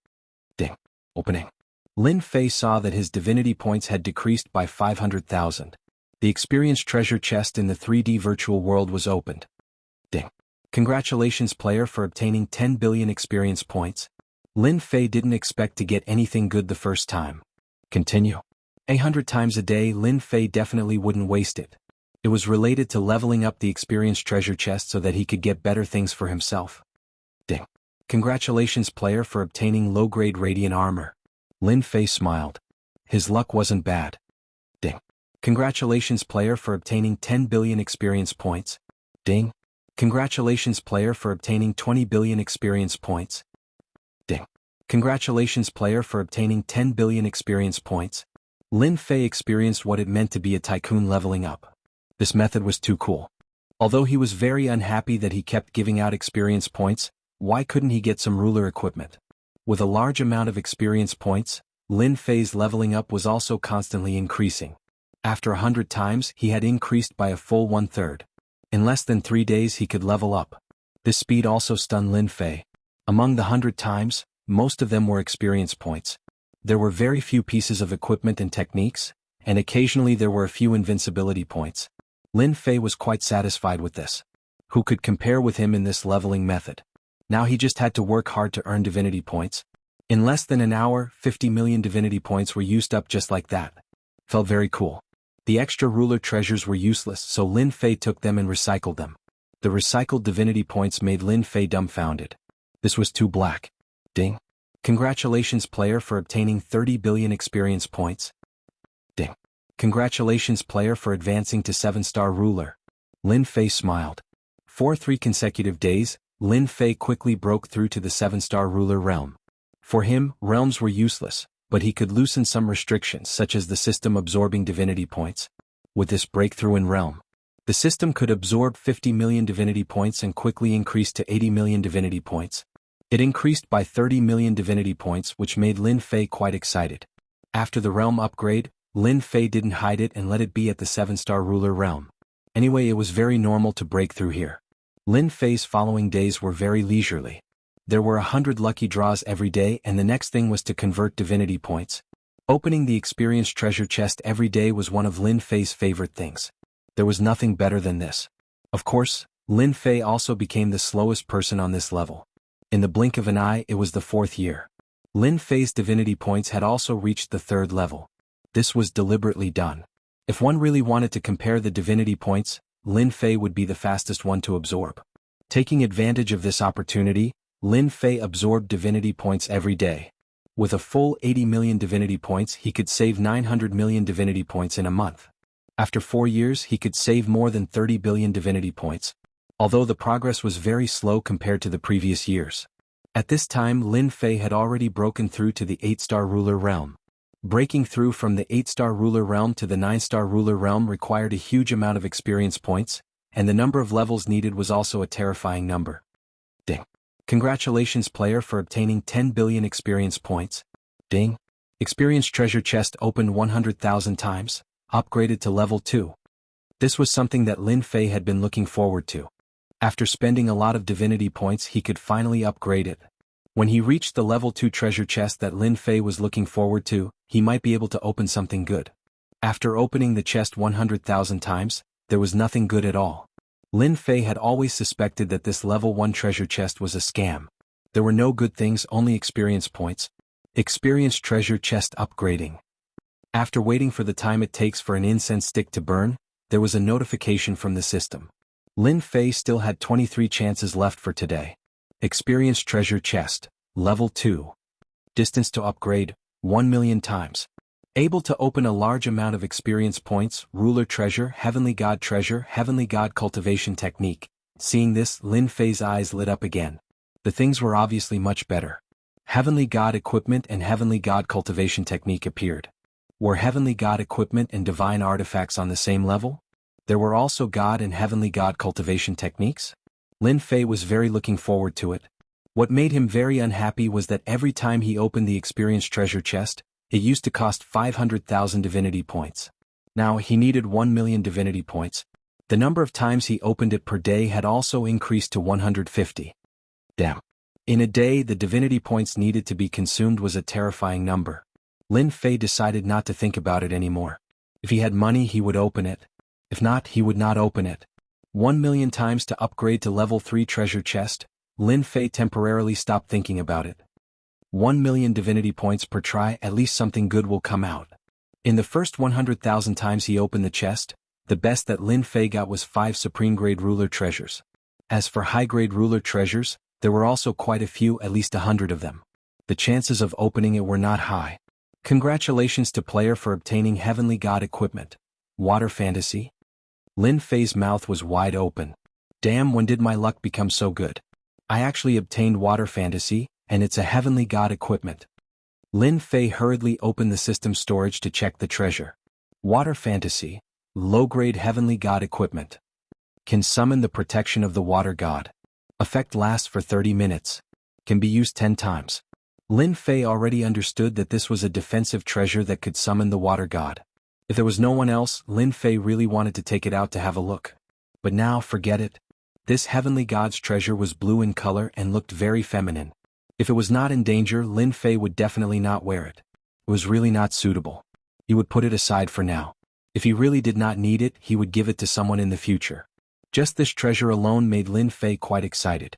Ding. Opening. Lin Fei saw that his divinity points had decreased by 500,000. The experience treasure chest in the 3D virtual world was opened. Ding. Congratulations player for obtaining 10 billion experience points. Lin Fei didn't expect to get anything good the first time. Continue. 100 times a day, Lin Fei definitely wouldn't waste it. It was related to leveling up the experience treasure chest so that he could get better things for himself. Ding. Congratulations player for obtaining low-grade radiant armor. Lin Fei smiled. His luck wasn't bad. Ding. Congratulations player for obtaining 10 billion experience points. Ding. Congratulations player for obtaining 20 billion experience points. Ding. Congratulations player for obtaining 10 billion experience points. Lin Fei experienced what it meant to be a tycoon leveling up. This method was too cool. Although he was very unhappy that he kept giving out experience points, why couldn't he get some ruler equipment? With a large amount of experience points, Lin Fei's leveling up was also constantly increasing. After 100 times he had increased by a full 1/3. In less than 3 days he could level up. This speed also stunned Lin Fei. Among the 100 times, most of them were experience points. There were very few pieces of equipment and techniques, and occasionally there were a few invincibility points. Lin Fei was quite satisfied with this. Who could compare with him in this leveling method? Now he just had to work hard to earn divinity points. In less than an hour, 50 million divinity points were used up just like that. Felt very cool. The extra ruler treasures were useless, so Lin Fei took them and recycled them. The recycled divinity points made Lin Fei dumbfounded. This was too black. Ding. Congratulations player for obtaining 30 billion experience points. Ding. Congratulations player for advancing to 7-star ruler. Lin Fei smiled. For 3 consecutive days, Lin Fei quickly broke through to the 7-star ruler realm. For him, realms were useless, but he could loosen some restrictions such as the system absorbing divinity points. With this breakthrough in realm, the system could absorb 50 million divinity points and quickly increase to 80 million divinity points. It increased by 30 million divinity points, which made Lin Fei quite excited. After the realm upgrade, Lin Fei didn't hide it and let it be at the 7-star ruler realm. Anyway, it was very normal to break through here. Lin Fei's following days were very leisurely. There were 100 lucky draws every day, and the next thing was to convert divinity points. Opening the experience treasure chest every day was one of Lin Fei's favorite things. There was nothing better than this. Of course, Lin Fei also became the slowest person on this level. In the blink of an eye, it was the 4th year. Lin Fei's divinity points had also reached the 3rd level. This was deliberately done. If one really wanted to compare the divinity points, Lin Fei would be the fastest one to absorb. Taking advantage of this opportunity, Lin Fei absorbed divinity points every day. With a full 80 million divinity points, he could save 900 million divinity points in a month. After 4 years, he could save more than 30 billion divinity points, although the progress was very slow compared to the previous years. At this time, Lin Fei had already broken through to the 8-star ruler realm. Breaking through from the 8-star ruler realm to the 9-star ruler realm required a huge amount of experience points, and the number of levels needed was also a terrifying number. Ding. Congratulations player for obtaining 10 billion experience points. Ding. Experience treasure chest opened 100,000 times, upgraded to level 2. This was something that Lin Fei had been looking forward to. After spending a lot of divinity points, he could finally upgrade it. When he reached the level 2 treasure chest that Lin Fei was looking forward to, he might be able to open something good. After opening the chest 100,000 times, there was nothing good at all. Lin Fei had always suspected that this level 1 treasure chest was a scam. There were no good things, only experience points. Experience treasure chest upgrading. After waiting for the time it takes for an incense stick to burn, there was a notification from the system. Lin Fei still had 23 chances left for today. Experience treasure chest, level 2. Distance to upgrade, 1 million times. Able to open a large amount of experience points, ruler treasure, heavenly god cultivation technique. Seeing this, Lin Fei's eyes lit up again. The things were obviously much better. Heavenly god equipment and heavenly god cultivation technique appeared. Were heavenly god equipment and divine artifacts on the same level? There were also god and heavenly god cultivation techniques? Lin Fei was very looking forward to it. What made him very unhappy was that every time he opened the experience treasure chest, it used to cost 500,000 divinity points. Now he needed 1 million divinity points. The number of times he opened it per day had also increased to 150. Damn. In a day, the divinity points needed to be consumed was a terrifying number. Lin Fei decided not to think about it anymore. If he had money, he would open it. If not, he would not open it. 1 million times to upgrade to level 3 treasure chest, Lin Fei temporarily stopped thinking about it. 1 million divinity points per try, at least something good will come out. In the first 100,000 times he opened the chest, the best that Lin Fei got was 5 supreme grade ruler treasures. As for high grade ruler treasures, there were also quite a few, at least 100 of them. The chances of opening it were not high. Congratulations to player for obtaining heavenly god equipment. Water fantasy? Lin Fei's mouth was wide open. Damn, when did my luck become so good? I actually obtained water fantasy, and it's a heavenly god equipment. Lin Fei hurriedly opened the system storage to check the treasure. Water fantasy, low-grade heavenly god equipment. Can summon the protection of the water god. Effect lasts for 30 minutes. Can be used 10 times. Lin Fei already understood that this was a defensive treasure that could summon the water god. If there was no one else, Lin Fei really wanted to take it out to have a look. But now, forget it. This heavenly god's treasure was blue in color and looked very feminine. If it was not in danger, Lin Fei would definitely not wear it. It was really not suitable. He would put it aside for now. If he really did not need it, he would give it to someone in the future. Just this treasure alone made Lin Fei quite excited.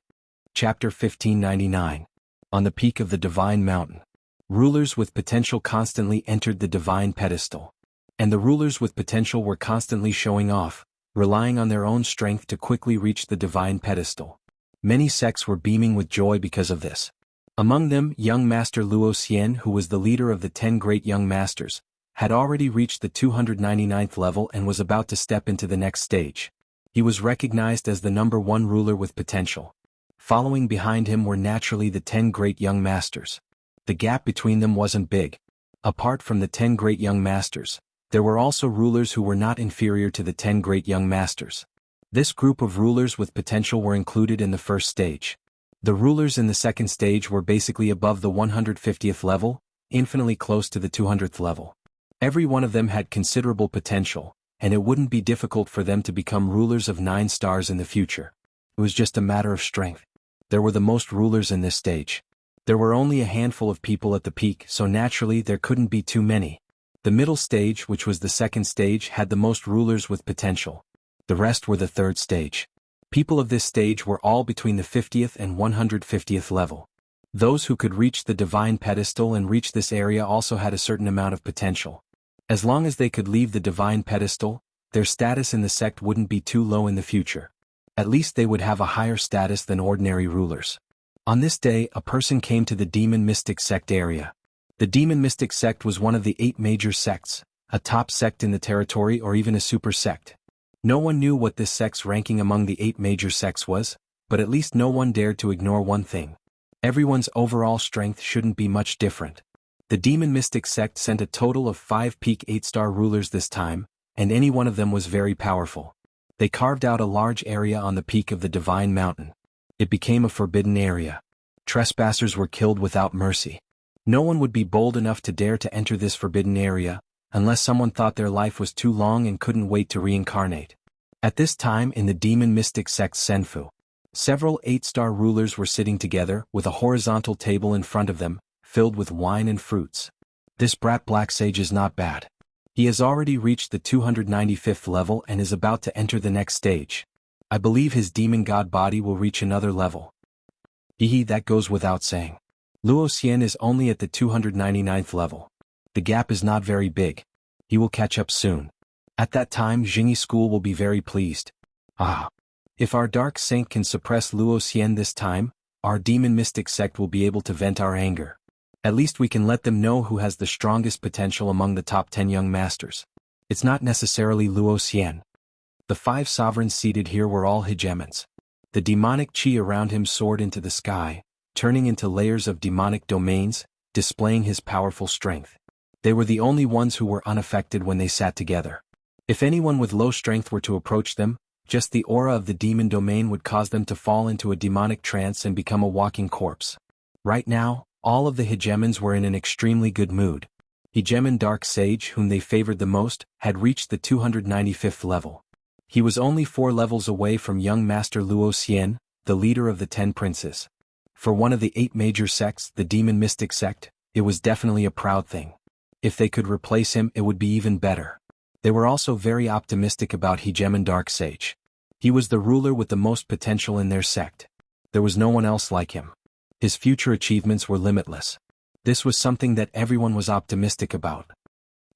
Chapter 1599. On the peak of the Divine Mountain. Rulers with potential constantly entered the divine pedestal. And the rulers with potential were constantly showing off, relying on their own strength to quickly reach the divine pedestal. Many sects were beaming with joy because of this. Among them, young Master Luo Xian, who was the leader of the 10 great young masters, had already reached the 299th level and was about to step into the next stage. He was recognized as the #1 ruler with potential. Following behind him were naturally the 10 great young masters. The gap between them wasn't big. Apart from the 10 great young masters, there were also rulers who were not inferior to the 10 great young masters. This group of rulers with potential were included in the first stage. The rulers in the second stage were basically above the 150th level, infinitely close to the 200th level. Every one of them had considerable potential, and it wouldn't be difficult for them to become rulers of 9 stars in the future. It was just a matter of strength. There were the most rulers in this stage. There were only a handful of people at the peak, so naturally there couldn't be too many. The middle stage, which was the second stage, had the most rulers with potential. The rest were the third stage. People of this stage were all between the 50th and 150th level. Those who could reach the divine pedestal and reach this area also had a certain amount of potential. As long as they could leave the divine pedestal, their status in the sect wouldn't be too low in the future. At least they would have a higher status than ordinary rulers. On this day, a person came to the Demon Mystic Sect area. The Demon Mystic Sect was one of the 8 major sects, a top sect in the territory or even a super sect. No one knew what this sect's ranking among the 8 major sects was, but at least no one dared to ignore one thing. Everyone's overall strength shouldn't be much different. The Demon Mystic Sect sent a total of 5 peak 8-star rulers this time, and any one of them was very powerful. They carved out a large area on the peak of the Divine Mountain. It became a forbidden area. Trespassers were killed without mercy. No one would be bold enough to dare to enter this forbidden area, unless someone thought their life was too long and couldn't wait to reincarnate. At this time in the Demon Mystic Sect's Senfu, several 8-star rulers were sitting together with a horizontal table in front of them, filled with wine and fruits. This brat Black Sage is not bad. He has already reached the 295th level and is about to enter the next stage. I believe his demon god body will reach another level. That goes without saying. Luo Xian is only at the 299th level. The gap is not very big. He will catch up soon. At that time, Jingyi School will be very pleased. If our Dark Saint can suppress Luo Xian this time, our Demon Mystic Sect will be able to vent our anger. At least we can let them know who has the strongest potential among the top 10 young masters. It's not necessarily Luo Xian. The 5 sovereigns seated here were all hegemons. The demonic chi around him soared into the sky, turning into layers of demonic domains, displaying his powerful strength. They were the only ones who were unaffected when they sat together. If anyone with low strength were to approach them, just the aura of the demon domain would cause them to fall into a demonic trance and become a walking corpse. Right now, all of the hegemons were in an extremely good mood. Hegemon Dark Sage, whom they favored the most, had reached the 295th level. He was only 4 levels away from young Master Luo Xian, the leader of the 10 princes. For one of the 8 major sects, the Demon Mystic Sect, it was definitely a proud thing. If they could replace him, it would be even better. They were also very optimistic about Hegemon Dark Sage. He was the ruler with the most potential in their sect. There was no one else like him. His future achievements were limitless. This was something that everyone was optimistic about.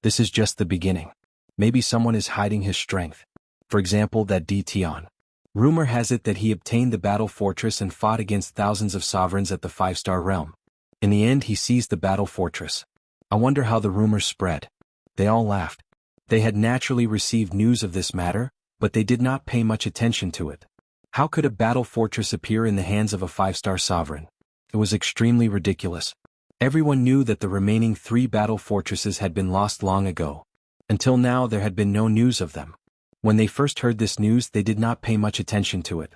This is just the beginning. Maybe someone is hiding his strength. For example, that Di Tian. Rumor has it that he obtained the battle fortress and fought against thousands of sovereigns at the 5-star realm. In the end, he seized the battle fortress. I wonder how the rumors spread. They all laughed. They had naturally received news of this matter, but they did not pay much attention to it. How could a battle fortress appear in the hands of a 5-star sovereign? It was extremely ridiculous. Everyone knew that the remaining 3 battle fortresses had been lost long ago. Until now there had been no news of them. When they first heard this news, they did not pay much attention to it.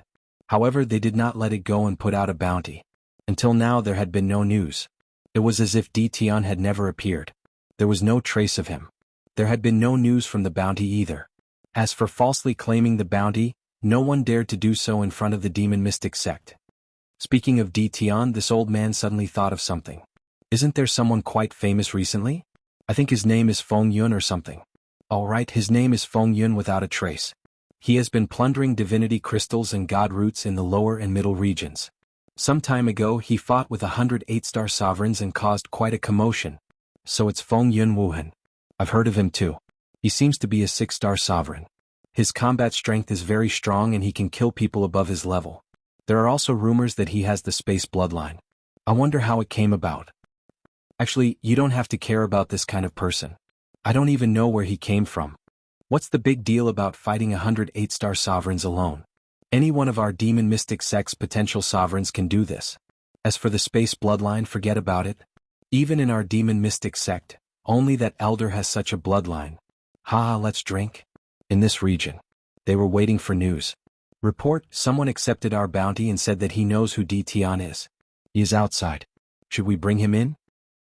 However, they did not let it go and put out a bounty. Until now there had been no news. It was as if Tian had never appeared. There was no trace of him. There had been no news from the bounty either. As for falsely claiming the bounty, no one dared to do so in front of the demon mystic sect. Speaking of Tian, this old man suddenly thought of something. Isn't there someone quite famous recently? I think his name is Feng Yun or something. All right, his name is Feng Yun without a trace. He has been plundering divinity crystals and god roots in the lower and middle regions. Some time ago he fought with 108-star sovereigns and caused quite a commotion. So it's Feng Yun Wuhan. I've heard of him too. He seems to be a 6-star sovereign. His combat strength is very strong and he can kill people above his level. There are also rumors that he has the space bloodline. I wonder how it came about. Actually, you don't have to care about this kind of person. I don't even know where he came from. What's the big deal about fighting 108-star sovereigns alone? Any one of our demon mystic sect's potential sovereigns can do this. As for the space bloodline, forget about it. Even in our demon mystic sect, only that elder has such a bloodline. Ha, let's drink. In this region. They were waiting for news. Report, someone accepted our bounty and said that he knows who Tian is. He is outside. Should we bring him in?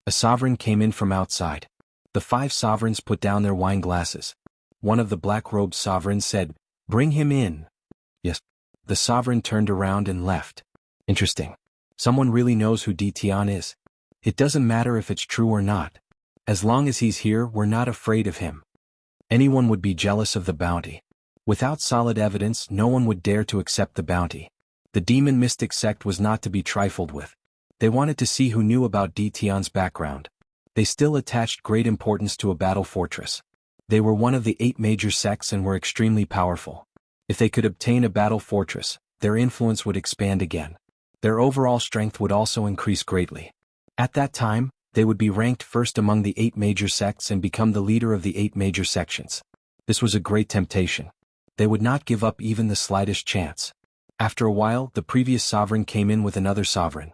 A sovereign came in from outside. The 5 sovereigns put down their wine glasses. One of the black-robed sovereigns said, "Bring him in." Yes. The sovereign turned around and left. Interesting. Someone really knows who Tian is. It doesn't matter if it's true or not. As long as he's here, we're not afraid of him. Anyone would be jealous of the bounty. Without solid evidence, no one would dare to accept the bounty. The demon mystic sect was not to be trifled with. They wanted to see who knew about Tian's background. They still attached great importance to a battle fortress. They were one of the 8 major sects and were extremely powerful. If they could obtain a battle fortress, their influence would expand again. Their overall strength would also increase greatly. At that time, they would be ranked first among the 8 major sects and become the leader of the 8 major sections. This was a great temptation. They would not give up even the slightest chance. After a while, the previous sovereign came in with another sovereign.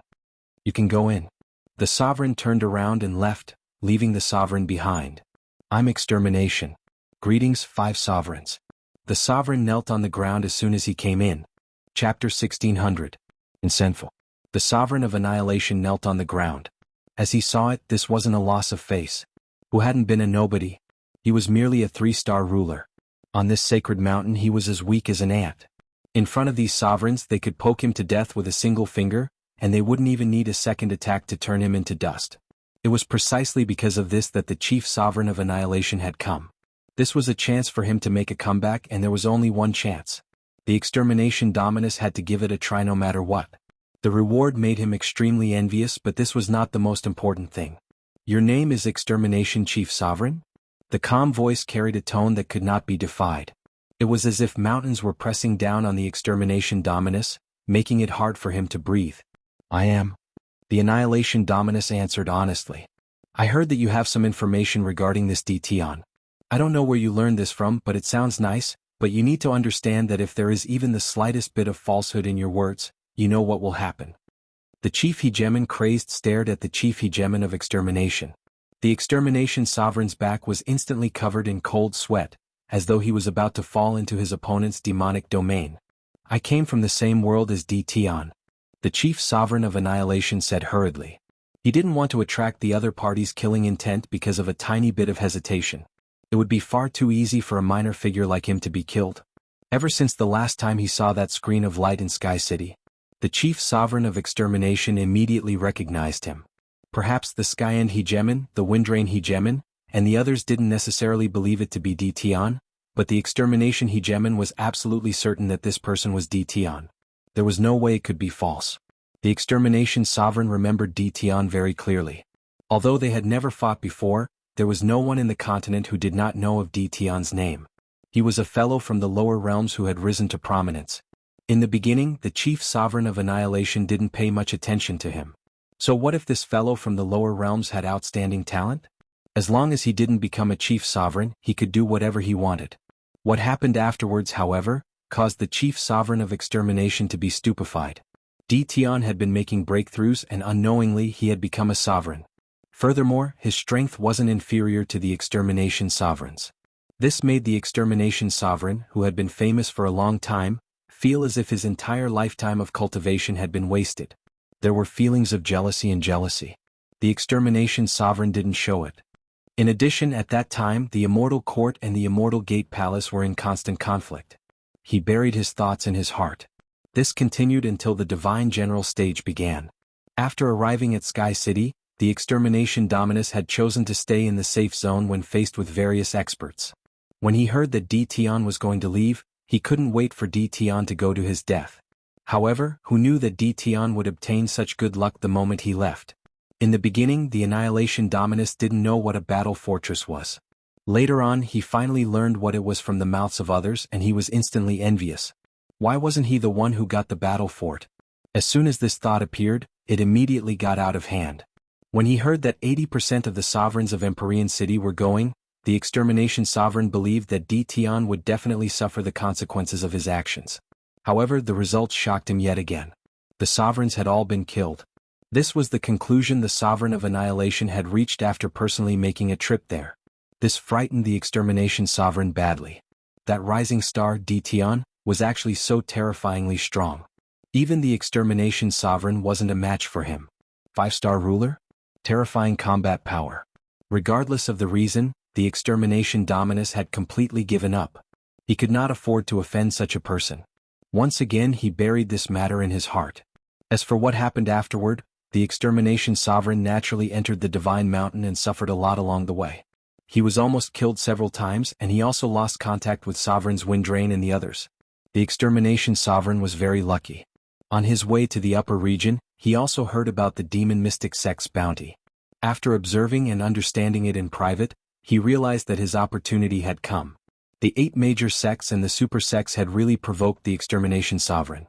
You can go in. The sovereign turned around and left, leaving the sovereign behind. I'm Extermination. Greetings, 5 sovereigns. The sovereign knelt on the ground as soon as he came in. Chapter 1600. Incenseful. The sovereign of Annihilation knelt on the ground. As he saw it, this wasn't a loss of face. Who hadn't been a nobody. He was merely a 3-star ruler. On this sacred mountain he was as weak as an ant. In front of these sovereigns they could poke him to death with a single finger, and they wouldn't even need a second attack to turn him into dust. It was precisely because of this that the chief sovereign of Annihilation had come. This was a chance for him to make a comeback, and there was only one chance. The Extermination Dominus had to give it a try no matter what. The reward made him extremely envious, but this was not the most important thing. Your name is Extermination Chief Sovereign? The calm voice carried a tone that could not be defied. It was as if mountains were pressing down on the Extermination Dominus, making it hard for him to breathe. I am. The Annihilation Dominus answered honestly. I heard that you have some information regarding this Tian. I don't know where you learned this from, but it sounds nice, but you need to understand that if there is even the slightest bit of falsehood in your words, you know what will happen. The Chief Hegemon crazed stared at the Chief Hegemon of Extermination. The Extermination Sovereign's back was instantly covered in cold sweat, as though he was about to fall into his opponent's demonic domain. I came from the same world as Tian. The Chief Sovereign of Annihilation said hurriedly. He didn't want to attract the other party's killing intent because of a tiny bit of hesitation. It would be far too easy for a minor figure like him to be killed. Ever since the last time he saw that screen of light in Sky City, the Chief Sovereign of Extermination immediately recognized him. Perhaps the Skyend Hegemon, the Windrain Hegemon, and the others didn't necessarily believe it to be Tian, but the Extermination Hegemon was absolutely certain that this person was Tian. There was no way it could be false. The Extermination Sovereign remembered Tian very clearly. Although they had never fought before, there was no one in the continent who did not know of Tian's name. He was a fellow from the lower realms who had risen to prominence. In the beginning, the Chief Sovereign of Annihilation didn't pay much attention to him. So what if this fellow from the lower realms had outstanding talent? As long as he didn't become a Chief Sovereign, he could do whatever he wanted. What happened afterwards, however, caused the Chief Sovereign of Extermination to be stupefied. Tian had been making breakthroughs and unknowingly he had become a sovereign. Furthermore, his strength wasn't inferior to the Extermination Sovereign's. This made the Extermination Sovereign, who had been famous for a long time, feel as if his entire lifetime of cultivation had been wasted. There were feelings of jealousy and jealousy. The extermination sovereign didn't show it. In addition, at that time, the Immortal Court and the Immortal Gate Palace were in constant conflict. He buried his thoughts in his heart. This continued until the Divine General stage began. After arriving at Sky City, the extermination Dominus had chosen to stay in the safe zone when faced with various experts. When he heard that Tion was going to leave, he couldn't wait for Tion to go to his death. However, who knew that Tion would obtain such good luck the moment he left? In the beginning, the Annihilation Dominus didn't know what a battle fortress was. Later on, he finally learned what it was from the mouths of others, and he was instantly envious. Why wasn't he the one who got the battle fort? As soon as this thought appeared, it immediately got out of hand. When he heard that 80% of the sovereigns of Empyrean City were going, the extermination sovereign believed that Tion would definitely suffer the consequences of his actions. However, the results shocked him yet again. The sovereigns had all been killed. This was the conclusion the sovereign of annihilation had reached after personally making a trip there. This frightened the extermination sovereign badly. That rising star, Tion, was actually so terrifyingly strong. Even the extermination sovereign wasn't a match for him. 5-star ruler? Terrifying combat power. Regardless of the reason, the extermination Dominus had completely given up. He could not afford to offend such a person. Once again he buried this matter in his heart. As for what happened afterward, the extermination sovereign naturally entered the Divine Mountain and suffered a lot along the way. He was almost killed several times, and he also lost contact with sovereigns Windrain and the others. The extermination sovereign was very lucky. On his way to the upper region, he also heard about the demon mystic sect's bounty. After observing and understanding it in private, he realized that his opportunity had come. The 8 major sects and the super sects had really provoked the extermination sovereign.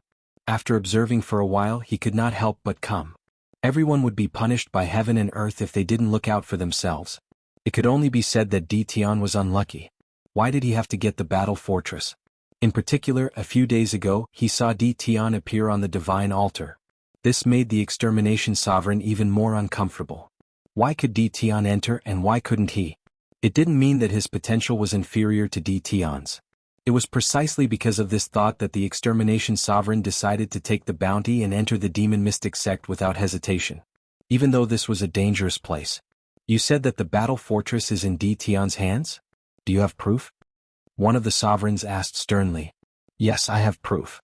After observing for a while, he could not help but come. Everyone would be punished by heaven and earth if they didn't look out for themselves. It could only be said that Tion was unlucky. Why did he have to get the battle fortress? In particular, a few days ago, he saw Tion appear on the divine altar. This made the extermination sovereign even more uncomfortable. Why could Tion enter and why couldn't he? It didn't mean that his potential was inferior to Tion's. It was precisely because of this thought that the extermination sovereign decided to take the bounty and enter the demon mystic sect without hesitation. Even though this was a dangerous place. You said that the battle fortress is in Tion's hands? Do you have proof? One of the sovereigns asked sternly. Yes, I have proof.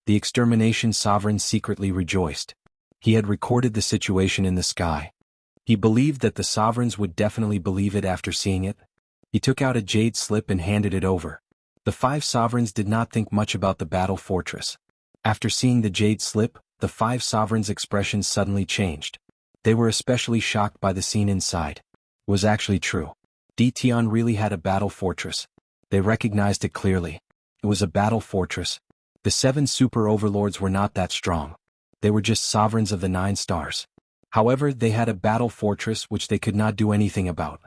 The extermination sovereign secretly rejoiced. He had recorded the situation in the sky. He believed that the sovereigns would definitely believe it after seeing it. He took out a jade slip and handed it over. The 5 sovereigns did not think much about the battle fortress. After seeing the jade slip, the 5 sovereigns' expressions suddenly changed. They were especially shocked by the scene inside. It was actually true. Tion really had a battle fortress. They recognized it clearly. It was a battle fortress. The 7 super overlords were not that strong. They were just sovereigns of the 9 stars. However, they had a battle fortress which they could not do anything about.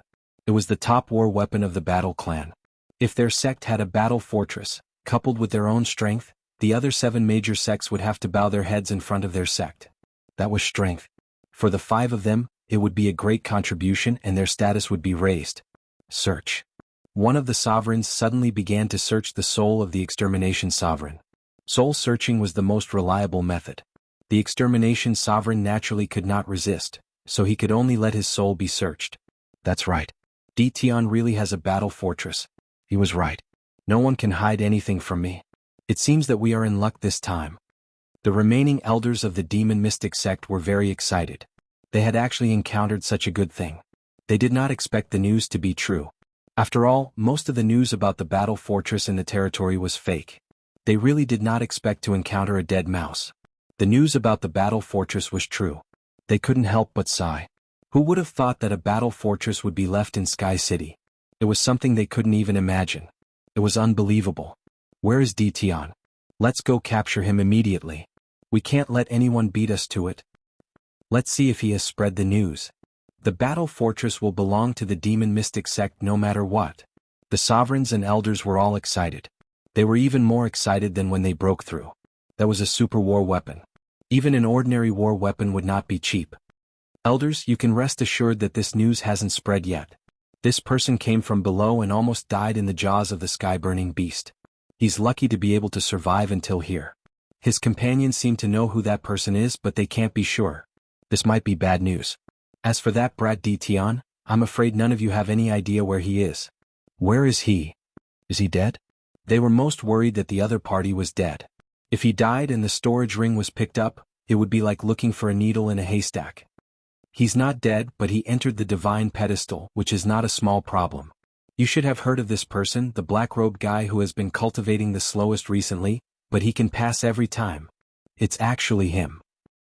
It was the top war weapon of the battle clan. If their sect had a battle fortress, coupled with their own strength, the other 7 major sects would have to bow their heads in front of their sect. That was strength. For the 5 of them, it would be a great contribution and their status would be raised. Search. One of the sovereigns suddenly began to search the soul of the extermination sovereign. Soul searching was the most reliable method. The extermination sovereign naturally could not resist, so he could only let his soul be searched. That's right. Tion really has a battle fortress. He was right. No one can hide anything from me. It seems that we are in luck this time. The remaining elders of the demon mystic sect were very excited. They had actually encountered such a good thing. They did not expect the news to be true. After all, most of the news about the battle fortress in the territory was fake. They really did not expect to encounter a dead mouse. The news about the battle fortress was true. They couldn't help but sigh. Who would have thought that a battle fortress would be left in Sky City? It was something they couldn't even imagine. It was unbelievable. Where is Tion? Let's go capture him immediately. We can't let anyone beat us to it. Let's see if he has spread the news. The battle fortress will belong to the demon mystic sect no matter what. The sovereigns and elders were all excited. They were even more excited than when they broke through. That was a super war weapon. Even an ordinary war weapon would not be cheap. Elders, you can rest assured that this news hasn't spread yet. This person came from below and almost died in the jaws of the sky-burning beast. He's lucky to be able to survive until here. His companions seem to know who that person is, but they can't be sure. This might be bad news. As for that brat Tian, I'm afraid none of you have any idea where he is. Where is he? Is he dead? They were most worried that the other party was dead. If he died and the storage ring was picked up, it would be like looking for a needle in a haystack. He's not dead, but he entered the divine pedestal, which is not a small problem. You should have heard of this person, the black-robed guy who has been cultivating the slowest recently, but he can pass every time. It's actually him.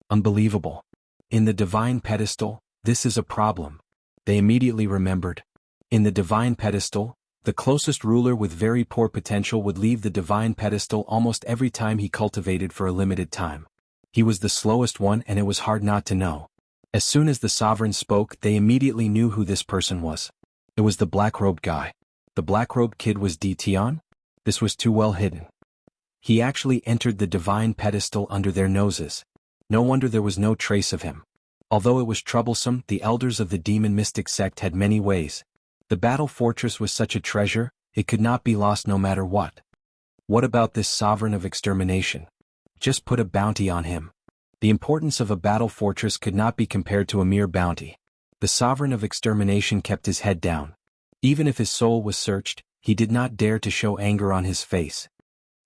Unbelievable. In the divine pedestal, this is a problem. They immediately remembered. In the divine pedestal, the closest ruler with very poor potential would leave the divine pedestal almost every time he cultivated for a limited time. He was the slowest one and it was hard not to know. As soon as the sovereign spoke, they immediately knew who this person was. It was the black-robed guy. The black-robed kid was Tian? This was too well hidden. He actually entered the divine pedestal under their noses. No wonder there was no trace of him. Although it was troublesome, the elders of the demon mystic sect had many ways. The battle fortress was such a treasure, it could not be lost no matter what. What about this sovereign of extermination? Just put a bounty on him. The importance of a battle fortress could not be compared to a mere bounty. The sovereign of extermination kept his head down. Even if his soul was searched, he did not dare to show anger on his face.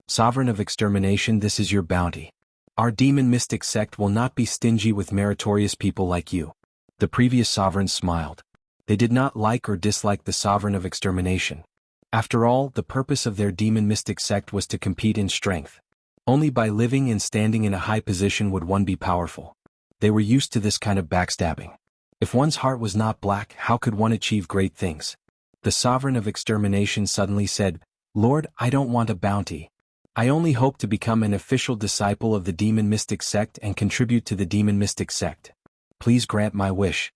Sovereign of extermination, this is your bounty. Our demon mystic sect will not be stingy with meritorious people like you. The previous sovereigns smiled. They did not like or dislike the sovereign of extermination. After all, the purpose of their demon mystic sect was to compete in strength. Only by living and standing in a high position would one be powerful. They were used to this kind of backstabbing. If one's heart was not black, how could one achieve great things? The sovereign of extermination suddenly said, Lord, I don't want a bounty. I only hope to become an official disciple of the demon mystic sect and contribute to the demon mystic sect. Please grant my wish.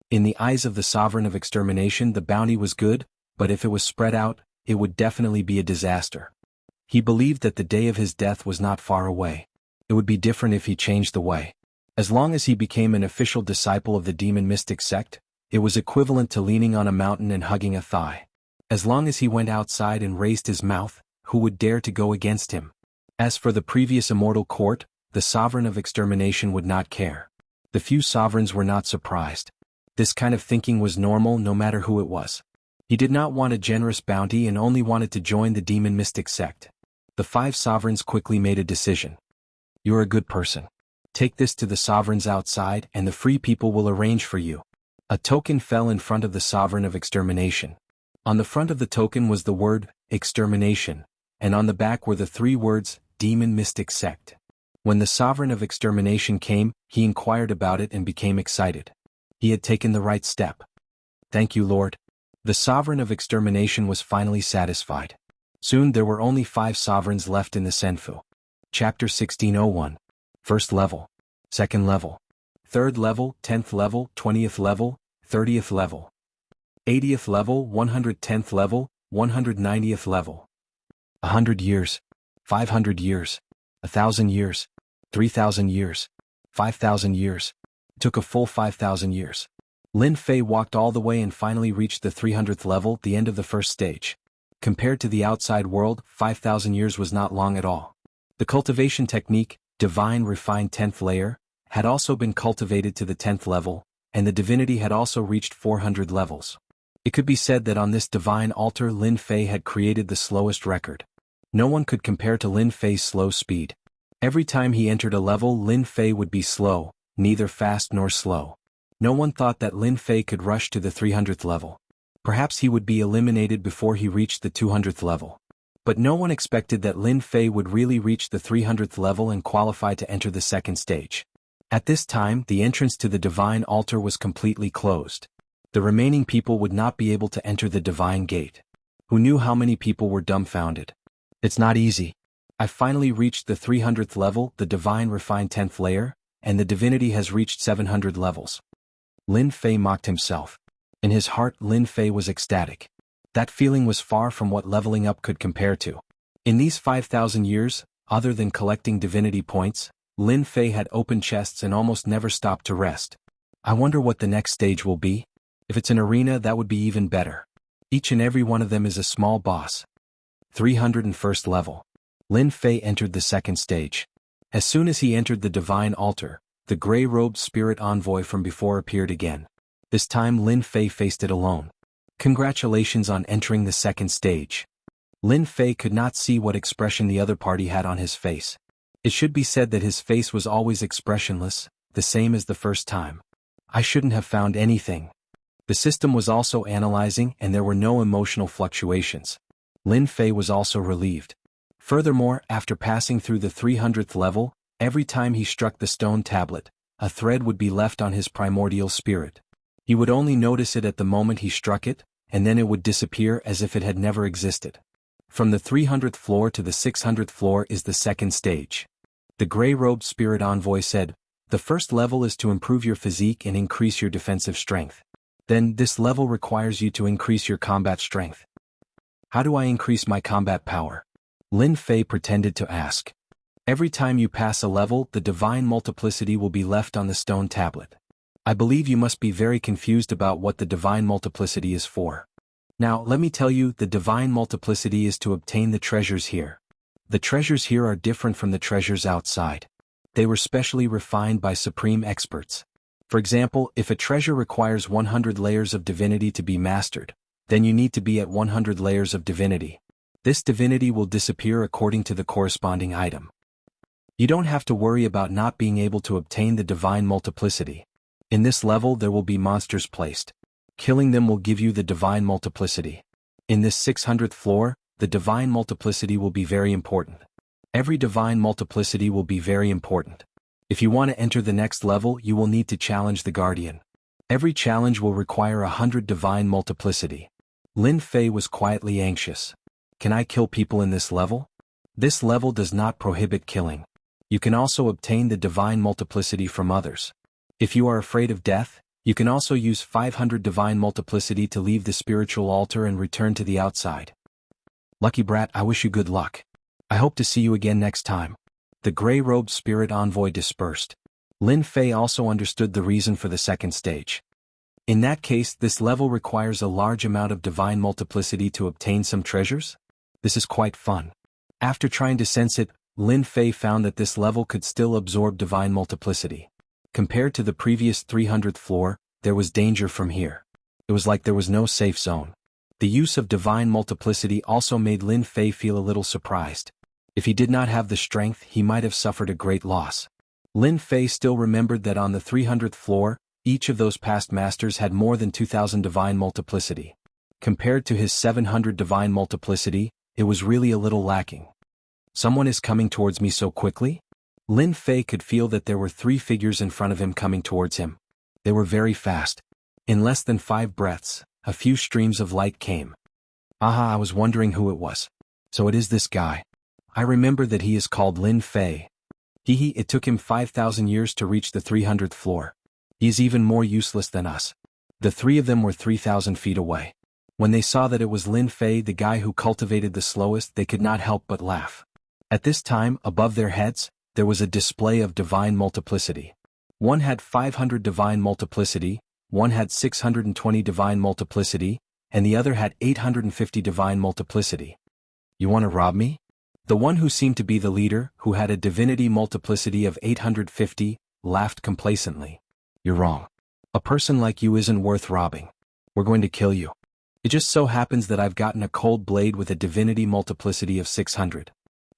In the eyes of the sovereign of extermination, the bounty was good, but if it was spread out, it would definitely be a disaster. He believed that the day of his death was not far away. It would be different if he changed the way. As long as he became an official disciple of the demon mystic sect, it was equivalent to leaning on a mountain and hugging a thigh. As long as he went outside and raised his mouth, who would dare to go against him? As for the previous immortal court, the sovereign of extermination would not care. The few sovereigns were not surprised. This kind of thinking was normal no matter who it was. He did not want a generous bounty and only wanted to join the demon mystic sect. The 5 sovereigns quickly made a decision. You're a good person. Take this to the sovereigns outside and the free people will arrange for you. A token fell in front of the sovereign of extermination. On the front of the token was the word, extermination, and on the back were the 3 words, demon mystic sect. When the sovereign of extermination came, he inquired about it and became excited. He had taken the right step. Thank you, Lord. The sovereign of extermination was finally satisfied. Soon there were only 5 sovereigns left in the Senfu. Chapter 1601. First level. Second level. Third level, 10th level, 20th level, 30th level. 80th level, 110th level, 190th level. 100 years. 500 years. 1,000 years. 3,000 years. 5,000 years. It took a full 5,000 years. Lin Fei walked all the way and finally reached the 300th level, the end of the first stage. Compared to the outside world, 5,000 years was not long at all. The cultivation technique, divine refined 10th layer, had also been cultivated to the 10th level, and the divinity had also reached 400 levels. It could be said that on this divine altar Lin Fei had created the slowest record. No one could compare to Lin Fei's slow speed. Every time he entered a level, Lin Fei would be slow, neither fast nor slow. No one thought that Lin Fei could rush to the 300th level. Perhaps he would be eliminated before he reached the 200th level. But no one expected that Lin Fei would really reach the 300th level and qualify to enter the second stage. At this time, the entrance to the divine altar was completely closed. The remaining people would not be able to enter the divine gate. Who knew how many people were dumbfounded? It's not easy. I finally reached the 300th level, the divine refined 10th layer, and the divinity has reached 700 levels. Lin Fei mocked himself. In his heart, Lin Fei was ecstatic. That feeling was far from what leveling up could compare to. In these 5,000 years, other than collecting divinity points, Lin Fei had opened chests and almost never stopped to rest. I wonder what the next stage will be. If it's an arena, that would be even better. Each and every one of them is a small boss. 301st level. Lin Fei entered the second stage. As soon as he entered the divine altar, the gray-robed spirit envoy from before appeared again. This time Lin Fei faced it alone. Congratulations on entering the second stage. Lin Fei could not see what expression the other party had on his face. It should be said that his face was always expressionless, the same as the first time. I shouldn't have found anything. The system was also analyzing and there were no emotional fluctuations. Lin Fei was also relieved. Furthermore, after passing through the 300th level, every time he struck the stone tablet, a thread would be left on his primordial spirit. He would only notice it at the moment he struck it, and then it would disappear as if it had never existed. From the 300th floor to the 600th floor is the second stage. The gray-robed spirit envoy said, the first level is to improve your physique and increase your defensive strength. Then, this level requires you to increase your combat strength. How do I increase my combat power? Lin Fei pretended to ask. Every time you pass a level, the divine multiplicity will be left on the stone tablet. I believe you must be very confused about what the divine multiplicity is for. Now, let me tell you, the divine multiplicity is to obtain the treasures here. The treasures here are different from the treasures outside. They were specially refined by supreme experts. For example, if a treasure requires 100 layers of divinity to be mastered, then you need to be at 100 layers of divinity. This divinity will disappear according to the corresponding item. You don't have to worry about not being able to obtain the divine multiplicity. In this level there will be monsters placed. Killing them will give you the divine multiplicity. In this 600th floor, the divine multiplicity will be very important. Every divine multiplicity will be very important. If you want to enter the next level, you will need to challenge the guardian. Every challenge will require 100 divine multiplicity. Lin Fei was quietly anxious. Can I kill people in this level? This level does not prohibit killing. You can also obtain the divine multiplicity from others. If you are afraid of death, you can also use 500 divine multiplicity to leave the spiritual altar and return to the outside. Lucky brat, I wish you good luck. I hope to see you again next time. The gray-robed spirit envoy dispersed. Lin Fei also understood the reason for the second stage. In that case, this level requires a large amount of divine multiplicity to obtain some treasures? This is quite fun. After trying to sense it, Lin Fei found that this level could still absorb divine multiplicity. Compared to the previous 300th floor, there was danger from here. It was like there was no safe zone. The use of divine multiplicity also made Lin Fei feel a little surprised. If he did not have the strength, he might have suffered a great loss. Lin Fei still remembered that on the 300th floor, each of those past masters had more than 2,000 divine multiplicity. Compared to his 700 divine multiplicity, it was really a little lacking. Someone is coming towards me so quickly? Lin Fei could feel that there were 3 figures in front of him coming towards him. They were very fast. In less than 5 breaths, a few streams of light came. Aha, I was wondering who it was. So it is this guy. I remember that he is called Lin Fei. It took him 5,000 years to reach the 300th floor. He is even more useless than us. The 3 of them were 3,000 feet away. When they saw that it was Lin Fei, the guy who cultivated the slowest, they could not help but laugh. At this time, above their heads, there was a display of divine multiplicity. One had 500 divine multiplicity, one had 620 divine multiplicity, and the other had 850 divine multiplicity. You want to rob me? The one who seemed to be the leader, who had a divinity multiplicity of 850, laughed complacently. You're wrong. A person like you isn't worth robbing. We're going to kill you. It just so happens that I've gotten a cold blade with a divinity multiplicity of 600.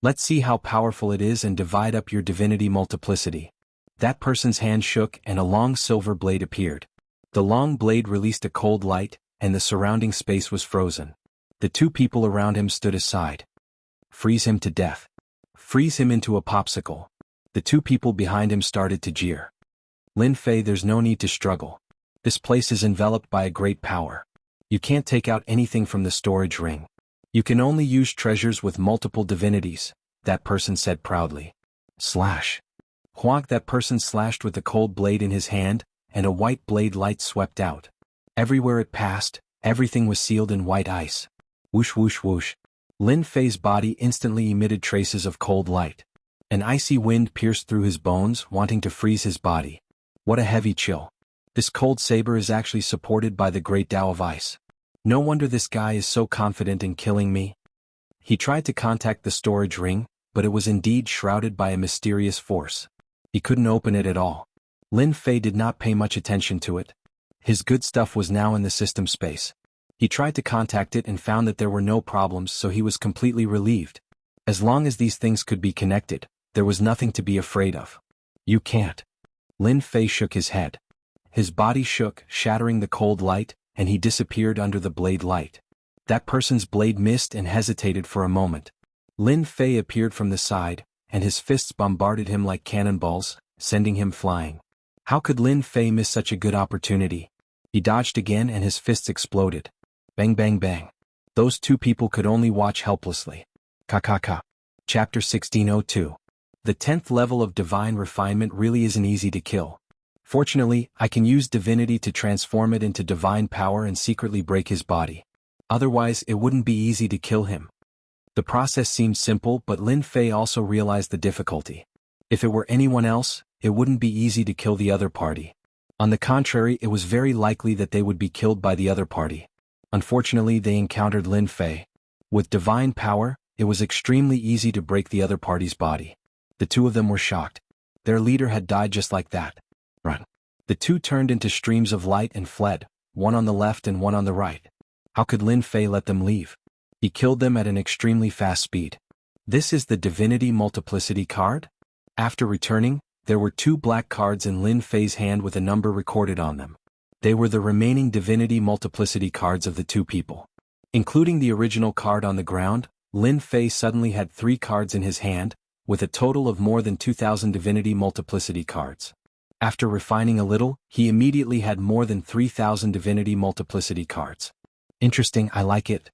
Let's see how powerful it is and divide up your divinity multiplicity. That person's hand shook and a long silver blade appeared. The long blade released a cold light, and the surrounding space was frozen. The 2 people around him stood aside. Freeze him to death. Freeze him into a popsicle. The 2 people behind him started to jeer. Lin Fei, there's no need to struggle. This place is enveloped by a great power. You can't take out anything from the storage ring. You can only use treasures with multiple divinities, that person said proudly. Slash. Huang, that person slashed with the cold blade in his hand, and a white blade light swept out. Everywhere it passed, everything was sealed in white ice. Whoosh whoosh whoosh. Lin Fei's body instantly emitted traces of cold light. An icy wind pierced through his bones, wanting to freeze his body. What a heavy chill. This cold saber is actually supported by the great Tao of ice. No wonder this guy is so confident in killing me. He tried to contact the storage ring, but it was indeed shrouded by a mysterious force. He couldn't open it at all. Lin Fei did not pay much attention to it. His good stuff was now in the system space. He tried to contact it and found that there were no problems, so he was completely relieved. As long as these things could be connected, there was nothing to be afraid of. You can't. Lin Fei shook his head. His body shook, shattering the cold light, and he disappeared under the blade light. That person's blade missed and hesitated for a moment. Lin Fei appeared from the side, and his fists bombarded him like cannonballs, sending him flying. How could Lin Fei miss such a good opportunity? He dodged again and his fists exploded. Bang bang bang. Those two people could only watch helplessly. Ka. Chapter 1602. The 10th level of divine refinement really isn't easy to kill. Fortunately, I can use divinity to transform it into divine power and secretly break his body. Otherwise, it wouldn't be easy to kill him. The process seemed simple, but Lin Fei also realized the difficulty. If it were anyone else, it wouldn't be easy to kill the other party. On the contrary, it was very likely that they would be killed by the other party. Unfortunately, they encountered Lin Fei. With divine power, it was extremely easy to break the other party's body. The two of them were shocked. Their leader had died just like that. Run. The two turned into streams of light and fled, one on the left and one on the right. How could Lin Fei let them leave? He killed them at an extremely fast speed. This is the Divinity Multiplicity card? After returning, there were 2 black cards in Lin Fei's hand with a number recorded on them. They were the remaining Divinity Multiplicity cards of the 2 people. Including the original card on the ground, Lin Fei suddenly had 3 cards in his hand, with a total of more than 2,000 Divinity Multiplicity cards. After refining a little, he immediately had more than 3,000 Divinity Multiplicity cards. Interesting, I like it.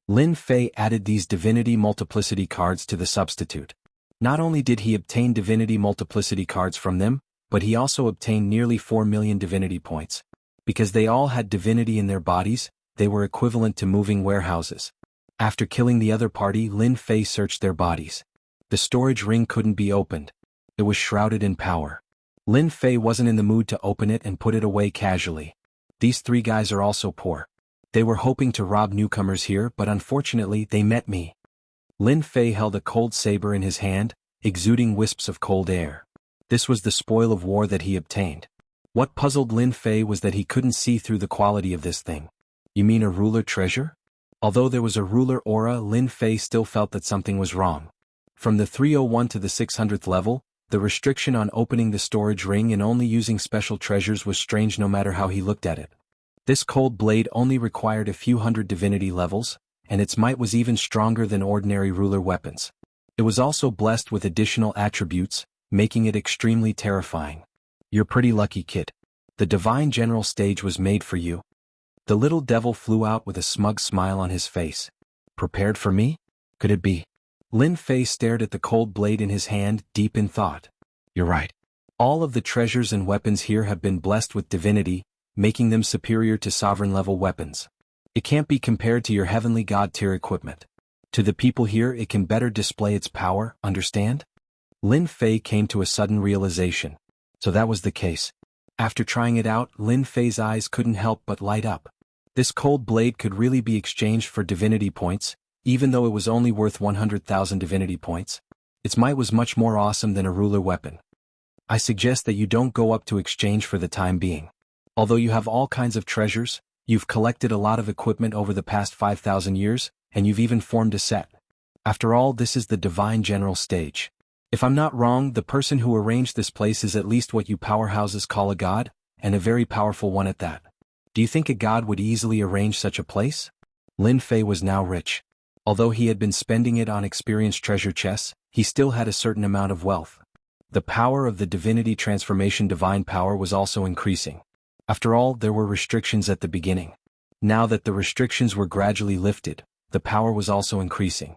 Lin Fei added these Divinity Multiplicity cards to the substitute. Not only did he obtain Divinity Multiplicity cards from them, but he also obtained nearly 4 million Divinity points. Because they all had divinity in their bodies, they were equivalent to moving warehouses. After killing the other party, Lin Fei searched their bodies. The storage ring couldn't be opened. It was shrouded in power. Lin Fei wasn't in the mood to open it and put it away casually. These 3 guys are also poor. They were hoping to rob newcomers here, but unfortunately they met me. Lin Fei held a cold saber in his hand, exuding wisps of cold air. This was the spoil of war that he obtained. What puzzled Lin Fei was that he couldn't see through the quality of this thing. You mean a ruler treasure? Although there was a ruler aura, Lin Fei still felt that something was wrong. From the 301 to the 600th level, the restriction on opening the storage ring and only using special treasures was strange no matter how he looked at it. This cold blade only required a few hundred divinity levels, and its might was even stronger than ordinary ruler weapons. It was also blessed with additional attributes, making it extremely terrifying. You're pretty lucky, kid. The divine general stage was made for you. The little devil flew out with a smug smile on his face. Prepared for me? Could it be? Lin Fei stared at the cold blade in his hand, deep in thought. You're right. All of the treasures and weapons here have been blessed with divinity, making them superior to sovereign-level weapons. It can't be compared to your heavenly god-tier equipment. To the people here it can better display its power, understand? Lin Fei came to a sudden realization. So that was the case. After trying it out, Lin Fei's eyes couldn't help but light up. This cold blade could really be exchanged for divinity points, even though it was only worth 100,000 divinity points. Its might was much more awesome than a ruler weapon. I suggest that you don't go up to exchange for the time being. Although you have all kinds of treasures, you've collected a lot of equipment over the past 5,000 years, and you've even formed a set. After all, this is the divine general stage. If I'm not wrong, the person who arranged this place is at least what you powerhouses call a god, and a very powerful one at that. Do you think a god would easily arrange such a place? Lin Fei was now rich. Although he had been spending it on experienced treasure chests, he still had a certain amount of wealth. The power of the divinity transformation divine power was also increasing. After all, there were restrictions at the beginning. Now that the restrictions were gradually lifted, the power was also increasing.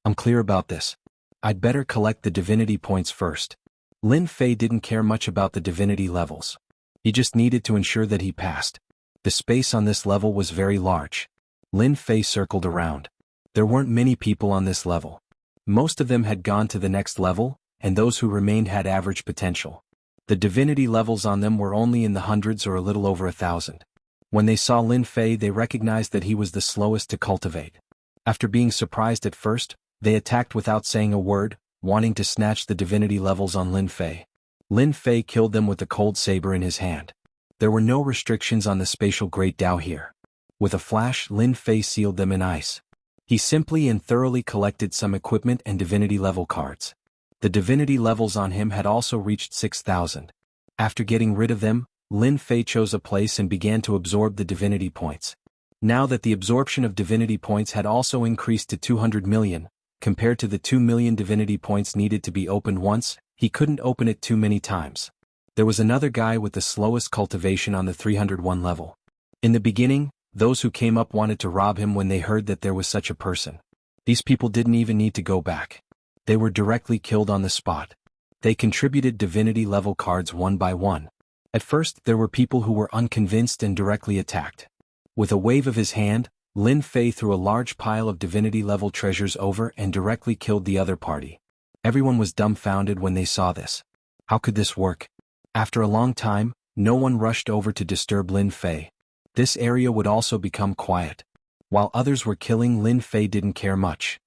I'm clear about this. I'd better collect the divinity points first. Lin Fei didn't care much about the divinity levels. He just needed to ensure that he passed. The space on this level was very large. Lin Fei circled around. There weren't many people on this level. Most of them had gone to the next level, and those who remained had average potential. The divinity levels on them were only in the hundreds or a little over 1,000. When they saw Lin Fei, they recognized that he was the slowest to cultivate. After being surprised at first, they attacked without saying a word, wanting to snatch the divinity levels on Lin Fei. Lin Fei killed them with the cold saber in his hand. There were no restrictions on the spatial Great Dao here. With a flash, Lin Fei sealed them in ice. He simply and thoroughly collected some equipment and divinity level cards. The divinity levels on him had also reached 6,000. After getting rid of them, Lin Fei chose a place and began to absorb the divinity points. Now that the absorption of divinity points had also increased to 200 million, compared to the 2 million divinity points needed to be opened once, he couldn't open it too many times. There was another guy with the slowest cultivation on the 301 level. In the beginning, those who came up wanted to rob him when they heard that there was such a person. These people didn't even need to go back. They were directly killed on the spot. They contributed divinity level cards one by one. At first, there were people who were unconvinced and directly attacked. With a wave of his hand, Lin Fei threw a large pile of divinity level treasures over and directly killed the other party. Everyone was dumbfounded when they saw this. How could this work? After a long time, no one rushed over to disturb Lin Fei. This area would also become quiet. While others were killing, Lin Fei didn't care much.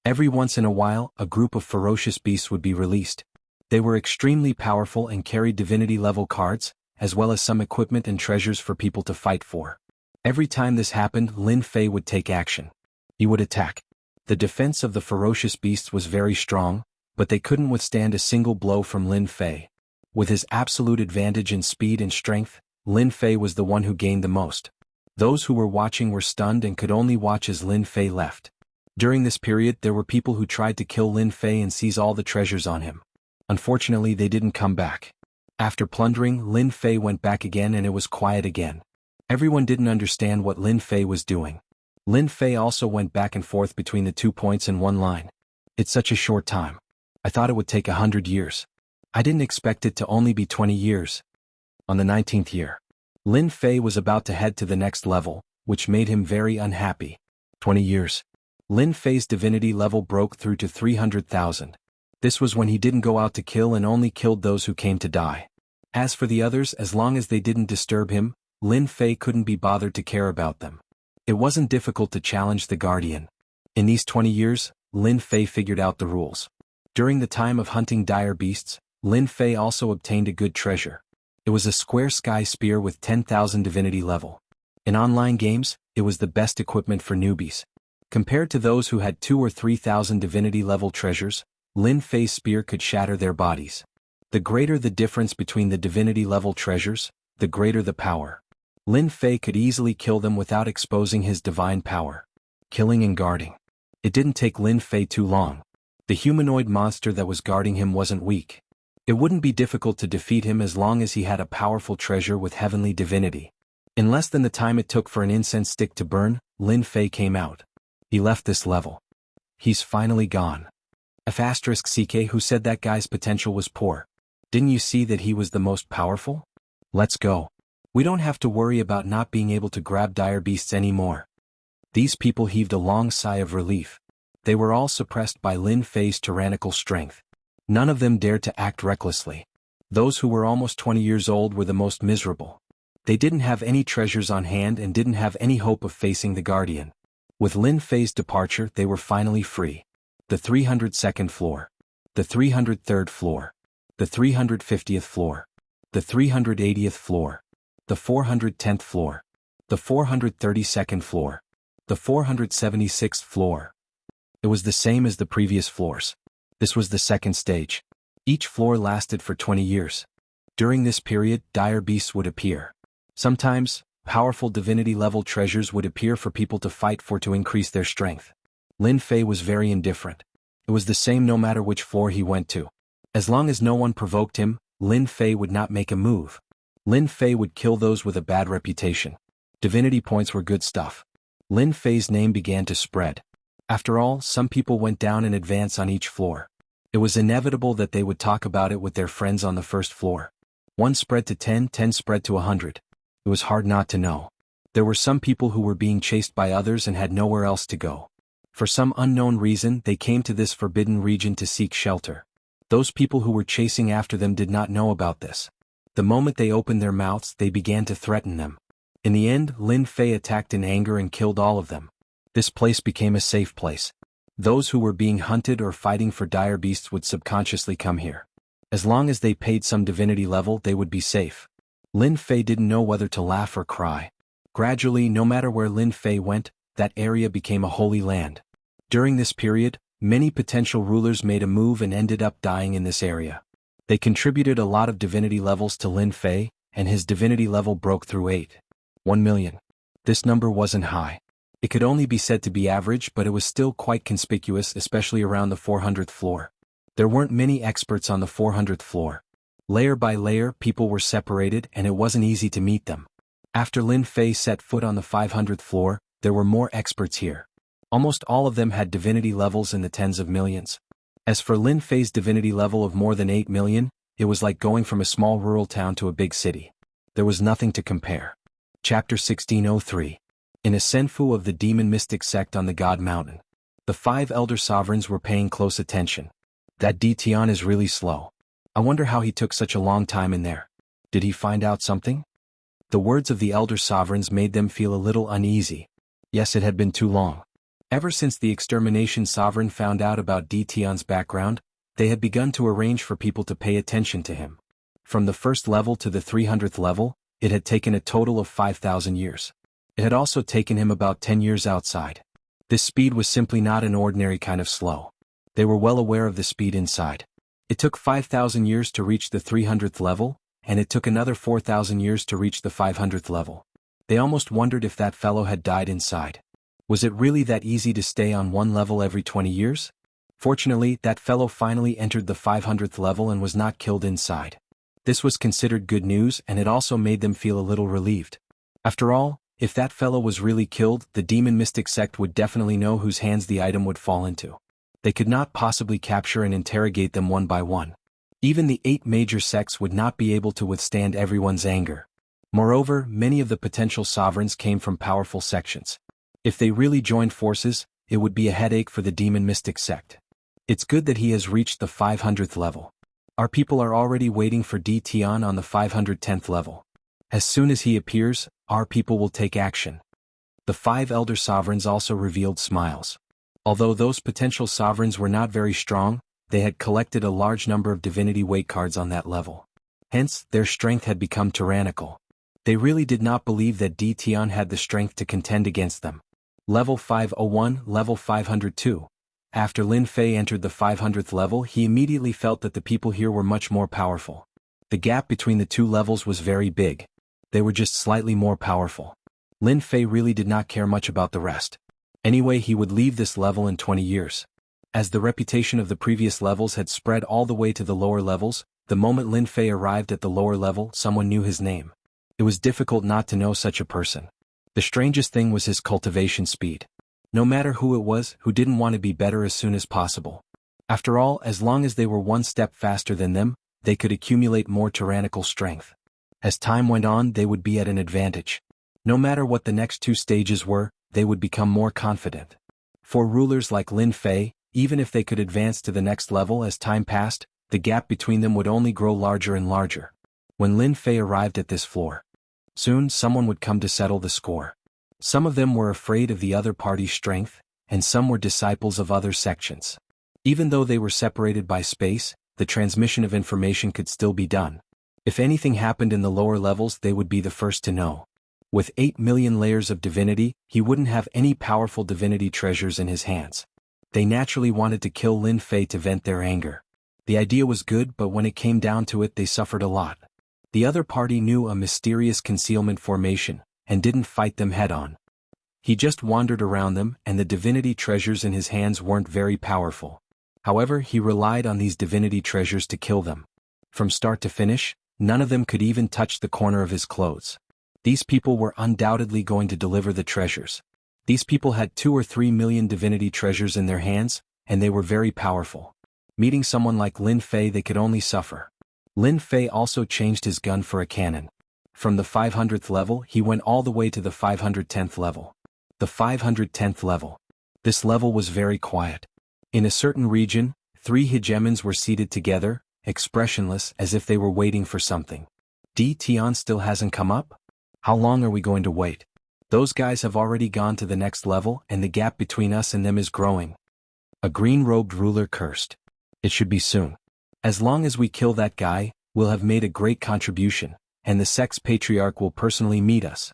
Every once in a while, a group of ferocious beasts would be released. They were extremely powerful and carried divinity level cards, as well as some equipment and treasures for people to fight for. Every time this happened, Lin Fei would take action. He would attack. The defense of the ferocious beasts was very strong, but they couldn't withstand a single blow from Lin Fei. With his absolute advantage in speed and strength, Lin Fei was the one who gained the most. Those who were watching were stunned and could only watch as Lin Fei left. During this period, there were people who tried to kill Lin Fei and seize all the treasures on him. Unfortunately, they didn't come back. After plundering, Lin Fei went back again and it was quiet again. Everyone didn't understand what Lin Fei was doing. Lin Fei also went back and forth between the 2 points in one line. It's such a short time. I thought it would take 100 years. I didn't expect it to only be 20 years. On the 19th year, Lin Fei was about to head to the next level, which made him very unhappy. 20 years. Lin Fei's divinity level broke through to 300,000. This was when he didn't go out to kill and only killed those who came to die. As for the others, as long as they didn't disturb him, Lin Fei couldn't be bothered to care about them. It wasn't difficult to challenge the Guardian. In these 20 years, Lin Fei figured out the rules. During the time of hunting dire beasts, Lin Fei also obtained a good treasure. It was a square sky spear with 10,000 divinity level. In online games, it was the best equipment for newbies. Compared to those who had 2,000 or 3,000 divinity level treasures, Lin Fei's spear could shatter their bodies. The greater the difference between the divinity level treasures, the greater the power. Lin Fei could easily kill them without exposing his divine power. Killing and guarding. It didn't take Lin Fei too long. The humanoid monster that was guarding him wasn't weak. It wouldn't be difficult to defeat him as long as he had a powerful treasure with heavenly divinity. In less than the time it took for an incense stick to burn, Lin Fei came out. He left this level. He's finally gone. F***CK who said that guy's potential was poor. Didn't you see that he was the most powerful? Let's go. We don't have to worry about not being able to grab dire beasts anymore. These people heaved a long sigh of relief. They were all suppressed by Lin Fei's tyrannical strength. None of them dared to act recklessly. Those who were almost 20 years old were the most miserable. They didn't have any treasures on hand and didn't have any hope of facing the Guardian. With Lin Fei's departure, they were finally free. The 302nd floor. The 303rd floor. The 350th floor. The 380th floor. The 410th floor. The 432nd floor. The 476th floor. It was the same as the previous floors. This was the second stage. Each floor lasted for 20 years. During this period, dire beasts would appear. Sometimes, powerful divinity-level treasures would appear for people to fight for to increase their strength. Lin Fei was very indifferent. It was the same no matter which floor he went to. As long as no one provoked him, Lin Fei would not make a move. Lin Fei would kill those with a bad reputation. Divinity points were good stuff. Lin Fei's name began to spread. After all, some people went down in advance on each floor. It was inevitable that they would talk about it with their friends on the first floor. 1 spread to 10, 10 spread to 100. It was hard not to know. There were some people who were being chased by others and had nowhere else to go. For some unknown reason, they came to this forbidden region to seek shelter. Those people who were chasing after them did not know about this. The moment they opened their mouths, they began to threaten them. In the end, Lin Fei attacked in anger and killed all of them. This place became a safe place. Those who were being hunted or fighting for dire beasts would subconsciously come here. As long as they paid some divinity level, they would be safe. Lin Fei didn't know whether to laugh or cry. Gradually, no matter where Lin Fei went, that area became a holy land. During this period, many potential rulers made a move and ended up dying in this area. They contributed a lot of divinity levels to Lin Fei, and his divinity level broke through 1 million. This number wasn't high. It could only be said to be average, but it was still quite conspicuous, especially around the 400th floor. There weren't many experts on the 400th floor. Layer by layer, people were separated, and it wasn't easy to meet them. After Lin Fei set foot on the 500th floor, there were more experts here. Almost all of them had divinity levels in the tens of millions. As for Lin Fei's divinity level of more than 8 million, it was like going from a small rural town to a big city. There was nothing to compare. Chapter 1603. In a senfu of the demon mystic sect on the God Mountain. The 5 elder sovereigns were paying close attention. That Di Tian is really slow. I wonder how he took such a long time in there. Did he find out something? The words of the elder sovereigns made them feel a little uneasy. Yes, it had been too long. Ever since the extermination sovereign found out about Di Tian's background, they had begun to arrange for people to pay attention to him. From the first level to the 300th level, it had taken a total of 5,000 years. It had also taken him about 10 years outside. This speed was simply not an ordinary kind of slow. They were well aware of the speed inside. It took 5,000 years to reach the 300th level, and it took another 4,000 years to reach the 500th level. They almost wondered if that fellow had died inside. Was it really that easy to stay on one level every 20 years? Fortunately, that fellow finally entered the 500th level and was not killed inside. This was considered good news, and it also made them feel a little relieved. After all, if that fellow was really killed, the demon mystic sect would definitely know whose hands the item would fall into. They could not possibly capture and interrogate them one by one. Even the 8 major sects would not be able to withstand everyone's anger. Moreover, many of the potential sovereigns came from powerful sections. If they really joined forces, it would be a headache for the demon mystic sect. It's good that he has reached the 500th level. Our people are already waiting for Di Tian on the 510th level. As soon as he appears, our people will take action. The 5 elder sovereigns also revealed smiles. Although those potential sovereigns were not very strong, they had collected a large number of divinity weight cards on that level. Hence, their strength had become tyrannical. They really did not believe that Di Tian had the strength to contend against them. Level 501, Level 502. After Lin Fei entered the 500th level, he immediately felt that the people here were much more powerful. The gap between the 2 levels was very big. They were just slightly more powerful. Lin Fei really did not care much about the rest. Anyway, he would leave this level in 20 years. As the reputation of the previous levels had spread all the way to the lower levels, the moment Lin Fei arrived at the lower level, someone knew his name. It was difficult not to know such a person. The strangest thing was his cultivation speed. No matter who it was, who didn't want to be better as soon as possible. After all, as long as they were one step faster than them, they could accumulate more tyrannical strength. As time went on, they would be at an advantage. No matter what the next 2 stages were, they would become more confident. For rulers like Lin Fei, even if they could advance to the next level as time passed, the gap between them would only grow larger and larger. When Lin Fei arrived at this floor, soon someone would come to settle the score. Some of them were afraid of the other party's strength, and some were disciples of other sections. Even though they were separated by space, the transmission of information could still be done. If anything happened in the lower levels, they would be the first to know. With 8 million layers of divinity, he wouldn't have any powerful divinity treasures in his hands. They naturally wanted to kill Lin Fei to vent their anger. The idea was good, but when it came down to it, they suffered a lot. The other party knew a mysterious concealment formation, and didn't fight them head-on. He just wandered around them, and the divinity treasures in his hands weren't very powerful. However, he relied on these divinity treasures to kill them. From start to finish, none of them could even touch the corner of his clothes. These people were undoubtedly going to deliver the treasures. These people had 2 or 3 million divinity treasures in their hands, and they were very powerful. Meeting someone like Lin Fei, they could only suffer. Lin Fei also changed his gun for a cannon. From the 500th level, he went all the way to the 510th level. The 510th level. This level was very quiet. In a certain region, 3 hegemons were seated together, expressionless, as if they were waiting for something. Di Tian still hasn't come up? How long are we going to wait? Those guys have already gone to the next level, and the gap between us and them is growing. A green-robed ruler cursed. It should be soon. As long as we kill that guy, we'll have made a great contribution. and the sect's patriarch will personally meet us.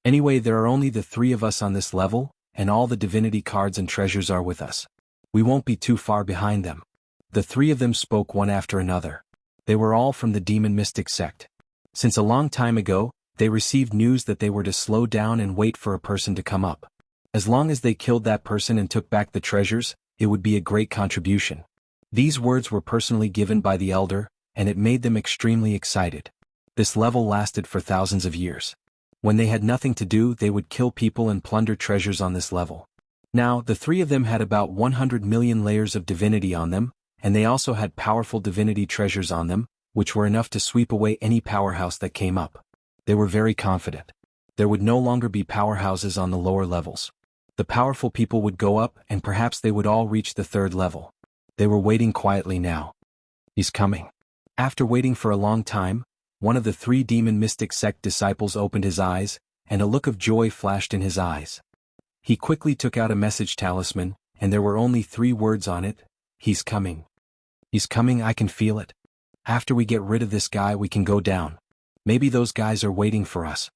Anyway, there are only the three of us on this level, and all the divinity cards and treasures are with us. We won't be too far behind them. The three of them spoke one after another. They were all from the demon mystic sect. Since a long time ago, they received news that they were to slow down and wait for a person to come up. As long as they killed that person and took back the treasures, it would be a great contribution. These words were personally given by the elder, and it made them extremely excited. This level lasted for thousands of years. When they had nothing to do, they would kill people and plunder treasures on this level. Now, the three of them had about 100 million layers of divinity on them, and they also had powerful divinity treasures on them, which were enough to sweep away any powerhouse that came up. They were very confident. There would no longer be powerhouses on the lower levels. The powerful people would go up, and perhaps they would all reach the third level. They were waiting quietly now. He's coming. After waiting for a long time, one of the three demon mystic sect disciples opened his eyes, and a look of joy flashed in his eyes. He quickly took out a message talisman, and there were only 3 words on it: "He's coming. He's coming, I can feel it. After we get rid of this guy, we can go down. Maybe those guys are waiting for us.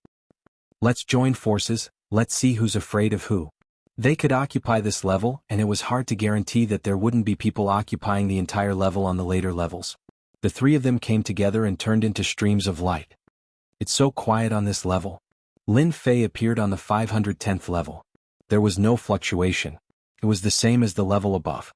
Let's join forces, let's see who's afraid of who." They could occupy this level, and it was hard to guarantee that there wouldn't be people occupying the entire level on the later levels. The 3 of them came together and turned into streams of light. It's so quiet on this level. Lin Fei appeared on the 510th level. There was no fluctuation. It was the same as the level above.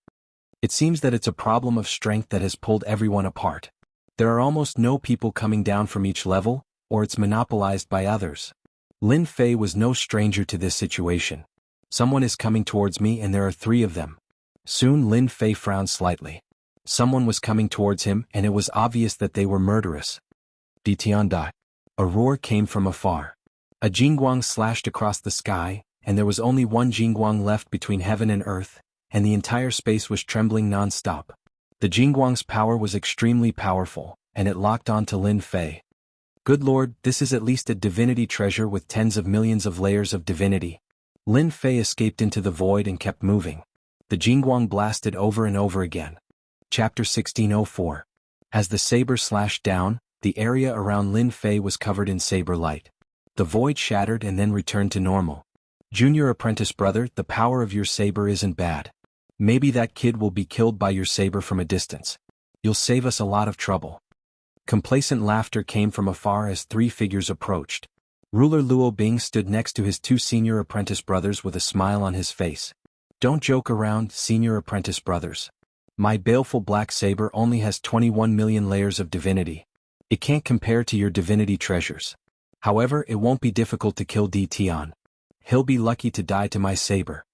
It seems that it's a problem of strength that has pulled everyone apart. There are almost no people coming down from each level, or it's monopolized by others. Lin Fei was no stranger to this situation. Someone is coming towards me, and there are 3 of them. Soon Lin Fei frowned slightly. Someone was coming towards him, and it was obvious that they were murderous. Ditian died. A roar came from afar. A jingguang slashed across the sky, and there was only one jingguang left between heaven and earth, and the entire space was trembling non-stop. The jingguang's power was extremely powerful, and it locked on to Lin Fei. Good lord, this is at least a divinity treasure with tens of millions of layers of divinity. Lin Fei escaped into the void and kept moving. The jingguang blasted over and over again. Chapter 1604. As the saber slashed down, the area around Lin Fei was covered in saber light. The void shattered and then returned to normal. Junior apprentice brother, the power of your saber isn't bad. Maybe that kid will be killed by your saber from a distance. You'll save us a lot of trouble. Complacent laughter came from afar as 3 figures approached. Ruler Luo Bing stood next to his 2 senior apprentice brothers with a smile on his face. Don't joke around, senior apprentice brothers. My baleful black saber only has 21 million layers of divinity. It can't compare to your divinity treasures. However, it won't be difficult to kill Di Tian. He'll be lucky to die to my saber.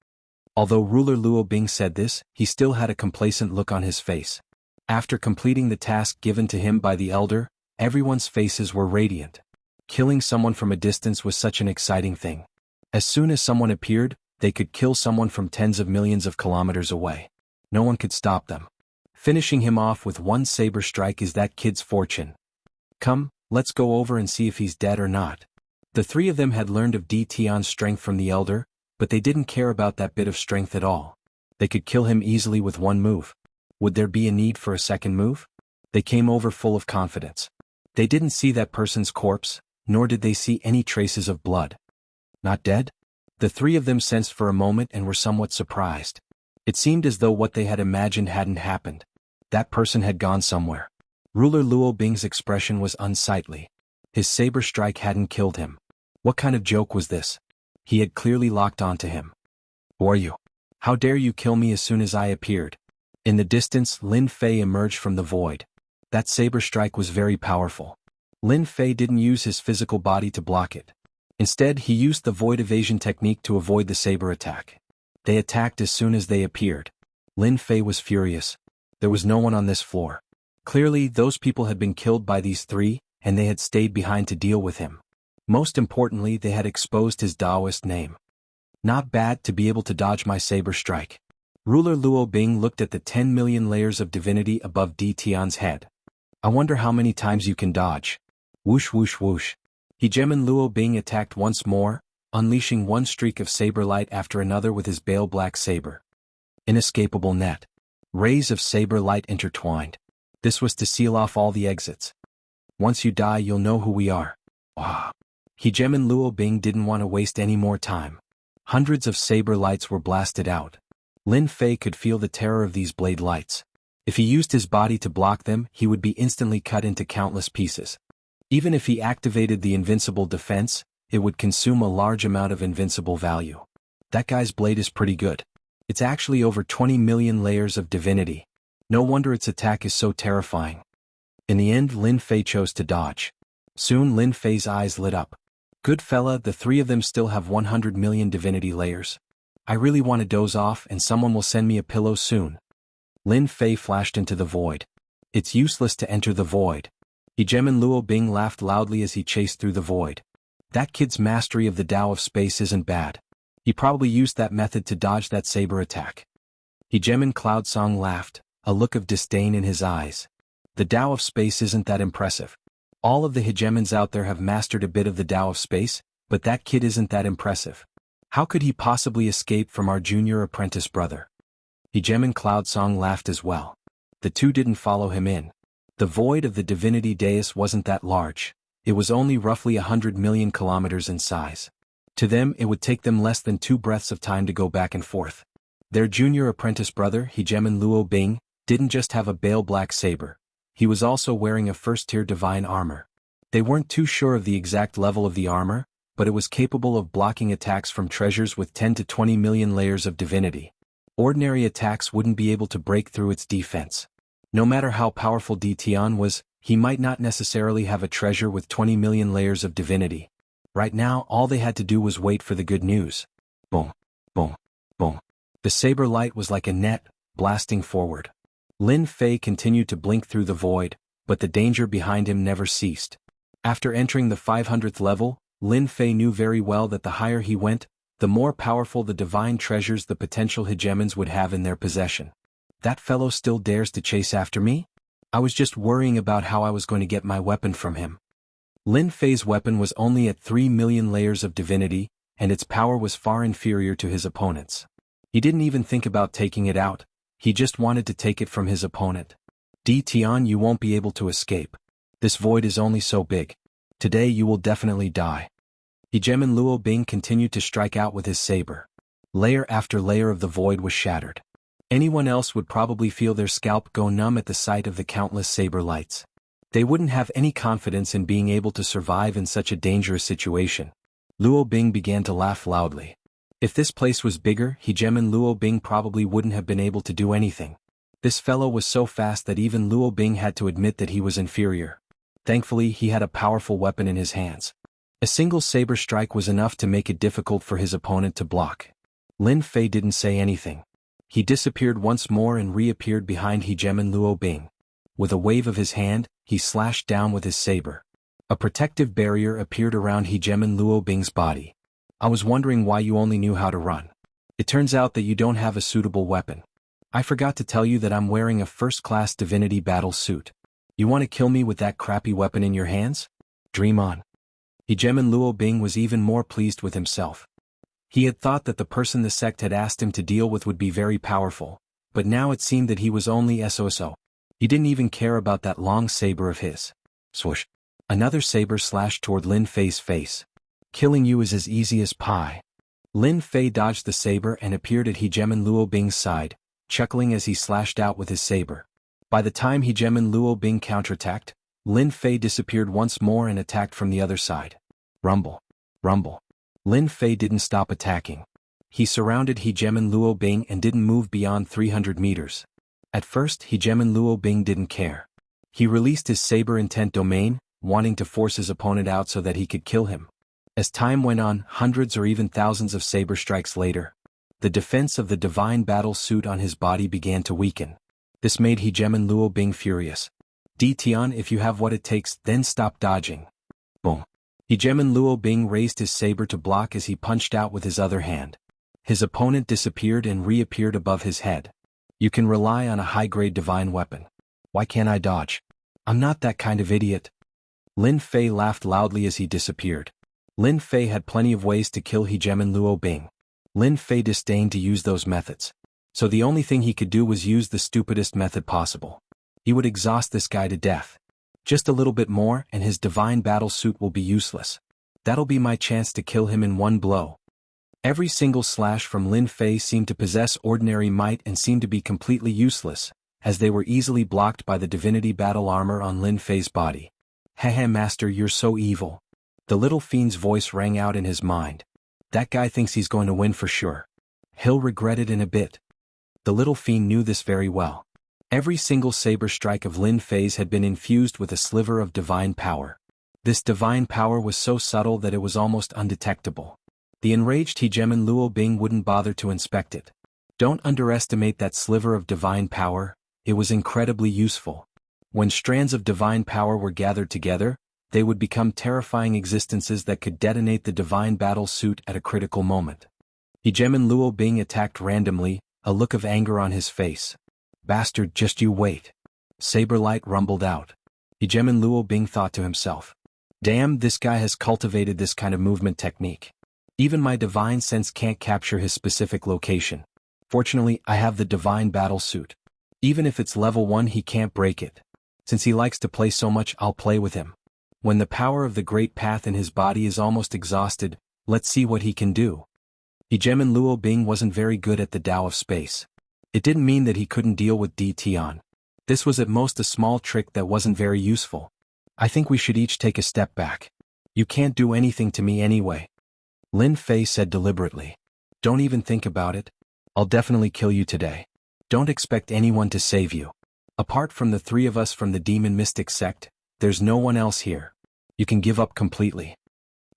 Although Ruler Luo Bing said this, he still had a complacent look on his face. After completing the task given to him by the elder, everyone's faces were radiant. Killing someone from a distance was such an exciting thing. As soon as someone appeared, they could kill someone from tens of millions of kilometers away. No one could stop them. Finishing him off with one saber strike is that kid's fortune. Come, let's go over and see if he's dead or not. The 3 of them had learned of Di Tian's strength from the elder, but they didn't care about that bit of strength at all. They could kill him easily with one move. Would there be a need for a second move? They came over full of confidence. They didn't see that person's corpse, nor did they see any traces of blood. Not dead? The 3 of them sensed for a moment and were somewhat surprised. It seemed as though what they had imagined hadn't happened. That person had gone somewhere. Ruler Luo Bing's expression was unsightly. His saber strike hadn't killed him. What kind of joke was this? He had clearly locked onto him. Who are you? How dare you kill me as soon as I appeared? In the distance, Lin Fei emerged from the void. That saber strike was very powerful. Lin Fei didn't use his physical body to block it. Instead, he used the void evasion technique to avoid the saber attack. They attacked as soon as they appeared. Lin Fei was furious. There was no one on this floor. Clearly, those people had been killed by these 3, and they had stayed behind to deal with him. Most importantly, they had exposed his Taoist name. Not bad to be able to dodge my saber strike. Ruler Luo Bing looked at the 10 million layers of divinity above Di Tian's head. I wonder how many times you can dodge. Whoosh whoosh whoosh. Hegemon Luo Bing attacked once more, unleashing one streak of saber light after another with his bale black saber. Inescapable net. Rays of saber light intertwined. This was to seal off all the exits. Once you die you'll know who we are. Ah. Hegeman Luo Bing didn't want to waste any more time. Hundreds of saber lights were blasted out. Lin Fei could feel the terror of these blade lights. If he used his body to block them, he would be instantly cut into countless pieces. Even if he activated the invincible defense, it would consume a large amount of invincible value. That guy's blade is pretty good. It's actually over 20 million layers of divinity. No wonder its attack is so terrifying. In the end, Lin Fei chose to dodge. Soon Lin Fei's eyes lit up. Good fella, the three of them still have 100 million divinity layers. I really want to doze off and someone will send me a pillow soon. Lin Fei flashed into the void. It's useless to enter the void. Hegeman Luo Bing laughed loudly as he chased through the void. That kid's mastery of the Tao of space isn't bad. He probably used that method to dodge that saber attack. Hegeman Cloudsong laughed, a look of disdain in his eyes. The Tao of space isn't that impressive. All of the hegemons out there have mastered a bit of the Tao of space, but that kid isn't that impressive. How could he possibly escape from our junior apprentice brother? Hegeman Cloudsong laughed as well. The two didn't follow him in. The void of the divinity dais wasn't that large. It was only roughly 100 million kilometers in size. To them it would take them less than 2 breaths of time to go back and forth. Their junior apprentice brother, Hegeman Luo Bing, didn't just have a pale black saber. He was also wearing a first-tier divine armor. They weren't too sure of the exact level of the armor, but it was capable of blocking attacks from treasures with 10 to 20 million layers of divinity. Ordinary attacks wouldn't be able to break through its defense. No matter how powerful Di Tian was, he might not necessarily have a treasure with 20 million layers of divinity. Right now, all they had to do was wait for the good news. Boom, boom, boom. The saber light was like a net, blasting forward. Lin Fei continued to blink through the void, but the danger behind him never ceased. After entering the 500th level, Lin Fei knew very well that the higher he went, the more powerful the divine treasures the potential hegemons would have in their possession. That fellow still dares to chase after me? I was just worrying about how I was going to get my weapon from him. Lin Fei's weapon was only at 3 million layers of divinity, and its power was far inferior to his opponent's. He didn't even think about taking it out. He just wanted to take it from his opponent. Di Tian, you won't be able to escape. This void is only so big. Today you will definitely die. Hegeman Luo Bing continued to strike out with his saber. Layer after layer of the void was shattered. Anyone else would probably feel their scalp go numb at the sight of the countless saber lights. They wouldn't have any confidence in being able to survive in such a dangerous situation. Luo Bing began to laugh loudly. If this place was bigger, Hegeman Luo Bing probably wouldn't have been able to do anything. This fellow was so fast that even Luo Bing had to admit that he was inferior. Thankfully, he had a powerful weapon in his hands. A single saber strike was enough to make it difficult for his opponent to block. Lin Fei didn't say anything. He disappeared once more and reappeared behind Hegeman Luo Bing. With a wave of his hand, he slashed down with his saber. A protective barrier appeared around Hegeman Luo Bing's body. I was wondering why you only knew how to run. It turns out that you don't have a suitable weapon. I forgot to tell you that I'm wearing a first-class divinity battle suit. You want to kill me with that crappy weapon in your hands? Dream on. Hegeman Luo Bing was even more pleased with himself. He had thought that the person the sect had asked him to deal with would be very powerful, but now it seemed that he was only SOSO. He didn't even care about that long saber of his. Swoosh. Another saber slashed toward Lin Fei's face. Killing you is as easy as pie. Lin Fei dodged the saber and appeared at Hegeman Luo Bing's side, chuckling as he slashed out with his saber. By the time Hegeman Luo Bing counterattacked, Lin Fei disappeared once more and attacked from the other side. Rumble. Rumble. Lin Fei didn't stop attacking. He surrounded Hegeman Luo Bing and didn't move beyond 300 meters. At first, Hegeman Luo Bing didn't care. He released his saber intent domain, wanting to force his opponent out so that he could kill him. As time went on, hundreds or even thousands of saber strikes later, the defense of the divine battle suit on his body began to weaken. This made Hegeman Luo Bing furious. Di Tian, if you have what it takes, then stop dodging. Boom. Hegeman Luo Bing raised his saber to block as he punched out with his other hand. His opponent disappeared and reappeared above his head. You can rely on a high-grade divine weapon. Why can't I dodge? I'm not that kind of idiot. Lin Fei laughed loudly as he disappeared. Lin Fei had plenty of ways to kill Hegeman Luo Bing. Lin Fei disdained to use those methods. So the only thing he could do was use the stupidest method possible. He would exhaust this guy to death. Just a little bit more and his divine battle suit will be useless. That'll be my chance to kill him in one blow. Every single slash from Lin Fei seemed to possess ordinary might and seemed to be completely useless, as they were easily blocked by the divinity battle armor on Lin Fei's body. Haha, master, you're so evil. The little fiend's voice rang out in his mind. That guy thinks he's going to win for sure. He'll regret it in a bit. The little fiend knew this very well. Every single saber strike of Lin Fei's had been infused with a sliver of divine power. This divine power was so subtle that it was almost undetectable. The enraged Hegemon Luo Bing wouldn't bother to inspect it. Don't underestimate that sliver of divine power, it was incredibly useful. When strands of divine power were gathered together, they would become terrifying existences that could detonate the divine battle suit at a critical moment. Hegemon Luo Bing attacked randomly, a look of anger on his face. Bastard, just you wait. Saberlight rumbled out. Hegemon Luo Bing thought to himself. Damn, this guy has cultivated this kind of movement technique. Even my divine sense can't capture his specific location. Fortunately, I have the divine battle suit. Even if it's level 1, he can't break it. Since he likes to play so much, I'll play with him. When the power of the great path in his body is almost exhausted, let's see what he can do. Hegemon Luo Bing wasn't very good at the Tao of space. It didn't mean that he couldn't deal with Tion. This was at most a small trick that wasn't very useful. I think we should each take a step back. You can't do anything to me anyway. Lin Fei said deliberately. Don't even think about it. I'll definitely kill you today. Don't expect anyone to save you. Apart from the 3 of us from the demon mystic sect, there's no one else here. You can give up completely.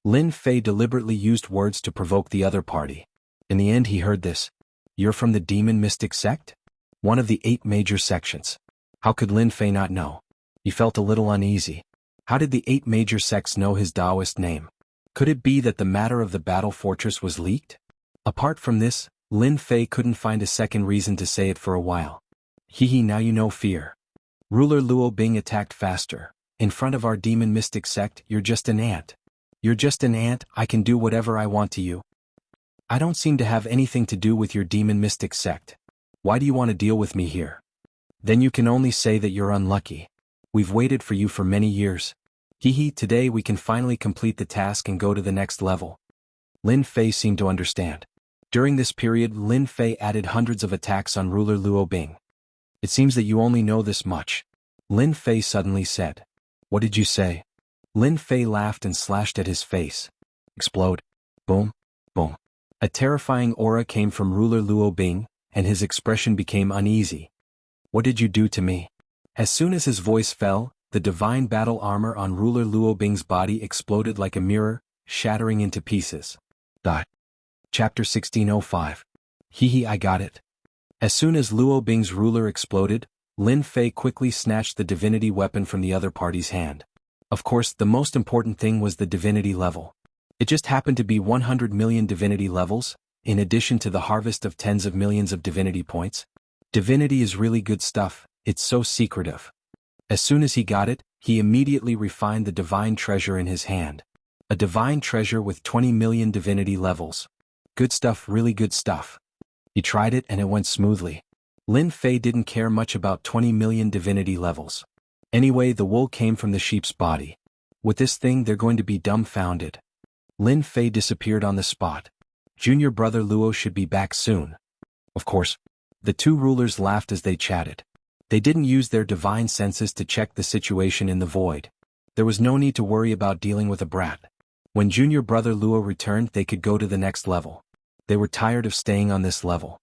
Lin Fei deliberately used words to provoke the other party. In the end he heard this. You're from the demon mystic sect? One of the 8 major sections. How could Lin Fei not know? He felt a little uneasy. How did the 8 major sects know his Taoist name? Could it be that the matter of the battle fortress was leaked? Apart from this, Lin Fei couldn't find a second reason to say it for a while. Hehe, now you know fear. Ruler Luo Bing attacked faster. In front of our demon mystic sect, you're just an ant. You're just an ant, I can do whatever I want to you. I don't seem to have anything to do with your demon mystic sect. Why do you want to deal with me here? Then you can only say that you're unlucky. We've waited for you for many years. Hehe, today we can finally complete the task and go to the next level. Lin Fei seemed to understand. During this period, Lin Fei added hundreds of attacks on Ruler Luo Bing. It seems that you only know this much. Lin Fei suddenly said. What did you say? Lin Fei laughed and slashed at his face. Explode. Boom. Boom. A terrifying aura came from Ruler Luo Bing, and his expression became uneasy. What did you do to me? As soon as his voice fell, the divine battle armor on Ruler Luo Bing's body exploded like a mirror, shattering into pieces. Chapter 1605. Hehe, I got it. As soon as Luo Bing's ruler exploded, Lin Fei quickly snatched the divinity weapon from the other party's hand. Of course, the most important thing was the divinity level. It just happened to be 100 million divinity levels, in addition to the harvest of tens of millions of divinity points. Divinity is really good stuff, it's so secretive. As soon as he got it, he immediately refined the divine treasure in his hand. A divine treasure with 20 million divinity levels. Good stuff, really good stuff. He tried it and it went smoothly. Lin Fei didn't care much about 20 million divinity levels. Anyway, the wool came from the sheep's body. With this thing they're going to be dumbfounded. Lin Fei disappeared on the spot. Junior brother Luo should be back soon. Of course. The 2 rulers laughed as they chatted. They didn't use their divine senses to check the situation in the void. There was no need to worry about dealing with a brat. When junior brother Luo returned, they could go to the next level. They were tired of staying on this level.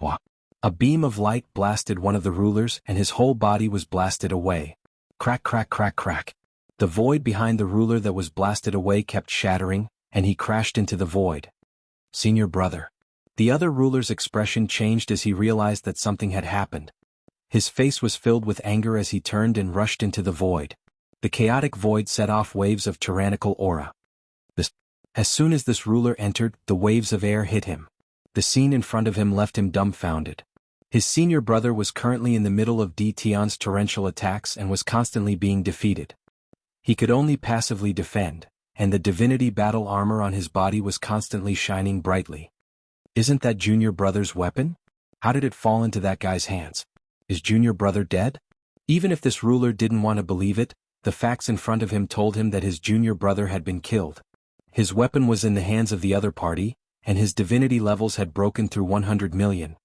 Wah! A beam of light blasted one of the rulers and his whole body was blasted away. Crack, crack, crack, crack. The void behind the ruler that was blasted away kept shattering, and he crashed into the void. Senior brother. The other ruler's expression changed as he realized that something had happened. His face was filled with anger as he turned and rushed into the void. The chaotic void set off waves of tyrannical aura. As soon as this ruler entered, the waves of air hit him. The scene in front of him left him dumbfounded. His senior brother was currently in the middle of Tion's torrential attacks and was constantly being defeated. He could only passively defend, and the divinity battle armor on his body was constantly shining brightly. Isn't that junior brother's weapon? How did it fall into that guy's hands? Is junior brother dead? Even if this ruler didn't want to believe it, the facts in front of him told him that his junior brother had been killed. His weapon was in the hands of the other party, and his divinity levels had broken through 100 million.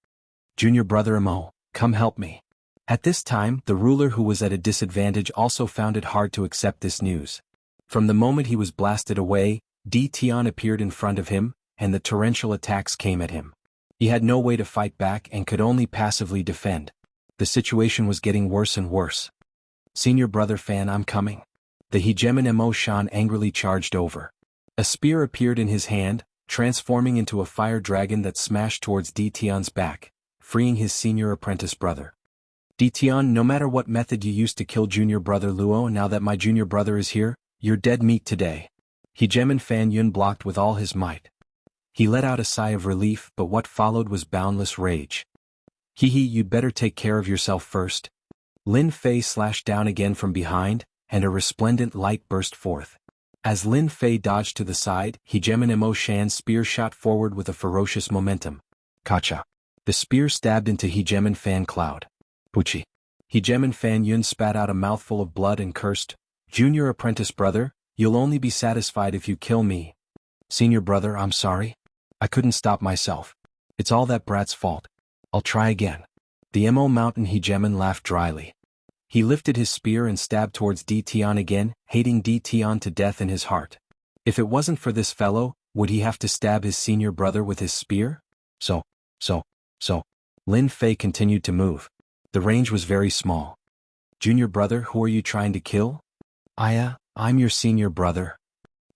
Junior brother Mo, come help me. At this time, the ruler who was at a disadvantage also found it hard to accept this news. From the moment he was blasted away, Di Tian appeared in front of him, and the torrential attacks came at him. He had no way to fight back and could only passively defend. The situation was getting worse and worse. Senior brother Fan, I'm coming. The hegemon Mo Shan angrily charged over. A spear appeared in his hand, transforming into a fire dragon that smashed towards Di Tian's back, freeing his senior apprentice brother. Di Tian, no matter what method you used to kill junior brother Luo, now that my junior brother is here, you're dead meat today. Hegemon Fan Yun blocked with all his might. He let out a sigh of relief, but what followed was boundless rage. Hehe, you'd better take care of yourself first. Lin Fei slashed down again from behind, and a resplendent light burst forth. As Lin Fei dodged to the side, Hegemon Mo Shan's spear shot forward with a ferocious momentum. Kacha. The spear stabbed into Hegemon Fan Cloud. Puchi. Hegemon Fan Yun spat out a mouthful of blood and cursed, Junior apprentice brother, you'll only be satisfied if you kill me. Senior brother, I'm sorry. I couldn't stop myself. It's all that brat's fault. I'll try again. The Mo Mountain Hegemon laughed dryly. He lifted his spear and stabbed towards Di Tian again, hating Di Tian to death in his heart. If it wasn't for this fellow, would he have to stab his senior brother with his spear? So. Lin Fei continued to move. The range was very small. Junior brother, who are you trying to kill? I'm your senior brother.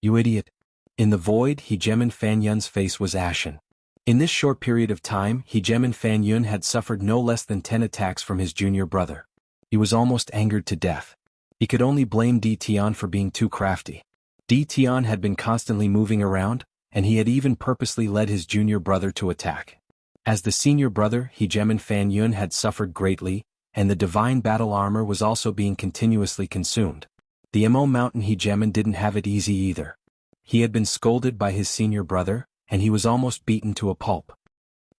You idiot. In the void, Hegemon Fan Yun's face was ashen. In this short period of time, Hegemon Fan Yun had suffered no less than 10 attacks from his junior brother. He was almost angered to death. He could only blame Di Tian for being too crafty. Di Tian had been constantly moving around, and he had even purposely led his junior brother to attack. As the senior brother, Hegemon Fan Yun had suffered greatly, and the divine battle armor was also being continuously consumed. The Mo Mountain Hegemon didn't have it easy either. He had been scolded by his senior brother, and he was almost beaten to a pulp.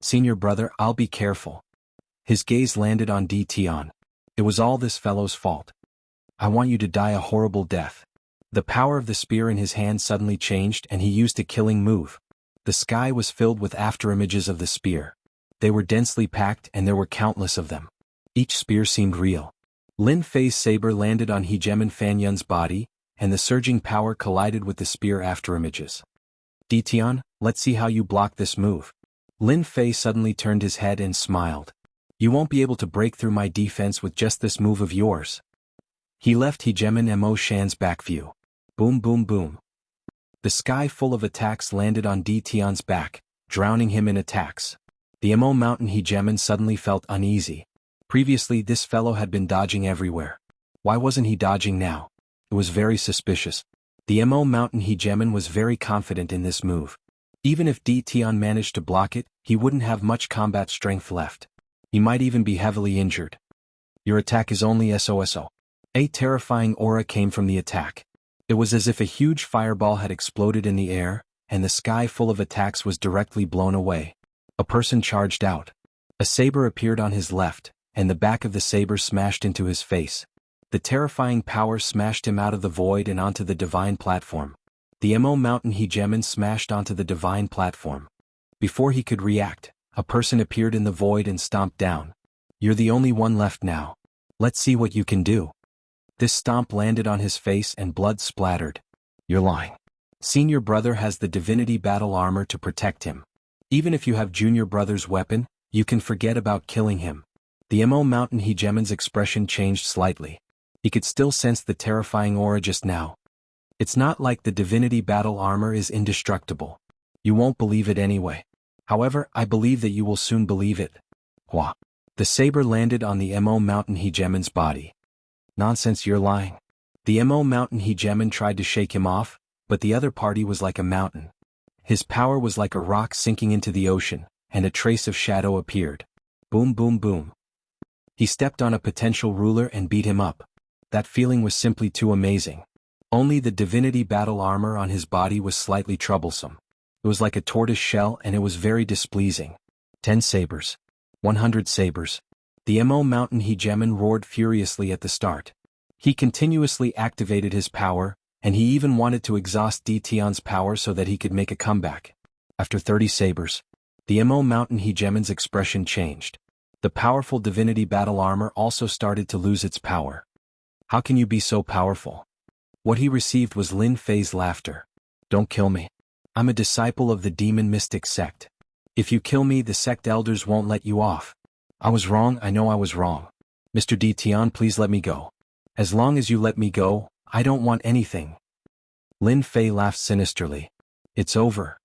Senior brother, I'll be careful. His gaze landed on Di Tian. It was all this fellow's fault. I want you to die a horrible death. The power of the spear in his hand suddenly changed and he used a killing move. The sky was filled with afterimages of the spear. They were densely packed and there were countless of them. Each spear seemed real. Lin Fei's saber landed on Hegemon Fan Yun's body, and the surging power collided with the spear afterimages. Di Tian, let's see how you block this move. Lin Fei suddenly turned his head and smiled. You won't be able to break through my defense with just this move of yours. He left Hegemon Mo Shan's back view. Boom boom boom. The sky full of attacks landed on Di Tian's back, drowning him in attacks. The Mo Mountain Hegemon suddenly felt uneasy. Previously this fellow had been dodging everywhere. Why wasn't he dodging now? It was very suspicious. The Mo Mountain Hegemon was very confident in this move. Even if Di Tian managed to block it, he wouldn't have much combat strength left. He might even be heavily injured. Your attack is only SOSO. A terrifying aura came from the attack. It was as if a huge fireball had exploded in the air, and the sky full of attacks was directly blown away. A person charged out. A saber appeared on his left, and the back of the saber smashed into his face. The terrifying power smashed him out of the void and onto the divine platform. The Mo Mountain Hegemon smashed onto the divine platform. Before he could react, a person appeared in the void and stomped down. You're the only one left now. Let's see what you can do. This stomp landed on his face and blood splattered. You're lying. Senior brother has the divinity battle armor to protect him. Even if you have junior brother's weapon, you can forget about killing him. The Mo Mountain Hegemon's expression changed slightly. He could still sense the terrifying aura just now. It's not like the divinity battle armor is indestructible. You won't believe it anyway. However, I believe that you will soon believe it. Hua. The saber landed on the Mo Mountain Hegemon's body. Nonsense, you're lying. The Mo Mountain Hegemon tried to shake him off, but the other party was like a mountain. His power was like a rock sinking into the ocean, and a trace of shadow appeared. Boom boom boom. He stepped on a potential ruler and beat him up. That feeling was simply too amazing. Only the divinity battle armor on his body was slightly troublesome. It was like a tortoise shell and it was very displeasing. 10 sabers. 100 sabers. The Mo Mountain Hegemon roared furiously at the start. He continuously activated his power, and he even wanted to exhaust D. Tian's power so that he could make a comeback. After 30 sabers, the Mo Mountain Hegemon's expression changed. The powerful divinity battle armor also started to lose its power. How can you be so powerful? What he received was Lin Fei's laughter. Don't kill me. I'm a disciple of the demon mystic sect. If you kill me, the sect elders won't let you off. I was wrong, I know I was wrong. Mr. D. Tian, please let me go. As long as you let me go, I don't want anything. Lin Fei laughed sinisterly. It's over.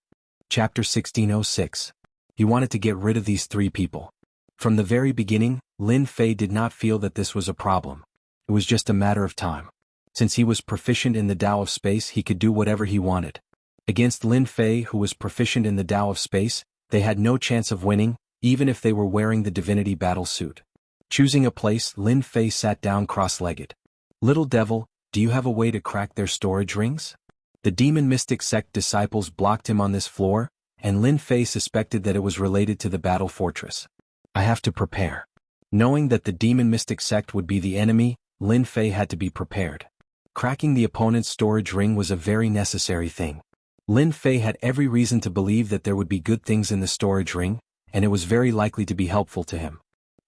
Chapter 1606. He wanted to get rid of these three people. From the very beginning, Lin Fei did not feel that this was a problem. It was just a matter of time. Since he was proficient in the Tao of Space, he could do whatever he wanted. Against Lin Fei, who was proficient in the Tao of Space, they had no chance of winning, even if they were wearing the divinity battle suit. Choosing a place, Lin Fei sat down cross-legged. Little devil, do you have a way to crack their storage rings? The demon mystic sect disciples blocked him on this floor, and Lin Fei suspected that it was related to the battle fortress. I have to prepare. Knowing that the demon mystic sect would be the enemy, Lin Fei had to be prepared. Cracking the opponent's storage ring was a very necessary thing. Lin Fei had every reason to believe that there would be good things in the storage ring, and it was very likely to be helpful to him.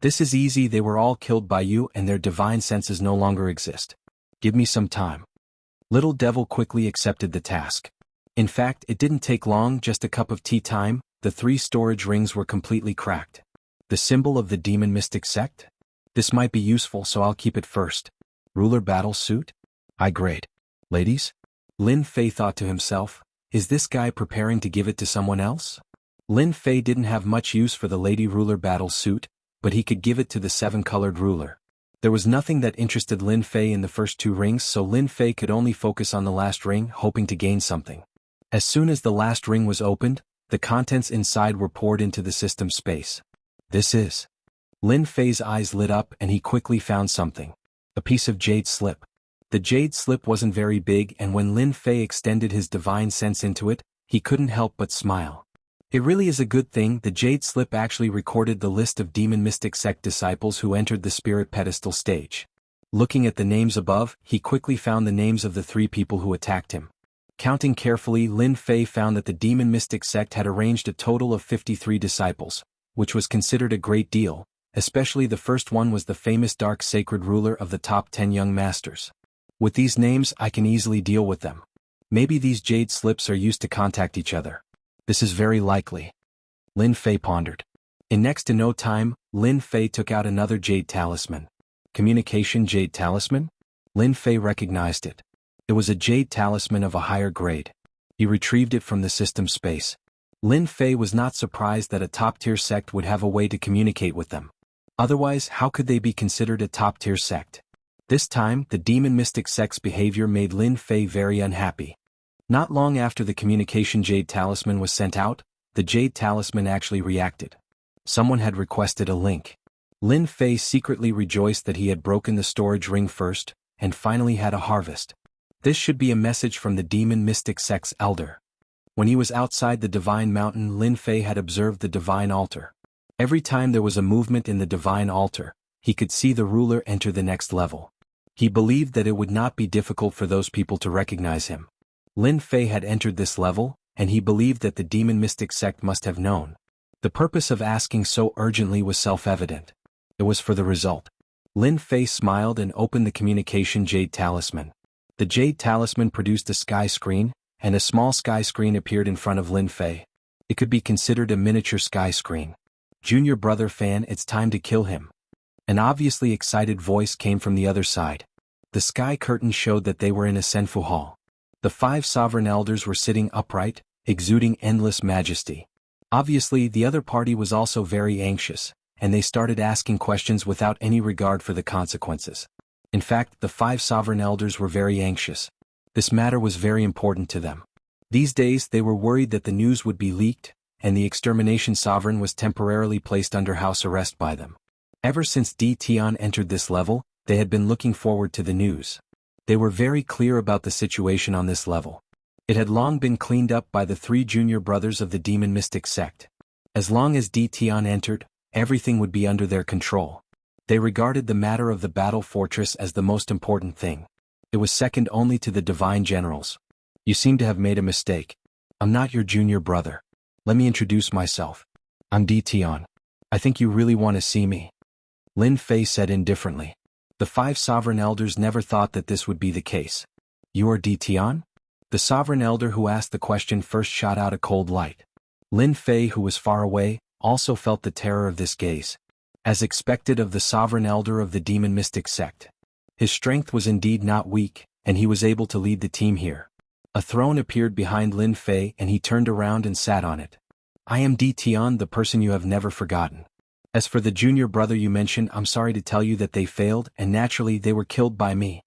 This is easy, they were all killed by you and their divine senses no longer exist. Give me some time. Little devil quickly accepted the task. In fact, it didn't take long, just a cup of tea time, the 3 storage rings were completely cracked. The symbol of the demon mystic sect? This might be useful, so I'll keep it first. Ruler battle suit? High grade. Ladies? Lin Fei thought to himself, is this guy preparing to give it to someone else? Lin Fei didn't have much use for the lady ruler battle suit, but he could give it to the 7-colored ruler. There was nothing that interested Lin Fei in the first 2 rings, so Lin Fei could only focus on the last ring, hoping to gain something. As soon as the last ring was opened, the contents inside were poured into the system space. This is. Lin Fei's eyes lit up and he quickly found something. A piece of jade slip. The jade slip wasn't very big, and when Lin Fei extended his divine sense into it, he couldn't help but smile. It really is a good thing. The jade slip actually recorded the list of demon mystic sect disciples who entered the spirit pedestal stage. Looking at the names above, he quickly found the names of the 3 people who attacked him. Counting carefully, Lin Fei found that the demon mystic sect had arranged a total of 53 disciples, which was considered a great deal, especially the first one was the famous dark sacred ruler of the top 10 young masters. With these names, I can easily deal with them. Maybe these jade slips are used to contact each other. This is very likely. Lin Fei pondered. In next to no time, Lin Fei took out another jade talisman. Communication jade talisman? Lin Fei recognized it. It was a jade talisman of a higher grade. He retrieved it from the system space. Lin Fei was not surprised that a top-tier sect would have a way to communicate with them. Otherwise, how could they be considered a top-tier sect? This time, the demon mystic sect's behavior made Lin Fei very unhappy. Not long after the communication jade talisman was sent out, the jade talisman actually reacted. Someone had requested a link. Lin Fei secretly rejoiced that he had broken the storage ring first, and finally had a harvest. This should be a message from the demon mystic sect's elder. When he was outside the divine mountain, Lin Fei had observed the divine altar. Every time there was a movement in the divine altar, he could see the ruler enter the next level. He believed that it would not be difficult for those people to recognize him. Lin Fei had entered this level, and he believed that the demon mystic sect must have known. The purpose of asking so urgently was self-evident. It was for the result. Lin Fei smiled and opened the communication jade talisman. The jade talisman produced a sky screen, and a small sky screen appeared in front of Lin Fei. It could be considered a miniature sky screen. Junior brother Fan, it's time to kill him. An obviously excited voice came from the other side. The sky curtain showed that they were in a Senfu hall. The 5 sovereign elders were sitting upright, exuding endless majesty. Obviously, the other party was also very anxious, and they started asking questions without any regard for the consequences. In fact, the 5 sovereign elders were very anxious. This matter was very important to them. These days, they were worried that the news would be leaked, and the extermination sovereign was temporarily placed under house arrest by them. Ever since D. Tian entered this level, they had been looking forward to the news. They were very clear about the situation on this level. It had long been cleaned up by the 3 junior brothers of the demon mystic sect. As long as D. Tian entered, everything would be under their control. They regarded the matter of the battle fortress as the most important thing. It was second only to the divine generals. You seem to have made a mistake. I'm not your junior brother. Let me introduce myself. I'm Di Tian. I think you really want to see me. Lin Fei said indifferently. The 5 sovereign elders never thought that this would be the case. You are Di Tian? The sovereign elder who asked the question first shot out a cold light. Lin Fei, who was far away, also felt the terror of this gaze. As expected of the sovereign elder of the demon mystic sect. His strength was indeed not weak, and he was able to lead the team here. A throne appeared behind Lin Fei and he turned around and sat on it. I am Di Tian, the person you have never forgotten. As for the junior brother you mentioned, I'm sorry to tell you that they failed and naturally they were killed by me.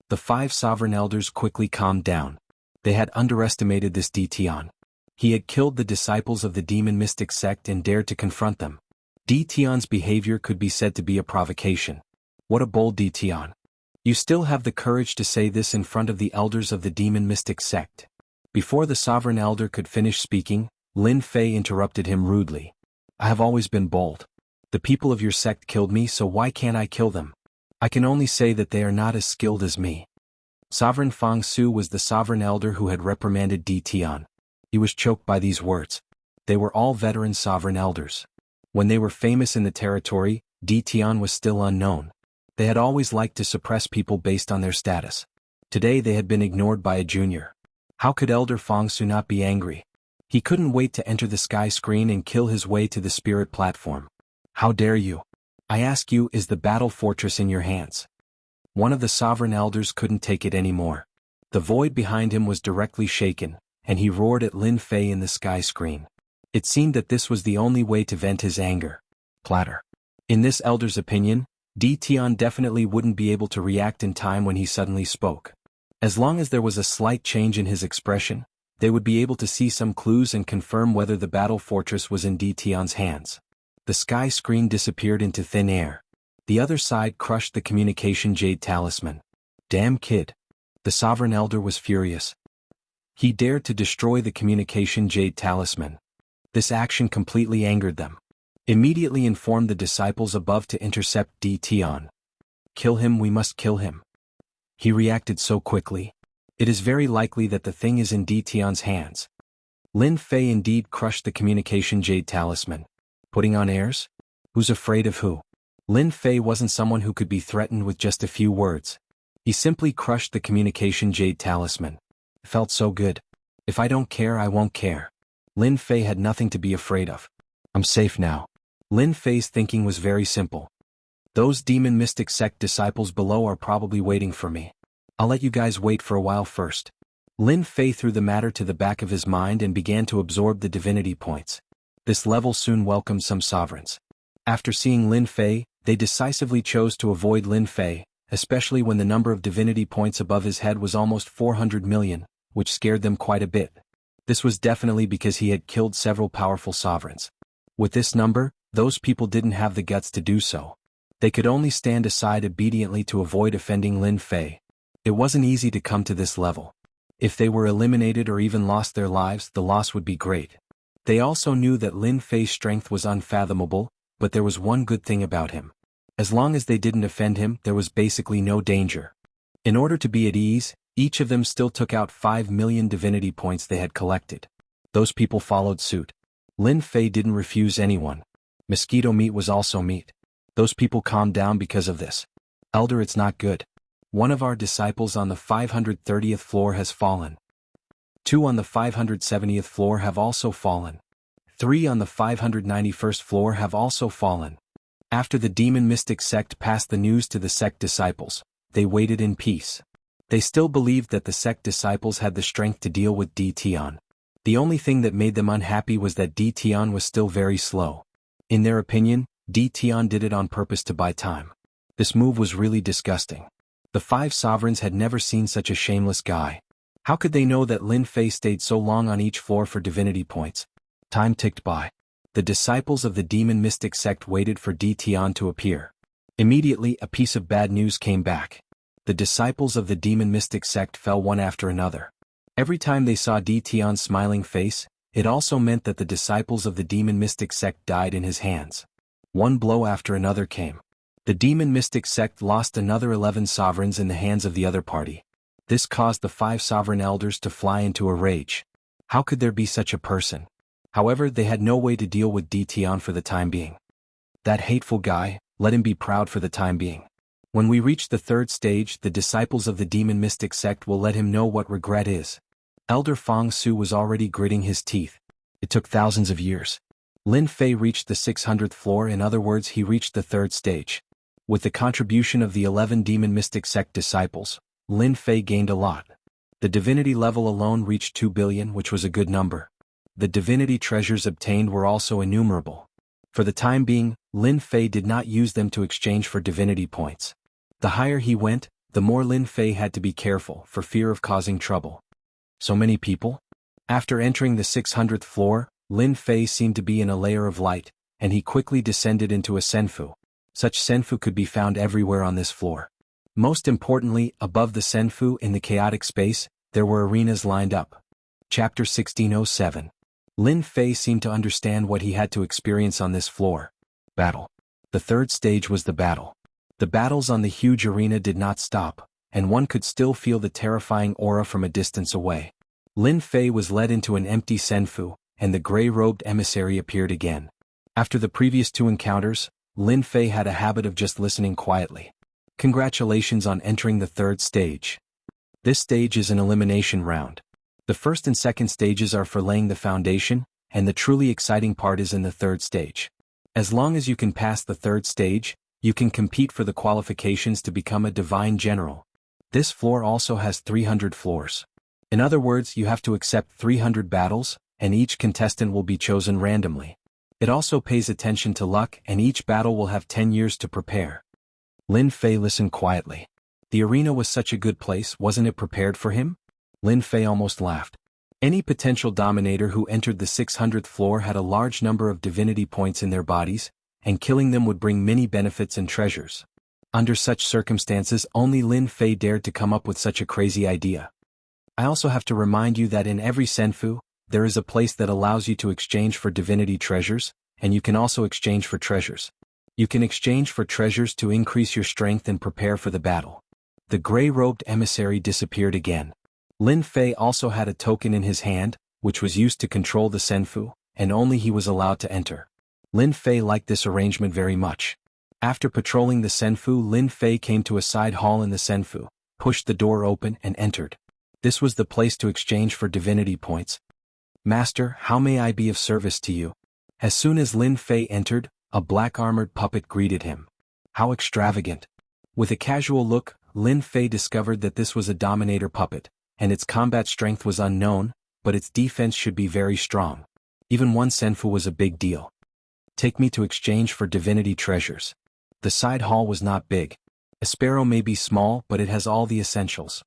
The 5 sovereign elders quickly calmed down. They had underestimated this Di Tian. He had killed the disciples of the demon mystic sect and dared to confront them. Di Tian's behavior could be said to be a provocation. What a bold Di Tian. You still have the courage to say this in front of the elders of the demon mystic sect. Before the sovereign elder could finish speaking, Lin Fei interrupted him rudely. I have always been bold. The people of your sect killed me, so why can't I kill them? I can only say that they are not as skilled as me. Sovereign Fang Su was the sovereign elder who had reprimanded Di Tian. He was choked by these words. They were all veteran sovereign elders. When they were famous in the territory, Di Tian was still unknown. They had always liked to suppress people based on their status. Today they had been ignored by a junior. How could Elder Fang Su not be angry? He couldn't wait to enter the sky screen and kill his way to the spirit platform. How dare you? I ask you, is the battle fortress in your hands? One of the sovereign elders couldn't take it anymore. The void behind him was directly shaken, and he roared at Lin Fei in the sky screen. It seemed that this was the only way to vent his anger. Platter. In this elder's opinion, Di Tian definitely wouldn't be able to react in time when he suddenly spoke. As long as there was a slight change in his expression, they would be able to see some clues and confirm whether the battle fortress was in Di Tian's hands. The sky screen disappeared into thin air. The other side crushed the communication jade talisman. Damn kid. The sovereign elder was furious. He dared to destroy the communication jade talisman. This action completely angered them. Immediately informed the disciples above to intercept Di Tian. Kill him, we must kill him. He reacted so quickly. It is very likely that the thing is in Di Tian's hands. Lin Fei indeed crushed the communication jade talisman. Putting on airs? Who's afraid of who? Lin Fei wasn't someone who could be threatened with just a few words. He simply crushed the communication jade talisman. It felt so good. If I don't care, I won't care. Lin Fei had nothing to be afraid of. I'm safe now. Lin Fei's thinking was very simple. Those demon mystic sect disciples below are probably waiting for me. I'll let you guys wait for a while first. Lin Fei threw the matter to the back of his mind and began to absorb the divinity points. This level soon welcomed some sovereigns. After seeing Lin Fei, they decisively chose to avoid Lin Fei, especially when the number of divinity points above his head was almost 400 million, which scared them quite a bit. This was definitely because he had killed several powerful sovereigns. With this number, those people didn't have the guts to do so. They could only stand aside obediently to avoid offending Lin Fei. It wasn't easy to come to this level. If they were eliminated or even lost their lives, the loss would be great. They also knew that Lin Fei's strength was unfathomable, but there was one good thing about him. As long as they didn't offend him, there was basically no danger. In order to be at ease, each of them still took out 5 million divinity points they had collected. Those people followed suit. Lin Fei didn't refuse anyone. Mosquito meat was also meat. Those people calmed down because of this. Elder, it's not good. One of our disciples on the 530th floor has fallen. 2 on the 570th floor have also fallen. 3 on the 591st floor have also fallen. After the demon mystic sect passed the news to the sect disciples, they waited in peace. They still believed that the sect disciples had the strength to deal with Di Tian. The only thing that made them unhappy was that Di Tian was still very slow. In their opinion, Di Tian did it on purpose to buy time. This move was really disgusting. The 5 sovereigns had never seen such a shameless guy. How could they know that Lin Fei stayed so long on each floor for divinity points? Time ticked by. The disciples of the demon mystic sect waited for Di Tian to appear. Immediately, a piece of bad news came back. The disciples of the demon mystic sect fell one after another. Every time they saw Di Tian's smiling face, it also meant that the disciples of the demon mystic sect died in his hands. One blow after another came. The demon mystic sect lost another 11 sovereigns in the hands of the other party. This caused the 5 sovereign elders to fly into a rage. How could there be such a person? However, they had no way to deal with Tion for the time being. That hateful guy, let him be proud for the time being. When we reach the 3rd stage, the disciples of the demon mystic sect will let him know what regret is. Elder Fong Su was already gritting his teeth. It took thousands of years. Lin Fei reached the 600th floor, in other words, he reached the 3rd stage. With the contribution of the 11 demon mystic sect disciples, Lin Fei gained a lot. The divinity level alone reached 2 billion, which was a good number. The divinity treasures obtained were also innumerable. For the time being, Lin Fei did not use them to exchange for divinity points. The higher he went, the more Lin Fei had to be careful for fear of causing trouble. So many people? After entering the 600th floor, Lin Fei seemed to be in a layer of light, and he quickly descended into a senfu. Such senfu could be found everywhere on this floor. Most importantly, above the senfu in the chaotic space, there were arenas lined up. Chapter 1607. Lin Fei seemed to understand what he had to experience on this floor. Battle. The 3rd stage was the battle. The battles on the huge arena did not stop, and one could still feel the terrifying aura from a distance away. Lin Fei was led into an empty senfu, and the gray-robed emissary appeared again. After the previous 2 encounters, Lin Fei had a habit of just listening quietly. Congratulations on entering the 3rd stage. This stage is an elimination round. The 1st and 2nd stages are for laying the foundation, and the truly exciting part is in the 3rd stage. As long as you can pass the 3rd stage, you can compete for the qualifications to become a divine general. This floor also has 300 floors. In other words, you have to accept 300 battles, and each contestant will be chosen randomly. It also pays attention to luck, and each battle will have 10 years to prepare. Lin Fei listened quietly. The arena was such a good place, wasn't it prepared for him? Lin Fei almost laughed. Any potential dominator who entered the 600th floor had a large number of divinity points in their bodies, and killing them would bring many benefits and treasures. Under such circumstances, only Lin Fei dared to come up with such a crazy idea. I also have to remind you that in every senfu, there is a place that allows you to exchange for divinity treasures, and you can also exchange for treasures. You can exchange for treasures to increase your strength and prepare for the battle. The gray-robed emissary disappeared again. Lin Fei also had a token in his hand, which was used to control the senfu, and only he was allowed to enter. Lin Fei liked this arrangement very much. After patrolling the senfu, Lin Fei came to a side hall in the senfu, pushed the door open and entered. This was the place to exchange for divinity points. Master, how may I be of service to you? As soon as Lin Fei entered, a black-armored puppet greeted him. How extravagant. With a casual look, Lin Fei discovered that this was a dominator puppet, and its combat strength was unknown, but its defense should be very strong. Even one senfu was a big deal. Take me to exchange for divinity treasures. The side hall was not big. A sparrow may be small, but it has all the essentials.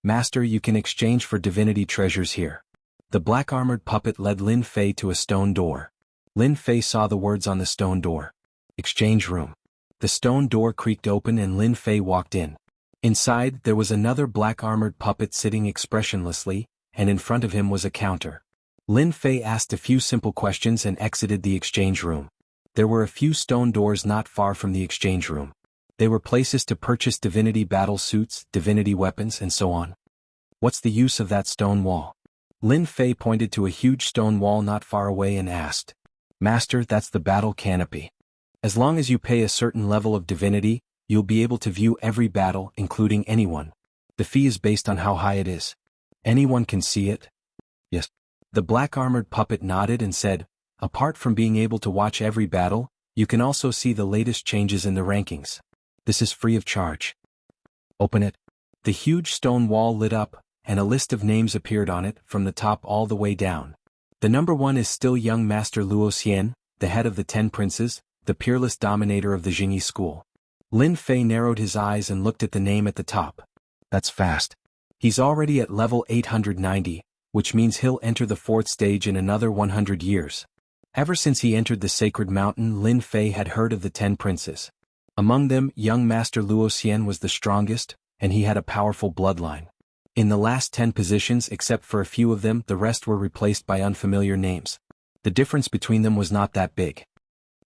Master, you can exchange for divinity treasures here. The black-armored puppet led Lin Fei to a stone door. Lin Fei saw the words on the stone door. Exchange room. The stone door creaked open and Lin Fei walked in. Inside, there was another black-armored puppet sitting expressionlessly, and in front of him was a counter. Lin Fei asked a few simple questions and exited the exchange room. There were a few stone doors not far from the exchange room. They were places to purchase divinity battle suits, divinity weapons, and so on. What's the use of that stone wall? Lin Fei pointed to a huge stone wall not far away and asked. Master, that's the battle canopy. As long as you pay a certain level of divinity, you'll be able to view every battle, including anyone. The fee is based on how high it is. Anyone can see it? Yes. The black-armored puppet nodded and said, apart from being able to watch every battle, you can also see the latest changes in the rankings. This is free of charge. Open it. The huge stone wall lit up, and a list of names appeared on it, from the top all the way down. The number 1 is still young Master Luo Xian, the head of the 10 princes, the peerless dominator of the Jingyi school. Lin Fei narrowed his eyes and looked at the name at the top. That's fast. He's already at level 890, which means he'll enter the 4th stage in another 100 years. Ever since he entered the sacred mountain, Lin Fei had heard of the 10 princes. Among them, young Master Luo Xian was the strongest, and he had a powerful bloodline. In the last 10 positions, except for a few of them, the rest were replaced by unfamiliar names. The difference between them was not that big.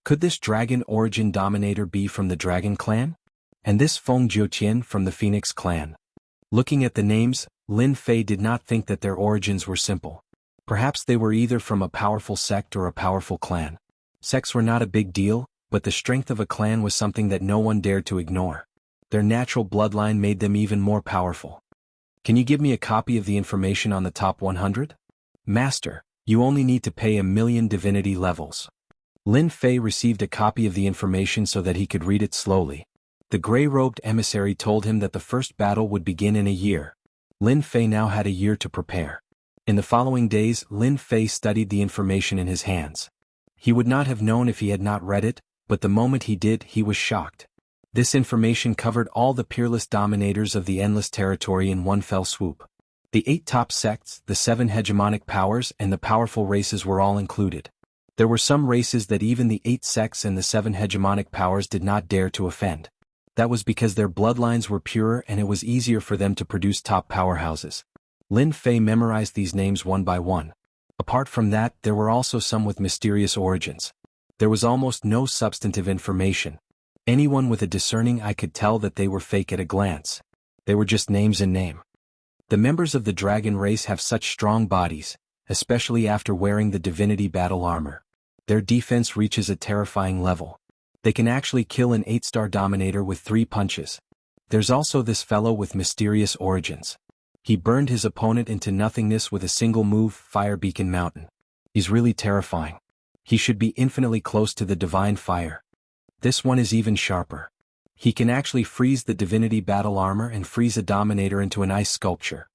Could this dragon origin dominator be from the Dragon Clan? And this Feng Jiuqian from the Phoenix Clan? Looking at the names, Lin Fei did not think that their origins were simple. Perhaps they were either from a powerful sect or a powerful clan. Sects were not a big deal, but the strength of a clan was something that no one dared to ignore. Their natural bloodline made them even more powerful. Can you give me a copy of the information on the top 100? Master, you only need to pay 1,000,000 divinity levels. Lin Fei received a copy of the information so that he could read it slowly. The gray-robed emissary told him that the first battle would begin in a year. Lin Fei now had a year to prepare. In the following days, Lin Fei studied the information in his hands. He would not have known if he had not read it, but the moment he did, he was shocked. This information covered all the peerless dominators of the endless territory in one fell swoop. The 8 top sects, the 7 hegemonic powers, and the powerful races were all included. There were some races that even the 8 sects and the 7 hegemonic powers did not dare to offend. That was because their bloodlines were purer and it was easier for them to produce top powerhouses. Lin Fei memorized these names one by one. Apart from that, there were also some with mysterious origins. There was almost no substantive information. Anyone with a discerning eye could tell that they were fake at a glance. They were just names in name. The members of the dragon race have such strong bodies, especially after wearing the divinity battle armor. Their defense reaches a terrifying level. They can actually kill an 8-star dominator with 3 punches. There's also this fellow with mysterious origins. He burned his opponent into nothingness with a single move, Fire Beacon Mountain. He's really terrifying. He should be infinitely close to the divine fire. This one is even sharper. He can actually freeze the divinity battle armor and freeze a dominator into an ice sculpture.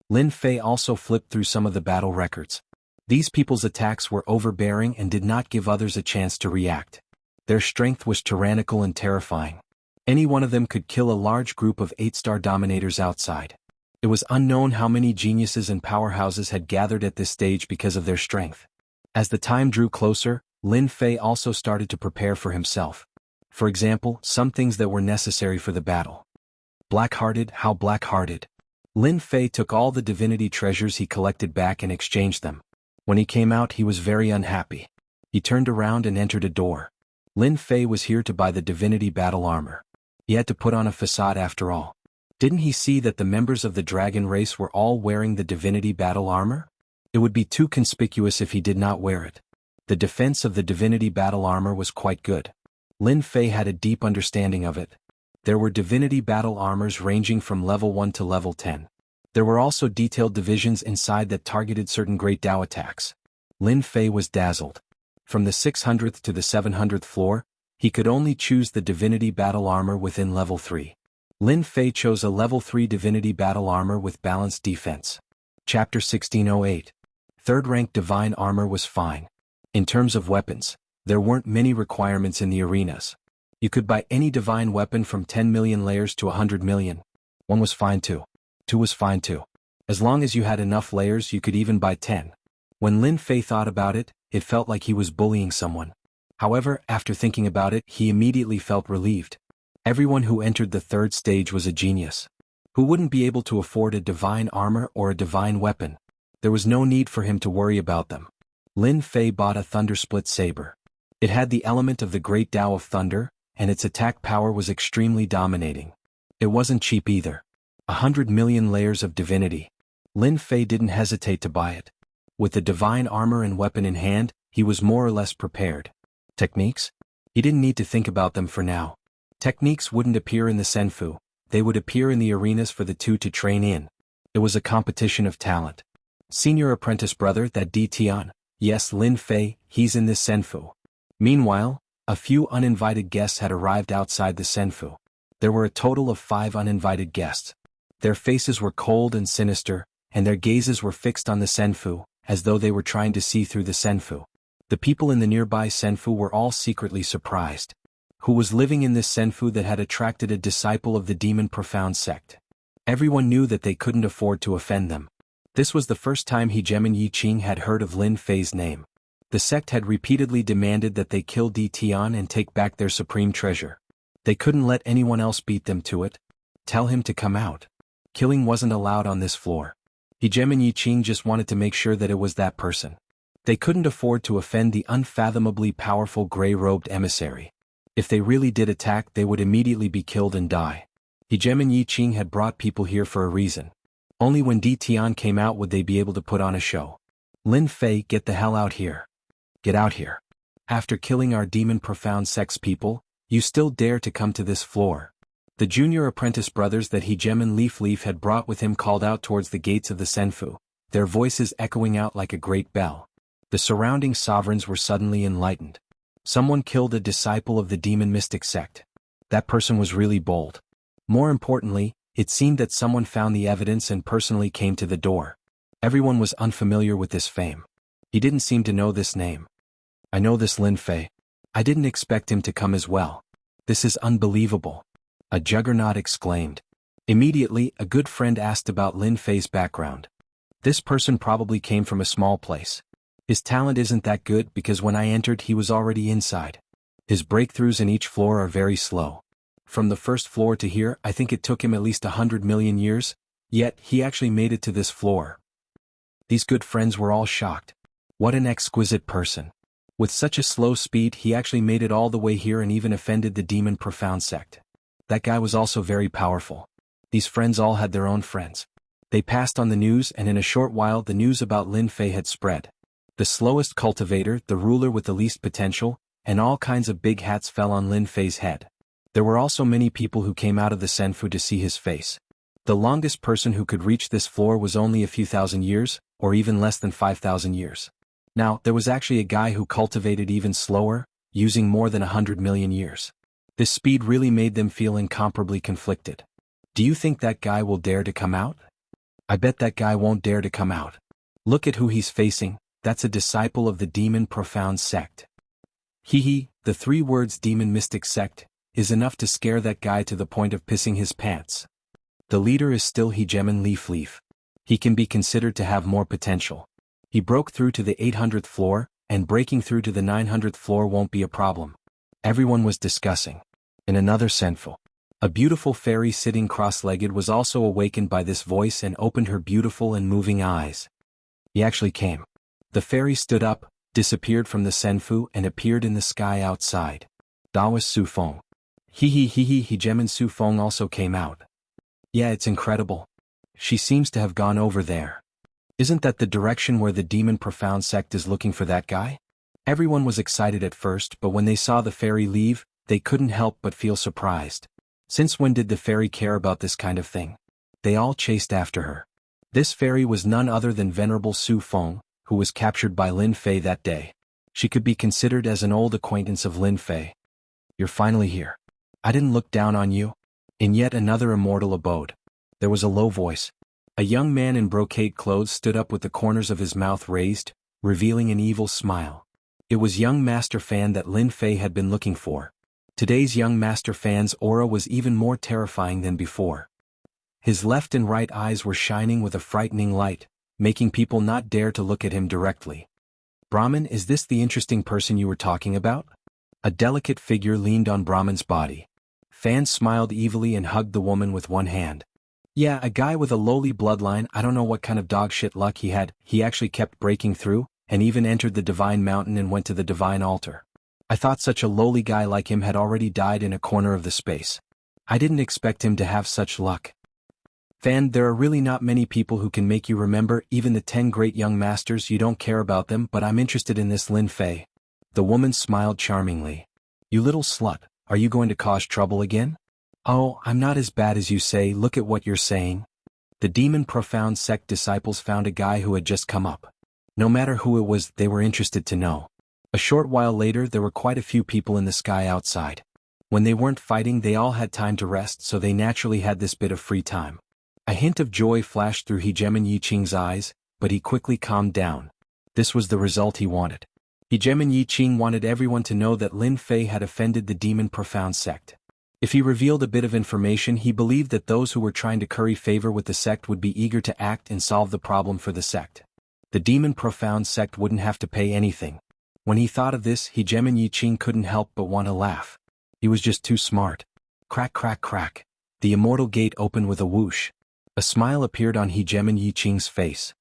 Lin Fei also flipped through some of the battle records. These people's attacks were overbearing and did not give others a chance to react. Their strength was tyrannical and terrifying. Any one of them could kill a large group of 8-star dominators outside. It was unknown how many geniuses and powerhouses had gathered at this stage because of their strength. As the time drew closer, Lin Fei also started to prepare for himself. For example, some things that were necessary for the battle. Black-hearted, how black-hearted. Lin Fei took all the divinity treasures he collected back and exchanged them. When he came out, he was very unhappy. He turned around and entered a door. Lin Fei was here to buy the divinity battle armor. He had to put on a facade after all. Didn't he see that the members of the dragon race were all wearing the divinity battle armor? It would be too conspicuous if he did not wear it. The defense of the divinity battle armor was quite good. Lin Fei had a deep understanding of it. There were divinity battle armors ranging from level 1 to level 10. There were also detailed divisions inside that targeted certain great Dao attacks. Lin Fei was dazzled. From the 600th to the 700th floor, he could only choose the divinity battle armor within level 3. Lin Fei chose a level 3 divinity battle armor with balanced defense. Chapter 1608. Third rank divine armor was fine. In terms of weapons, there weren't many requirements in the arenas. You could buy any divine weapon from 10 million layers to 100 million. 1 was fine too. 2 was fine too. As long as you had enough layers, you could even buy 10. When Lin Fei thought about it, it felt like he was bullying someone. However, after thinking about it, he immediately felt relieved. Everyone who entered the 3rd stage was a genius. Who wouldn't be able to afford a divine armor or a divine weapon? There was no need for him to worry about them. Lin Fei bought a Thundersplit saber. It had the element of the great Tao of thunder, and its attack power was extremely dominating. It wasn't cheap either. 100 million layers of divinity. Lin Fei didn't hesitate to buy it. With the divine armor and weapon in hand, he was more or less prepared. Techniques? He didn't need to think about them for now. Techniques wouldn't appear in the Senfu, they would appear in the arenas for the two to train in. It was a competition of talent. Senior apprentice brother, that Di Tian. Yes, Lin Fei, he's in this Senfu. Meanwhile, a few uninvited guests had arrived outside the Senfu. There were a total of 5 uninvited guests. Their faces were cold and sinister, and their gazes were fixed on the Senfu, as though they were trying to see through the Senfu. The people in the nearby Senfu were all secretly surprised. Who was living in this Senfu that had attracted a disciple of the demon profound sect? Everyone knew that they couldn't afford to offend them. This was the first time Hegemon Yiqing had heard of Lin Fei's name. The sect had repeatedly demanded that they kill Di Tian and take back their supreme treasure. They couldn't let anyone else beat them to it. Tell him to come out. Killing wasn't allowed on this floor. Hegemon Yiqing just wanted to make sure that it was that person. They couldn't afford to offend the unfathomably powerful gray-robed emissary. If they really did attack, they would immediately be killed and die. Hegemin Yiqing had brought people here for a reason. Only when Di Tian came out would they be able to put on a show. Lin Fei, get the hell out here. Get out here. After killing our demon profound sex people, you still dare to come to this floor. The junior apprentice brothers that Hegemin Leaf had brought with him called out towards the gates of the Senfu, their voices echoing out like a great bell. The surrounding sovereigns were suddenly enlightened. Someone killed a disciple of the demon mystic sect. That person was really bold. More importantly, it seemed that someone found the evidence and personally came to the door. Everyone was unfamiliar with this fame. He didn't seem to know this name. I know this Lin Fei. I didn't expect him to come as well. This is unbelievable. A juggernaut exclaimed. Immediately, a good friend asked about Lin Fei's background. This person probably came from a small place. His talent isn't that good because when I entered he was already inside. His breakthroughs in each floor are very slow. From the first floor to here, I think it took him at least 100 million years, yet he actually made it to this floor. These good friends were all shocked. What an exquisite person. With such a slow speed he actually made it all the way here and even offended the demon profound sect. That guy was also very powerful. These friends all had their own friends. They passed on the news and in a short while the news about Lin Fei had spread. The slowest cultivator, the ruler with the least potential, and all kinds of big hats fell on Lin Fei's head. There were also many people who came out of the Senfu to see his face. The longest person who could reach this floor was only a few thousand years, or even less than 5,000 years. Now, there was actually a guy who cultivated even slower, using more than 100 million years. This speed really made them feel incomparably conflicted. Do you think that guy will dare to come out? I bet that guy won't dare to come out. Look at who he's facing, that's a disciple of the demon profound sect. The 3 words demon mystic sect is enough to scare that guy to the point of pissing his pants. The leader is still Hegemin Leaf. He can be considered to have more potential. He broke through to the 800th floor, and breaking through to the 900th floor won't be a problem. Everyone was discussing. In another Senfu, a beautiful fairy sitting cross-legged was also awakened by this voice and opened her beautiful and moving eyes. He actually came. The fairy stood up, disappeared from the Senfu and appeared in the sky outside. Daoist Su Feng. Hegemin Su Feng also came out. Yeah, it's incredible. She seems to have gone over there. Isn't that the direction where the demon profound sect is looking for that guy? Everyone was excited at first, but when they saw the fairy leave, they couldn't help but feel surprised. Since when did the fairy care about this kind of thing? They all chased after her. This fairy was none other than Venerable Su Feng, who was captured by Lin Fei that day. She could be considered as an old acquaintance of Lin Fei. You're finally here. I didn't look down on you. In yet another immortal abode. There was a low voice. A young man in brocade clothes stood up with the corners of his mouth raised, revealing an evil smile. It was young Master Fan that Lin Fei had been looking for. Today's young Master Fan's aura was even more terrifying than before. His left and right eyes were shining with a frightening light, making people not dare to look at him directly. Brahmin, is this the interesting person you were talking about? A delicate figure leaned on Brahmin's body. Fan smiled evilly and hugged the woman with one hand. Yeah, a guy with a lowly bloodline, I don't know what kind of dog shit luck he had, he actually kept breaking through, and even entered the divine mountain and went to the divine altar. I thought such a lowly guy like him had already died in a corner of the space. I didn't expect him to have such luck. Fan, there are really not many people who can make you remember even the 10 great young masters. You don't care about them, but I'm interested in this Lin Fei. The woman smiled charmingly. You little slut, are you going to cause trouble again? Oh, I'm not as bad as you say, look at what you're saying. The demon profound sect disciples found a guy who had just come up. No matter who it was, they were interested to know. A short while later there were quite a few people in the sky outside. When they weren't fighting they all had time to rest, so they naturally had this bit of free time. A hint of joy flashed through Hegemin Yiqing's eyes, but he quickly calmed down. This was the result he wanted. Hegemin Yiqing wanted everyone to know that Lin Fei had offended the demon profound sect. If he revealed a bit of information, he believed that those who were trying to curry favor with the sect would be eager to act and solve the problem for the sect. The demon profound sect wouldn't have to pay anything. When he thought of this, Hegemin Yiqing couldn't help but want to laugh. He was just too smart. Crack, crack, crack. The immortal gate opened with a whoosh. A smile appeared on Hegemin Yiqing's face.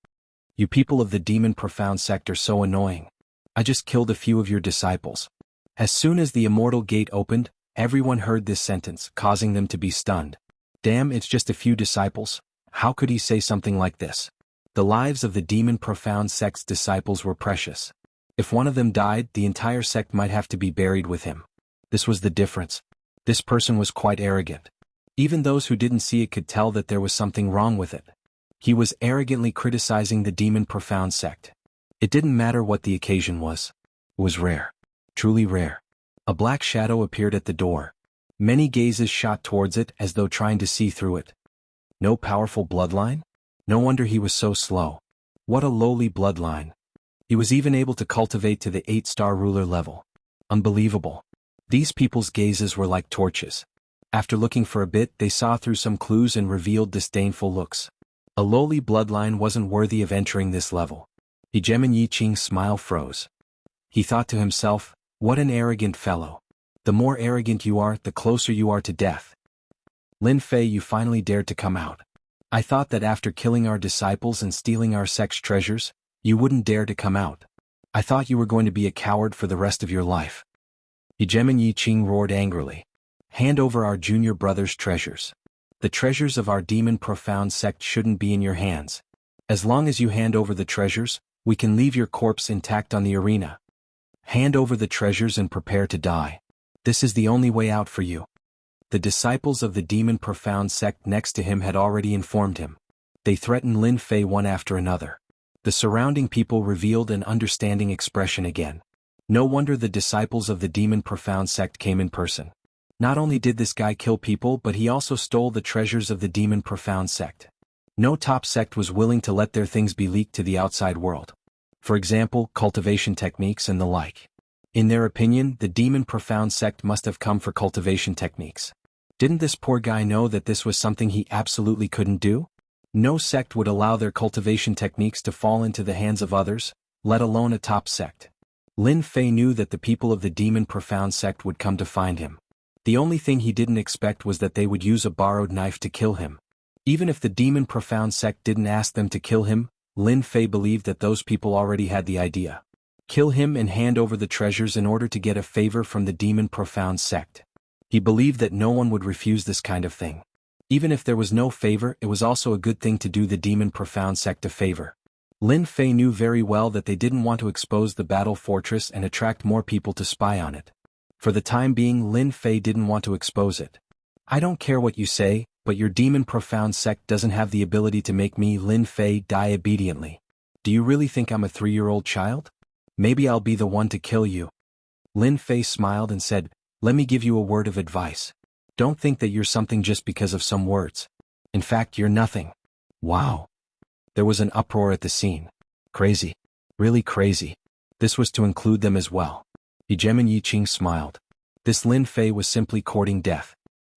You people of the demon profound sect are so annoying. I just killed a few of your disciples. As soon as the immortal gate opened, everyone heard this sentence, causing them to be stunned. Damn, it's just a few disciples. How could he say something like this? The lives of the demon profound sect's disciples were precious. If one of them died, the entire sect might have to be buried with him. This was the difference. This person was quite arrogant. Even those who didn't see it could tell that there was something wrong with it. He was arrogantly criticizing the demon profound sect. It didn't matter what the occasion was. It was rare. Truly rare. A black shadow appeared at the door. Many gazes shot towards it as though trying to see through it. No powerful bloodline? No wonder he was so slow. What a lowly bloodline. He was even able to cultivate to the 8-star ruler level. Unbelievable. These people's gazes were like torches. After looking for a bit, they saw through some clues and revealed disdainful looks. A lowly bloodline wasn't worthy of entering this level. Hegemon Yiqing's smile froze. He thought to himself, what an arrogant fellow. The more arrogant you are, the closer you are to death. Lin Fei, you finally dared to come out. I thought that after killing our disciples and stealing our sect's treasures, you wouldn't dare to come out. I thought you were going to be a coward for the rest of your life. Hegemon Yiqing roared angrily. Hand over our junior brother's treasures. The treasures of our demon profound sect shouldn't be in your hands. As long as you hand over the treasures, we can leave your corpse intact on the arena. Hand over the treasures and prepare to die. This is the only way out for you. The disciples of the demon profound sect next to him had already informed him. They threatened Lin Fei one after another. The surrounding people revealed an understanding expression again. No wonder the disciples of the demon profound sect came in person. Not only did this guy kill people, but he also stole the treasures of the demon profound sect. No top sect was willing to let their things be leaked to the outside world. For example, cultivation techniques and the like. In their opinion, the demon profound sect must have come for cultivation techniques. Didn't this poor guy know that this was something he absolutely couldn't do? No sect would allow their cultivation techniques to fall into the hands of others, let alone a top sect. Lin Fei knew that the people of the demon profound sect would come to find him. The only thing he didn't expect was that they would use a borrowed knife to kill him. Even if the demon profound sect didn't ask them to kill him, Lin Fei believed that those people already had the idea. Kill him and hand over the treasures in order to get a favor from the demon profound sect. He believed that no one would refuse this kind of thing. Even if there was no favor, it was also a good thing to do the demon profound sect a favor. Lin Fei knew very well that they didn't want to expose the battle fortress and attract more people to spy on it. For the time being, Lin Fei didn't want to expose it. I don't care what you say, but your demon profound sect doesn't have the ability to make me, Lin Fei, die obediently. Do you really think I'm a 3-year-old child? Maybe I'll be the one to kill you. Lin Fei smiled and said, let me give you a word of advice. Don't think that you're something just because of some words. In fact, you're nothing. Wow. There was an uproar at the scene. Crazy. Really crazy. This was to include them as well. Hegemon Yiqing smiled. This Lin Fei was simply courting death.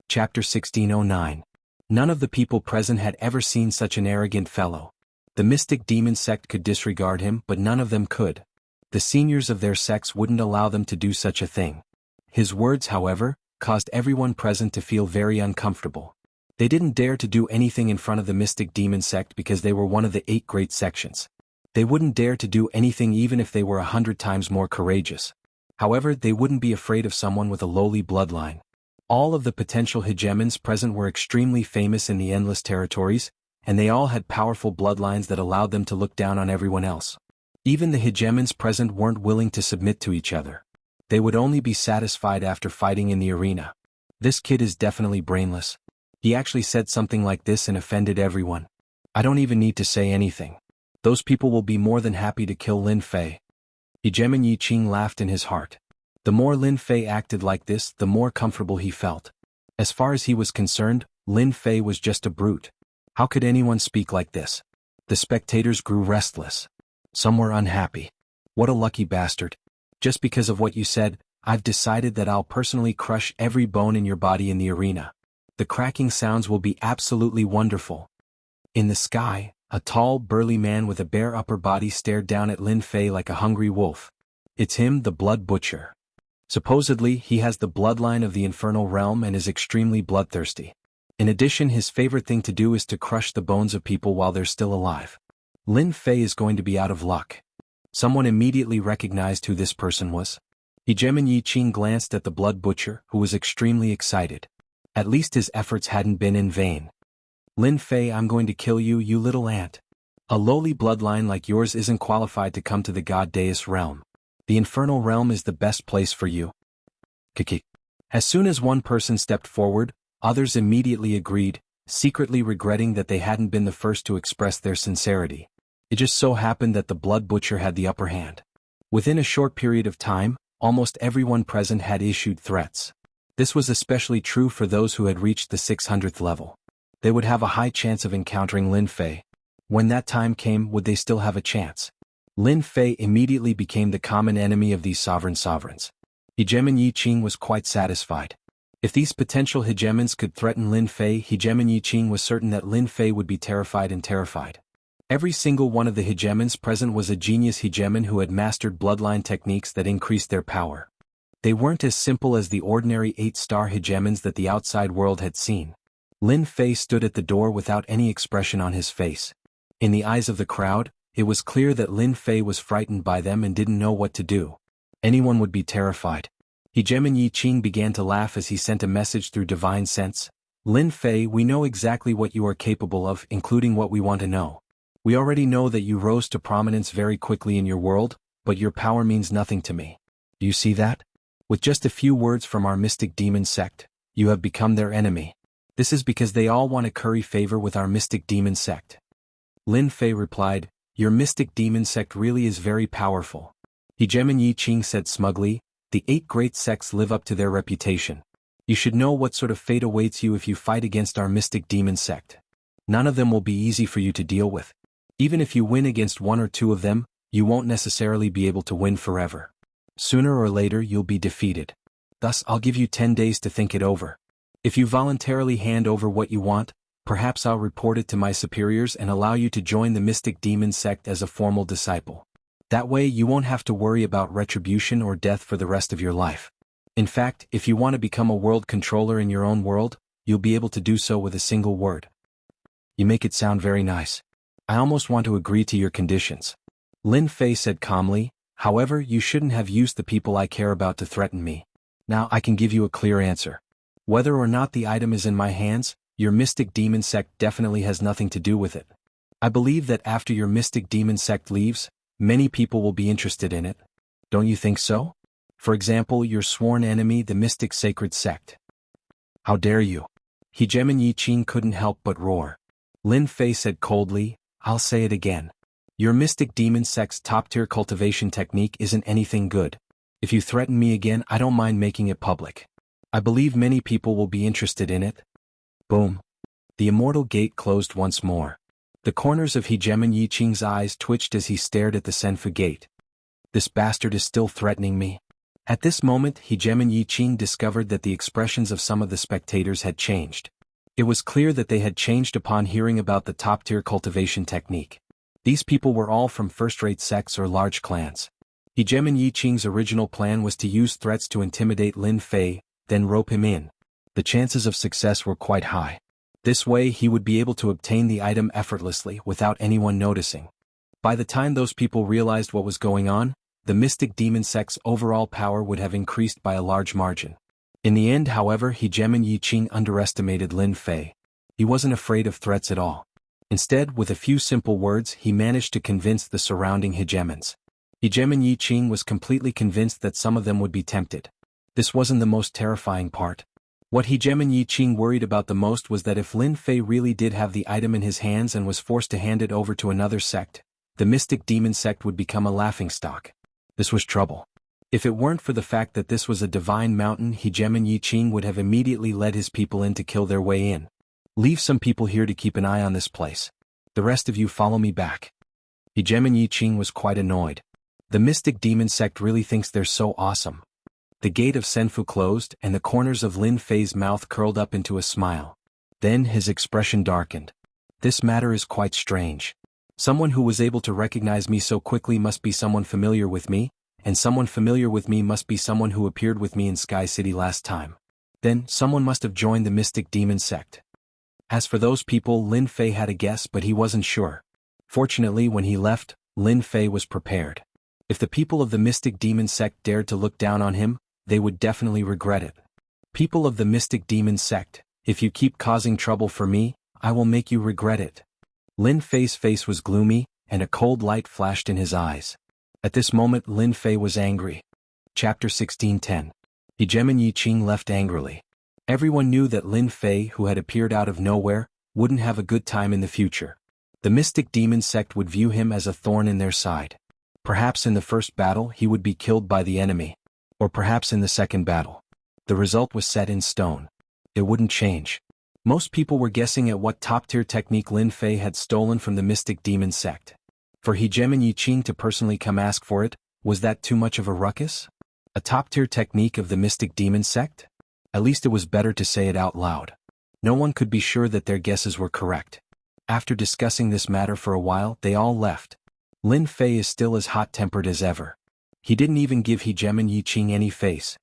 Chapter 1609. None of the people present had ever seen such an arrogant fellow. The mystic demon sect could disregard him, but none of them could. The seniors of their sects wouldn't allow them to do such a thing. His words, however, caused everyone present to feel very uncomfortable. They didn't dare to do anything in front of the mystic demon sect because they were one of the 8 great sections. They wouldn't dare to do anything even if they were 100 times more courageous. However, they wouldn't be afraid of someone with a lowly bloodline. All of the potential hegemons present were extremely famous in the endless territories, and they all had powerful bloodlines that allowed them to look down on everyone else. Even the hegemons present weren't willing to submit to each other. They would only be satisfied after fighting in the arena. This kid is definitely brainless. He actually said something like this and offended everyone. I don't even need to say anything. Those people will be more than happy to kill Lin Fei. Hegemon Yiqing laughed in his heart. The more Lin Fei acted like this, the more comfortable he felt. As far as he was concerned, Lin Fei was just a brute. How could anyone speak like this? The spectators grew restless. Some were unhappy. What a lucky bastard. Just because of what you said, I've decided that I'll personally crush every bone in your body in the arena. The cracking sounds will be absolutely wonderful. In the sky, a tall, burly man with a bare upper body stared down at Lin Fei like a hungry wolf. It's him, the Blood Butcher. Supposedly, he has the bloodline of the infernal realm and is extremely bloodthirsty. In addition, his favorite thing to do is to crush the bones of people while they're still alive. Lin Fei is going to be out of luck. Someone immediately recognized who this person was. Hegeman Yi Qing glanced at the blood butcher, who was extremely excited. At least his efforts hadn't been in vain. Lin Fei, I'm going to kill you, you little ant. A lowly bloodline like yours isn't qualified to come to the God Deus realm. The infernal realm is the best place for you. Kiki. As soon as one person stepped forward, others immediately agreed, secretly regretting that they hadn't been the first to express their sincerity. It just so happened that the blood butcher had the upper hand. Within a short period of time, almost everyone present had issued threats. This was especially true for those who had reached the 600th level. They would have a high chance of encountering Lin Fei. When that time came, would they still have a chance? Lin Fei immediately became the common enemy of these sovereigns. Hegeman Yi Qing was quite satisfied. If these potential hegemons could threaten Lin Fei, Hegeman Yi Qing was certain that Lin Fei would be terrified. Every single one of the hegemons present was a genius hegemon who had mastered bloodline techniques that increased their power. They weren't as simple as the ordinary 8-star hegemons that the outside world had seen. Lin Fei stood at the door without any expression on his face. In the eyes of the crowd, it was clear that Lin Fei was frightened by them and didn't know what to do. Anyone would be terrified. Hegeman Yi Qing began to laugh as he sent a message through divine sense. Lin Fei, we know exactly what you are capable of, including what we want to know. We already know that you rose to prominence very quickly in your world, but your power means nothing to me. Do you see that? With just a few words from our mystic demon sect, you have become their enemy. This is because they all want to curry favor with our mystic demon sect. Lin Fei replied, your mystic demon sect really is very powerful. Hegeman Yi Qing said smugly, the 8 great sects live up to their reputation. You should know what sort of fate awaits you if you fight against our mystic demon sect. None of them will be easy for you to deal with. Even if you win against 1 or 2 of them, you won't necessarily be able to win forever. Sooner or later you'll be defeated. Thus I'll give you 10 days to think it over. If you voluntarily hand over what you want, perhaps I'll report it to my superiors and allow you to join the mystic demon sect as a formal disciple. That way you won't have to worry about retribution or death for the rest of your life. In fact, if you want to become a world controller in your own world, you'll be able to do so with a single word. You make it sound very nice. I almost want to agree to your conditions. Lin Fei said calmly, however, you shouldn't have used the people I care about to threaten me. Now I can give you a clear answer. Whether or not the item is in my hands, your mystic demon sect definitely has nothing to do with it. I believe that after your mystic demon sect leaves, many people will be interested in it. Don't you think so? For example, your sworn enemy, the mystic sacred sect. How dare you? Hegeman Yi Qing couldn't help but roar. Lin Fei said coldly, I'll say it again. Your mystic demon sect's top-tier cultivation technique isn't anything good. If you threaten me again, I don't mind making it public. I believe many people will be interested in it. Boom. The immortal gate closed once more. The corners of Hegeman Yi Qing's eyes twitched as he stared at the Senfu gate. This bastard is still threatening me. At this moment, Hegeman Yi Qing discovered that the expressions of some of the spectators had changed. It was clear that they had changed upon hearing about the top-tier cultivation technique. These people were all from first-rate sects or large clans. Hegeman Yi Qing's original plan was to use threats to intimidate Lin Fei, then rope him in. The chances of success were quite high. This way he would be able to obtain the item effortlessly without anyone noticing. By the time those people realized what was going on, the mystic demon sect's overall power would have increased by a large margin. In the end, however, Hegeman Yi Qing underestimated Lin Fei. He wasn't afraid of threats at all. Instead, with a few simple words, he managed to convince the surrounding hegemons. Hegeman Yi Qing was completely convinced that some of them would be tempted. This wasn't the most terrifying part. What Hegeman Yi Qing worried about the most was that if Lin Fei really did have the item in his hands and was forced to hand it over to another sect, the mystic demon sect would become a laughingstock. This was trouble. If it weren't for the fact that this was a divine mountain, Hegeman Yi Qing would have immediately led his people in to kill their way in. Leave some people here to keep an eye on this place. The rest of you follow me back. Hegeman Yi Qing was quite annoyed. The mystic demon sect really thinks they're so awesome. The gate of Senfu closed and the corners of Lin Fei's mouth curled up into a smile. Then his expression darkened. This matter is quite strange. Someone who was able to recognize me so quickly must be someone familiar with me, and someone familiar with me must be someone who appeared with me in Sky City last time. Then, someone must have joined the mystic demon sect. As for those people, Lin Fei had a guess, but he wasn't sure. Fortunately, when he left, Lin Fei was prepared. If the people of the Mystic Demon Sect dared to look down on him, they would definitely regret it. People of the Mystic Demon Sect, if you keep causing trouble for me, I will make you regret it. Lin Fei's face was gloomy, and a cold light flashed in his eyes. At this moment Lin Fei was angry. Chapter 16:10. Hegeman Yi Qing left angrily. Everyone knew that Lin Fei, who had appeared out of nowhere, wouldn't have a good time in the future. The Mystic Demon Sect would view him as a thorn in their side. Perhaps in the first battle he would be killed by the enemy. Or perhaps in the second battle. The result was set in stone. It wouldn't change. Most people were guessing at what top-tier technique Lin Fei had stolen from the Mystic Demon Sect. For Hegeman Yi Qing to personally come ask for it, was that too much of a ruckus? A top-tier technique of the Mystic Demon Sect? At least it was better to say it out loud. No one could be sure that their guesses were correct. After discussing this matter for a while, they all left. Lin Fei is still as hot-tempered as ever. He didn't even give Hegeman Yi Qing any face.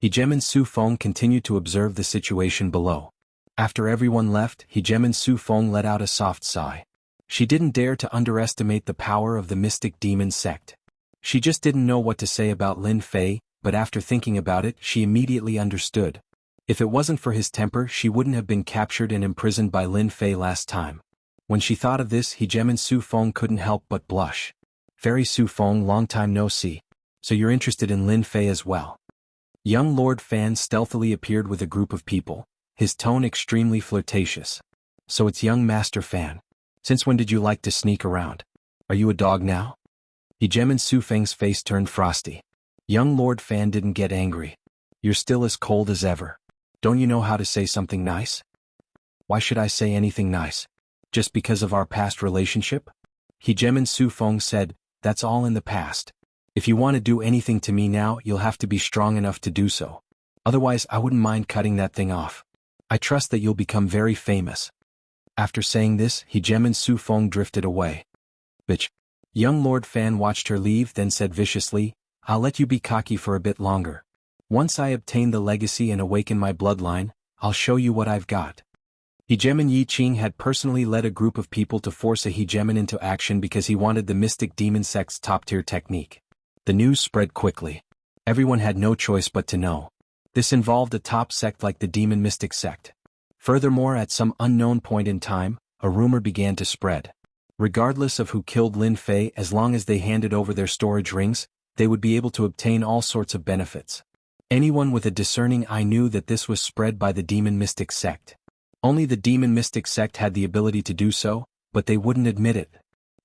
Hegeman Su Feng continued to observe the situation below. After everyone left, Hegeman Su Feng let out a soft sigh. She didn't dare to underestimate the power of the Mystic Demon Sect. She just didn't know what to say about Lin Fei, but after thinking about it, she immediately understood. If it wasn't for his temper, she wouldn't have been captured and imprisoned by Lin Fei last time. When she thought of this, Hegeman Su Feng couldn't help but blush. Fairy Su Feng, long time no see. So you're interested in Lin Fei as well. Young Lord Fan stealthily appeared with a group of people, his tone extremely flirtatious. So it's young Master Fan. Since when did you like to sneak around? Are you a dog now? Hegeman Su Feng's face turned frosty. Young Lord Fan didn't get angry. You're still as cold as ever. Don't you know how to say something nice? Why should I say anything nice? Just because of our past relationship? Hegeman Su Feng said, that's all in the past. If you want to do anything to me now, you'll have to be strong enough to do so. Otherwise, I wouldn't mind cutting that thing off. I trust that you'll become very famous. After saying this, Hegeman Su Feng drifted away. Bitch. Young Lord Fan watched her leave, then said viciously, I'll let you be cocky for a bit longer. Once I obtain the legacy and awaken my bloodline, I'll show you what I've got. Hegeman Yi Qing had personally led a group of people to force a hegemon into action because he wanted the Mystic Demon Sect's top-tier technique. The news spread quickly. Everyone had no choice but to know. This involved a top sect like the Demon Mystic Sect. Furthermore, at some unknown point in time, a rumor began to spread. Regardless of who killed Lin Fei, as long as they handed over their storage rings, they would be able to obtain all sorts of benefits. Anyone with a discerning eye knew that this was spread by the Demon Mystic Sect. Only the Demon Mystic Sect had the ability to do so, but they wouldn't admit it.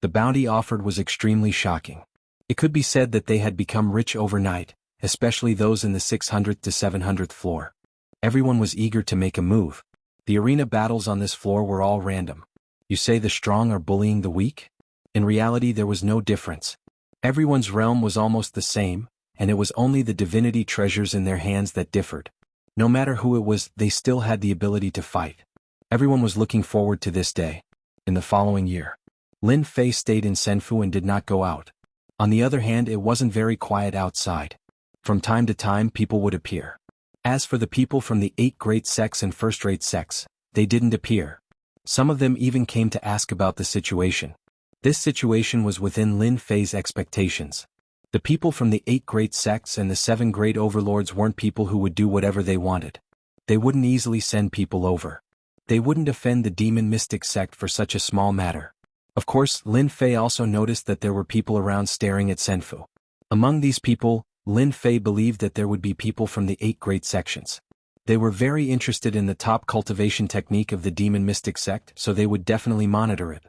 The bounty offered was extremely shocking. It could be said that they had become rich overnight, especially those in the 600th to 700th floor. Everyone was eager to make a move. The arena battles on this floor were all random. You say the strong are bullying the weak? In reality, there was no difference. Everyone's realm was almost the same, and it was only the divinity treasures in their hands that differed. No matter who it was, they still had the ability to fight. Everyone was looking forward to this day. In the following year, Lin Fei stayed in Senfu and did not go out. On the other hand, it wasn't very quiet outside. From time to time, people would appear. As for the people from the 8 great sects and first-rate sects, they didn't appear. Some of them even came to ask about the situation. This situation was within Lin Fei's expectations. The people from the 8 great sects and the 7 great overlords weren't people who would do whatever they wanted. They wouldn't easily send people over. They wouldn't offend the Demon Mystic Sect for such a small matter. Of course, Lin Fei also noticed that there were people around staring at Senfu. Among these people, Lin Fei believed that there would be people from the 8 great sections. They were very interested in the top cultivation technique of the Demon Mystic Sect, so they would definitely monitor it.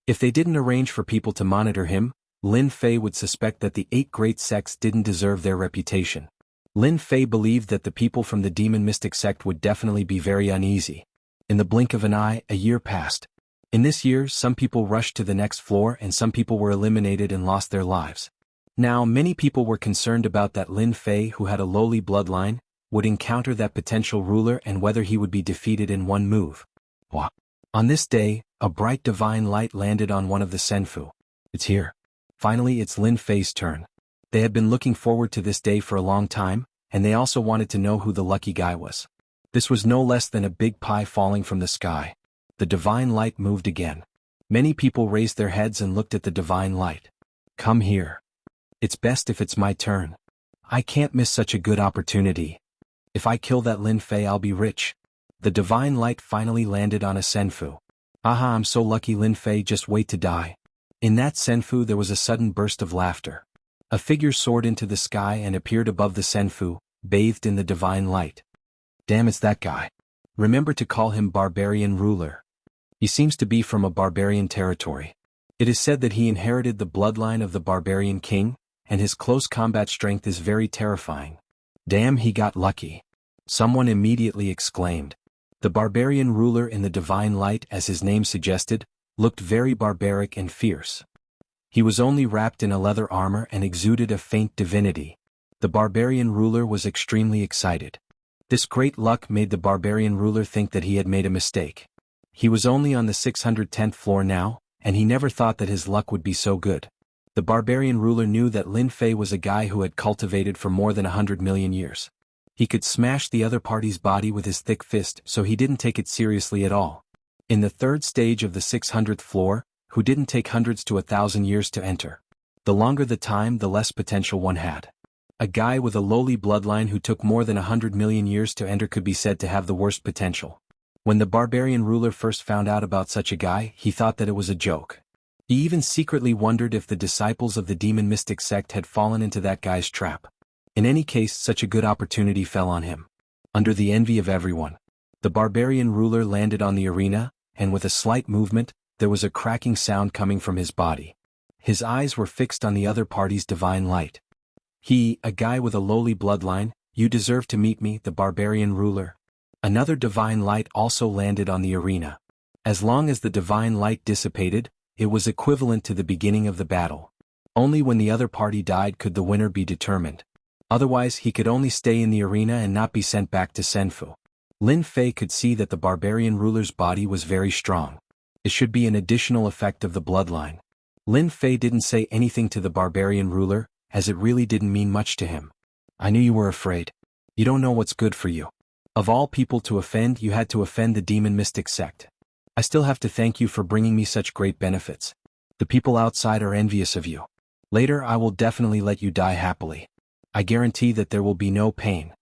If they didn't arrange for people to monitor him, Lin Fei would suspect that the 8 great sects didn't deserve their reputation. Lin Fei believed that the people from the Demon Mystic Sect would definitely be very uneasy. In the blink of an eye, a year passed. In this year, some people rushed to the next floor and some people were eliminated and lost their lives. Now, many people were concerned about that Lin Fei, who had a lowly bloodline, would encounter that potential ruler and whether he would be defeated in one move. On this day, a bright divine light landed on one of the Senfu. It's here. Finally, it's Lin Fei's turn. They had been looking forward to this day for a long time, and they also wanted to know who the lucky guy was. This was no less than a big pie falling from the sky. The divine light moved again. Many people raised their heads and looked at the divine light. Come here. It's best if it's my turn. I can't miss such a good opportunity. If I kill that Lin Fei, I'll be rich. The divine light finally landed on a senfu. Aha, I'm so lucky, Lin Fei, just wait to die. In that senfu there was a sudden burst of laughter. A figure soared into the sky and appeared above the senfu, bathed in the divine light. Damn, it's that guy. Remember to call him Barbarian Ruler. He seems to be from a barbarian territory. It is said that he inherited the bloodline of the barbarian king, and his close combat strength is very terrifying. Damn, he got lucky. Someone immediately exclaimed. The barbarian ruler in the divine light, as his name suggested, looked very barbaric and fierce. He was only wrapped in a leather armor and exuded a faint divinity. The barbarian ruler was extremely excited. This great luck made the barbarian ruler think that he had made a mistake. He was only on the 610th floor now, and he never thought that his luck would be so good. The barbarian ruler knew that Lin Fei was a guy who had cultivated for more than 100 million years. He could smash the other party's body with his thick fist, so he didn't take it seriously at all. In the third stage of the 600th floor, who didn't take hundreds to 1,000 years to enter. The longer the time, the less potential one had. A guy with a lowly bloodline who took more than 100 million years to enter could be said to have the worst potential. When the barbarian ruler first found out about such a guy, he thought that it was a joke. He even secretly wondered if the disciples of the demon mystic sect had fallen into that guy's trap. In any case, such a good opportunity fell on him. Under the envy of everyone, the barbarian ruler landed on the arena, and with a slight movement, there was a cracking sound coming from his body. His eyes were fixed on the other party's divine light. He, a guy with a lowly bloodline, you deserve to meet me, the barbarian ruler. Another divine light also landed on the arena. As long as the divine light dissipated, it was equivalent to the beginning of the battle. Only when the other party died could the winner be determined. Otherwise, he could only stay in the arena and not be sent back to Senfu. Lin Fei could see that the barbarian ruler's body was very strong. It should be an additional effect of the bloodline. Lin Fei didn't say anything to the barbarian ruler, as it really didn't mean much to him. I knew you were afraid. You don't know what's good for you. Of all people to offend, you had to offend the demon mystic sect. I still have to thank you for bringing me such great benefits. The people outside are envious of you. Later I will definitely let you die happily. I guarantee that there will be no pain.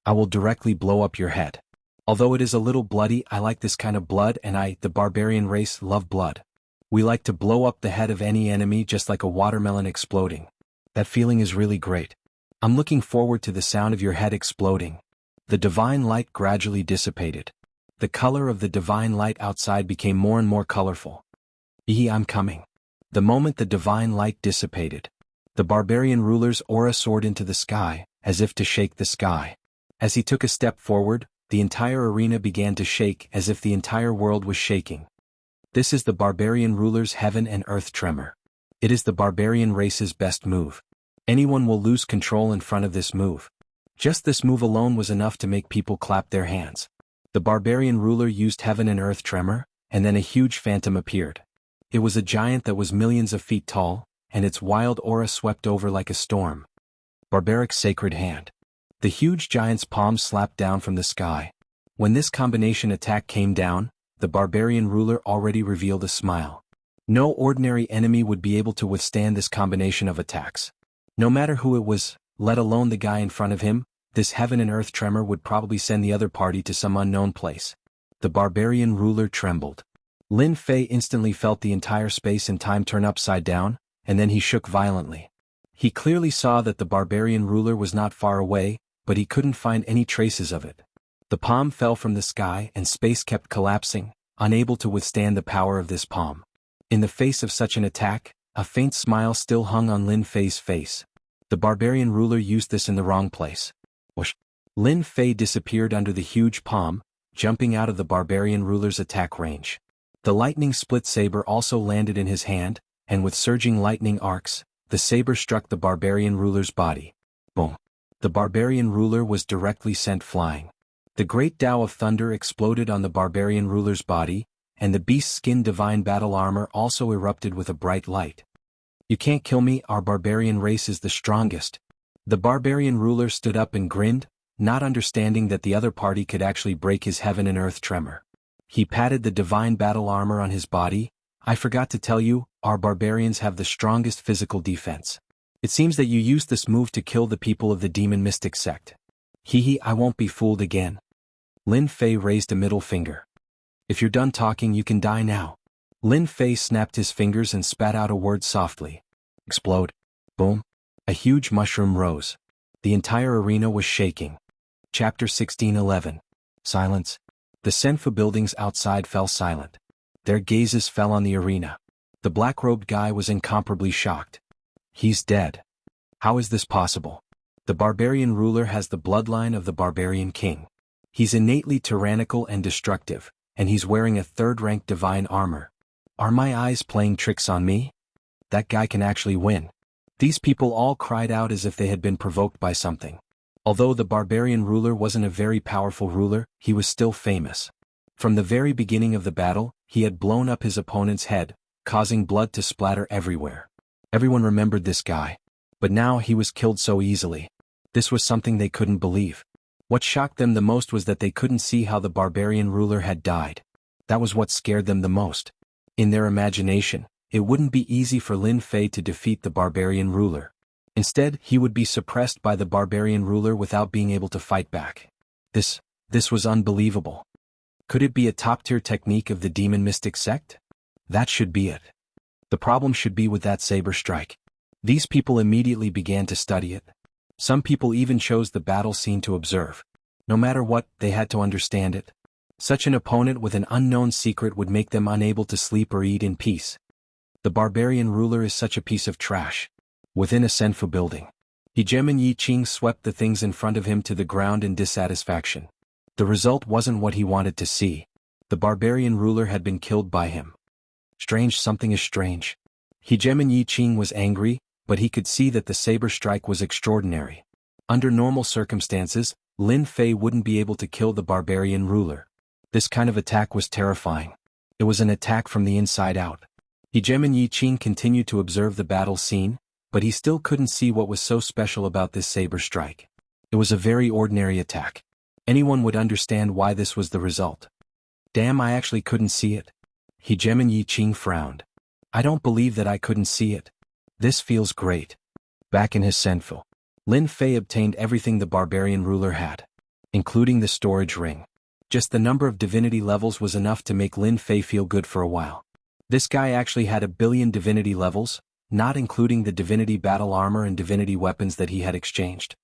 I will directly blow up your head. Although it is a little bloody, I like this kind of blood, and I, the barbarian race, love blood. We like to blow up the head of any enemy just like a watermelon exploding. That feeling is really great. I'm looking forward to the sound of your head exploding. The divine light gradually dissipated. The color of the divine light outside became more and more colorful. I'm coming. The moment the divine light dissipated, the barbarian ruler's aura soared into the sky, as if to shake the sky. As he took a step forward, the entire arena began to shake as if the entire world was shaking. This is the barbarian ruler's heaven and earth tremor. It is the barbarian race's best move. Anyone will lose control in front of this move. Just this move alone was enough to make people clap their hands. The barbarian ruler used heaven and earth tremor, and then a huge phantom appeared. It was a giant that was millions of feet tall, and its wild aura swept over like a storm. Barbaric sacred hand. The huge giant's palm slapped down from the sky. When this combination attack came down, the barbarian ruler already revealed a smile. No ordinary enemy would be able to withstand this combination of attacks. No matter who it was, let alone the guy in front of him, this heaven and earth tremor would probably send the other party to some unknown place. The barbarian ruler trembled. Lin Fei instantly felt the entire space and time turn upside down, and then he shook violently. He clearly saw that the barbarian ruler was not far away, but he couldn't find any traces of it. The palm fell from the sky and space kept collapsing, unable to withstand the power of this palm. In the face of such an attack, a faint smile still hung on Lin Fei's face. The barbarian ruler used this in the wrong place. Whoosh! Lin Fei disappeared under the huge palm, jumping out of the barbarian ruler's attack range. The lightning split saber also landed in his hand, and with surging lightning arcs, the saber struck the barbarian ruler's body. Boom! The barbarian ruler was directly sent flying. The great Tao of thunder exploded on the barbarian ruler's body, and the beast's skin divine battle armor also erupted with a bright light. You can't kill me, our barbarian race is the strongest. The barbarian ruler stood up and grinned, not understanding that the other party could actually break his heaven and earth tremor. He patted the divine battle armor on his body, I forgot to tell you, our barbarians have the strongest physical defense. It seems that you used this move to kill the people of the demon mystic sect. Hee, I won't be fooled again. Lin Fei raised a middle finger. If you're done talking, you can die now. Lin Fei snapped his fingers and spat out a word softly. Explode. Boom. A huge mushroom rose. The entire arena was shaking. Chapter 16:11. Silence. The Senfu buildings outside fell silent. Their gazes fell on the arena. The black-robed guy was incomparably shocked. He's dead. How is this possible? The barbarian ruler has the bloodline of the barbarian king. He's innately tyrannical and destructive, and he's wearing a third-rank divine armor. Are my eyes playing tricks on me? That guy can actually win. These people all cried out as if they had been provoked by something. Although the barbarian ruler wasn't a very powerful ruler, he was still famous. From the very beginning of the battle, he had blown up his opponent's head, causing blood to splatter everywhere. Everyone remembered this guy. But now he was killed so easily. This was something they couldn't believe. What shocked them the most was that they couldn't see how the barbarian ruler had died. That was what scared them the most. In their imagination, it wouldn't be easy for Lin Fei to defeat the barbarian ruler. Instead, he would be suppressed by the barbarian ruler without being able to fight back. This was unbelievable. Could it be a top-tier technique of the demon mystic sect? That should be it. The problem should be with that saber strike. These people immediately began to study it. Some people even chose the battle scene to observe. No matter what, they had to understand it. Such an opponent with an unknown secret would make them unable to sleep or eat in peace. The barbarian ruler is such a piece of trash. Within a Senfu building, Hejem and Yi Qing swept the things in front of him to the ground in dissatisfaction. The result wasn't what he wanted to see. The barbarian ruler had been killed by him. Strange, something is strange. Hejem and Yi Qing was angry, but he could see that the saber strike was extraordinary. Under normal circumstances, Lin Fei wouldn't be able to kill the barbarian ruler. This kind of attack was terrifying. It was an attack from the inside out. Hejem and Yi Qing continued to observe the battle scene, but he still couldn't see what was so special about this saber strike. It was a very ordinary attack. Anyone would understand why this was the result. Damn, I actually couldn't see it. Hejem and Yi Qing frowned. I don't believe that I couldn't see it. This feels great. Back in his Senfu, Lin Fei obtained everything the barbarian ruler had, including the storage ring. Just the number of divinity levels was enough to make Lin Fei feel good for a while. This guy actually had 1 billion divinity levels, not including the divinity battle armor and divinity weapons that he had exchanged.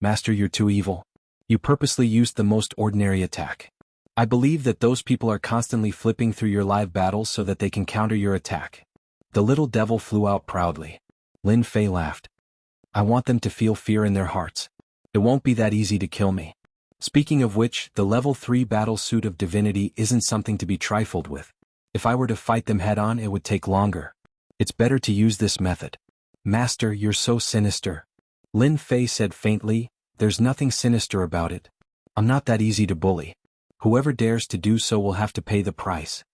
Master, you're too evil. You purposely used the most ordinary attack. I believe that those people are constantly flipping through your live battles so that they can counter your attack. The little devil flew out proudly. Lin Fei laughed. I want them to feel fear in their hearts. It won't be that easy to kill me. Speaking of which, the level 3 battle suit of divinity isn't something to be trifled with. If I were to fight them head-on, it would take longer. It's better to use this method. Master, you're so sinister. Lin Fei said faintly, there's nothing sinister about it. I'm not that easy to bully. Whoever dares to do so will have to pay the price.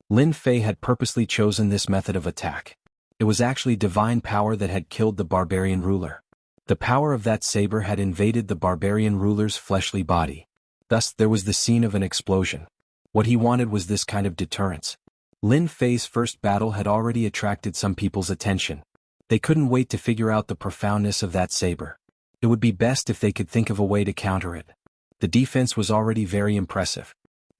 Lin Fei had purposely chosen this method of attack. It was actually divine power that had killed the barbarian ruler. The power of that saber had invaded the barbarian ruler's fleshly body. Thus, there was the scene of an explosion. What he wanted was this kind of deterrence. Lin Fei's first battle had already attracted some people's attention. They couldn't wait to figure out the profoundness of that saber. It would be best if they could think of a way to counter it. The defense was already very impressive.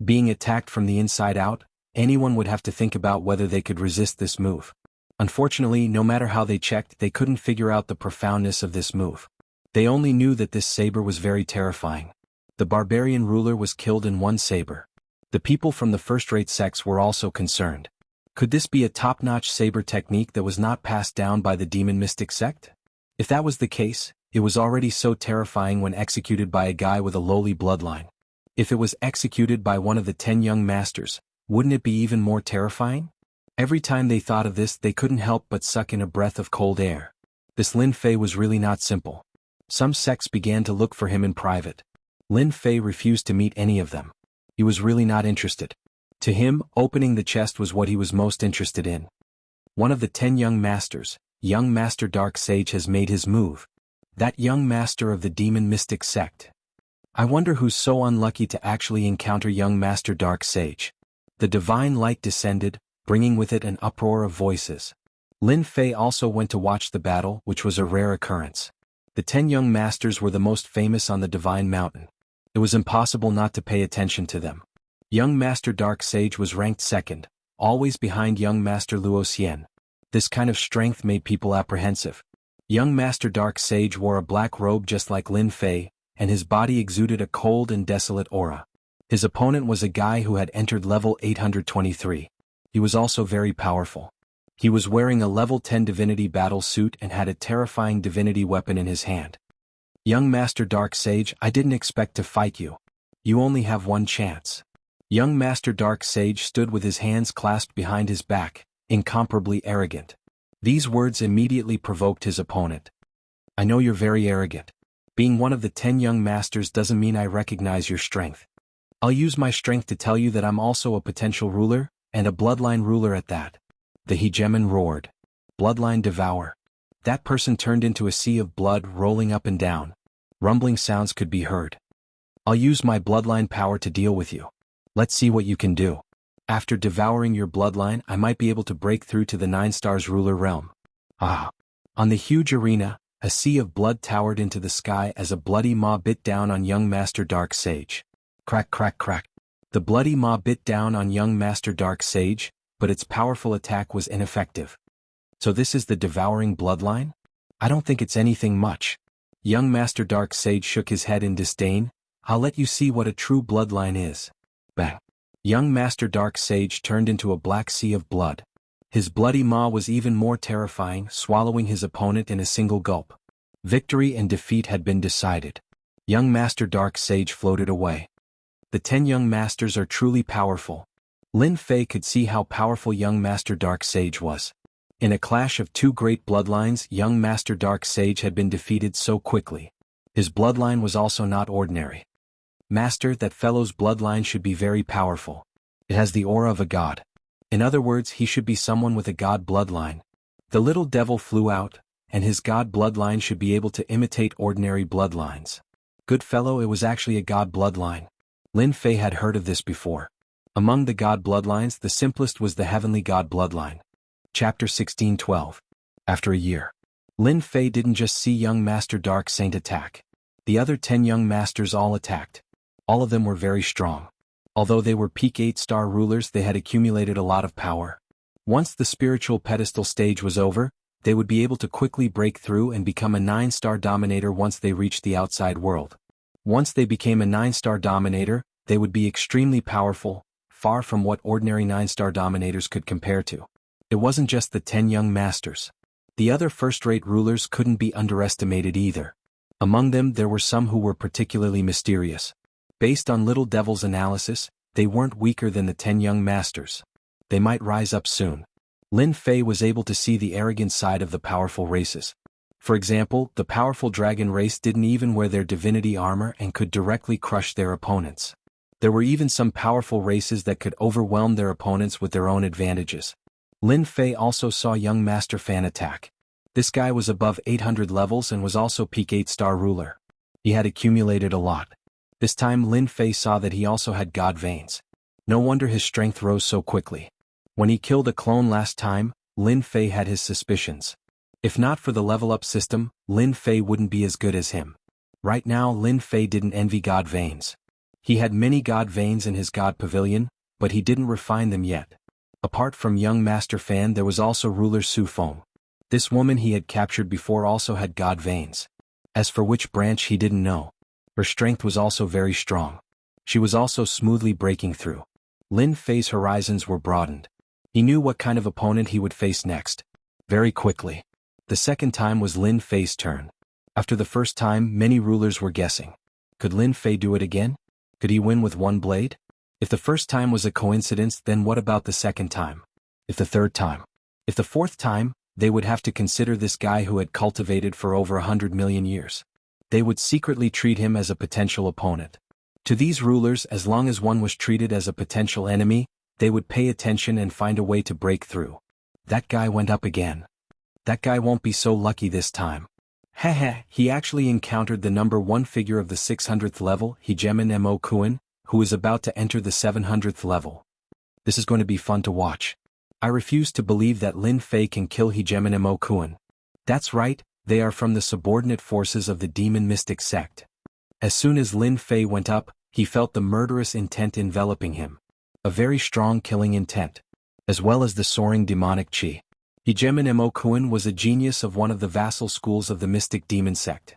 Being attacked from the inside out, anyone would have to think about whether they could resist this move. Unfortunately, no matter how they checked, they couldn't figure out the profoundness of this move. They only knew that this saber was very terrifying. The barbarian ruler was killed in one saber. The people from the first-rate sects were also concerned. Could this be a top-notch saber technique that was not passed down by the demon mystic sect? If that was the case, it was already so terrifying when executed by a guy with a lowly bloodline. If it was executed by one of the 10 young masters, wouldn't it be even more terrifying? Every time they thought of this, they couldn't help but suck in a breath of cold air. This Lin Fei was really not simple. Some sects began to look for him in private. Lin Fei refused to meet any of them. He was really not interested. To him, opening the chest was what he was most interested in. One of the 10 young masters, young Master Dark Sage, has made his move. That young master of the demon mystic sect. I wonder who's so unlucky to actually encounter young Master Dark Sage. The divine light descended, bringing with it an uproar of voices. Lin Fei also went to watch the battle, which was a rare occurrence. The 10 young masters were the most famous on the Divine Mountain. It was impossible not to pay attention to them. Young Master Dark Sage was ranked second, always behind young Master Luo Xian. This kind of strength made people apprehensive. Young Master Dark Sage wore a black robe just like Lin Fei, and his body exuded a cold and desolate aura. His opponent was a guy who had entered level 823. He was also very powerful. He was wearing a level 10 divinity battle suit and had a terrifying divinity weapon in his hand. Young Master Dark Sage, I didn't expect to fight you. You only have one chance. Young Master Dark Sage stood with his hands clasped behind his back, incomparably arrogant. These words immediately provoked his opponent. I know you're very arrogant. Being one of the 10 young masters doesn't mean I recognize your strength. I'll use my strength to tell you that I'm also a potential ruler, and a bloodline ruler at that. The hegemon roared. Bloodline devour. That person turned into a sea of blood rolling up and down. Rumbling sounds could be heard. I'll use my bloodline power to deal with you. Let's see what you can do. After devouring your bloodline, I might be able to break through to the 9 stars ruler realm. Ah. On the huge arena, a sea of blood towered into the sky as a bloody maw bit down on young Master Dark Sage. Crack crack crack. The bloody maw bit down on young Master Dark Sage, but its powerful attack was ineffective. So this is the devouring bloodline? I don't think it's anything much. Young Master Dark Sage shook his head in disdain. I'll let you see what a true bloodline is. Bang. Young Master Dark Sage turned into a black sea of blood. His bloody maw was even more terrifying, swallowing his opponent in a single gulp. Victory and defeat had been decided. Young Master Dark Sage floated away. The 10 young masters are truly powerful. Lin Fei could see how powerful young Master Dark Sage was. In a clash of 2 great bloodlines, young Master Dark Sage had been defeated so quickly. His bloodline was also not ordinary. Master, that fellow's bloodline should be very powerful. It has the aura of a god. In other words, he should be someone with a god bloodline. The little devil flew out, and his god bloodline should be able to imitate ordinary bloodlines. Good fellow, it was actually a god bloodline. Lin Fei had heard of this before. Among the god bloodlines, the simplest was the heavenly god bloodline. Chapter 16:12. After a year. Lin Fei didn't just see young Master Dark Saint attack. The other 10 young masters all attacked. All of them were very strong. Although they were peak 8-star rulers, they had accumulated a lot of power. Once the spiritual pedestal stage was over, they would be able to quickly break through and become a 9-star dominator once they reached the outside world. Once they became a 9-star dominator, they would be extremely powerful, far from what ordinary 9-star dominators could compare to. It wasn't just the 10 young masters. The other first-rate rulers couldn't be underestimated either. Among them there were some who were particularly mysterious. Based on Little Devil's analysis, they weren't weaker than the 10 young masters. They might rise up soon. Lin Fei was able to see the arrogant side of the powerful races. For example, the powerful dragon race didn't even wear their divinity armor and could directly crush their opponents. There were even some powerful races that could overwhelm their opponents with their own advantages. Lin Fei also saw young Master Fan attack. This guy was above 800 levels and was also peak 8-star ruler. He had accumulated a lot. This time Lin Fei saw that he also had god veins. No wonder his strength rose so quickly. When he killed a clone last time, Lin Fei had his suspicions. If not for the level-up system, Lin Fei wouldn't be as good as him. Right now Lin Fei didn't envy god veins. He had many god veins in his god pavilion, but he didn't refine them yet. Apart from young Master Fan, there was also ruler Su Feng. This woman he had captured before also had god veins. As for which branch he didn't know. Her strength was also very strong. She was also smoothly breaking through. Lin Fei's horizons were broadened. He knew what kind of opponent he would face next. Very quickly. The second time was Lin Fei's turn. After the first time, many rulers were guessing. Could Lin Fei do it again? Could he win with one blade? If the first time was a coincidence, then what about the second time? If the third time? If the fourth time, they would have to consider this guy who had cultivated for over 100 million years. They would secretly treat him as a potential opponent. To these rulers, as long as one was treated as a potential enemy, they would pay attention and find a way to break through. That guy went up again. That guy won't be so lucky this time. Heh, he actually encountered the number 1 figure of the 600th level, Hegemon Mo Kuan, who is about to enter the 700th level. This is going to be fun to watch. I refuse to believe that Lin Fei can kill Hegemon Mo Kun. That's right, they are from the subordinate forces of the demon mystic sect. As soon as Lin Fei went up, he felt the murderous intent enveloping him. A very strong killing intent. As well as the soaring demonic chi. Hegemon Mo Kun was a genius of one of the vassal schools of the mystic demon sect.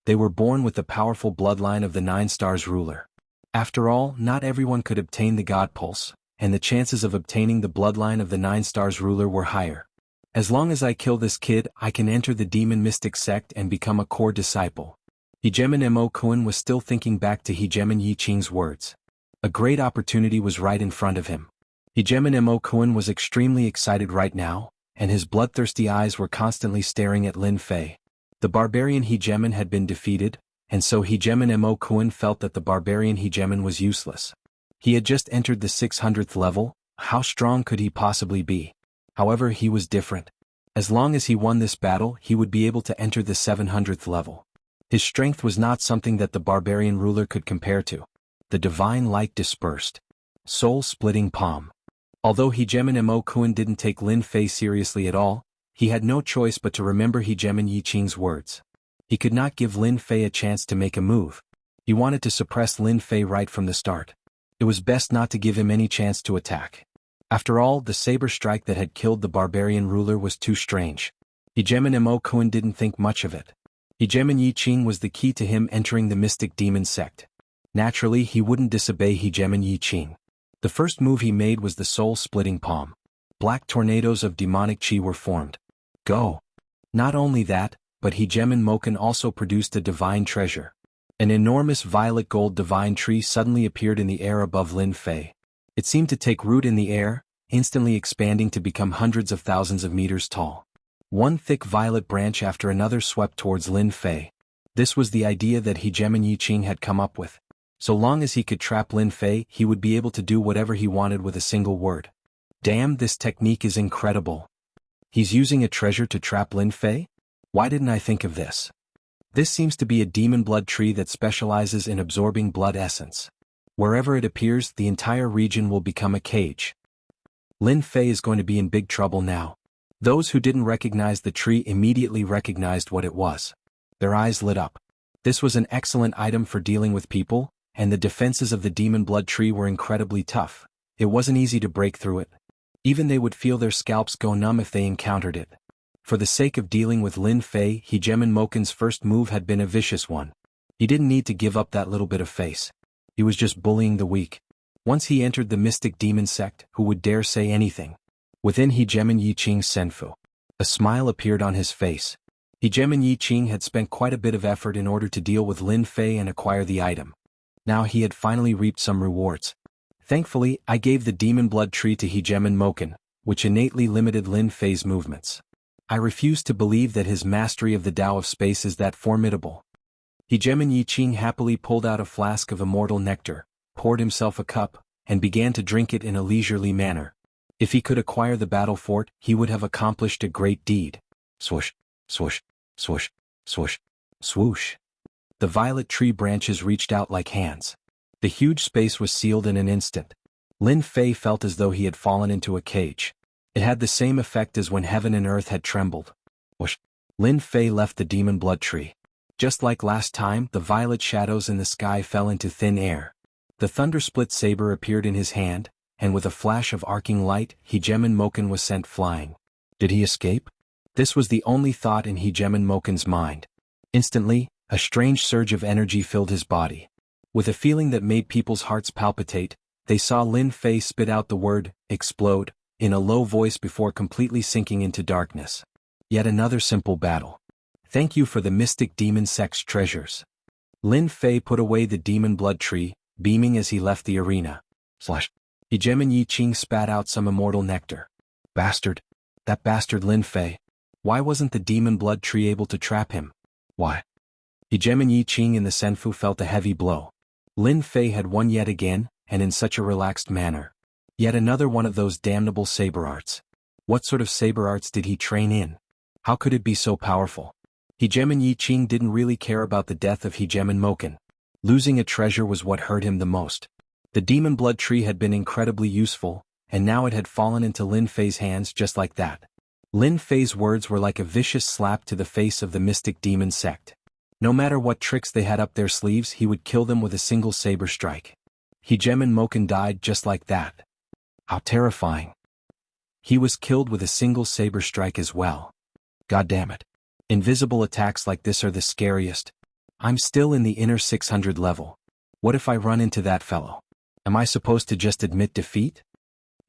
They were born with the powerful bloodline of the Nine Stars ruler. After all, not everyone could obtain the God Pulse, and the chances of obtaining the bloodline of the Nine Stars ruler were higher. As long as I kill this kid, I can enter the demon mystic sect and become a core disciple. Hegemon Mo Kun was still thinking back to Hegemon Yi Qing's words. A great opportunity was right in front of him. Hegemon Mo Kun was extremely excited right now, and his bloodthirsty eyes were constantly staring at Lin Fei. The barbarian Hegemon had been defeated, and so Hegemon Mo Kun felt that the barbarian Hegemon was useless. He had just entered the 600th level, how strong could he possibly be? However, he was different. As long as he won this battle, he would be able to enter the 700th level. His strength was not something that the barbarian ruler could compare to. The divine light dispersed. Soul-splitting palm. Although Hegemon Mo Kun didn't take Lin Fei seriously at all, he had no choice but to remember Hegemon Yi Qing's words. He could not give Lin Fei a chance to make a move. He wanted to suppress Lin Fei right from the start. It was best not to give him any chance to attack. After all, the saber strike that had killed the barbarian ruler was too strange. Hegemon Mo Kun didn't think much of it. Hegemon Yi Qing was the key to him entering the mystic demon sect. Naturally, he wouldn't disobey Hegemon Yi Qing. The first move he made was the soul-splitting palm. Black tornadoes of demonic chi were formed. Go! Not only that, but Hegemon Mo Kun also produced a divine treasure. An enormous violet gold divine tree suddenly appeared in the air above Lin Fei. It seemed to take root in the air, instantly expanding to become hundreds of thousands of meters tall. One thick violet branch after another swept towards Lin Fei. This was the idea that Hegemon Yi Qing had come up with. So long as he could trap Lin Fei, he would be able to do whatever he wanted with a single word. Damn, this technique is incredible. He's using a treasure to trap Lin Fei? Why didn't I think of this? This seems to be a demon blood tree that specializes in absorbing blood essence. Wherever it appears, the entire region will become a cage. Lin Fei is going to be in big trouble now. Those who didn't recognize the tree immediately recognized what it was. Their eyes lit up. This was an excellent item for dealing with people, and the defenses of the demon blood tree were incredibly tough. It wasn't easy to break through it. Even they would feel their scalps go numb if they encountered it. For the sake of dealing with Lin Fei, Hegemon Mo Kun's first move had been a vicious one. He didn't need to give up that little bit of face. He was just bullying the weak. Once he entered the mystic demon sect, who would dare say anything? Within Hegemon Yi Qing's senfu, a smile appeared on his face. Hegemon Yi Qing had spent quite a bit of effort in order to deal with Lin Fei and acquire the item. Now he had finally reaped some rewards. Thankfully, I gave the demon blood tree to Hegemon Mo Kun, which innately limited Lin Fei's movements. I refuse to believe that his mastery of the Tao of space is that formidable. Hegemon Yi Qing happily pulled out a flask of immortal nectar, poured himself a cup, and began to drink it in a leisurely manner. If he could acquire the battle fort, he would have accomplished a great deed. Swoosh, swoosh, swoosh, swoosh, swoosh. The violet tree branches reached out like hands. The huge space was sealed in an instant. Lin Fei felt as though he had fallen into a cage. It had the same effect as when heaven and earth had trembled. Whoosh! Lin Fei left the demon blood tree. Just like last time, the violet shadows in the sky fell into thin air. The thunder-split saber appeared in his hand, and with a flash of arcing light, Hegemon Mo Kun was sent flying. Did he escape? This was the only thought in Hegemon Mo Kun's mind. Instantly, a strange surge of energy filled his body. With a feeling that made people's hearts palpitate, they saw Lin Fei spit out the word, explode, in a low voice before completely sinking into darkness. Yet another simple battle. Thank you for the mystic demon sect's treasures. Lin Fei put away the demon blood tree, beaming as he left the arena. Hegemon Yi Qing spat out some immortal nectar. Bastard. That bastard Lin Fei. Why wasn't the demon blood tree able to trap him? Why? Hegemon Yi Qing in the senfu felt a heavy blow. Lin Fei had won yet again, and in such a relaxed manner. Yet another one of those damnable saber arts. What sort of saber arts did he train in? How could it be so powerful? Hegemon Yi Qing didn't really care about the death of Hegemon Mo Kun. Losing a treasure was what hurt him the most. The demon blood tree had been incredibly useful, and now it had fallen into Lin Fei's hands just like that. Lin Fei's words were like a vicious slap to the face of the mystic demon sect. No matter what tricks they had up their sleeves, he would kill them with a single saber strike. Hegemon Moken died just like that. How terrifying. He was killed with a single saber strike as well. God damn it. Invisible attacks like this are the scariest. I'm still in the inner 600 level. What if I run into that fellow? Am I supposed to just admit defeat?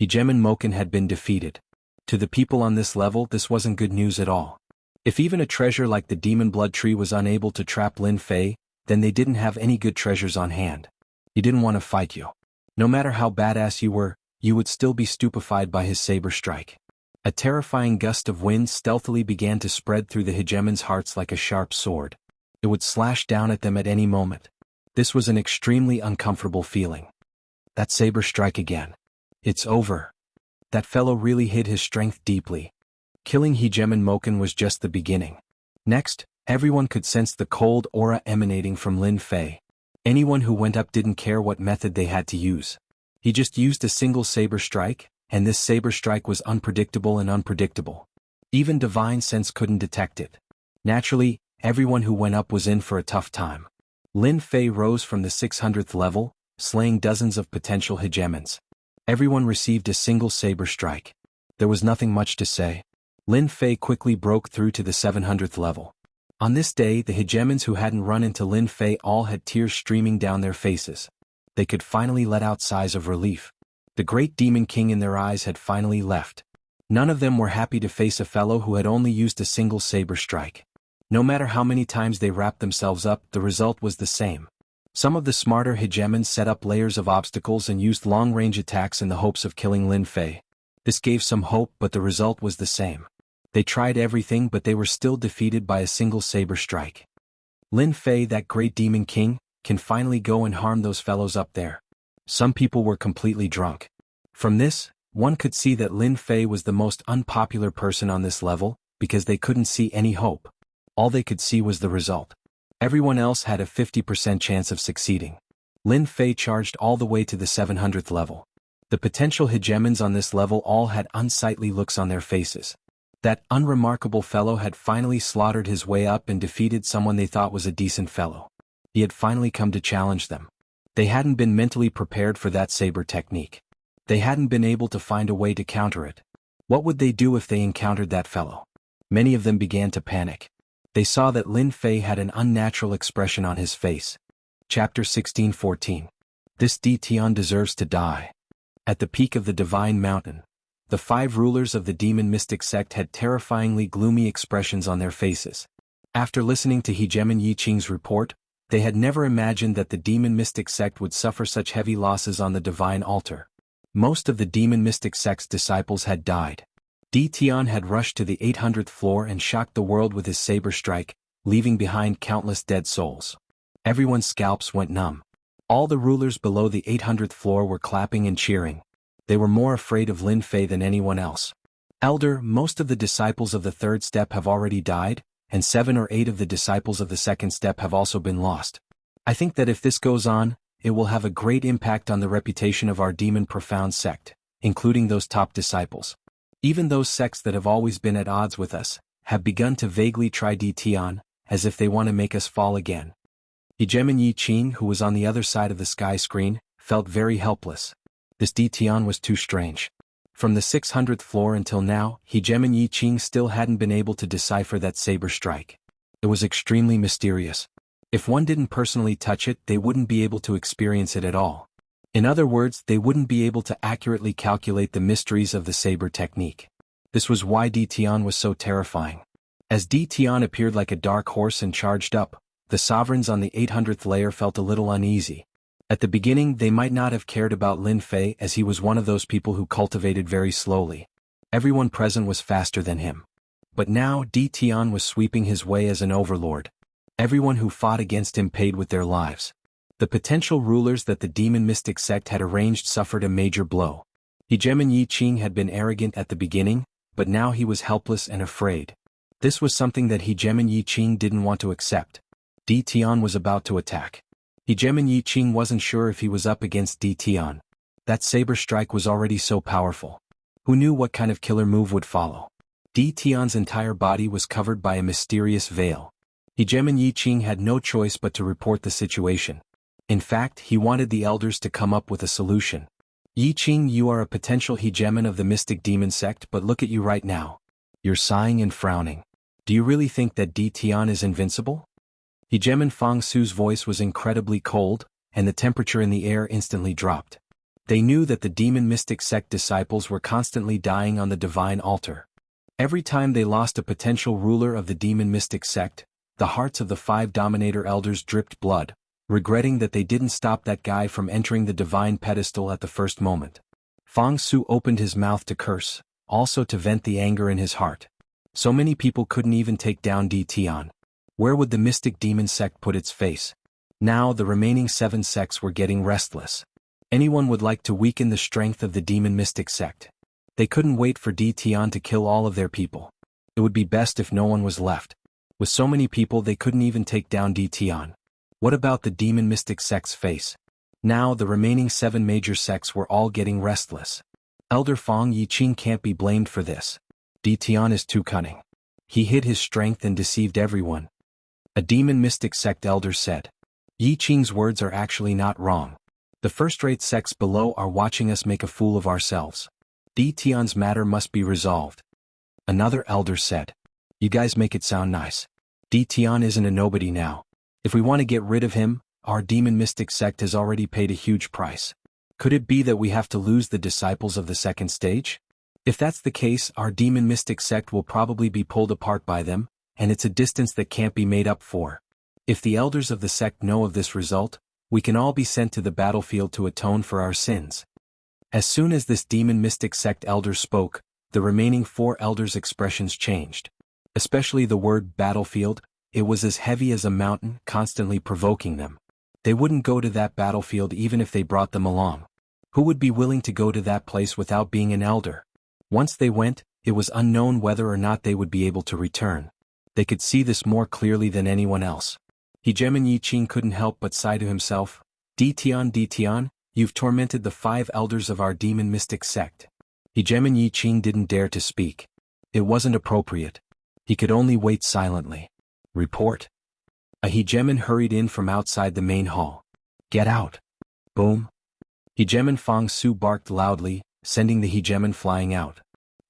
Hegemon Moken had been defeated. To the people on this level, this wasn't good news at all. If even a treasure like the Demon Blood Tree was unable to trap Lin Fei, then they didn't have any good treasures on hand. He didn't want to fight you. No matter how badass you were, you would still be stupefied by his saber strike. A terrifying gust of wind stealthily began to spread through the hegemon's hearts like a sharp sword. It would slash down at them at any moment. This was an extremely uncomfortable feeling. That saber strike again. It's over. That fellow really hid his strength deeply. Killing Hegemon Moken was just the beginning. Next, everyone could sense the cold aura emanating from Lin Fei. Anyone who went up didn't care what method they had to use. He just used a single saber strike, and this saber strike was unpredictable and unpredictable. Even Divine Sense couldn't detect it. Naturally, everyone who went up was in for a tough time. Lin Fei rose from the 600th level, slaying dozens of potential hegemons. Everyone received a single saber strike. There was nothing much to say. Lin Fei quickly broke through to the 700th level. On this day, the hegemons who hadn't run into Lin Fei all had tears streaming down their faces. They could finally let out sighs of relief. The great demon king in their eyes had finally left. None of them were happy to face a fellow who had only used a single saber strike. No matter how many times they wrapped themselves up, the result was the same. Some of the smarter hegemons set up layers of obstacles and used long-range attacks in the hopes of killing Lin Fei. This gave some hope, but the result was the same. They tried everything, but they were still defeated by a single saber strike. Lin Fei, that great demon king, can finally go and harm those fellows up there. Some people were completely drunk. From this, one could see that Lin Fei was the most unpopular person on this level, because they couldn't see any hope. All they could see was the result. Everyone else had a 50% chance of succeeding. Lin Fei charged all the way to the 700th level. The potential hegemons on this level all had unsightly looks on their faces. That unremarkable fellow had finally slaughtered his way up and defeated someone they thought was a decent fellow. He had finally come to challenge them. They hadn't been mentally prepared for that saber technique. They hadn't been able to find a way to counter it. What would they do if they encountered that fellow? Many of them began to panic. They saw that Lin Fei had an unnatural expression on his face. Chapter 16:14. This Tian deserves to die. At the peak of the Divine Mountain, the 5 rulers of the demon mystic sect had terrifyingly gloomy expressions on their faces. After listening to Hegemon Yi Qing's report, they had never imagined that the demon mystic sect would suffer such heavy losses on the divine altar. Most of the demon mystic sect's disciples had died. Tian had rushed to the 800th floor and shocked the world with his saber strike, leaving behind countless dead souls. Everyone's scalps went numb. All the rulers below the 800th floor were clapping and cheering. They were more afraid of Lin Fei than anyone else. Elder, most of the disciples of the 3rd step have already died, and 7 or 8 of the disciples of the 2nd step have also been lost. I think that if this goes on, it will have a great impact on the reputation of our demon profound sect, including those top disciples. Even those sects that have always been at odds with us, have begun to vaguely try Tian, as if they want to make us fall again. Hegemon Yi Qing, who was on the other side of the sky screen, felt very helpless. This Tian was too strange. From the 600th floor until now, Hegemon Yi Qing still hadn't been able to decipher that saber strike. It was extremely mysterious. If one didn't personally touch it, they wouldn't be able to experience it at all. In other words, they wouldn't be able to accurately calculate the mysteries of the saber technique. This was why Tian was so terrifying. As Tian appeared like a dark horse and charged up, the sovereigns on the 800th layer felt a little uneasy. At the beginning, they might not have cared about Lin Fei, as he was one of those people who cultivated very slowly. Everyone present was faster than him. But now Tian was sweeping his way as an overlord. Everyone who fought against him paid with their lives. The potential rulers that the demon mystic sect had arranged suffered a major blow. Hegemon Yi Qing had been arrogant at the beginning, but now he was helpless and afraid. This was something that Hegemon Yi Qing didn't want to accept. Tian was about to attack. Hegemon Yi Qing wasn't sure if he was up against Tian. That saber strike was already so powerful. Who knew what kind of killer move would follow? Di Tian's entire body was covered by a mysterious veil. Hegemon Yi Qing had no choice but to report the situation. In fact, he wanted the elders to come up with a solution. Yi Qing, you are a potential hegemon of the mystic demon sect, but look at you right now. You're sighing and frowning. Do you really think that Di Tian is invincible? Hegemon Fang Su's voice was incredibly cold, and the temperature in the air instantly dropped. They knew that the demon mystic sect disciples were constantly dying on the divine altar. Every time they lost a potential ruler of the demon mystic sect, the hearts of the 5 dominator elders dripped blood, regretting that they didn't stop that guy from entering the divine pedestal at the first moment. Fang Su opened his mouth to curse, also to vent the anger in his heart. So many people couldn't even take down Di Tian. Where would the mystic demon sect put its face? Now the remaining 7 sects were getting restless. Anyone would like to weaken the strength of the demon mystic sect. They couldn't wait for Di Tian to kill all of their people. It would be best if no one was left. With so many people they couldn't even take down Di Tian. What about the demon mystic sect's face? Now the remaining 7 major sects were all getting restless. Elder Fang Yi Qing can't be blamed for this. Di Tian is too cunning. He hid his strength and deceived everyone. A demon mystic sect elder said. Yi Qing's words are actually not wrong. The first-rate sects below are watching us make a fool of ourselves. Di Tian's matter must be resolved. Another elder said. You guys make it sound nice. Di Tian isn't a nobody now. If we want to get rid of him, our demon mystic sect has already paid a huge price. Could it be that we have to lose the disciples of the second stage? If that's the case, our demon mystic sect will probably be pulled apart by them, and it's a distance that can't be made up for. If the elders of the sect know of this result, we can all be sent to the battlefield to atone for our sins. As soon as this demon mystic sect elder spoke, the remaining 4 elders' expressions changed. Especially the word battlefield, it was as heavy as a mountain, constantly provoking them. They wouldn't go to that battlefield even if they brought them along. Who would be willing to go to that place without being an elder? Once they went, it was unknown whether or not they would be able to return. They could see this more clearly than anyone else. Hegemon Yi Qing couldn't help but sigh to himself. Di Tian, you've tormented the 5 elders of our demon mystic sect. Hegemon Yi Qing didn't dare to speak. It wasn't appropriate. He could only wait silently. Report. A hegemon hurried in from outside the main hall. Get out. Boom. Hegemon Fang Su barked loudly, sending the hegemon flying out.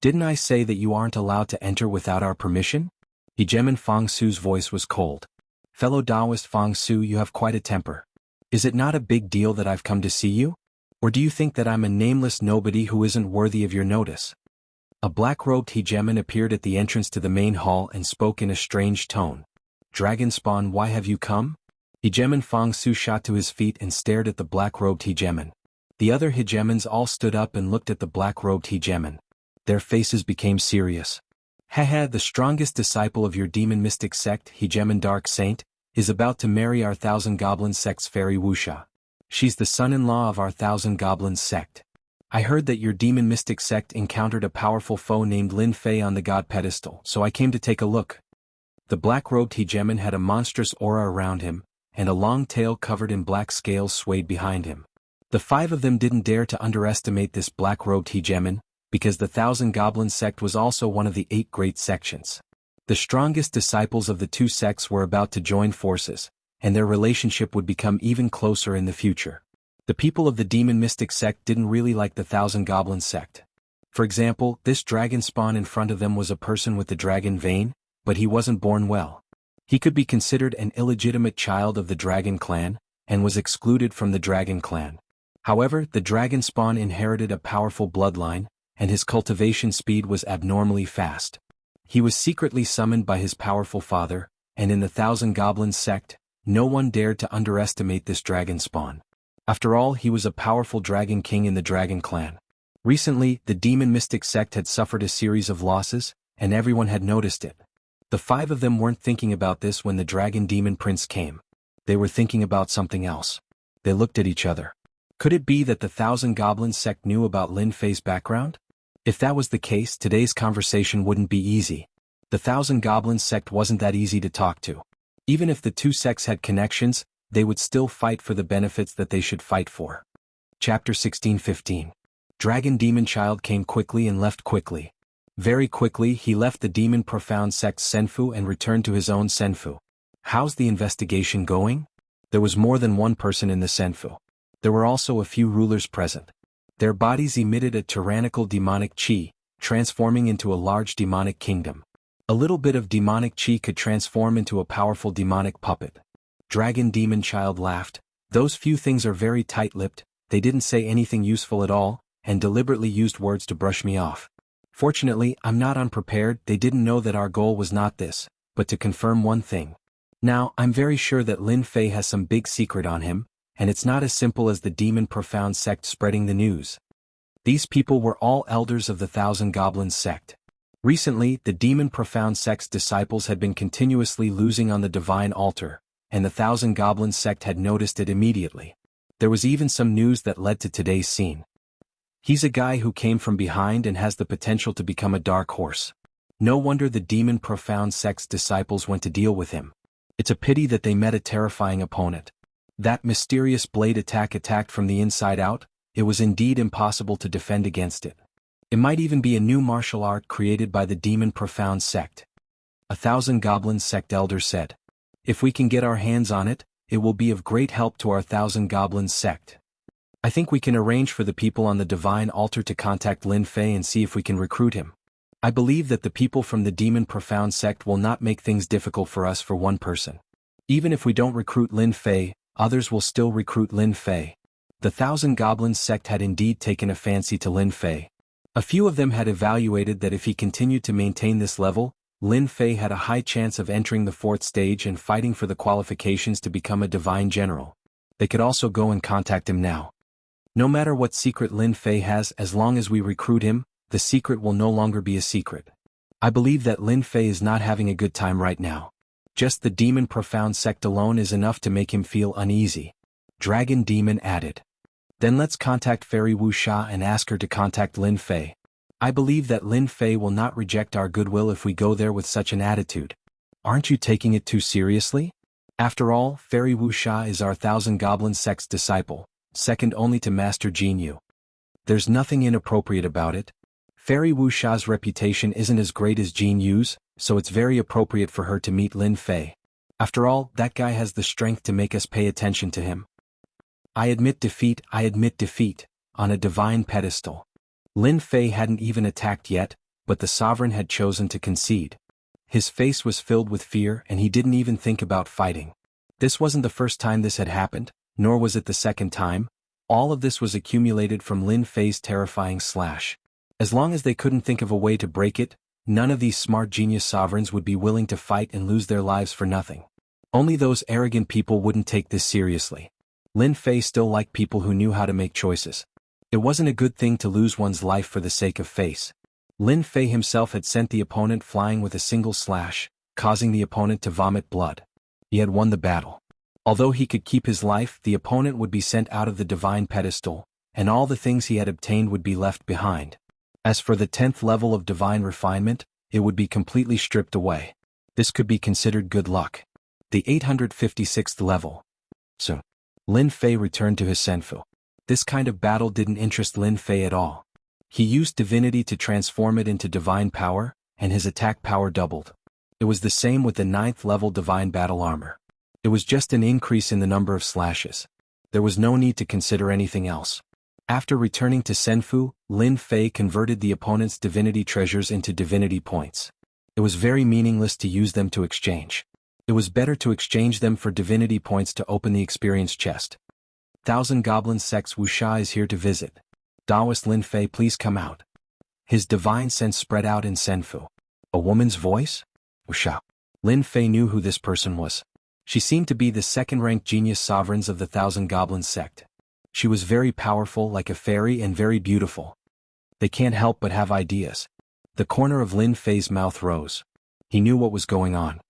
Didn't I say that you aren't allowed to enter without our permission? Hegemon Fang Su's voice was cold. Fellow Taoist Fang Su, you have quite a temper. Is it not a big deal that I've come to see you? Or do you think that I'm a nameless nobody who isn't worthy of your notice? A black-robed hegemon appeared at the entrance to the main hall and spoke in a strange tone. Dragon Spawn, why have you come? Hegemon Fang Su shot to his feet and stared at the black-robed hegemon. The other hegemons all stood up and looked at the black-robed hegemon. Their faces became serious. Haha, the strongest disciple of your demon mystic sect, Hegemon Dark Saint, is about to marry our Thousand Goblins sect's fairy Wuxia. She's the son-in-law of our Thousand Goblins sect. I heard that your demon mystic sect encountered a powerful foe named Lin Fei on the god pedestal, so I came to take a look. The black-robed hegemon had a monstrous aura around him, and a long tail covered in black scales swayed behind him. The 5 of them didn't dare to underestimate this black-robed hegemon, because the Thousand Goblins sect was also one of the 8 great sections. The strongest disciples of the 2 sects were about to join forces, and their relationship would become even closer in the future. The people of the demon mystic sect didn't really like the Thousand Goblins sect. For example, this dragon spawn in front of them was a person with the dragon vein, but he wasn't born well. He could be considered an illegitimate child of the dragon clan, and was excluded from the dragon clan. However, the dragon spawn inherited a powerful bloodline, and his cultivation speed was abnormally fast. He was secretly summoned by his powerful father, and in the Thousand Goblins sect, no one dared to underestimate this dragon spawn. After all, he was a powerful dragon king in the dragon clan. Recently, the demon mystic sect had suffered a series of losses, and everyone had noticed it. The 5 of them weren't thinking about this when the dragon demon prince came. They were thinking about something else. They looked at each other. Could it be that the Thousand Goblins sect knew about Lin Fei's background? If that was the case, today's conversation wouldn't be easy. The Thousand Goblins sect wasn't that easy to talk to. Even if the 2 sects had connections, they would still fight for the benefits that they should fight for. Chapter 16-15. Dragon Demon Child came quickly and left quickly. Very quickly he left the Demon Profound Sect's Senfu and returned to his own Senfu. How's the investigation going? There was more than one person in the Senfu. There were also a few rulers present. Their bodies emitted a tyrannical demonic chi, transforming into a large demonic kingdom. A little bit of demonic chi could transform into a powerful demonic puppet. Dragon Demon Child laughed. Those few things are very tight-lipped, they didn't say anything useful at all, and deliberately used words to brush me off. Fortunately, I'm not unprepared. They didn't know that our goal was not this, but to confirm one thing. Now, I'm very sure that Lin Fei has some big secret on him, and it's not as simple as the Demon Profound Sect spreading the news. These people were all elders of the Thousand Goblins sect. Recently, the Demon Profound Sect's disciples had been continuously losing on the divine altar, and the Thousand Goblins sect had noticed it immediately. There was even some news that led to today's scene. He's a guy who came from behind and has the potential to become a dark horse. No wonder the Demon Profound Sect's disciples went to deal with him. It's a pity that they met a terrifying opponent. That mysterious blade attack attacked from the inside out, it was indeed impossible to defend against it. It might even be a new martial art created by the Demon Profound Sect. A Thousand Goblins sect elder said. If we can get our hands on it, it will be of great help to our Thousand Goblins sect. I think we can arrange for the people on the divine altar to contact Lin Fei and see if we can recruit him. I believe that the people from the Demon Profound Sect will not make things difficult for us for one person. Even if we don't recruit Lin Fei, others will still recruit Lin Fei. The Thousand Goblins sect had indeed taken a fancy to Lin Fei. A few of them had evaluated that if he continued to maintain this level, Lin Fei had a high chance of entering the 4th stage and fighting for the qualifications to become a divine general. They could also go and contact him now. No matter what secret Lin Fei has, as long as we recruit him, the secret will no longer be a secret. I believe that Lin Fei is not having a good time right now. Just the Demon Profound Sect alone is enough to make him feel uneasy. Dragon Demon added. Then let's contact Fairy Wuxia and ask her to contact Lin Fei. I believe that Lin Fei will not reject our goodwill if we go there with such an attitude. Aren't you taking it too seriously? After all, Fairy Wuxia is our Thousand Goblins sect's disciple, second only to Master Jin Yu. There's nothing inappropriate about it. Fairy Wuxia's reputation isn't as great as Jin Yu's, so it's very appropriate for her to meet Lin Fei. After all, that guy has the strength to make us pay attention to him. I admit defeat, on a divine pedestal. Lin Fei hadn't even attacked yet, but the sovereign had chosen to concede. His face was filled with fear and he didn't even think about fighting. This wasn't the first time this had happened, nor was it the second time. All of this was accumulated from Lin Fei's terrifying slash. As long as they couldn't think of a way to break it, none of these smart genius sovereigns would be willing to fight and lose their lives for nothing. Only those arrogant people wouldn't take this seriously. Lin Fei still liked people who knew how to make choices. It wasn't a good thing to lose one's life for the sake of face. Lin Fei himself had sent the opponent flying with a single slash, causing the opponent to vomit blood. He had won the battle. Although he could keep his life, the opponent would be sent out of the divine pedestal, and all the things he had obtained would be left behind. As for the 10th level of divine refinement, it would be completely stripped away. This could be considered good luck. The 856th level. So, Lin Fei returned to his Senfu. This kind of battle didn't interest Lin Fei at all. He used divinity to transform it into divine power, and his attack power doubled. It was the same with the 9th level divine battle armor. It was just an increase in the number of slashes. There was no need to consider anything else. After returning to Senfu, Lin Fei converted the opponent's divinity treasures into divinity points. It was very meaningless to use them to exchange. It was better to exchange them for divinity points to open the experience chest. Thousand Goblins Sect's Wuxia is here to visit. Taoist Lin Fei, please come out. His divine sense spread out in Senfu. A woman's voice? Wuxia. Lin Fei knew who this person was. She seemed to be the second-ranked genius sovereigns of the Thousand Goblins sect. She was very powerful like a fairy and very beautiful. They can't help but have ideas. The corner of Lin Fei's mouth rose. He knew what was going on.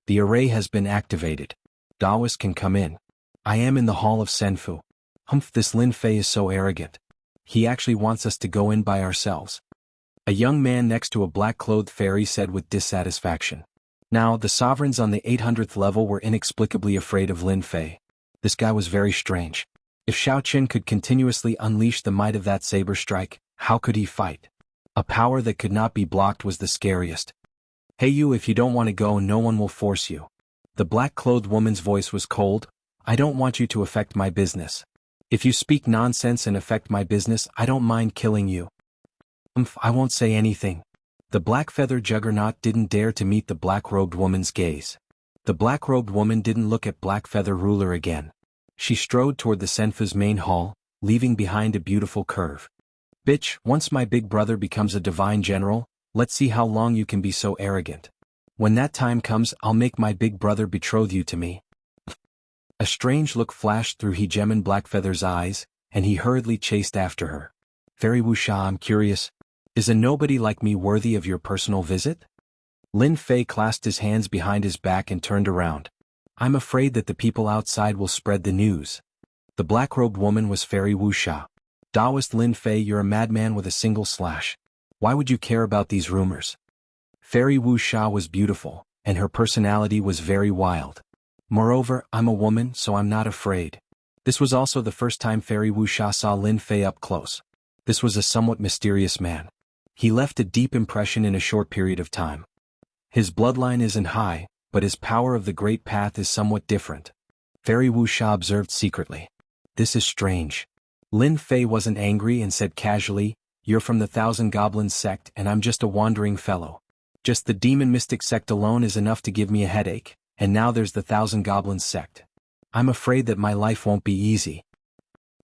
The array has been activated. Taoist can come in. I am in the hall of Senfu. Humph, this Lin Fei is so arrogant. He actually wants us to go in by ourselves. A young man next to a black-clothed fairy said with dissatisfaction. Now, the sovereigns on the 800th level were inexplicably afraid of Lin Fei. This guy was very strange. If Xiaoqin could continuously unleash the might of that saber strike, how could he fight? A power that could not be blocked was the scariest. Hey you, if you don't want to go, no one will force you. The black-clothed woman's voice was cold. I don't want you to affect my business. If you speak nonsense and affect my business, I don't mind killing you. I won't say anything. The black-feather juggernaut didn't dare to meet the black-robed woman's gaze. The black-robed woman didn't look at black-feather ruler again. She strode toward the Senfu's main hall, leaving behind a beautiful curve. Bitch, once my big brother becomes a divine general, let's see how long you can be so arrogant. When that time comes, I'll make my big brother betroth you to me. A strange look flashed through Hegemon Blackfeather's eyes, and he hurriedly chased after her. Fairy Wuxia, I'm curious. Is a nobody like me worthy of your personal visit? Lin Fei clasped his hands behind his back and turned around. I'm afraid that the people outside will spread the news. The black-robed woman was Fairy Wuxia. Taoist Lin Fei, you're a madman with a single slash. Why would you care about these rumors? Fairy Wuxia was beautiful, and her personality was very wild. Moreover, I'm a woman, so I'm not afraid. This was also the first time Fairy Wuxia saw Lin Fei up close. This was a somewhat mysterious man. He left a deep impression in a short period of time. His bloodline isn't high, but his power of the Great Path is somewhat different. Fairy Wuxia observed secretly. This is strange. Lin Fei wasn't angry and said casually, you're from the Thousand Goblins sect and I'm just a wandering fellow. Just the demon mystic sect alone is enough to give me a headache, and now there's the Thousand Goblins sect. I'm afraid that my life won't be easy.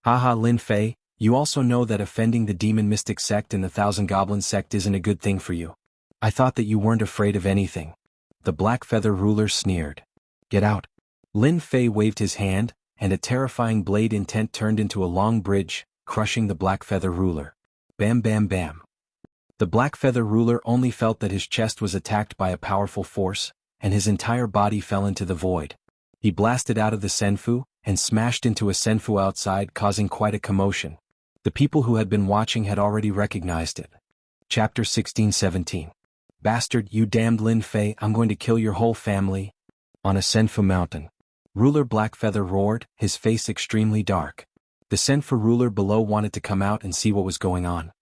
Haha, Lin Fei, you also know that offending the demon mystic sect and the Thousand Goblins sect isn't a good thing for you. I thought that you weren't afraid of anything. The Black Feather ruler sneered. Get out. Lin Fei waved his hand, and a terrifying blade intent turned into a long bridge, crushing the Black Feather ruler. Bam bam bam. The Black Feather ruler only felt that his chest was attacked by a powerful force, and his entire body fell into the void. He blasted out of the Senfu, and smashed into a Senfu outside, causing quite a commotion. The people who had been watching had already recognized it. Chapter 16-17. Bastard, you damned Lin Fei, I'm going to kill your whole family. On a Senfu mountain. Ruler Blackfeather roared, his face extremely dark. The Senfu ruler below wanted to come out and see what was going on.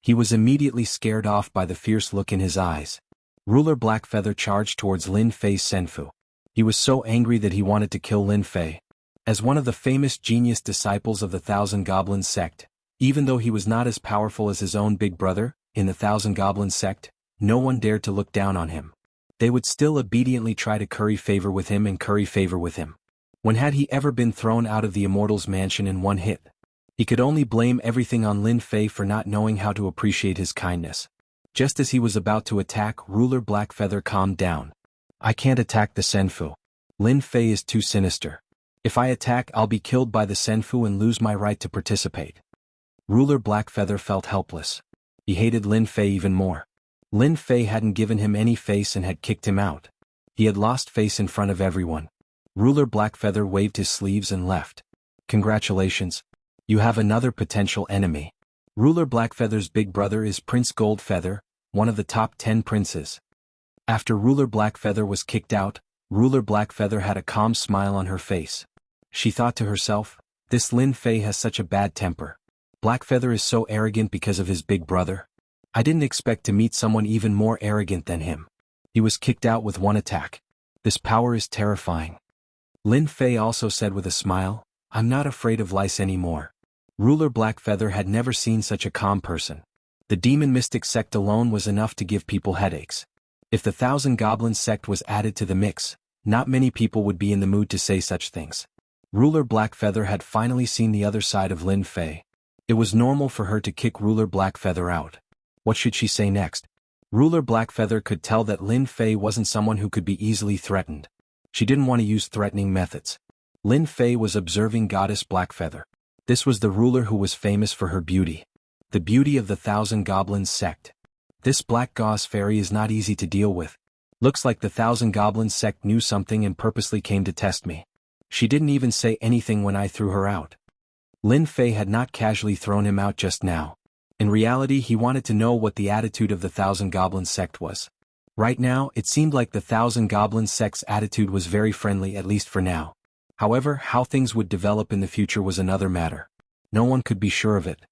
He was immediately scared off by the fierce look in his eyes. Ruler Blackfeather charged towards Lin Fei's Senfu. He was so angry that he wanted to kill Lin Fei. As one of the famous genius disciples of the Thousand Goblins sect, even though he was not as powerful as his own big brother, in the Thousand Goblins sect, no one dared to look down on him. They would still obediently try to curry favor with him and curry favor with him. When had he ever been thrown out of the Immortal's mansion in one hit? He could only blame everything on Lin Fei for not knowing how to appreciate his kindness. Just as he was about to attack, Ruler Blackfeather calmed down. I can't attack the Senfu. Lin Fei is too sinister. If I attack, I'll be killed by the Senfu and lose my right to participate. Ruler Blackfeather felt helpless. He hated Lin Fei even more. Lin Fei hadn't given him any face and had kicked him out. He had lost face in front of everyone. Ruler Blackfeather waved his sleeves and left. Congratulations. You have another potential enemy. Ruler Blackfeather's big brother is Prince Goldfeather, one of the top 10 princes. After Ruler Blackfeather was kicked out, Ruler Blackfeather had a calm smile on her face. She thought to herself, this Lin Fei has such a bad temper. Blackfeather is so arrogant because of his big brother. I didn't expect to meet someone even more arrogant than him. He was kicked out with one attack. This power is terrifying. Lin Fei also said with a smile, I'm not afraid of lice anymore. Ruler Blackfeather had never seen such a calm person. The demon mystic sect alone was enough to give people headaches. If the Thousand Goblins sect was added to the mix, not many people would be in the mood to say such things. Ruler Blackfeather had finally seen the other side of Lin Fei. It was normal for her to kick Ruler Blackfeather out. What should she say next? Ruler Blackfeather could tell that Lin Fei wasn't someone who could be easily threatened. She didn't want to use threatening methods. Lin Fei was observing Goddess Blackfeather. This was the ruler who was famous for her beauty. The beauty of the Thousand Goblins sect. This black gauze fairy is not easy to deal with. Looks like the Thousand Goblins sect knew something and purposely came to test me. She didn't even say anything when I threw her out. Lin Fei had not casually thrown him out just now. In reality, he wanted to know what the attitude of the Thousand Goblins sect was. Right now, it seemed like the Thousand Goblins sect's attitude was very friendly, at least for now. However, how things would develop in the future was another matter. No one could be sure of it.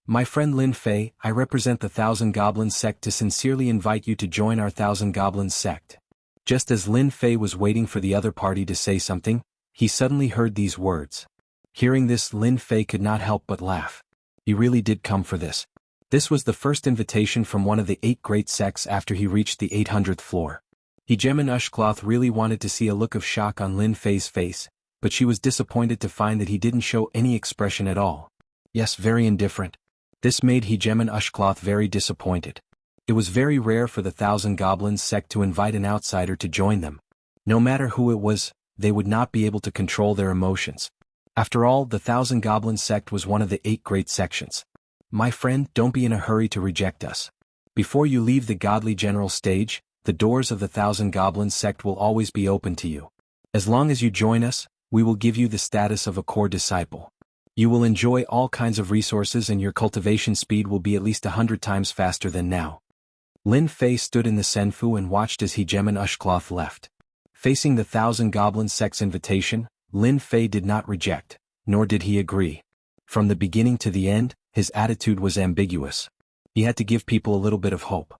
My friend Lin Fei, I represent the Thousand Goblins sect to sincerely invite you to join our Thousand Goblins sect. Just as Lin Fei was waiting for the other party to say something, he suddenly heard these words. Hearing this, Lin Fei could not help but laugh. He really did come for this. This was the first invitation from one of the 8 great sects after he reached the 800th floor. Hegeman Ushcloth really wanted to see a look of shock on Lin Fei's face, but she was disappointed to find that he didn't show any expression at all. Yes, very indifferent. This made Hegeman Ushcloth very disappointed. It was very rare for the Thousand Goblins sect to invite an outsider to join them. No matter who it was, they would not be able to control their emotions. After all, the Thousand Goblins sect was one of the 8 great sections. My friend, don't be in a hurry to reject us. Before you leave the godly general stage, the doors of the Thousand Goblins sect will always be open to you. As long as you join us, we will give you the status of a core disciple. You will enjoy all kinds of resources and your cultivation speed will be at least 100 times faster than now. Lin Fei stood in the Senfu and watched as Hegeman Ushcloth left. Facing the Thousand Goblins sect's invitation, Lin Fei did not reject, nor did he agree. From the beginning to the end, his attitude was ambiguous. He had to give people a little bit of hope.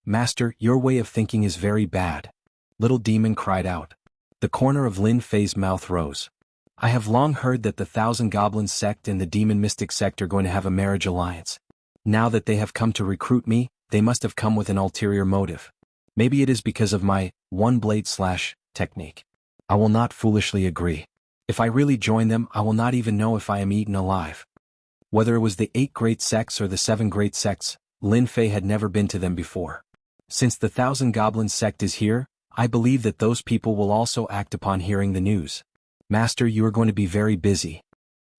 Master, your way of thinking is very bad. Little Demon cried out. The corner of Lin Fei's mouth rose. I have long heard that the Thousand Goblins sect and the Demon Mystic sect are going to have a marriage alliance. Now that they have come to recruit me, they must have come with an ulterior motive. Maybe it is because of my one-blade slash technique. I will not foolishly agree. If I really join them, I will not even know if I am eaten alive. Whether it was the 8 great sects or the 7 great sects, Lin Fei had never been to them before. Since the Thousand Goblins sect is here, I believe that those people will also act upon hearing the news. Master, you are going to be very busy.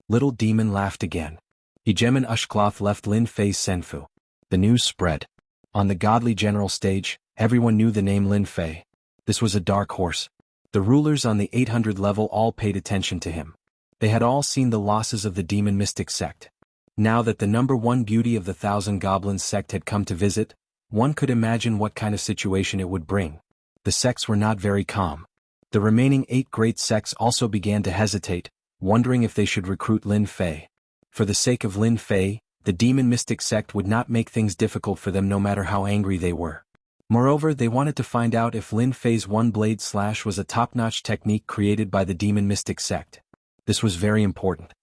Little Demon laughed again. Hegeman Ushcloth left Lin Fei's Senfu. The news spread. On the godly general stage, everyone knew the name Lin Fei. This was a dark horse. The rulers on the 800 level all paid attention to him. They had all seen the losses of the Demon Mystic sect. Now that the #1 beauty of the Thousand Goblins sect had come to visit, one could imagine what kind of situation it would bring. The sects were not very calm. The remaining 8 great sects also began to hesitate, wondering if they should recruit Lin Fei. For the sake of Lin Fei, the Demon Mystic sect would not make things difficult for them no matter how angry they were. Moreover, they wanted to find out if Lin Fei's one-blade slash was a top-notch technique created by the Demon Mystic sect. This was very important.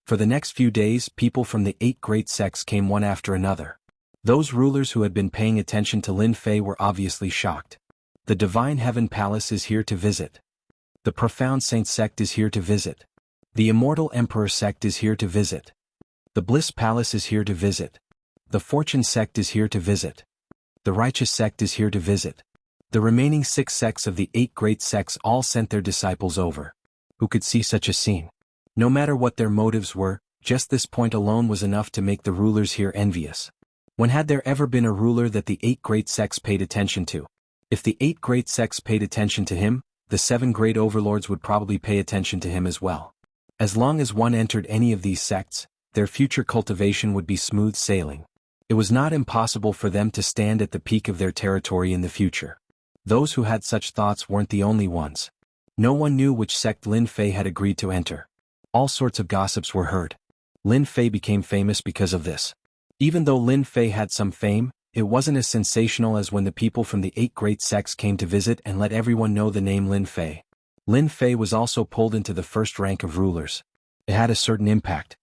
For the next few days, people from the 8 great sects came one after another. Those rulers who had been paying attention to Lin Fei were obviously shocked. The Divine Heaven Palace is here to visit. The Profound Saint sect is here to visit. The Immortal Emperor sect is here to visit. The Bliss Palace is here to visit. The Fortune sect is here to visit. The Righteous sect is here to visit. The remaining 6 sects of the 8 great sects all sent their disciples over. Who could see such a scene? No matter what their motives were, just this point alone was enough to make the rulers here envious. When had there ever been a ruler that the 8 great sects paid attention to? If the 8 great sects paid attention to him, the 7 great overlords would probably pay attention to him as well. As long as one entered any of these sects, their future cultivation would be smooth sailing. It was not impossible for them to stand at the peak of their territory in the future. Those who had such thoughts weren't the only ones. No one knew which sect Lin Fei had agreed to enter. All sorts of gossips were heard. Lin Fei became famous because of this. Even though Lin Fei had some fame, it wasn't as sensational as when the people from the 8 great sects came to visit and let everyone know the name Lin Fei. Lin Fei was also pulled into the first rank of rulers. It had a certain impact.